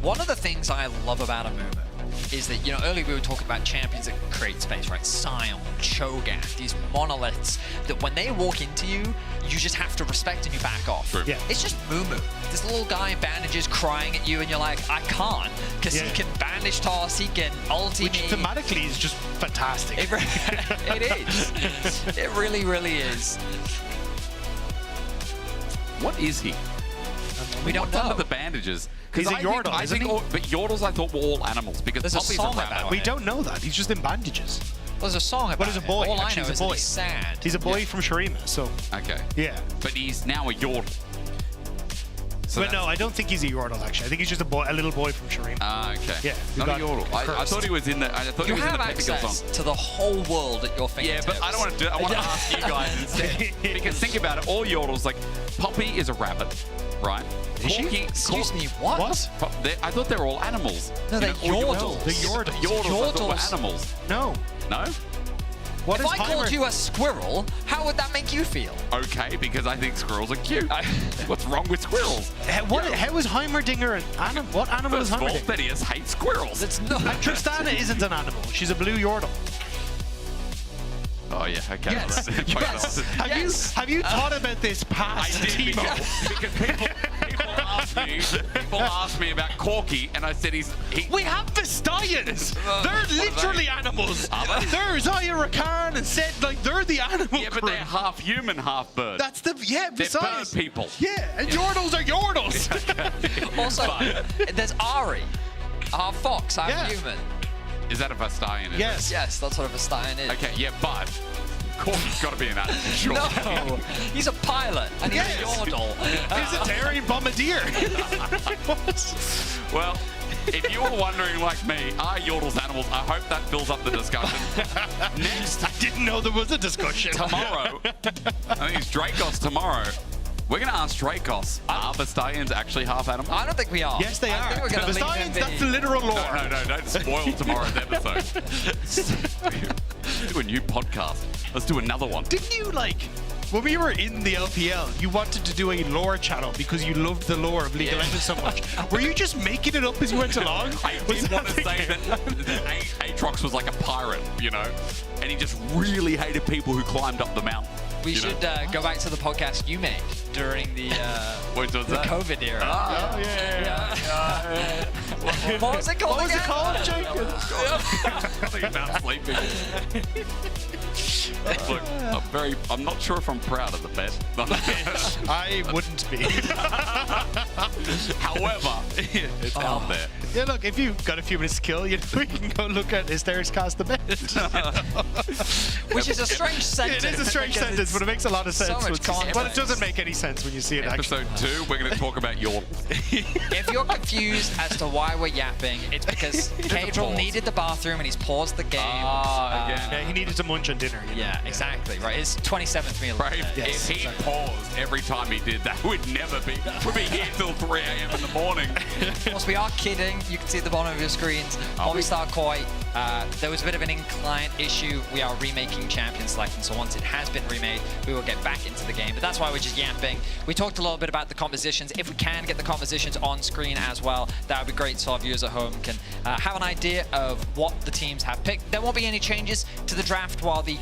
one of the things I love about a Mumu is that, you know, earlier we were talking about champions that create space, right? Sion, Cho'Gath, these monoliths that when they walk into you, you just have to respect and you back off. Yeah. It's just Mumu. This little guy in bandages crying at you, and you're like, I can't, because he can bandage toss, he can ulti which thematically is just fantastic. It is. It really, really is. What is he? We don't know. know. Under the bandages. He's a Yordle, isn't he? But Yordles I thought were all animals, because There's a Poppy's song rabbit. about We don't know that. He's just in bandages. There's a song about But he's a boy. All Actually, I know he's is a boy. that he's sad. He's a boy from Shurima, so. Okay. Yeah. But he's now a Yordle. but no, that's- I don't think he's a Yordle. Actually, I think he's just a little boy from Shireen. Ah, okay. Yeah, who Not a got Yordle. I thought he was in the. I thought You he was in have the Pepsi Girl access song. to the whole world at your Yeah, fingertips. but I don't want to do it. I want to ask you guys instead. Because think about it, all Yordles, like, Poppy is a rabbit, right? Is she? Excuse me, what? I thought they were all animals. No, they're You know, all Yordles. The Yordles. Yordles, I thought were Yordles. animals. No. No? What if is I called Heimer? you a squirrel, how would that make you feel? Okay, because I think squirrels are cute. What's wrong with squirrels? How is Heimerdinger an animal? What animal First is of all, Heimerdinger? Thaddeus hates squirrels. It's not. And Tristana isn't an animal. She's a blue Yordle. Oh yeah, okay. Yes. Yes. Have you thought about this I past, did Timo? because people ask me about Corky, and I said he. We have Vestians. They're what are literally they? animals. Are they? They're Zaya Rakan and said like they're the animal. Yeah, but they're half human, half bird. That's the They're besides. bird people. Yeah, and Yordles are Yordles. Also, there's Ari, our fox, our Yeah. human. Is that a Vestian? is Yes. Yes, that's what a Vestian is. it? Okay, yeah, but Corky's got to be an animal, sure. No, he's a pilot and he's Yes. a Yordle. He's a Terry Bombardier. Well, if you were wondering like me, are Yordles animals? I hope that fills up the discussion. Next, I didn't know there was a discussion. tomorrow, I think it's Dracos tomorrow. We're going to ask Dracos, are Vestians actually half animals? I don't think we are. Yes, they I are. think we're gonna leave Vestians, them be. that's the literal lore. No, don't spoil tomorrow's episode. Let's do a new podcast. Let's do another one. Didn't you when we were in the LPL, you wanted to do a lore channel because you loved the lore of League of Legends so much. Were you just making it up as you went along? I did want to say that Aatrox was like a pirate, you know, and he just really hated people who climbed up the mountain. We should go back to the podcast you made during the What was that? COVID era. Oh, yeah. What was it called? What was it called, Jacob? I think about sleeping. Look, I'm not sure if I'm proud of the bet. I wouldn't be. However, it's out there. Yeah, look, if you've got a few minutes to kill, you know, we can go look at Hysterics Cast the Bet. Which is a strange sentence. It is a strange because sentence, but it makes a lot of so sense. much context. But it doesn't make any sense when you see it actually. Episode 2, we're going to talk about Yordles. If you're confused as to why we're yapping, it's because Cadril needed the bathroom and he's paused the game. Yeah, he needed to munch on dinner. You know? Yeah, exactly. Right, his 27th meal. Right? of the day. If he paused every time he did that, we'd never be. We'd be here till 3 a.m. in the morning. Of course, we are kidding. You can see at the bottom of your screens. Movistar KOI, there was a bit of an incline issue. We are remaking Champion Selection, so once it has been remade, we will get back into the game. But that's why we're just yapping. We talked a little bit about the compositions. If we can get the compositions on screen as well, that would be great so our viewers at home can have an idea of what the teams have picked. There won't be any changes to the draft while the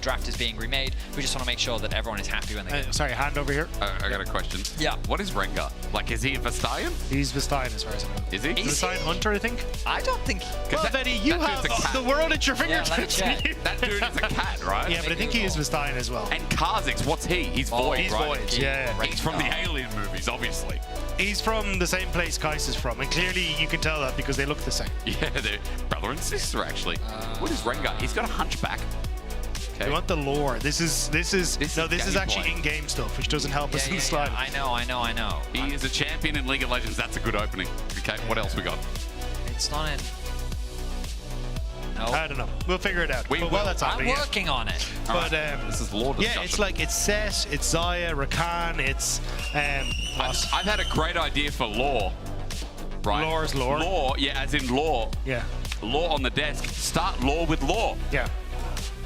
draft is being remade. We just want to make sure that everyone is happy when they get Sorry, hand over here. I got a question. Yeah. What is Rengar? Like, is he a Vestian? He's Vestian as far as I know. Is he? He's a Vestian hunter, I think. I don't think. Well, Betty, you have the world at your fingertips. That dude is a cat, right? Yeah, but I think he is Vestian as well. And Kha'Zix, what's he? He's Void, He's right? Void, yeah. He's from the Alien movies, obviously. He's from the same place Kais is from, and clearly you can tell that because they look the same. Yeah, they're brother and sister, actually. What is Rengar? He's got a hunchback. Okay. You want the lore. This is actually gameplay. in-game stuff, which doesn't help us in the slide. I know. He is a champion in League of Legends. That's a good opening. Okay, what else we got? It's not in. No. I don't know. We'll figure it out. We will. Well, that's I'm happening. working on it. But this is lore discussion. yeah, it's like it's Set, it's Zaya, Rakan, it's I've had a great idea for lore. Right? Lore's lore. Lore, yeah, as in lore. Yeah. Lore on the desk. Start lore with lore. Yeah.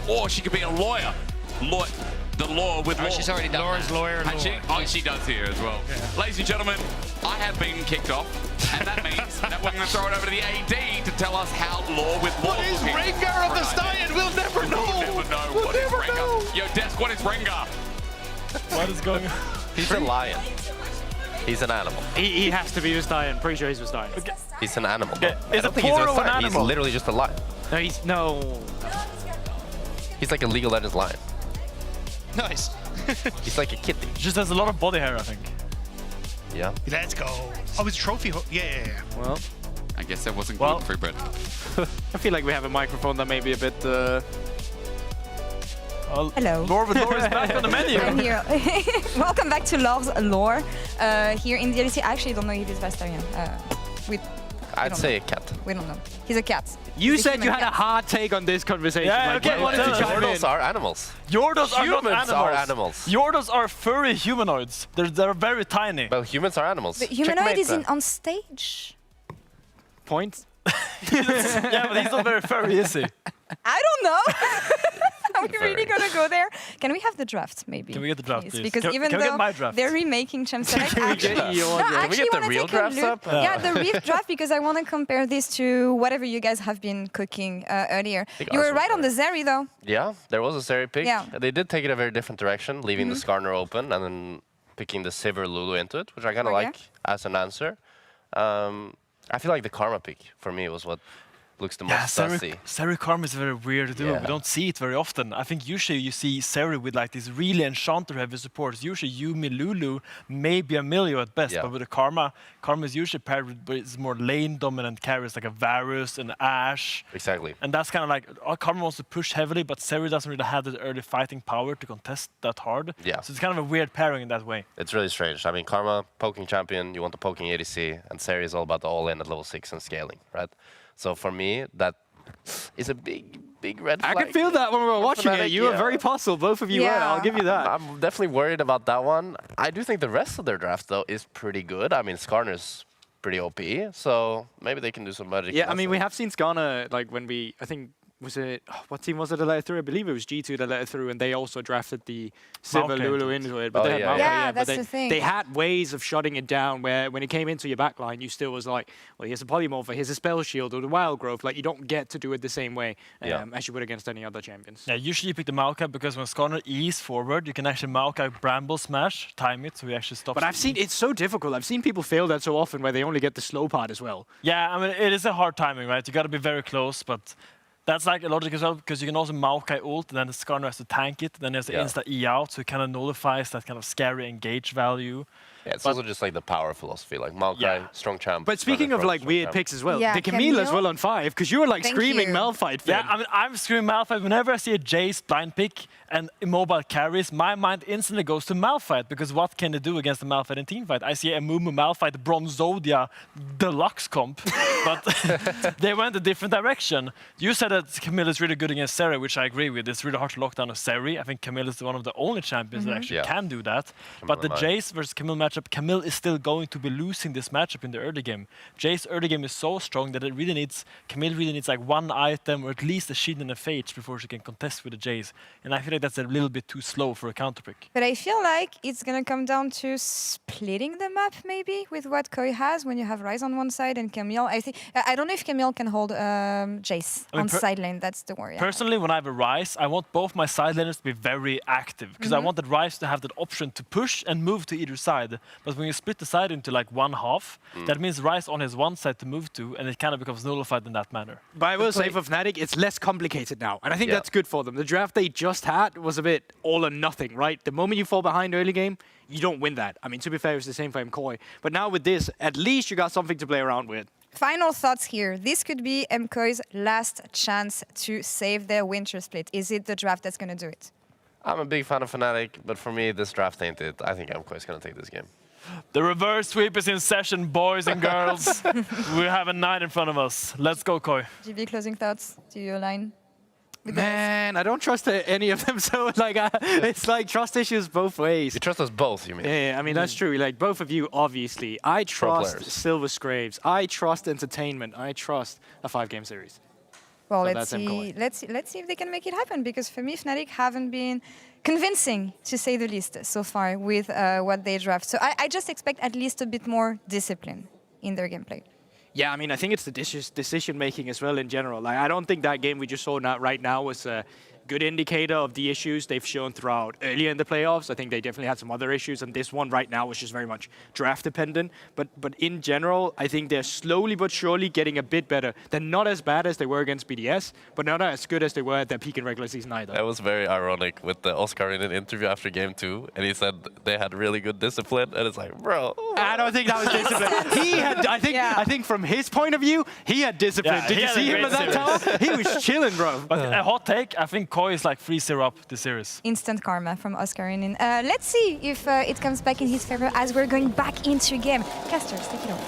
Or she could be a lawyer. The law with law. She's already done Laura's that. lawyer and And she, lore. she does here as well. Yeah. Ladies and gentlemen, I have been kicked off, and that means that we're going to throw it over to the AD to tell us how law with law. What is Rengar of the Stein? We'll never know. We'll never know. What is Rengar? Yo, Desk, what is Rengar? What is going on? He's a lion. He's an animal. He has to be Vestian. Pretty sure he's Vestian. He's an animal. Yeah, I is don't a think he's Poro an Vestian. He's animal? literally just a lion. No, he's no. He's like a League of Legends lion. Nice. He's like a kitty. Just has a lot of body hair, I think. Yeah. Let's go. Oh, it's trophy. Yeah. Well, I guess that wasn't Well- gluten-free bread. I feel like we have a microphone that may be a bit. Hello. Lore is back on the menu. I'm here. Welcome back to Lore's Lore. Here in the LEC, I actually don't know if he's Vastarian. I'd say a cat. We don't know. He's a cat. You He's a said human you had a cat. hard take on this conversation. Yeah, like, okay, you wanted to chime in. Yordles are animals. Yordles are not Humans animals. are animals. Yordles are furry humanoids. They're very tiny. Well, humans are animals. The humanoid is Checkmate on stage. Points? Yeah, but he's not very furry, is he? I don't know. Are we really gonna go there? Can we have the draft, maybe? Can we get the draft, please? Because Can even we get though my draft? they're remaking Champs Select, Can we actually, get your no, draft? I Can we actually get the want to real take a drafts look. up? Yeah, the real draft, because I want to compare this to whatever you guys have been cooking earlier. think You were ours was right on the Zeri, though. Yeah, there was a Seri pick. Yeah. They did take it a very different direction, leaving the Skarner open and then picking the Sivir Lulu into it, which I kind of Okay. like as an answer. I feel like the Karma pick for me was what looks the most sussy. Seri Karma is very weird to do. Yeah. We don't see it very often. I think usually you see Seri with like these really enchanter-heavy supports. Usually Yuumi, Lulu, maybe Emilio at best. Yeah. But with the Karma is usually paired with it's more lane-dominant carries like a Varus and Ashe. Exactly. And that's kind of like Karma wants to push heavily, but Seri doesn't really have the early fighting power to contest that hard. Yeah. So it's kind of a weird pairing in that way. It's really strange. I mean, Karma, poking champion, you want the poking ADC, and Seri is all about the all-in at level 6 and scaling, right? So for me, that is a big red flag. I could feel that when we were watching it. Fnatic, You were yeah. very puzzled. Both of you were. Yeah. I'll give you that. I'm definitely worried about that one. I do think the rest of their draft, though, is pretty good. I mean, Skarner's pretty OP, so maybe they can do some magic. Yeah, I mean, we have seen Skarner, like, when we, I think, was it, what team was it that let it through? I believe it was G2 that let it through, and they also drafted the Sivir Maokai Lulu into it. But Oh, they had yeah, Maokai, yeah. Yeah, but that's the thing. They had ways of shutting it down where when it came into your backline, you still was like, well, here's a Polymorph, here's a Spell Shield, or the Wild Growth. Like, you don't get to do it the same way as you would against any other champions. Yeah, usually you pick the Maokai because when Skarner E's forward, you can actually Maokai Bramble Smash, time it, so he actually stops. But I've seen, it's so difficult. I've seen people fail that so often where they only get the slow part as well. Yeah, I mean, it is a hard timing, right? You got to be very close, but that's like a logic as well, because you can also Maokai ult, and then the Skarner has to tank it, then he has to insta E out, so it kind of nullifies that kind of scary engage value. Yeah, it's also just like the power philosophy, like Maokai, strong champ. But speaking Skarner of strong, like strong weird champ. picks as well, Yeah, the Camille as Camille? well on 5, because you were like Thank screaming you. Malphite. Yeah, fan. I mean, I'm screaming Malphite. Whenever I see a Jace blind pick and immobile carries, my mind instantly goes to Malphite, because what can they do against a Malphite in teamfight? I see a Mumu Malphite Bronzodia Deluxe comp, but they went a different direction. You said that Camille is really good against Seri, which I agree with. It's really hard to lock down a Seri. I think Camille is one of the only champions that actually can do that. But the Jace versus Camille matchup, Camille is still going to be losing this matchup in the early game. Jace early game is so strong that it really needs, Camille really needs like one item or at least a shield and a phage before she can contest with the Jace. And I feel like that's a little bit too slow for a counter pick. But I feel like it's going to come down to splitting the map, maybe, with what Koi has when you have Ryze on one side and Camille. I don't know if Camille can hold Jace on side lane. That's the worry. Personally, when I have a Ryze, I want both my side laners to be very active, because I want that Ryze to have that option to push and move to either side. But when you split the side into like one half, that means Ryze on his one side to move to, and it kind of becomes nullified in that manner. But I will say for Fnatic, it's less complicated now. And I think that's good for them. The draft they just had was a bit all or nothing, right? The moment you fall behind early game, you don't win that. I mean, to be fair, it's the same for MKOI. But now with this, at least you got something to play around with. Final thoughts here. This could be MKOI's last chance to save their winter split. Is it the draft that's going to do it? I'm a big fan of Fnatic, but for me, this draft ain't it. I think MKOI is going to take this game. The reverse sweep is in session, boys and girls. We have a 9 in front of us. Let's go, Koi. GB, closing thoughts to your line? Man, I don't trust any of them. So like, it's like trust issues both ways. You trust us both, you mean? Yeah, I mean, that's true. Like, both of you, obviously. I trust players. Silver Scraves. I trust entertainment. I trust a 5-game series. Well, So let's that's see. Let's see if they can make it happen. Because for me, Fnatic haven't been convincing, to say the least, so far with what they draft. So I just expect at least a bit more discipline in their gameplay. Yeah, I mean, I think it's the decision-making as well in general. Like, I don't think that game we just saw right now was a good indicator of the issues they've shown throughout earlier in the playoffs. I think they definitely had some other issues, and this one right now was just very much draft-dependent. But in general, I think they're slowly but surely getting a bit better. They're not as bad as they were against BDS, but not as good as they were at their peak in regular season either. That was very ironic with the Oscar in an interview after game 2, and he said they had really good discipline, and it's like, bro. I don't think that was discipline. He had, I think from his point of view, he had discipline. Yeah, Did he you had see a him great at that tower? He was chilling, bro. But a hot take, I think MKOI is like 3-0 up the series. Instant karma from Oscar Inin. Let's see if it comes back in his favor as we're going back into game. Casters, take it over.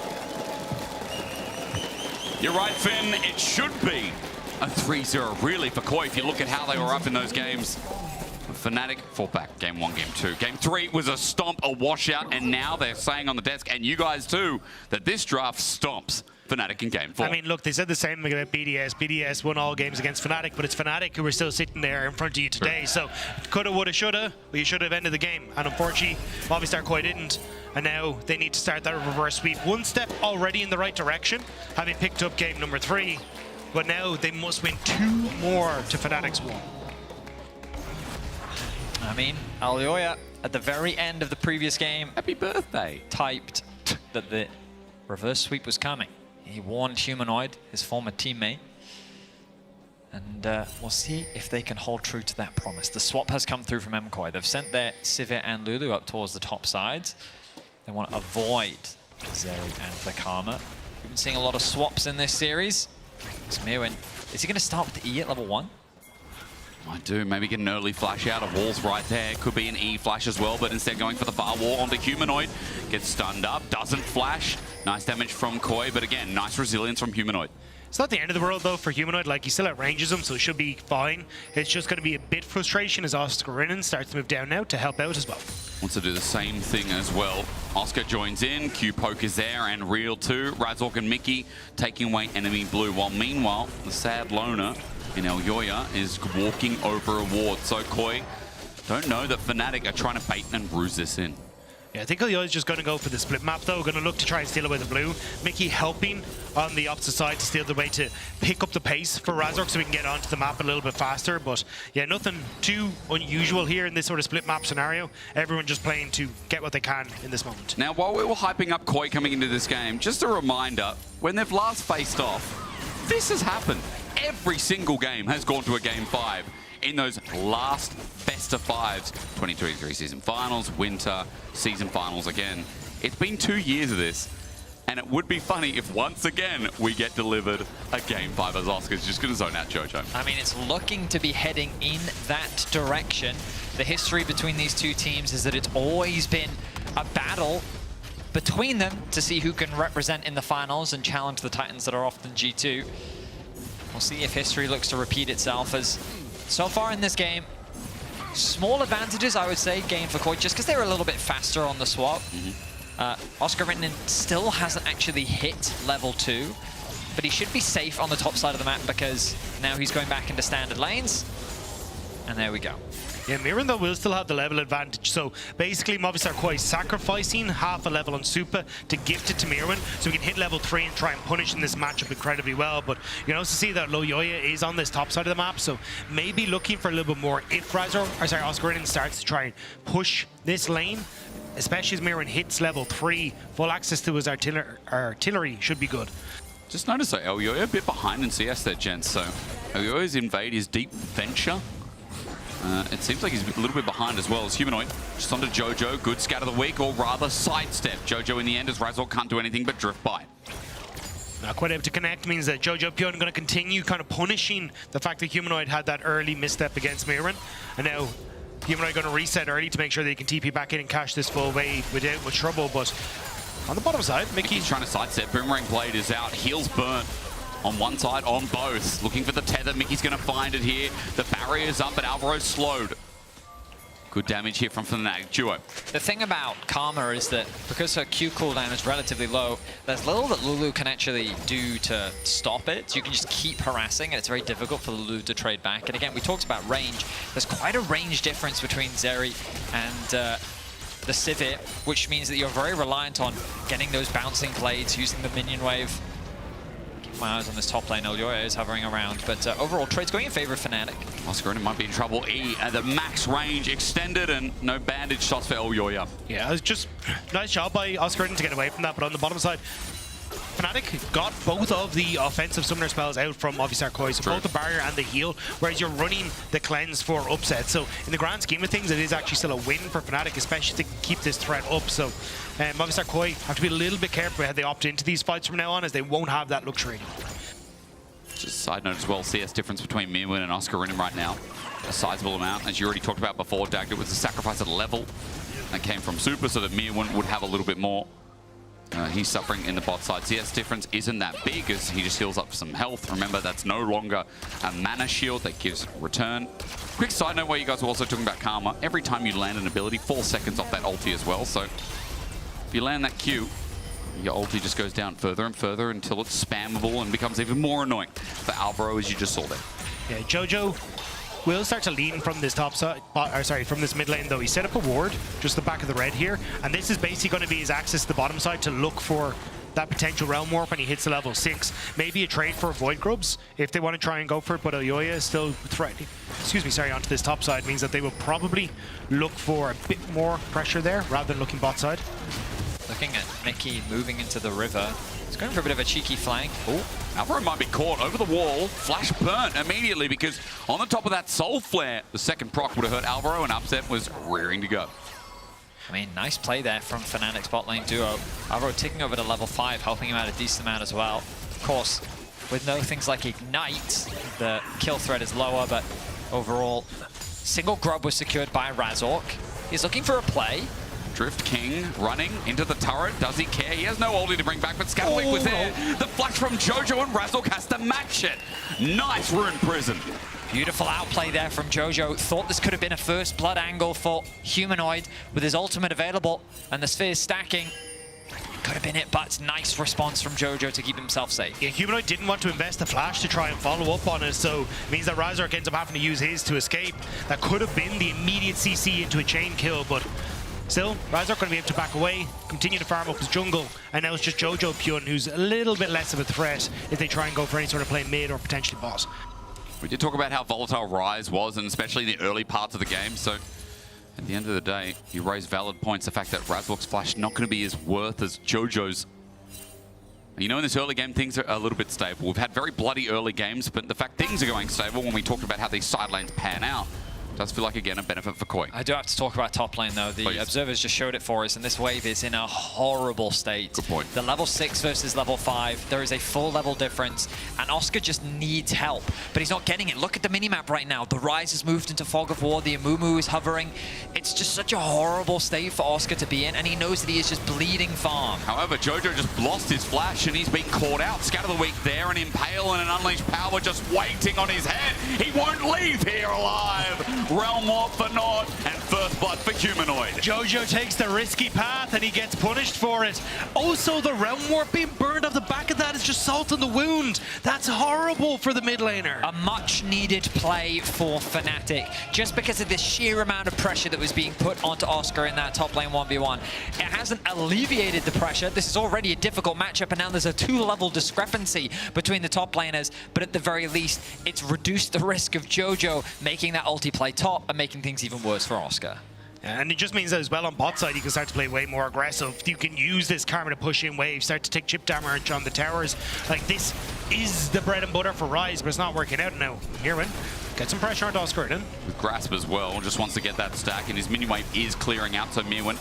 You're right, Finn. It should be a 3-0 really for KOI if you look at how they were up in those games. Fnatic fought back game 1, game 2. Game 3 was a stomp, a washout, and now they're saying on the desk, and you guys too, that this draft stomps Fnatic in game 4. I mean, look, they said the same about BDS. BDS won all games against Fnatic, but it's Fnatic who are still sitting there in front of you today. So, coulda, woulda, shoulda, but you should have ended the game. And unfortunately, Movistar KOI didn't. And now they need to start that reverse sweep. One step already in the right direction, having picked up game number 3. But now they must win 2 more to Fnatic's 1. I mean, Alioya at the very end of the previous game, happy birthday, typed that the reverse sweep was coming. He warned Humanoid, his former teammate, and we'll see if they can hold true to that promise. The swap has come through from MKOI. They've sent their Sivir and Lulu up towards the top sides. They want to avoid Zeri and the Karma. We've been seeing a lot of swaps in this series. It's Mirwin. Is he going to start with the E at level 1? I do. Maybe get an early flash out of walls right there. Could be an E flash as well, but instead going for the far wall onto Humanoid. Gets stunned up, doesn't flash. Nice damage from KOI, but again, nice resilience from Humanoid. It's not the end of the world though for Humanoid, like he still outranges him, so it should be fine. It's just going to be a bit frustration as Oscar Rinnan starts to move down now to help out as well. Wants to do the same thing as well. Oscar joins in, Q-Poke is there, and Real too. Razork and Mickey taking away enemy blue, while meanwhile, the sad loner in Alioya is walking over a ward. So KOI don't know that Fnatic are trying to bait and bruise this in. Yeah, I think Alioya's just going to go for the split map though, going to look to try and steal away the blue. Mickey helping on the opposite side to steal the way to pick up the pace for Razork so we can get onto the map a little bit faster. But yeah, nothing too unusual here in this sort of split map scenario. Everyone just playing to get what they can in this moment. Now, while we were hyping up KOI coming into this game, just a reminder, when they've last faced off, this has happened. Every single game has gone to a game 5 in those last best of 5s. 2023 season finals, winter, season finals again. It's been 2 years of this, and it would be funny if once again we get delivered a game 5 as Oscar's just going to zone out Jojo. I mean, it's looking to be heading in that direction. The history between these two teams is that it's always been a battle between them to see who can represent in the finals and challenge the Titans that are often G2. We'll see if history looks to repeat itself, as so far in this game, small advantages, I would say, gained for KOI, just because they were a little bit faster on the swap. Oscar Rinnan still hasn't actually hit level 2, but he should be safe on the top side of the map because now he's going back into standard lanes. And there we go. Yeah, Mirren though will still have the level advantage. So basically Movistar KOI sacrificing half a level on Supa to gift it to Mirren so we can hit level 3 and try and punish in this matchup incredibly well. But you know, to see that Alioya is on this top side of the map, so maybe looking for a little bit more if Oscar Rinnan starts to try and push this lane, especially as Mirren hits level 3, full access to his artillery should be good. Just notice that Alioya a bit behind in CS there, gents. So Alioya's invade is deep venture. It seems like he's a little bit behind as well as Humanoid. Just onto Jojo, good scat of the week, or rather sidestep. Jojo in the end as Razork can't do anything but drift by. Not quite able to connect means that Jojo Pion going to continue kind of punishing the fact that Humanoid had that early misstep against Mirren. And now Humanoid going to reset early to make sure they can TP back in and cash this full wave without much trouble. But on the bottom side, Mickey's trying to sidestep. Boomerang Blade is out, heals burnt. On one side, on both. Looking for the tether. Mickey's going to find it here. The barrier's up, but Alvaro's slowed. Good damage here from Fnatic duo. The thing about Karma is that because her Q cooldown is relatively low, there's little that Lulu can actually do to stop it. So you can just keep harassing, and it's very difficult for Lulu to trade back. And again, we talked about range. There's quite a range difference between Zeri and the Sivir, which means that you're very reliant on getting those bouncing blades, using the minion wave. My eyes on this top lane. Alioya is hovering around, but overall trade's going in favor of Fnatic. Oscar Rinnan might be in trouble. E at the max range extended, and no bandage shots for Alioya. Yeah, it was just nice job by Oscar Rinnan to get away from that, but on the bottom side, Fnatic got both of the offensive summoner spells out from Movistar KOI, so both the barrier and the heal, whereas you're running the cleanse for upset. So in the grand scheme of things, it is actually still a win for Fnatic, especially to keep this threat up. So Movistar KOI have to be a little bit careful how they opt into these fights from now on, as they won't have that luxury anymore. Just a side note as well, CS difference between Mirwin and Oscar in him right now. A sizable amount. As you already talked about before, Dag, it was a sacrifice at level that came from Super so that Mirwin would have a little bit more. He's suffering in the bot side. CS difference isn't that big as he just heals up some health. Remember, that's no longer a mana shield that gives return. Quick side note where you guys were also talking about Karma. Every time you land an ability, 4 seconds off that ulti as well. So if you land that Q, your ulti just goes down further and further until it's spammable and becomes even more annoying for Alvaro, as you just saw there. Yeah, Jojo will start to lean from this top side, from this mid lane though. He set up a ward, just the back of the red here, and this is basically going to be his access to the bottom side to look for that potential realm warp when he hits the level 6. Maybe a trade for Void Grubs if they want to try and go for it, but Oyoya is still threatening, onto this top side, means that they will probably look for a bit more pressure there rather than looking bot side. Looking at Mickey moving into the river. He's going for a bit of a cheeky flank. Oh, Alvaro might be caught over the wall. Flash burnt immediately because on the top of that Soul Flare, the second proc would have hurt Alvaro and Upset was rearing to go. I mean, nice play there from Fnatic bot lane duo. Alvaro ticking over to level 5, helping him out a decent amount as well. Of course, with no things like Ignite, the kill threat is lower, but overall, single grub was secured by Razork. He's looking for a play. Drift King running into the turret. Does he care? He has no ulti to bring back, but Scatterlick was there. The flash from Jojo and Razork has to match it. Nice Rune Prison. Beautiful outplay there from Jojo. Thought this could have been a first blood angle for Humanoid with his ultimate available and the spheres stacking. Could have been it, but nice response from Jojo to keep himself safe. Yeah, Humanoid didn't want to invest the flash to try and follow up on it, so it means that Razork ends up having to use his to escape. That could have been the immediate CC into a chain kill, but still, Razork going to be able to back away, continue to farm up his jungle, and now it's just Jojo Pyun who's a little bit less of a threat if they try and go for any sort of play mid or potentially bot. We did talk about how volatile Ryze was, and especially in the early parts of the game, so at the end of the day, you raise valid points. The fact that Razork's flash not going to be as worth as Jojo's. You know, in this early game, things are a little bit stable. We've had very bloody early games, but the fact things are going stable when we talked about how these side lanes pan out, does feel like, again, a benefit for Koi. I do have to talk about top lane, though. The observers just showed it for us, and this wave is in a horrible state. Good point. The level 6 versus level 5, there is a full level difference, and Oscar just needs help, but he's not getting it. Look at the minimap right now. The Ryze has moved into Fog of War. The Amumu is hovering. It's just such a horrible state for Oscar to be in, and he knows that he is just bleeding farm. However, Jojo just lost his flash, and he's been caught out. Scatter the Weak there, and Impale and an Unleashed Power just waiting on his head. He won't leave here alive. Realm Warp for Nord, and First Blood for Humanoid. Jojo takes the risky path, and he gets punished for it. Also, the Realm Warp being burned off the back of that is just salt in the wound. That's horrible for the mid laner. A much-needed play for Fnatic, just because of the sheer amount of pressure that was being put onto Oscar in that top lane 1v1. It hasn't alleviated the pressure. This is already a difficult matchup, and now there's a 2-level discrepancy between the top laners, but at the very least, it's reduced the risk of Jojo making that ulti play top and making things even worse for Oscar. And it just means that as well on bot side, you can start to play way more aggressive. You can use this Karma to push in waves, start to take chip damage on the towers. Like, this is the bread and butter for Ryze, but it's not working out now. Mirwin, get some pressure onto Oscar then. With Grasp as well, just wants to get that stack, and his mini wave is clearing out, so Mirwin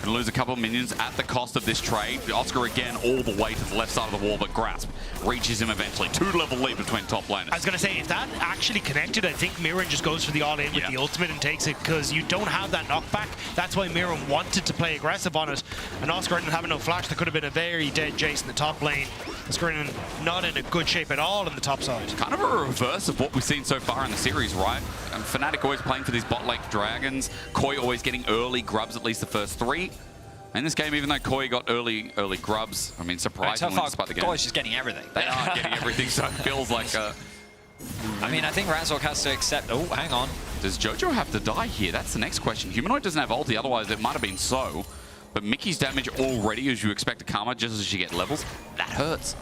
can lose a couple of minions at the cost of this trade. Oscar again all the way to the left side of the wall, but Grasp reaches him eventually. 2-level lead between top laners. I was going to say, if that actually connected, I think Mirren just goes for the all-in with the ultimate and takes it, because you don't have that knockback. That's why Mirren wanted to play aggressive on it, and Oscar didn't have no flash. There could have been a very dead Jace in the top lane. Oscar not in a good shape at all on the top side. Kind of a reverse of what we've seen so far in the series, right? And Fnatic always playing for these bot lane dragons. Koi always getting early grubs, at least the first 3. In this game, even though Koi got early grubs, I mean, surprisingly, despite the game. Koi's just getting everything. They are getting everything, so it feels like a... I mean, I think Razork has to accept... Oh, hang on. Does Jojo have to die here? That's the next question. Humanoid doesn't have ulti, otherwise it might have been so. But Mickey's damage already, as you expect to Karma, just as you get levels, that hurts.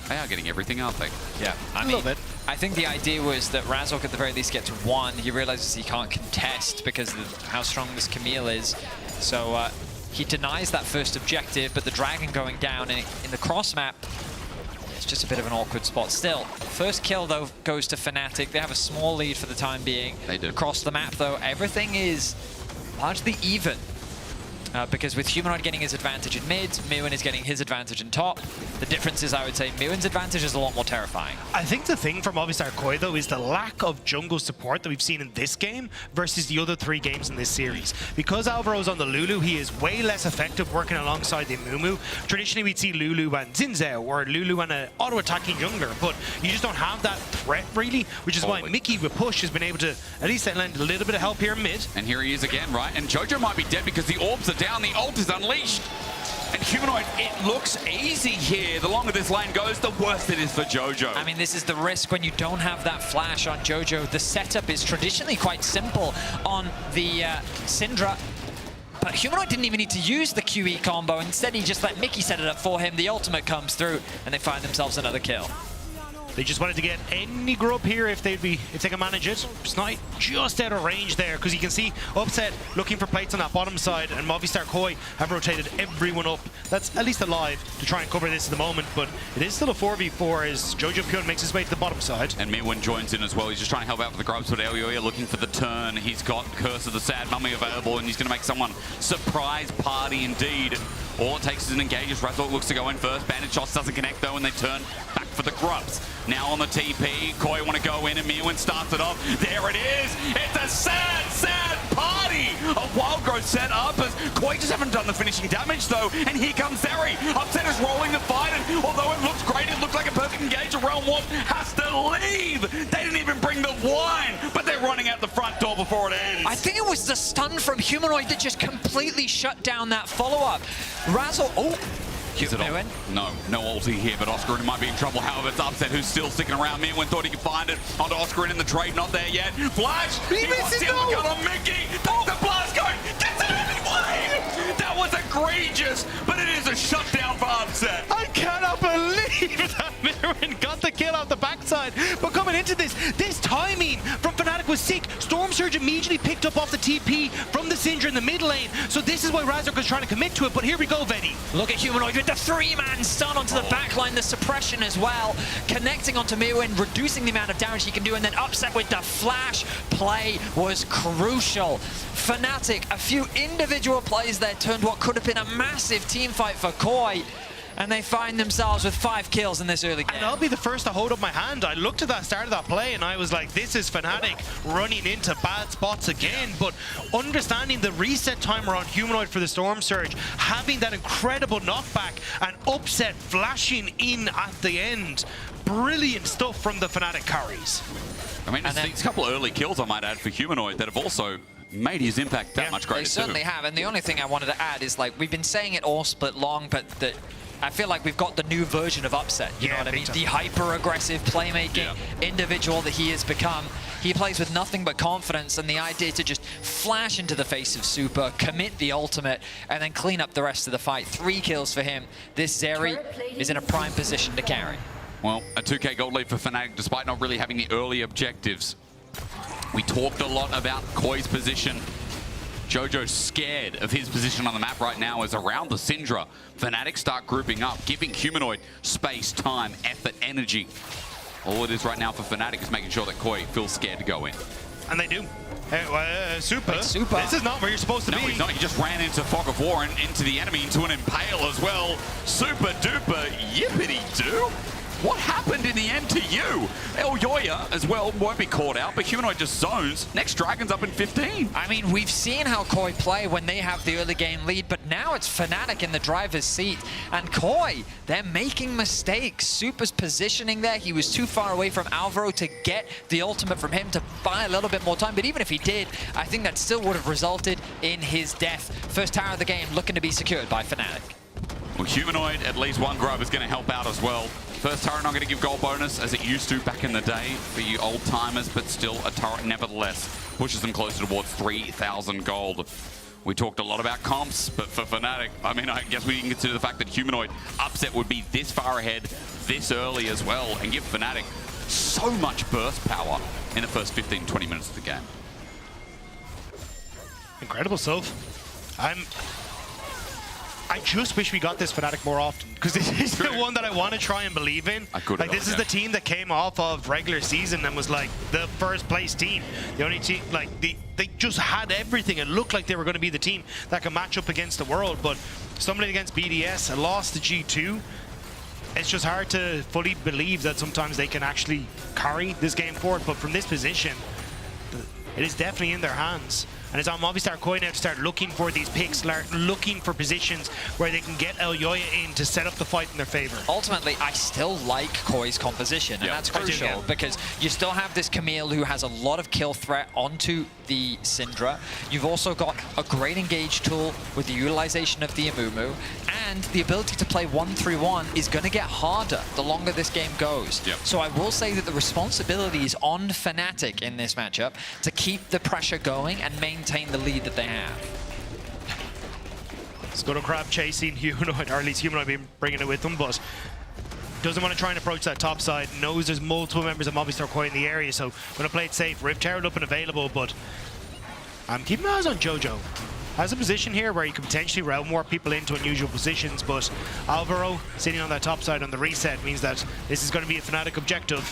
They are getting everything, aren't they? Yeah, I mean, I think the idea was that Razork at the very least gets 1. He realizes he can't contest because of how strong this Camille is. So he denies that first objective, but the dragon going down in the cross map, it's just a bit of an awkward spot. Still, first kill though goes to Fnatic. They have a small lead for the time being. They do. Across the map though, everything is largely even. because with Humanoid getting his advantage in mid, Mewin is getting his advantage in top. The difference is, I would say, Mewin's advantage is a lot more terrifying. I think the thing for Movistar KOI, though, is the lack of jungle support that we've seen in this game versus the other 3 games in this series. Because Alvaro's on the Lulu, he is way less effective working alongside the Mumu. Traditionally, we'd see Lulu and Zinzao, or Lulu and an auto-attacking jungler, but you just don't have that threat, really, which is why Mickey with push has been able to at least lend a little bit of help here in mid. And here he is again, right? And Jojo might be dead because the orbs are down, the ult is unleashed. And Humanoid, it looks easy here. The longer this lane goes, the worse it is for Jojo. I mean, this is the risk when you don't have that flash on Jojo. The setup is traditionally quite simple on the Syndra. But Humanoid didn't even need to use the QE combo. Instead, he just let Mickey set it up for him. The ultimate comes through, and they find themselves another kill. They just wanted to get any grub here if they can manage it. Snipe just out of range there, because you can see Upset looking for plates on that bottom side, and Movistar KOI have rotated everyone up. That's at least alive to try and cover this at the moment, but it is still a 4v4 as Jojo Pyun makes his way to the bottom side. And Mewin joins in as well. He's just trying to help out with the grubs, but Elioya looking for the turn. He's got Curse of the Sad Mummy available, and he's going to make someone surprise party indeed. All it takes is an engage as Razork looks to go in first. Bandit shots doesn't connect though, and they turn back for the grubs. Now on the TP, KOI want to go in, and Mewin starts it off. There it is! It's a sad, sad party! A wild growth set up as KOI just haven't done the finishing damage though, and here comes Zeri. Upset is rolling the fight, and although it looks great, it looked like a perfect engage, a Realm Warp has to leave! They didn't even bring the wine, but they're running out the front door before it ends. I think it was the stun from Humanoid that just completely shut down that follow-up. Razzle, oh! Mewin? No ulti here, but Oscarin might be in trouble. However, it's Upset who's still sticking around. Mewin thought he could find it onto Oscarin in the trade, not there yet. Flash! He misses the gun on Mickey! Takes the blast cone! Gets it anyway! That was egregious, but it is a shutdown for Upset. I cannot believe that Mewin got the kill off the backside, but coming into this timing from Fnatic was sick. Storm Surge immediately picked up off the TP from the Syndra in the mid lane, so this is why Razork was trying to commit to it, but here we go, Vedi. Look at Humanoid with the 3-man stun onto the backline, the suppression as well, connecting onto Mewin, reducing the amount of damage he can do, and then Upset with the flash play was crucial. Fnatic, a few individual plays there turned what could have been a massive team fight for KOI, and they find themselves with 5 kills in this early game. And I'll be the first to hold up my hand. I looked at that start of that play and I was like, this is Fnatic running into bad spots again. But understanding the reset timer on Humanoid for the Storm Surge, having that incredible knockback and Upset flashing in at the end. Brilliant stuff from the Fnatic carries. I mean, these couple of early kills I might add for Humanoid that have also made his impact that much greater. They certainly have, and the only thing I wanted to add is, like, we've been saying it all split long, but I feel like we've got the new version of Upset, you know what I mean? The hyper-aggressive playmaking individual that he has become. He plays with nothing but confidence, and the idea to just flash into the face of Super, commit the ultimate, and then clean up the rest of the fight. 3 kills for him. This Zeri is in a prime position to carry. Well, a 2K gold lead for Fnatic, despite not really having the early objectives. We talked a lot about KOI's position. Jojo's scared of his position on the map right now as around the Syndra, Fnatic start grouping up, giving Humanoid space, time, effort, energy. All it is right now for Fnatic is making sure that KOI feels scared to go in. And they do. Super. Super. This is not where you're supposed to be. No, he's not. He just ran into Fog of War and into the enemy, into an Impale as well. Super duper yippity-doo. What happened in the end to you? Elioya as well won't be caught out, but Humanoid just zones. Next Dragon's up in 15. I mean, we've seen how KOI play when they have the early game lead, but now it's Fnatic in the driver's seat. And KOI, they're making mistakes. Super's positioning there. He was too far away from Alvaro to get the ultimate from him to buy a little bit more time. But even if he did, I think that still would have resulted in his death. First tower of the game looking to be secured by Fnatic. Well, Humanoid, at least one grub is going to help out as well. First turret not going to give gold bonus as it used to back in the day for you old timers, but still a turret nevertheless pushes them closer towards 3,000 gold. We talked a lot about comps, but for Fnatic, I mean, I guess we can consider the fact that Humanoid Upset would be this far ahead this early as well and give Fnatic so much burst power in the first 15-20 minutes of the game. Incredible stuff. I just wish we got this Fnatic more often, because this is the one that I want to try and believe in. Like, this is the team that came off of regular season and was like the first place team. The only team, like, they just had everything. It looked like they were going to be the team that could match up against the world, but stumbling against BDS and lost to G2. It's just hard to fully believe that sometimes they can actually carry this game forward, but from this position, it is definitely in their hands. And it's on Movistar KOI now to start looking for these picks, looking for positions where they can get Elyoya in to set up the fight in their favor. Ultimately, I still like KOI's composition, and that's crucial because you still have this Camille who has a lot of kill threat onto the Syndra. You've also got a great engage tool with the utilization of the Amumu, and the ability to play 1-3-1 is going to get harder the longer this game goes. So I will say that the responsibility is on Fnatic in this matchup to keep the pressure going and maintain the lead that they have. Scuttle Crab chasing Humanoid, or at least Humanoid been bringing it with them, but doesn't want to try and approach that top side. Knows there's multiple members of Movistar KOI in the area, so going to play it safe. Rift Tower up and available, but I'm keeping my eyes on Jojo. Has a position here where he could potentially route more people into unusual positions, but Alvaro sitting on that top side on the reset means that this is going to be a Fnatic objective.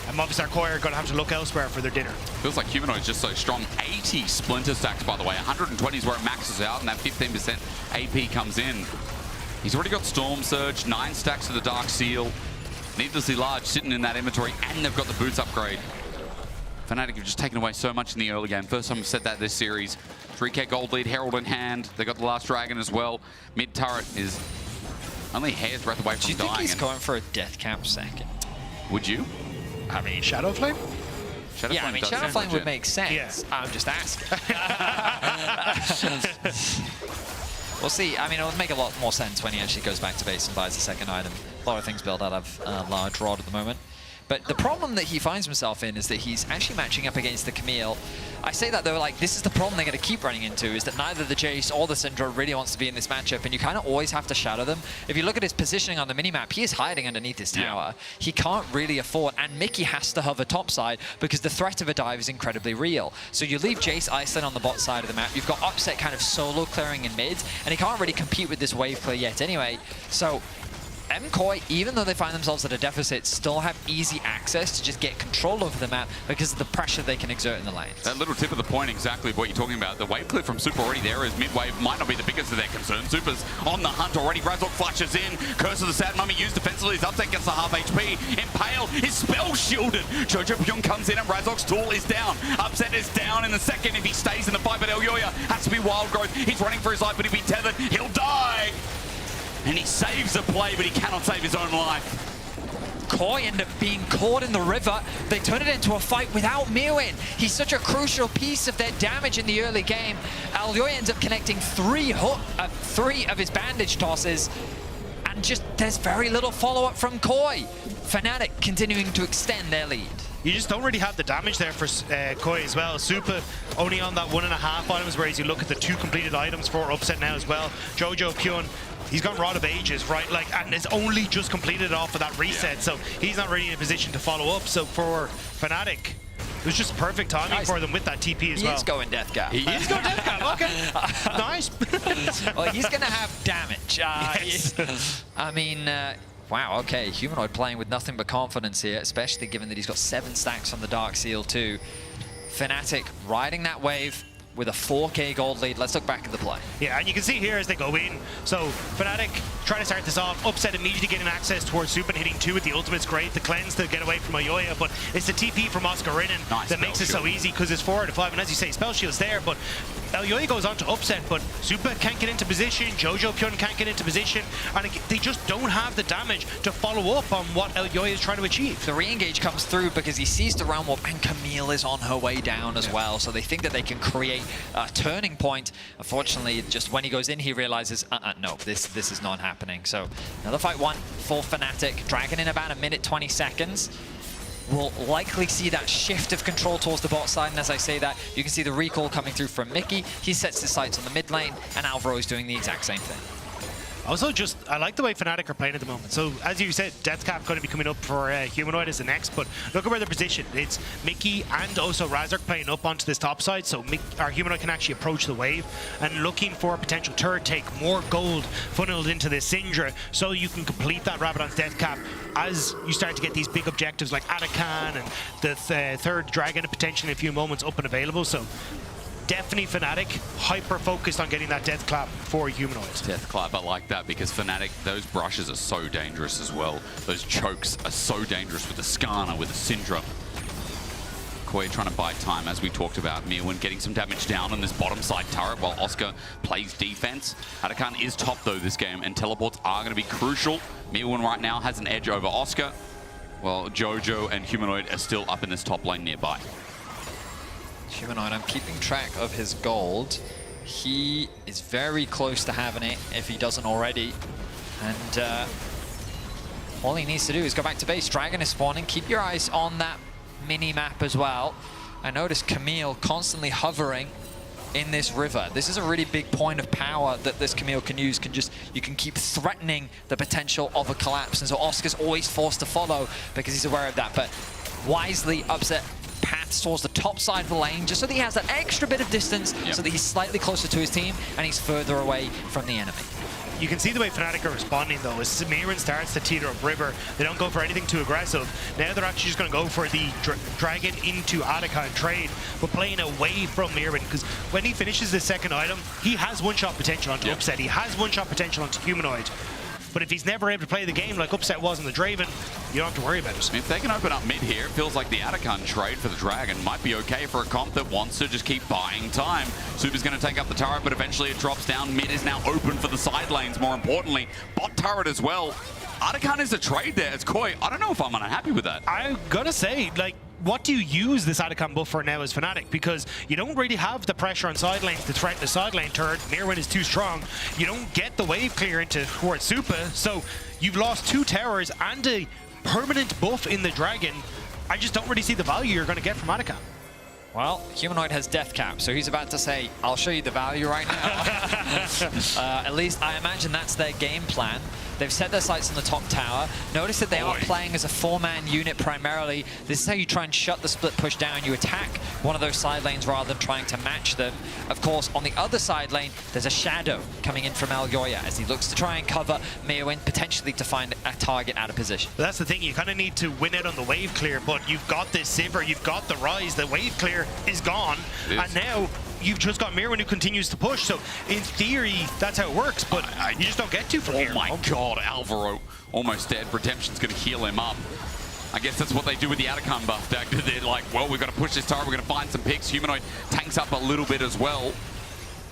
And Movistar KOI are going to have to look elsewhere for their dinner. Feels like Humanoid is just so strong. 80 Splinter stacks, by the way. 120 is where it maxes out, and that 15% AP comes in. He's already got Storm Surge, 9 stacks of the Dark Seal. Needlessly large sitting in that inventory, and they've got the boots upgrade. Fnatic have just taken away so much in the early game. First time we've said that this series. 3k gold lead, Herald in hand. They got the last dragon as well. Mid turret is only hair's breadth away from dying. Do you think he's going for a death cap second? Would you? I mean, Shadowflame? Yeah, I mean, Shadowflame would make sense. Yeah. I'm just asking. We'll see. I mean, it would make a lot more sense when he actually goes back to base and buys a second item. A lot of things built out of large rod at the moment. But the problem that he finds himself in is that he's actually matching up against the Camille. I say that though, like, this is the problem they're going to keep running into, is that neither the Jace or the Syndra really wants to be in this matchup, and you kind of always have to shadow them. If you look at his positioning on the minimap, he is hiding underneath his tower. He can't really afford, and Mickey has to hover topside because the threat of a dive is incredibly real. So you leave Jace isolated on the bot side of the map, you've got Upset kind of solo clearing in mid, and he can't really compete with this wave clear yet anyway. So MKOI, even though they find themselves at a deficit, still have easy access to just get control over the map because of the pressure they can exert in the lanes. That little tip of the point, exactly what you're talking about. The wave clip from Super already there is mid-wave might not be the biggest of their concerns. Super's on the hunt already. Razork flashes in. Curse of the Sad Mummy used defensively. His Upset gets the half HP. Impale is spell shielded. Jojo Pyong comes in and Razork's tool is down. Upset is down in the second if he stays in the fight, but Elyoya has to be wild growth. He's running for his life, but he'll be tethered. He'll die. And he saves the play, but he cannot save his own life. KOI end up being caught in the river. They turn it into a fight without Mewin. He's such a crucial piece of their damage in the early game. Elyoya ends up connecting three of his bandage tosses, and just there's very little follow-up from KOI. Fnatic continuing to extend their lead. You just don't really have the damage there for KOI as well. Supa only on that 1.5 items, whereas you look at the 2 completed items for Upset now as well. Jojo Pyun, he's gone Rod of Ages, right? Like, and it's only just completed off of that reset, so he's not really in a position to follow up. So for Fnatic, it was just perfect timing for them with that TP as well. He is going Death Cap. He is going Death Cap, okay. Nice. Well, he's going to have damage. Yes. I mean, wow, okay. Humanoid playing with nothing but confidence here, especially given that he's got 7 stacks on the Dark Seal too. Fnatic riding that wave with a 4k gold lead. Let's look back at the play. Yeah, and you can see here as they go in. So Fnatic trying to start this off. Upset immediately getting access towards Supa and hitting 2 with the ultimate's great. The cleanse to get away from Elyoya, but it's the TP from Oscar Rinnan that makes it so easy because it's 4 out of 5. And as you say, spell shield's there, but Elyoya goes on to Upset, but Supa can't get into position. Jojo Pyun can't get into position, and they just don't have the damage to follow up on what Elyoya is trying to achieve. The re-engage comes through because he sees the Realm Warp, and Camille is on her way down as well, so they think that they can create a turning point. Unfortunately, just when he goes in, he realizes, no, this is not happening. So another fight won for Fnatic. Dragon in about 1 minute 20 seconds. We'll likely see that shift of control towards the bot side, and as I say that, you can see the recall coming through from Mickey. He sets his sights on the mid lane, and Alvaro is doing the exact same thing. Also, just, I like the way Fnatic are playing at the moment. So, as you said, Deathcap going to be coming up for Humanoid as the next, but look at where they're positioned. It's Mickey and also Razork playing up onto this top side, so our Humanoid can actually approach the wave and looking for a potential turret take, more gold funneled into this Syndra, so you can complete that Rabadon's Deathcap as you start to get these big objectives like Atakan and the third Dragon potentially in a few moments up and available. So, definitely Fnatic hyper-focused on getting that Death Clap for Humanoids. Death Clap, I like that because Fnatic, those brushes are so dangerous as well. Those chokes are so dangerous with the Skarner, with the Syndra. MKOI trying to buy time, as we talked about. Mirwin getting some damage down on this bottom side turret while Oscar plays defense. Atakan is top though this game, and teleports are going to be crucial. Mirwin right now has an edge over Oscar, while Jojo and Humanoid are still up in this top lane nearby. Humanoid, I'm keeping track of his gold. He is very close to having it, if he doesn't already. And all he needs to do is go back to base. Dragon is spawning. Keep your eyes on that mini-map as well. I noticed Camille constantly hovering in this river. This is a really big point of power that this Camille can use. You can keep threatening the potential of a collapse. And so Oscar's always forced to follow because he's aware of that. But wisely upset paths towards the top side of the lane, just so that he has that extra bit of distance, so that he's slightly closer to his team and he's further away from the enemy. You can see the way Fnatic are responding though. As Mirren starts to teeter up river, they don't go for anything too aggressive. Now they're actually just going to go for the Dragon into Atakan trade, but playing away from Mirren, because when he finishes the second item, he has one-shot potential onto Upset. He has one-shot potential onto Humanoid. But if he's never able to play the game like Upset was in the Draven, you don't have to worry about it. If they can open up mid here, it feels like the Atakan trade for the Dragon might be okay for a comp that wants to just keep buying time. Super's going to take up the turret, but eventually it drops down. Mid is now open for the side lanes, more importantly. Bot turret as well. Atakan is a trade there. It's Koi. I don't know if I'm unhappy with that. I'm going to say, like, what do you use this Atakan buff for now as Fnatic? Because you don't really have the pressure on side lanes to threaten the side lane turret. Mirwin is too strong. You don't get the wave clear into towards Supa, so you've lost 2 towers and a permanent buff in the Dragon. I just don't really see the value you're going to get from Atakan. Well, Humanoid has death cap, so he's about to say, I'll show you the value right now. At least I imagine that's their game plan. They've set their sights on the top tower. Notice that they are playing as a 4-man unit primarily. This is how you try and shut the split push down. You attack one of those side lanes rather than trying to match them. Of course, on the other side lane, there's a shadow coming in from Algoya as he looks to try and cover Mirwin, potentially to find a target out of position. But that's the thing, you kind of need to win out on the wave clear, but you've got this Sivir, you've got the Rise, the wave clear is gone, and now you've just got Mirwin who continues to push, so in theory, that's how it works, but you just don't get to from here. Oh my god, Alvaro almost dead. Redemption's going to heal him up. I guess that's what they do with the Atakan buff. They're like, well, we've got to push this turret, we're going to find some picks. Humanoid tanks up a little bit as well.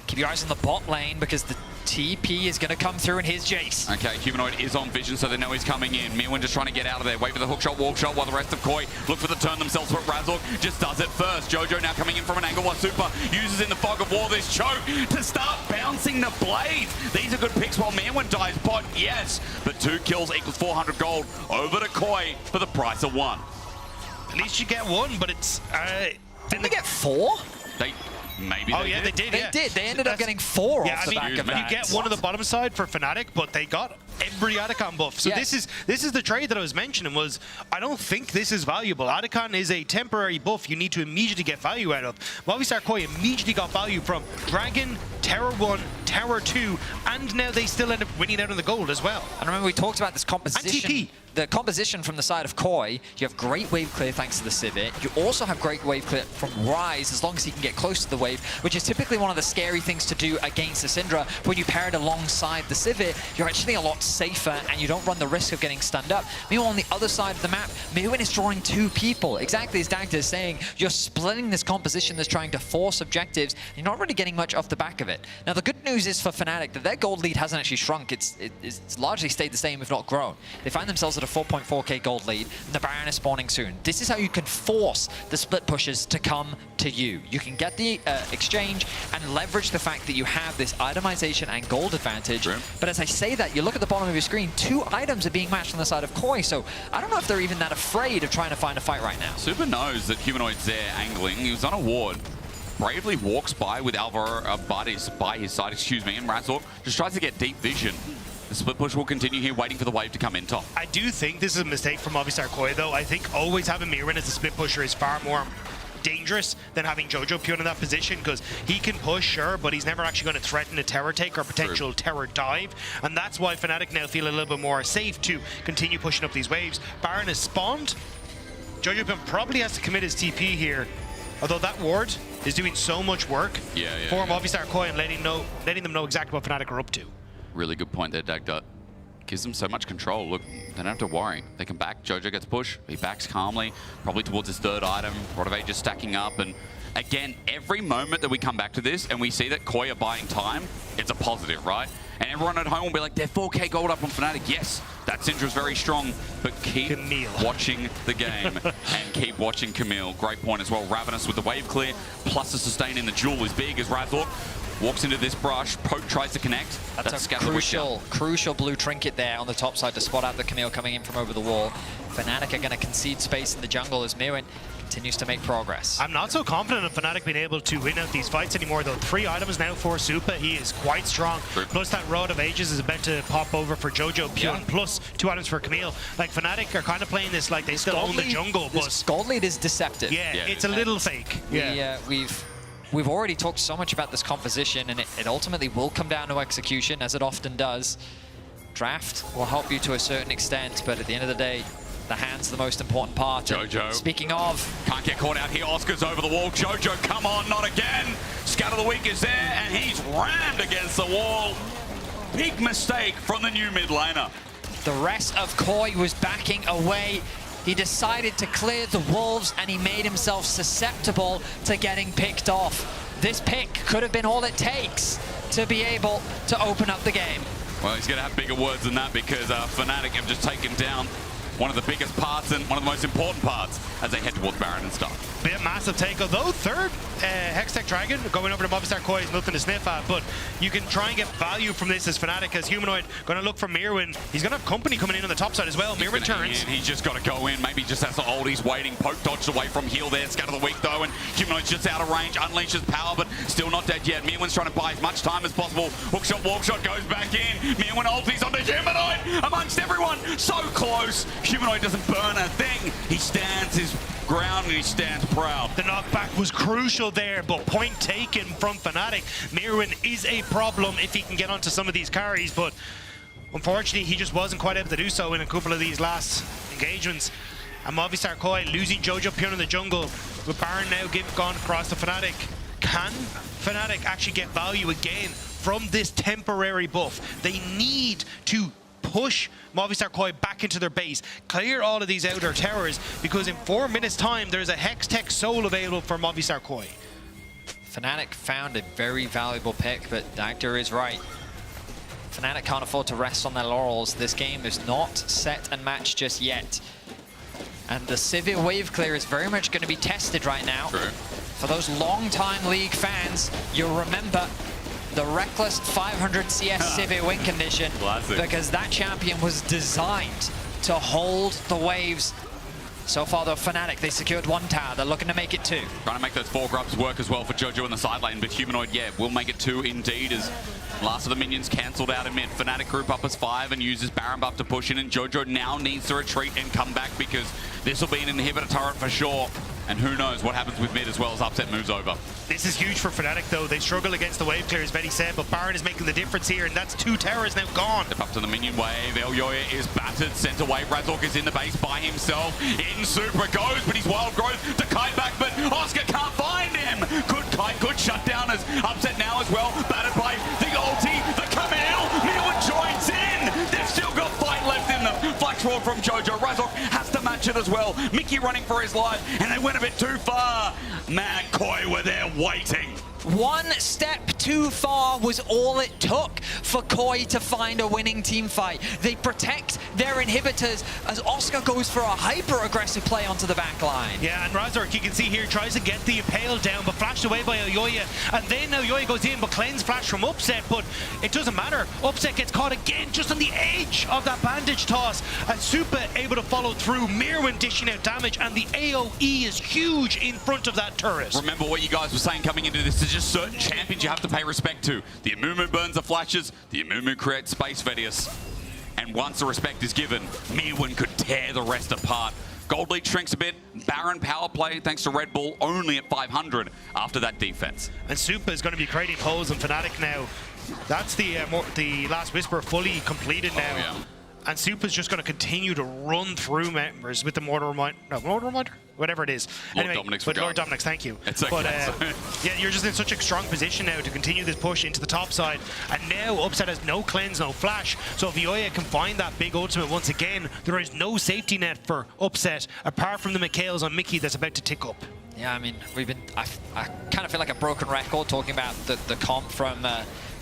Keep your eyes on the bot lane because the TP is going to come through in his Jace. Okay, Humanoid is on vision, so they know he's coming in. Mirwin just trying to get out of there. Wait for the hook shot, walk shot, while the rest of Koi look for the turn themselves, but Razork just does it first. Jojo now coming in from an angle while Super uses in the fog of war this choke to start bouncing the blade. These are good picks while Mirwin dies bot, yes, but 2 kills equals 400 gold over to Koi for the price of 1. At least you get 1, but it's... Didn't they get 4? Maybe they did. They ended up getting 4 off the back of that. You get 1 on the bottom side for Fnatic, but they got every Atakan buff. So this is the trade that I was mentioning. Was I don't think this is valuable. Atakan is a temporary buff you need to immediately get value out of. Movistar Koi immediately got value from Dragon, Tower 1, Tower 2, and now they still end up winning out on the gold as well. And remember, we talked about this composition. And TP. The composition from the side of Koi, you have great wave clear thanks to the Sivir. You also have great wave clear from Rise as long as he can get close to the wave, which is typically one of the scary things to do against the Syndra. When you pair it alongside the Sivir, you're actually a lot safer and you don't run the risk of getting stunned up. Meanwhile, on the other side of the map, Mirwin is drawing 2 people. Exactly as Dagda is saying, you're splitting this composition that's trying to force objectives. You're not really getting much off the back of it. Now, the good news is for Fnatic that their gold lead hasn't actually shrunk. It's largely stayed the same, if not grown. They find themselves at a 4.4k gold lead, and the Baron is spawning soon. This is how you can force the split pushers to come to you. You can get the exchange and leverage the fact that you have this itemization and gold advantage. But as I say that, you look at the bottom of your screen, 2 items are being matched on the side of Koi, so I don't know if they're even that afraid of trying to find a fight right now. Super knows that Humanoid's there angling. He was on a ward. Bravely walks by with Alvaro by his side, and Razork just tries to get deep vision. The split push will continue here, waiting for the wave to come in top. I do think this is a mistake from Movistar Koi, though. I think always having Mirwin as a split pusher is far more dangerous than having Jojo Pyun in that position, because he can push, sure, but he's never actually going to threaten a tower take or potential tower dive, and that's why Fnatic now feel a little bit more safe to continue pushing up these waves. Baron is spawned. Jojo Pyun probably has to commit his TP here, although that ward is doing so much work for Movistar Koi and letting them know exactly what Fnatic are up to. Really good point there, Dagdut. Gives them so much control. Look, they don't have to worry. They can back. Jojo gets push. He backs calmly, probably towards his third item. Rodave just stacking up. And again, every moment that we come back to this and we see that Koi are buying time, it's a positive, right? And everyone at home will be like, they're 4K gold up on Fnatic. Yes, that Syndra's very strong, but keep watching the game and keep watching Camille. Great point as well. Ravenous with the wave clear, plus the sustain in the duel is big as Razork walks into this brush. Poke tries to connect. That's a crucial blue trinket there on the top side to spot out the Camille coming in from over the wall. Fnatic are going to concede space in the jungle as Mirwin continues to make progress. I'm not so confident of Fnatic being able to win out these fights anymore, though. 3 items now for Supa. He is quite strong. Plus that Rod of Ages is about to pop over for Jojo Pyun, plus 2 items for Camille. Like, Fnatic are kind of playing this like they still own the jungle, but this gold lead is deceptive. Yeah, it's a little fake. We've already talked so much about this composition, and it ultimately will come down to execution, as it often does. Draft will help you to a certain extent, but at the end of the day, the hand's the most important part. Jojo. Speaking of... Can't get caught out here. Oscar's over the wall. Jojo, come on, not again. Scatter the Weak is there, and he's rammed against the wall. Big mistake from the new mid laner. The rest of Koi was backing away. He decided to clear the wolves, and he made himself susceptible to getting picked off. This pick could have been all it takes to be able to open up the game. Well, he's going to have bigger words than that, because Fnatic have just taken down one of the biggest parts and one of the most important parts as they head towards Baron and stuff. Be a massive take, although third Hextech Dragon going over to Movistar Koi is nothing to sniff at, but you can try and get value from this as Fnatic, as Humanoid going to look for Mirwin. He's going to have company coming in on the top side as well. Mirwin turns. He's just got to go in. Maybe just has to hold. He's waiting. Poke dodged away from heal there. Scatter the Weak though, and Humanoid's just out of range. Unleashes power, but still not dead yet. Mirwin's trying to buy as much time as possible. Hookshot, walk shot goes back in. Mirwin ultis onto Humanoid amongst everyone. So close. Humanoid doesn't burn a thing. He stands his ground and he stands proud. The knockback was crucial there, but point taken from Fnatic. Mirwin is a problem if he can get onto some of these carries, but unfortunately he just wasn't quite able to do so in a couple of these last engagements. And Movistar Koi losing Jojo Pyun in the jungle, with Baron now gone across to Fnatic. Can Fnatic actually get value again from this temporary buff? They need to push Movistar Koi back into their base, clear all of these outer towers, because in 4 minutes time there's a Hextech Soul available for Movistar Koi. Fnatic found a very valuable pick, but Dagda is right. Fnatic can't afford to rest on their laurels. This game is not set and matched just yet. And the Sivir wave clear is very much going to be tested right now. True. For those long-time League fans, you'll remember the reckless 500 CS Sivir win condition. Classic. Because that champion was designed to hold the waves. So far, though, Fnatic, they secured 1 tower. They're looking to make it 2. Trying to make those 4 grubs work as well for Jojo in the side lane, but Humanoid, will make it 2 indeed, as last of the minions cancelled out in mid. Fnatic group up as 5 and uses Baron buff to push in, and Jojo now needs to retreat and come back, because this will be an inhibitor turret for sure. And who knows what happens with mid as well as Upset moves over. This is huge for Fnatic though. They struggle against the wave clear, as Betty said, but Baron is making the difference here, and that's 2 towers now gone. Step up to the minion wave. Elyoya is battered. Center wave. Razork is in the base by himself. In super goes, but he's wild growth to kite back, but Oscar can't find him. Good kite, good shutdown as Upset now as well. Battered by the ulti, the Camille. Mirwin joins in. They've still got fight left in them. Flash roar from Jojo. Razork has to match it as well. Mickey running for his life, and they went a bit too far. Man, Koi were there waiting. 1 step too far was all it took for Koi to find a winning team fight. They protect their inhibitors as Oscar goes for a hyper-aggressive play onto the back line. Yeah, and Razork, you can see here, tries to get the Impale down, but flashed away by Elyoya. And then Elyoya goes in, but Cleanse flash from Upset, but it doesn't matter. Upset gets caught again, just on the edge of that bandage toss. And Supa able to follow through. Mirwin dishing out damage, and the AoE is huge in front of that turret. Remember what you guys were saying coming into this just certain champions you have to pay respect to. The Amumu burns the flashes, the Amumu creates space for Vedius. And once the respect is given, Mirwin could tear the rest apart. Gold lead shrinks a bit. Baron power play, thanks to Red Bull, only at 500 after that defense. And Supa is going to be creating holes in Fnatic now. That's the Last Whisper fully completed now. Oh, yeah. And Supa's just going to continue to run through members with the Mortar Reminder. No, Mortar Reminder? Whatever it is. Lord anyway, Dominic's but Lord regard. Dominic's, thank you. It's okay. But yeah, you're just in such a strong position now to continue this push into the top side. And now Upset has no cleanse, no flash. So if Ioya can find that big ultimate once again, there is no safety net for Upset apart from the Mikhails on Mickey that's about to tick up. Yeah, I mean, I kind of feel like a broken record talking about the comp from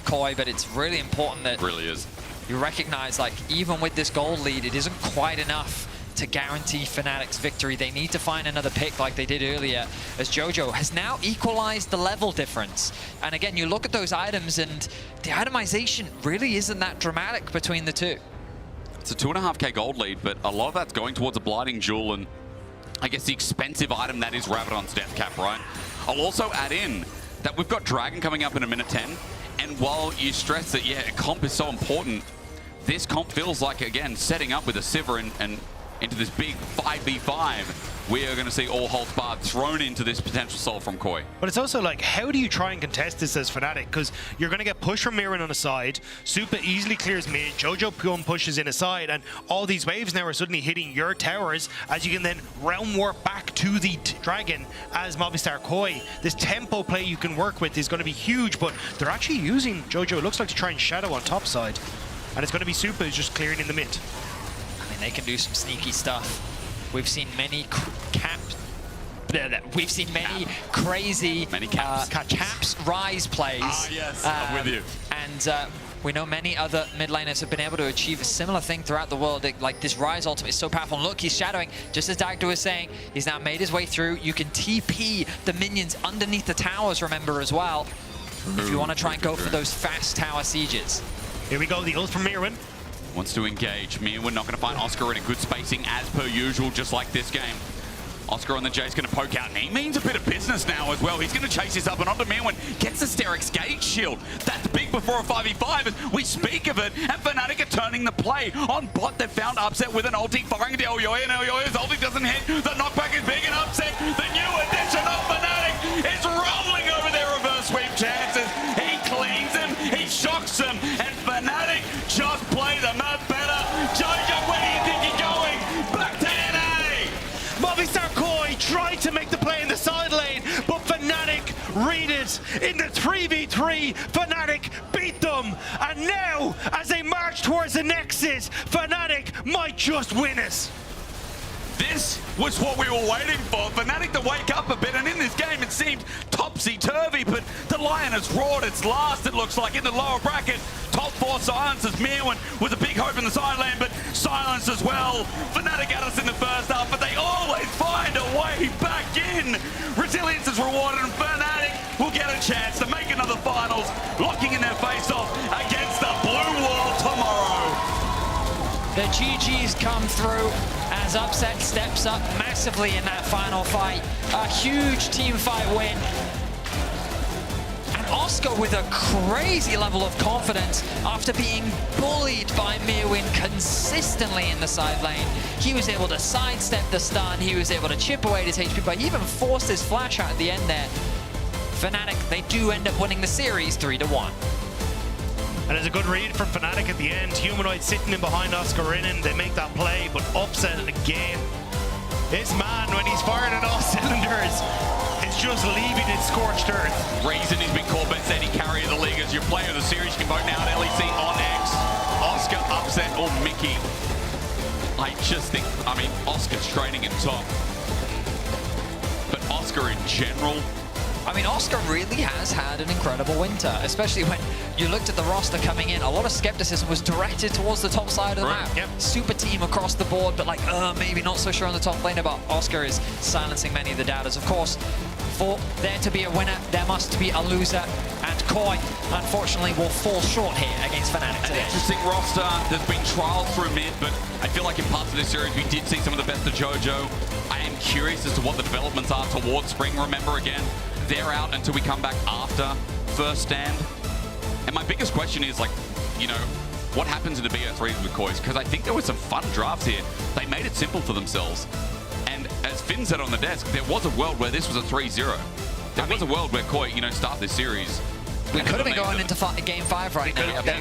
KOI, but it's really important that It really is. you recognize, like, even with this gold lead, it isn't quite enough to guarantee Fnatic's victory. They need to find another pick like they did earlier, as Jojo has now equalized the level difference. And again, you look at those items and the itemization really isn't that dramatic between the two. It's a 2.5k gold lead, but a lot of that's going towards a Blighting Jewel and I guess the expensive item that is Rabadon's Death Cap, right? I'll also add in that we've got Dragon coming up in a minute 10. And while you stress that, yeah, comp is so important, this comp feels like, again, setting up with a Sivir and into this big 5v5, we are going to see all holds barred thrown into this potential soul from KOI. But it's also like, how do you try and contest this as Fnatic? Because you're going to get pushed from Mirren on the side, Supa easily clears mid, Jojo Pyum pushes in a side, and all these waves now are suddenly hitting your towers as you can then realm warp back to the Dragon as Movistar KOI. This tempo play you can work with is going to be huge, but they're actually using Jojo, it looks like, to try and shadow on top side. And it's going to be Supa who's just clearing in the mid. I mean, they can do some sneaky stuff. We've seen many crazy caps rise plays. Ah, yes, I'm with you. And we know many other mid laners have been able to achieve a similar thing throughout the world. Like, this Rise ultimate is so powerful. And look, he's shadowing, just as Dagda was saying. He's now made his way through. You can TP the minions underneath the towers, remember, as well, if you want to try and go for those fast tower sieges. Here we go, the ult from Mirren. Wants to engage. Mirwin not going to find Oscar in a good spacing as per usual, just like this game. Oscar on the J's going to poke out, and he means a bit of business now as well. He's going to chase this up and onto Mirwin. Gets the Sterix Gate shield. That's big before a 5v5 as we speak of it, and Fnatic are turning the play. On bot, they've found Upset with an ulti firing into Elyoya, and Elyoya's ulti doesn't hit. The knockback is big, and Upset, the new addition of Fnatic, is rolling over their reverse sweep chances. He cleans them, he shocks them, and Fnatic just play the map better. Jojo, where do you think you're going? Back to NA! Movistar KOI tried to make the play in the side lane, but Fnatic read it in the 3v3. Fnatic beat them, and now, as they march towards the Nexus, Fnatic might just win it. This was what we were waiting for. Fnatic to wake up a bit, and in this game it seemed topsy-turvy, but the Lion has roared its last, it looks like, in the lower bracket. Top 4 silences. Mirwin was a big hope in the side lane, but silenced as well. Fnatic at us in the first half, but they always find a way back in. Resilience is rewarded, and Fnatic will get a chance to make another finals, locking in their face-off against the Blue World tomorrow. The GGs come through as Upset steps up massively in that final fight. A huge team fight win. And Oscar with a crazy level of confidence after being bullied by Mirwin consistently in the side lane. He was able to sidestep the stun, he was able to chip away at his HP, but he even forced his flash out at the end there. Fnatic, they do end up winning the series 3-1. And it's a good read from Fnatic at the end. Humanoid sitting in behind Oscar Rinnan. They make that play, but Upset again. This man, when he's firing on all cylinders, is just leaving it scorched earth. Reason he's been called best Eddie Carrier of the league as your player of the series. You can vote now at LEC on X. Oscar, Upset, or Mickey. I just think, I mean, Oscar's training in top. But Oscar in general, I mean, Oscar really has had an incredible winter, especially when you looked at the roster coming in. A lot of skepticism was directed towards the top side of the map. Yep. Super team across the board, but like, maybe not so sure on the top laner, but Oscar is silencing many of the doubters. Of course, for there to be a winner, there must be a loser, and KOI, unfortunately, will fall short here against Fnatic an today. interesting roster. There's been trials through mid, but I feel like in parts of this series, we did see some of the best of Jojo. I am curious as to what the developments are towards spring. Remember, again, they're out until we come back after first stand. And my biggest question is, like, you know, what happens in the BO3s with Koi's? Because I think there were some fun drafts here. They made it simple for themselves. And as Finn said on the desk, there was a world where this was a 3-0. There was a world where Koi, you know, start this series. We could have been going into game 5 right now. They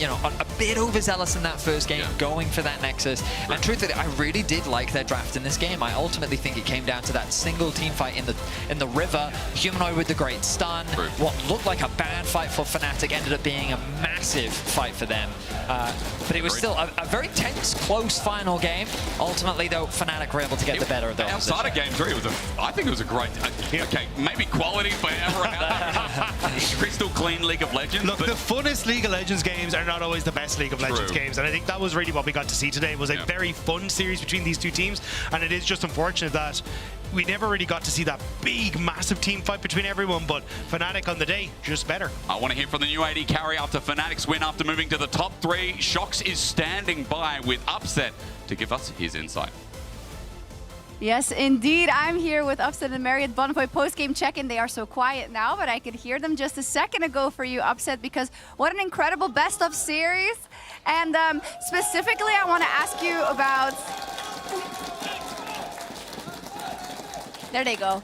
you know, a bit overzealous in that first game, going for that Nexus. And truthfully, I really did like their draft in this game. I ultimately think it came down to that single team fight in the river. Humanoid with the great stun. What looked like a bad fight for Fnatic ended up being a massive fight for them. But it was still a very tense, close final game. Ultimately, though, Fnatic were able to get the better of the opposition. Outside of game 3, I think it was a great, okay, maybe quality for everyone out there. Crystal clean League of Legends. Look, the funnest League of Legends games are not always the best League of Legends games, and I think that was really what we got to see today. It was a very fun series between these two teams, and it is just unfortunate that we never really got to see that big, massive team fight between everyone, but Fnatic on the day, just better. I want to hear from the new AD carry after Fnatic's win after moving to the top 3. Shox is standing by with Upset to give us his insight. Yes, indeed. I'm here with Upset and Marriott Bonnefoy post-game check-in. They are so quiet now, but I could hear them just a second ago for you, Upset, because what an incredible best-of series. And specifically, I want to ask you about... There they go.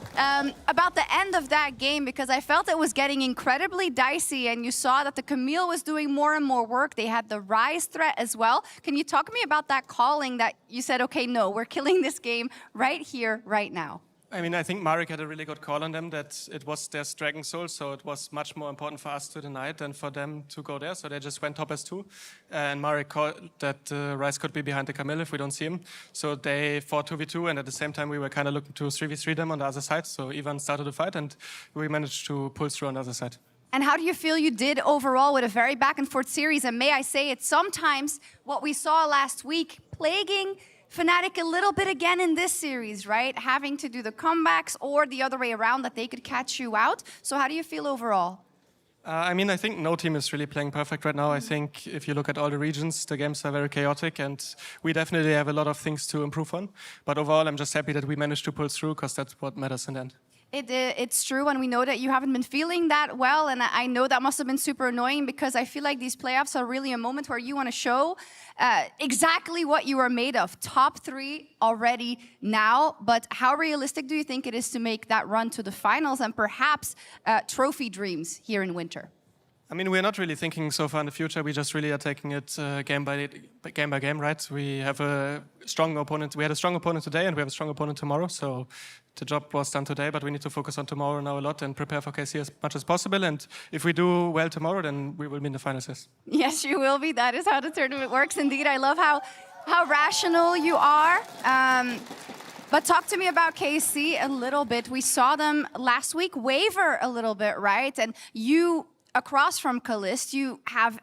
About the end of that game, because I felt it was getting incredibly dicey, and you saw that the Camille was doing more and more work. They had the Rise threat as well. Can you talk to me about that calling that you said, okay, no, we're killing this game right here, right now? I mean, I think Marek had a really good call on them, that it was their Dragon Soul, so it was much more important for us to deny it than for them to go there, so they just went top as 2. And Marek called that Rise could be behind the Camille if we don't see him. So they fought 2v2, and at the same time we were kind of looking to 3v3 them on the other side, so Ivan started the fight, and we managed to pull through on the other side. And how do you feel you did overall with a very back-and-forth series? And may I say, it's sometimes what we saw last week plaguing Fnatic a little bit again in this series, right? Having to do the comebacks or the other way around, that they could catch you out. So how do you feel overall? I mean, I think no team is really playing perfect right now. I think if you look at all the regions, the games are very chaotic, and we definitely have a lot of things to improve on. But overall, I'm just happy that we managed to pull through, because that's what matters in the end. It's true, and we know that you haven't been feeling that well, and I know that must have been super annoying, because I feel like these playoffs are really a moment where you want to show exactly what you are made of. Top 3 already now, but how realistic do you think it is to make that run to the finals and perhaps trophy dreams here in winter? I mean, we're not really thinking so far in the future. We just really are taking it game by game, right? We have a strong opponent. We had a strong opponent today, and we have a strong opponent tomorrow. So the job was done today, but we need to focus on tomorrow now a lot and prepare for KC as much as possible. And if we do well tomorrow, then we will be in the finals. Yes. Yes, you will be. That is how the tournament works. Indeed, I love how rational you are. But talk to me about KC a little bit. We saw them last week waver a little bit, right? And you, across from Calist, you have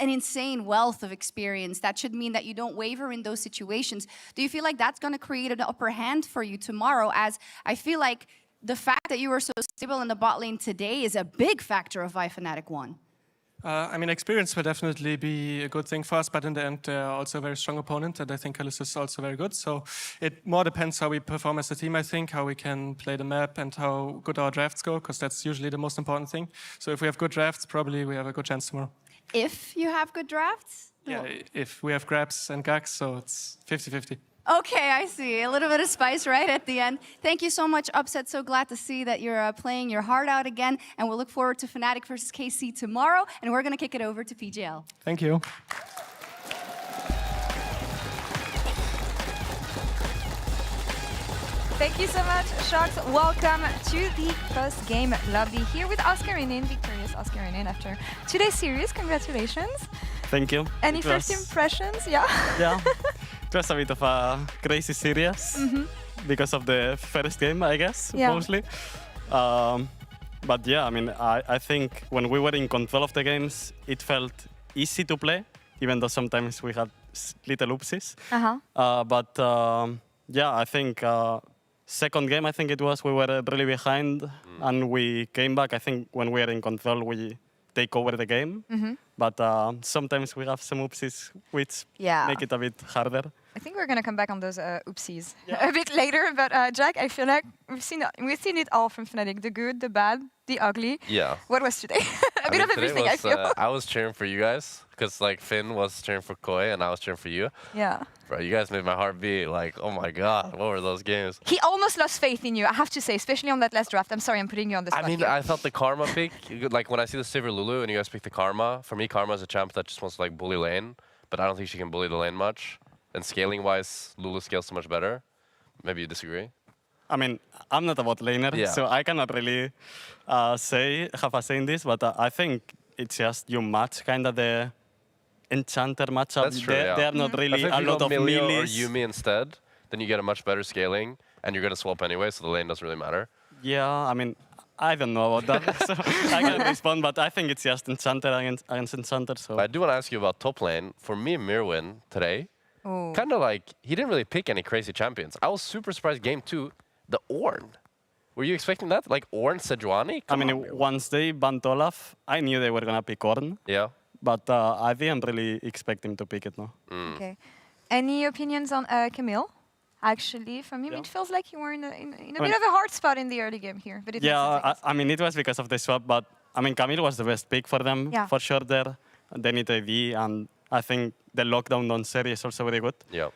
an insane wealth of experience. That should mean that you don't waver in those situations. Do you feel like that's going to create an upper hand for you tomorrow? As I feel like the fact that you were so stable in the bot lane today is a big factor of why Fnatic won. I mean, experience will definitely be a good thing for us, but in the end, they're also a very strong opponent, and I think Calist is also very good. So it more depends how we perform as a team, I think, how we can play the map and how good our drafts go, because that's usually the most important thing. So if we have good drafts, probably we have a good chance tomorrow. If you have good drafts? Yeah, if we have grabs and gags, so it's 50-50. Okay, I see. A little bit of spice right at the end. Thank you so much, Upset. So glad to see that you're playing your heart out again. And we'll look forward to Fnatic versus KC tomorrow. And we're going to kick it over to PGL. Thank you. Thank you so much, Shox. Welcome to the first game lobby here with Oscar Inin, victorious Oscar Inin after today's series. Congratulations. Thank you. Any first impressions? Yeah. Yeah. It was a bit of a crazy series because of the first game, I guess, mostly. But yeah, I mean, I think when we were in control of the games, it felt easy to play, even though sometimes we had little oopsies. Yeah, I think second game, I think it was, we were really behind and we came back. I think when we are in control, we take over the game. But sometimes we have some oopsies which make it a bit harder. I think we're gonna come back on those oopsies a bit later. But Jack, I feel like we've seen it all from Fnatic: the good, the bad, the ugly. Yeah. What was today? A bit of today everything. was, I feel. I was cheering for you guys because like Finn was cheering for Koi and I was cheering for you. Yeah. Bro, you guys made my heart beat. Like, oh my god, what were those games? He almost lost faith in you, I have to say, especially on that last draft. I'm sorry, I'm putting you on the spot. I mean, here. I thought the Karma pick, like when I see the Sivir Lulu and you guys pick the Karma, for me, Karma is a champ that just wants to like bully lane, but I don't think she can bully the lane much. And scaling-wise, Lulu scales so much better. Maybe you disagree? I mean, I'm not a bot laner, Yeah. so I cannot really have a say in this, but I think it's just you match kind of the Enchanter matchup. That's true, They are not really I think a if you lot go of Milio or melees. Yumi instead, then you get a much better scaling, and you're going to swap anyway, so the lane doesn't really matter. Yeah, I mean, I don't know about that, so I can't respond, but I think it's just Enchanter against Enchanter. So But I do want to ask you about top lane. For me, Mirwin today, kind of like, he didn't really pick any crazy champions. I was super surprised game 2, the Ornn. Were you expecting that? Like Ornn, Sejuani? I mean, once they banned Olaf, I knew they were going to pick Ornn. Yeah. But I didn't really expect him to pick it, no. Okay. Any opinions on Camille? Actually, from him, it feels like you were in a bit of a hard spot in the early game here. But it Yeah, I mean, it was because of the swap, but I mean, Camille was the best pick for them, Yeah. for sure there. They need AD, and I think the lockdown on series is also very good. Yeah.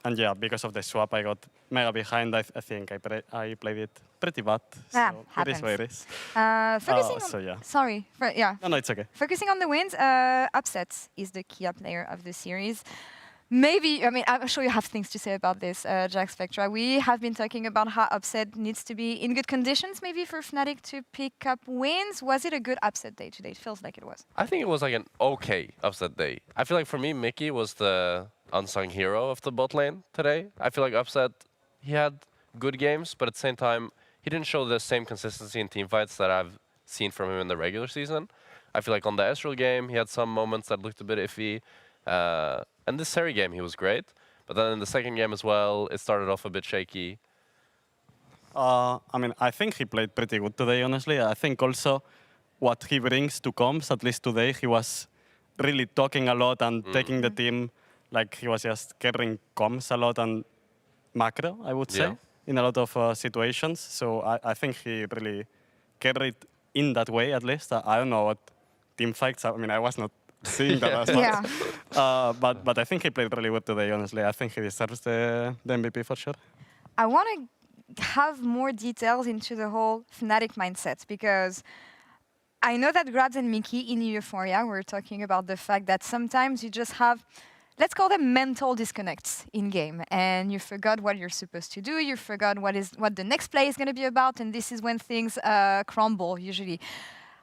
And yeah, because of the swap, I got mega behind. I think I played it pretty bad. Ah, So it is what it is. Focusing on, so yeah. sorry, yeah. No, it's okay. Focusing on the wins, Upsets is the key player of the series. Maybe, I mean, I'm sure you have things to say about this, Jack Spectra. We have been talking about how Upset needs to be in good conditions, maybe for Fnatic to pick up wins. Was it a good Upset day today? It feels like it was. I think it was like an okay Upset day. I feel like for me, Mickey was the unsung hero of the bot lane today. I feel like Upset, he had good games, but at the same time, he didn't show the same consistency in team fights that I've seen from him in the regular season. I feel like on the Ezreal game, he had some moments that looked a bit iffy. And this Seri game, he was great. But then in the second game as well, it started off a bit shaky. I mean, I think he played pretty good today, honestly. I think also what he brings to comms, at least today, he was really talking a lot and taking the team, like he was just carrying comms a lot and macro, I would say, in a lot of situations. So I think he really carried in that way, at least. I don't know what team fights, I mean, I was not seeing that as much. But I think he played really good today, honestly. I think he deserves the MVP for sure. I want to have more details into the whole Fnatic mindset, because I know that Grabs and Mickey in Euphoria were talking about the fact that sometimes you just have, let's call them mental disconnects in game, and you forgot what you're supposed to do, you forgot what the next play is going to be about, and this is when things crumble usually.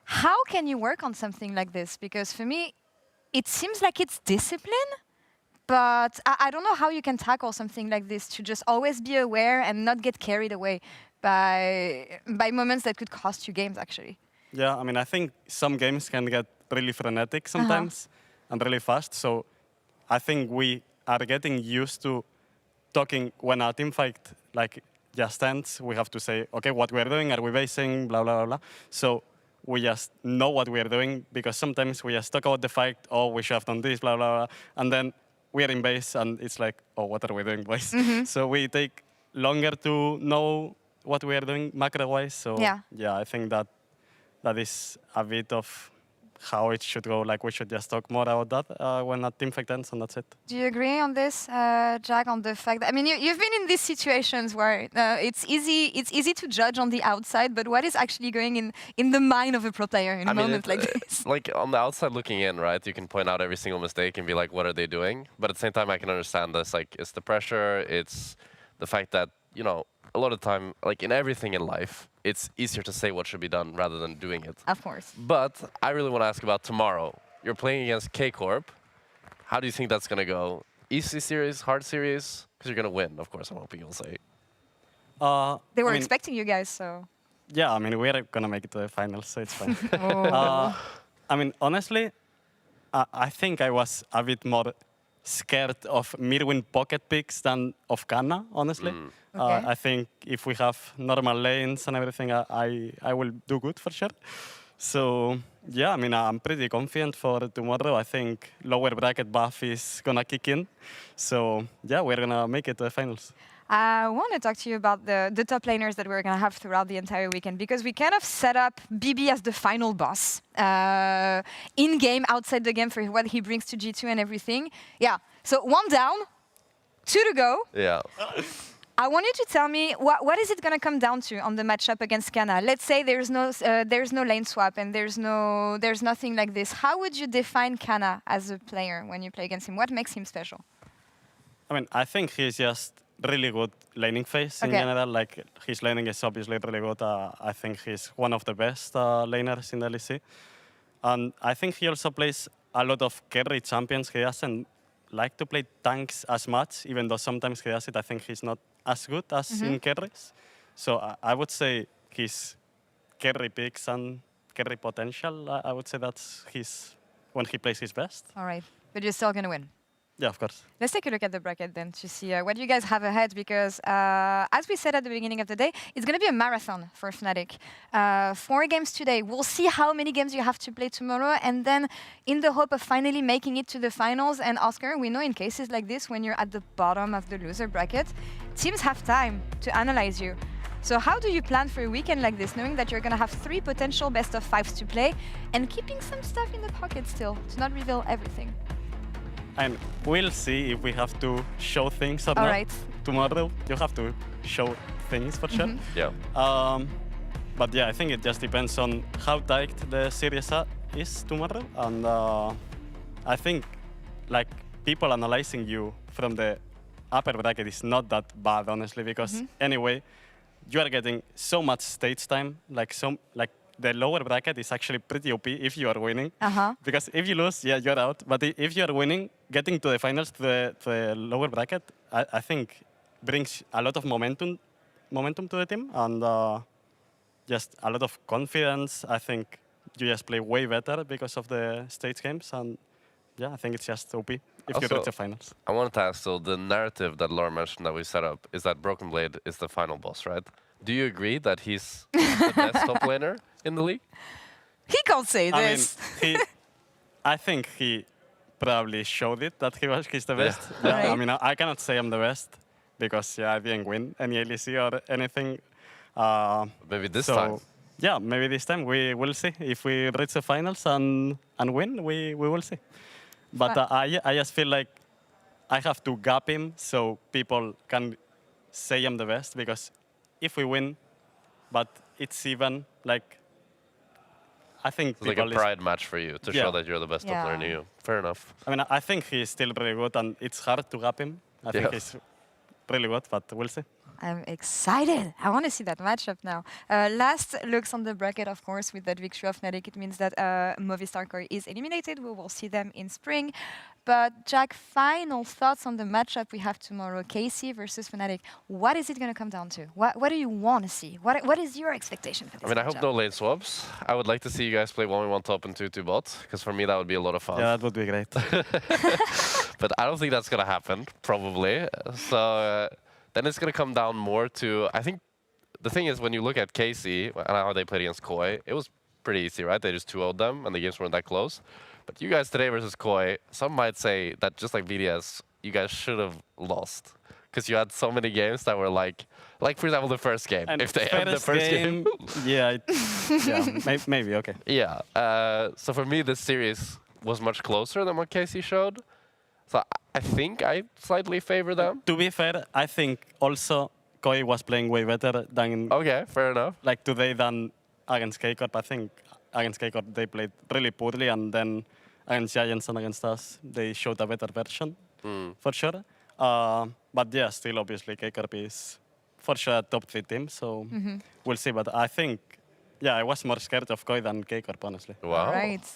How can you work on something like this? Because for me, it seems like it's discipline, but I don't know how you can tackle something like this, to just always be aware and not get carried away by moments that could cost you games, actually. Yeah, I mean, I think some games can get really frenetic sometimes and really fast. So I think we are getting used to talking when a team fight like just ends. We have to say, okay, what we're doing, are we basing, blah, blah, blah, blah. So we just know what we're doing, because sometimes we just talk about the fight, oh, we should have done this, blah, blah, blah. And then we're in base and it's like, oh, what are we doing, boys? So we take longer to know what we are doing macro-wise. So yeah, I think that is a bit of how it should go. Like, we should just talk more about that when a team fight ends, and that's it. Do you agree on this, Jack, on the fact that, I mean, you've been in these situations where it's easy to judge on the outside, but what is actually going in the mind of a pro player in a moment like this? Like, on the outside looking in, right, you can point out every single mistake and be like, what are they doing? But at the same time, I can understand this. Like, it's the pressure, it's the fact that, you know, a lot of time, like in everything in life, it's easier to say what should be done rather than doing it. Of course. But I really want to ask about tomorrow. You're playing against K-Corp. How do you think that's going to go? Easy series, hard series? Because you're going to win, of course, I'm hoping you'll say. They were expecting you guys, so... Yeah, I mean, we're going to make it to the finals, so it's fine. I mean, honestly, I think I was a bit more scared of Mirwin pocket picks than of Kanna, honestly. I think if we have normal lanes and everything, I will do good for sure. So yeah, I mean, I'm pretty confident for tomorrow. I think lower bracket buff is gonna kick in. So yeah, we're gonna make it to the finals. I want to talk to you about the top laners that we're going to have throughout the entire weekend, because we kind of set up BB as the final boss in-game, outside the game, for what he brings to G2 and everything. Yeah, so 1 down, 2 to go. Yeah. I want you to tell me, what is it going to come down to on the matchup against Kana? Let's say there's no lane swap and there's nothing like this. How would you define Kana as a player when you play against him? What makes him special? I mean, I think he's just really good laning phase in general. Like, his laning is obviously really good. I think he's one of the best laners in the LEC. And I think he also plays a lot of carry champions. He doesn't like to play tanks as much, even though sometimes he does it. I think he's not as good as in carries. So I would say his carry picks and carry potential, I would say that's when he plays his best. All right, but you're still going to win. Yeah, of course. Let's take a look at the bracket then to see what you guys have ahead, because as we said at the beginning of the day, it's going to be a marathon for Fnatic. 4 games today. We'll see how many games you have to play tomorrow, and then in the hope of finally making it to the finals. And Oscar, we know in cases like this, when you're at the bottom of the loser bracket, teams have time to analyze you. So how do you plan for a weekend like this, knowing that you're going to have 3 potential best of 5s to play, and keeping some stuff in the pocket still, to not reveal everything? And we'll see if we have to show things or not. Right. Tomorrow, you have to show things for sure. Yeah. But yeah, I think it just depends on how tight the series is tomorrow. And I think, like, people analyzing you from the upper bracket is not that bad, honestly, because anyway, you are getting so much stage time. Like the lower bracket is actually pretty OP if you are winning. Because if you lose, yeah, you're out. But if you are winning, getting to the finals, to the lower bracket, I think brings a lot of momentum to the team, and just a lot of confidence. I think you just play way better because of the stage games, and yeah, I think it's just OP if you reach the finals. I wanted to ask, so the narrative that Laura mentioned that we set up is that Broken Blade is the final boss, right? Do you agree that he's the best top laner in the league? He can't say this. I think he probably showed it that he's the best. Yeah. Right. I mean, I cannot say I'm the best because I didn't win any LEC or anything. Maybe this time. Yeah, maybe this time we will see. If we reach the finals and win, we will see. But I just feel like I have to gap him so people can say I'm the best, because if we win, but it's even, like, I think it's like a pride match for you to show that you're the best top player in you. Fair enough. I mean, I think he's still really good, and it's hard to gap him. I think he's really good, but we'll see. I'm excited. I want to see that matchup now. Last looks on the bracket, of course, with that victory of Fnatic. It means that Movistar Core is eliminated. We will see them in spring. But Jack, final thoughts on the matchup we have tomorrow, KC versus Fnatic. What is it going to come down to? What do you want to see? What is your expectation for this I hope no lane swaps. I would like to see you guys play 1v1 top and 2-2 bot, because for me that would be a lot of fun. Yeah, that would be great. But I don't think that's going to happen, probably. So then it's going to come down more to, I think, the thing is, when you look at KC and how they played against KOI, it was pretty easy, right? They just 2-0'd them, and the games weren't that close. But you guys today versus KOI, some might say that just like BDS, you guys should have lost. Because you had so many games that were like for example, the first game. And if they had the first game. Yeah, maybe, okay. Yeah. So for me, this series was much closer than what KC showed. So I think I slightly favor them. To be fair, I think also KOI was playing way better than... Okay, fair enough. Like today than against K-Corp. I think against K-Corp they played really poorly, and then against Giants and against us, they showed a better version, for sure. But yeah, still obviously K-Corp is for sure a top 3 team, so we'll see. But I think, yeah, I was more scared of KOI than K-Corp, honestly. Wow.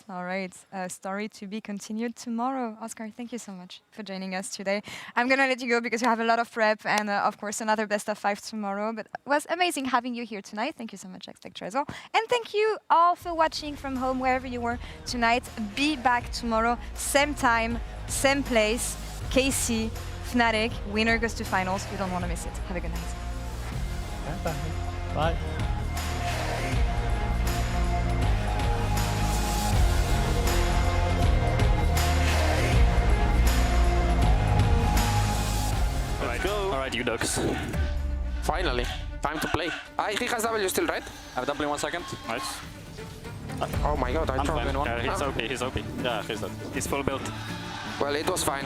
All right. Story to be continued tomorrow. Oscar, thank you so much for joining us today. I'm going to let you go because you have a lot of prep and, of course, another best of 5 tomorrow. But it was amazing having you here tonight. Thank you so much, Trezor. And thank you all for watching from home, wherever you were tonight. Be back tomorrow, same time, same place. KC, Fnatic, winner goes to finals. You don't want to miss it. Have a good night. Bye. Alright, go. Alright, you ducks. Finally, time to play. He has W still, right? I have W in 1 second. Nice. Oh my god, I dropped in one. Yeah, he's OP, he's OP. Yeah, he's dead. He's full build. Well, it was fine.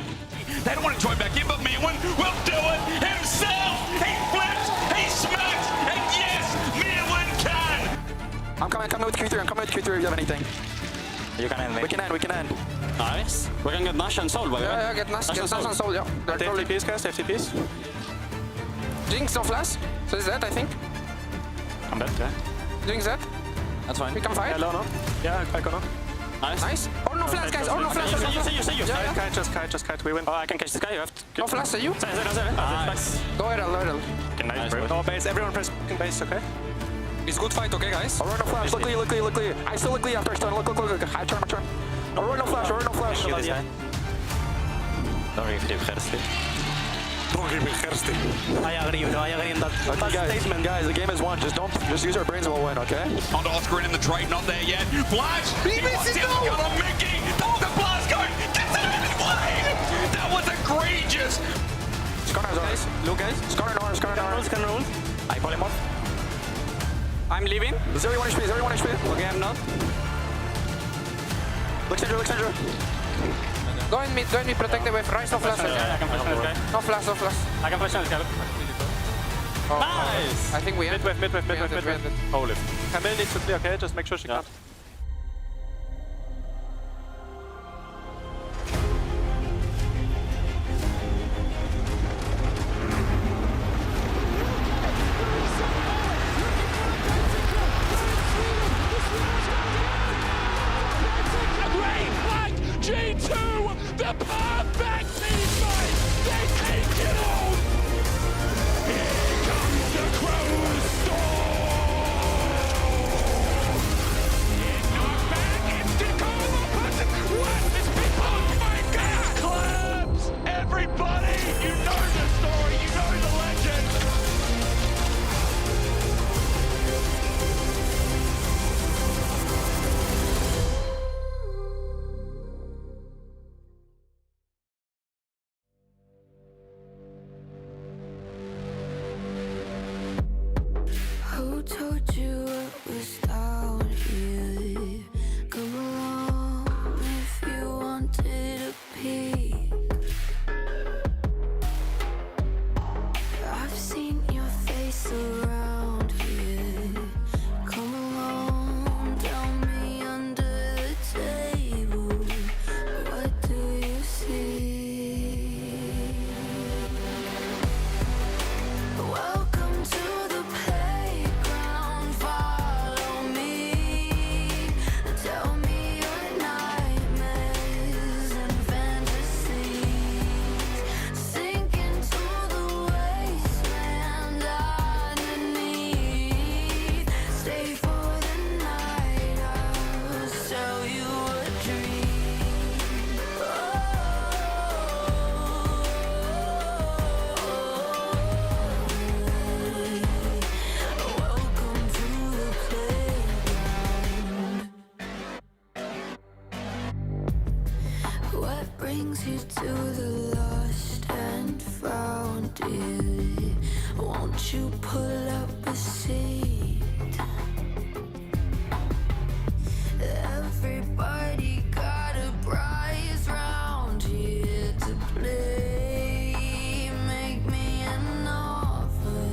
They don't want to join back in, but Mirwin will do it himself. He flips, he smacks, and yes, Mirwin can. I'm coming with Q3, I'm coming with Q3 if you have anything. You can end, mate. We can end. Nice. We can get Nash and Soul, by the way. Yeah, get Nash and Soul, yeah. They're probably FTPs, guys, FTPs. Jinx, no flash. So is that, I think. I'm dead, yeah. Jinx that. That's fine. We can fight. Yeah, low, no. Yeah, I can. Nice. Nice. Oh, no flash, guys. Oh, no flash. You. Yeah. Just kite. We win. Oh, I can catch this guy. You have to. No flash, say you. Nice. Go ahead. Okay, nice, bro. No base. Everyone press base, okay? It's good fight, okay, guys? Alright, no flash. Look clear. I still look clear after stun. Look. I turn. Alright, no flash. Kill this guy. Don't give him Gersti. Don't give me Gersti. I agree that. Okay, statement, guys. The game is won. Just use your brains while win, okay? On to Oscar in the trade, not there yet. Flash! He misses it! Got on Mickey! That's the blast going! Gets it out of the lane! That was egregious! Scanner, guys. Look, guys. Scanner. Roll. I pull him off. I'm leaving. 0-1 HP. Okay, I'm not. Look, Sandra. Go in mid, protect the wave. Rise, no flash. Yeah, I can flash this guy. No flash. I can flash on this guy. Oh, Nice! I think we ended. Mid. Holy. Camille needs to play, okay? Just make sure she can't. G2, the perfect teammate! They take it all! Here comes the Crow Storm! Knockback, instant combo, person! What is people? Oh my god! Claps! Everybody! You know the story, you know the legend! Who told you it was down here? Come along if you wanted a peek. I've seen your face around here. Come along, tell me under the table. What do you see? Welcome to the playground, follow me. Tell me your nightmares and fantasies. Sink into the wasteland underneath. Stay for the night, I'll sell you a dream. Welcome to the playground. What brings you to the lost and found, dear? Won't you pull up a seat? Everybody got a prize round here to play. Make me an offer.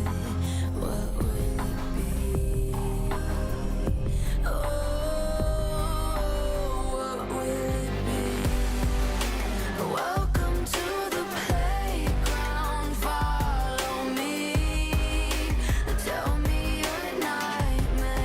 What will it be? Oh, what will it be? Welcome to the playground. Follow me. Tell me your nightmares.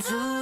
to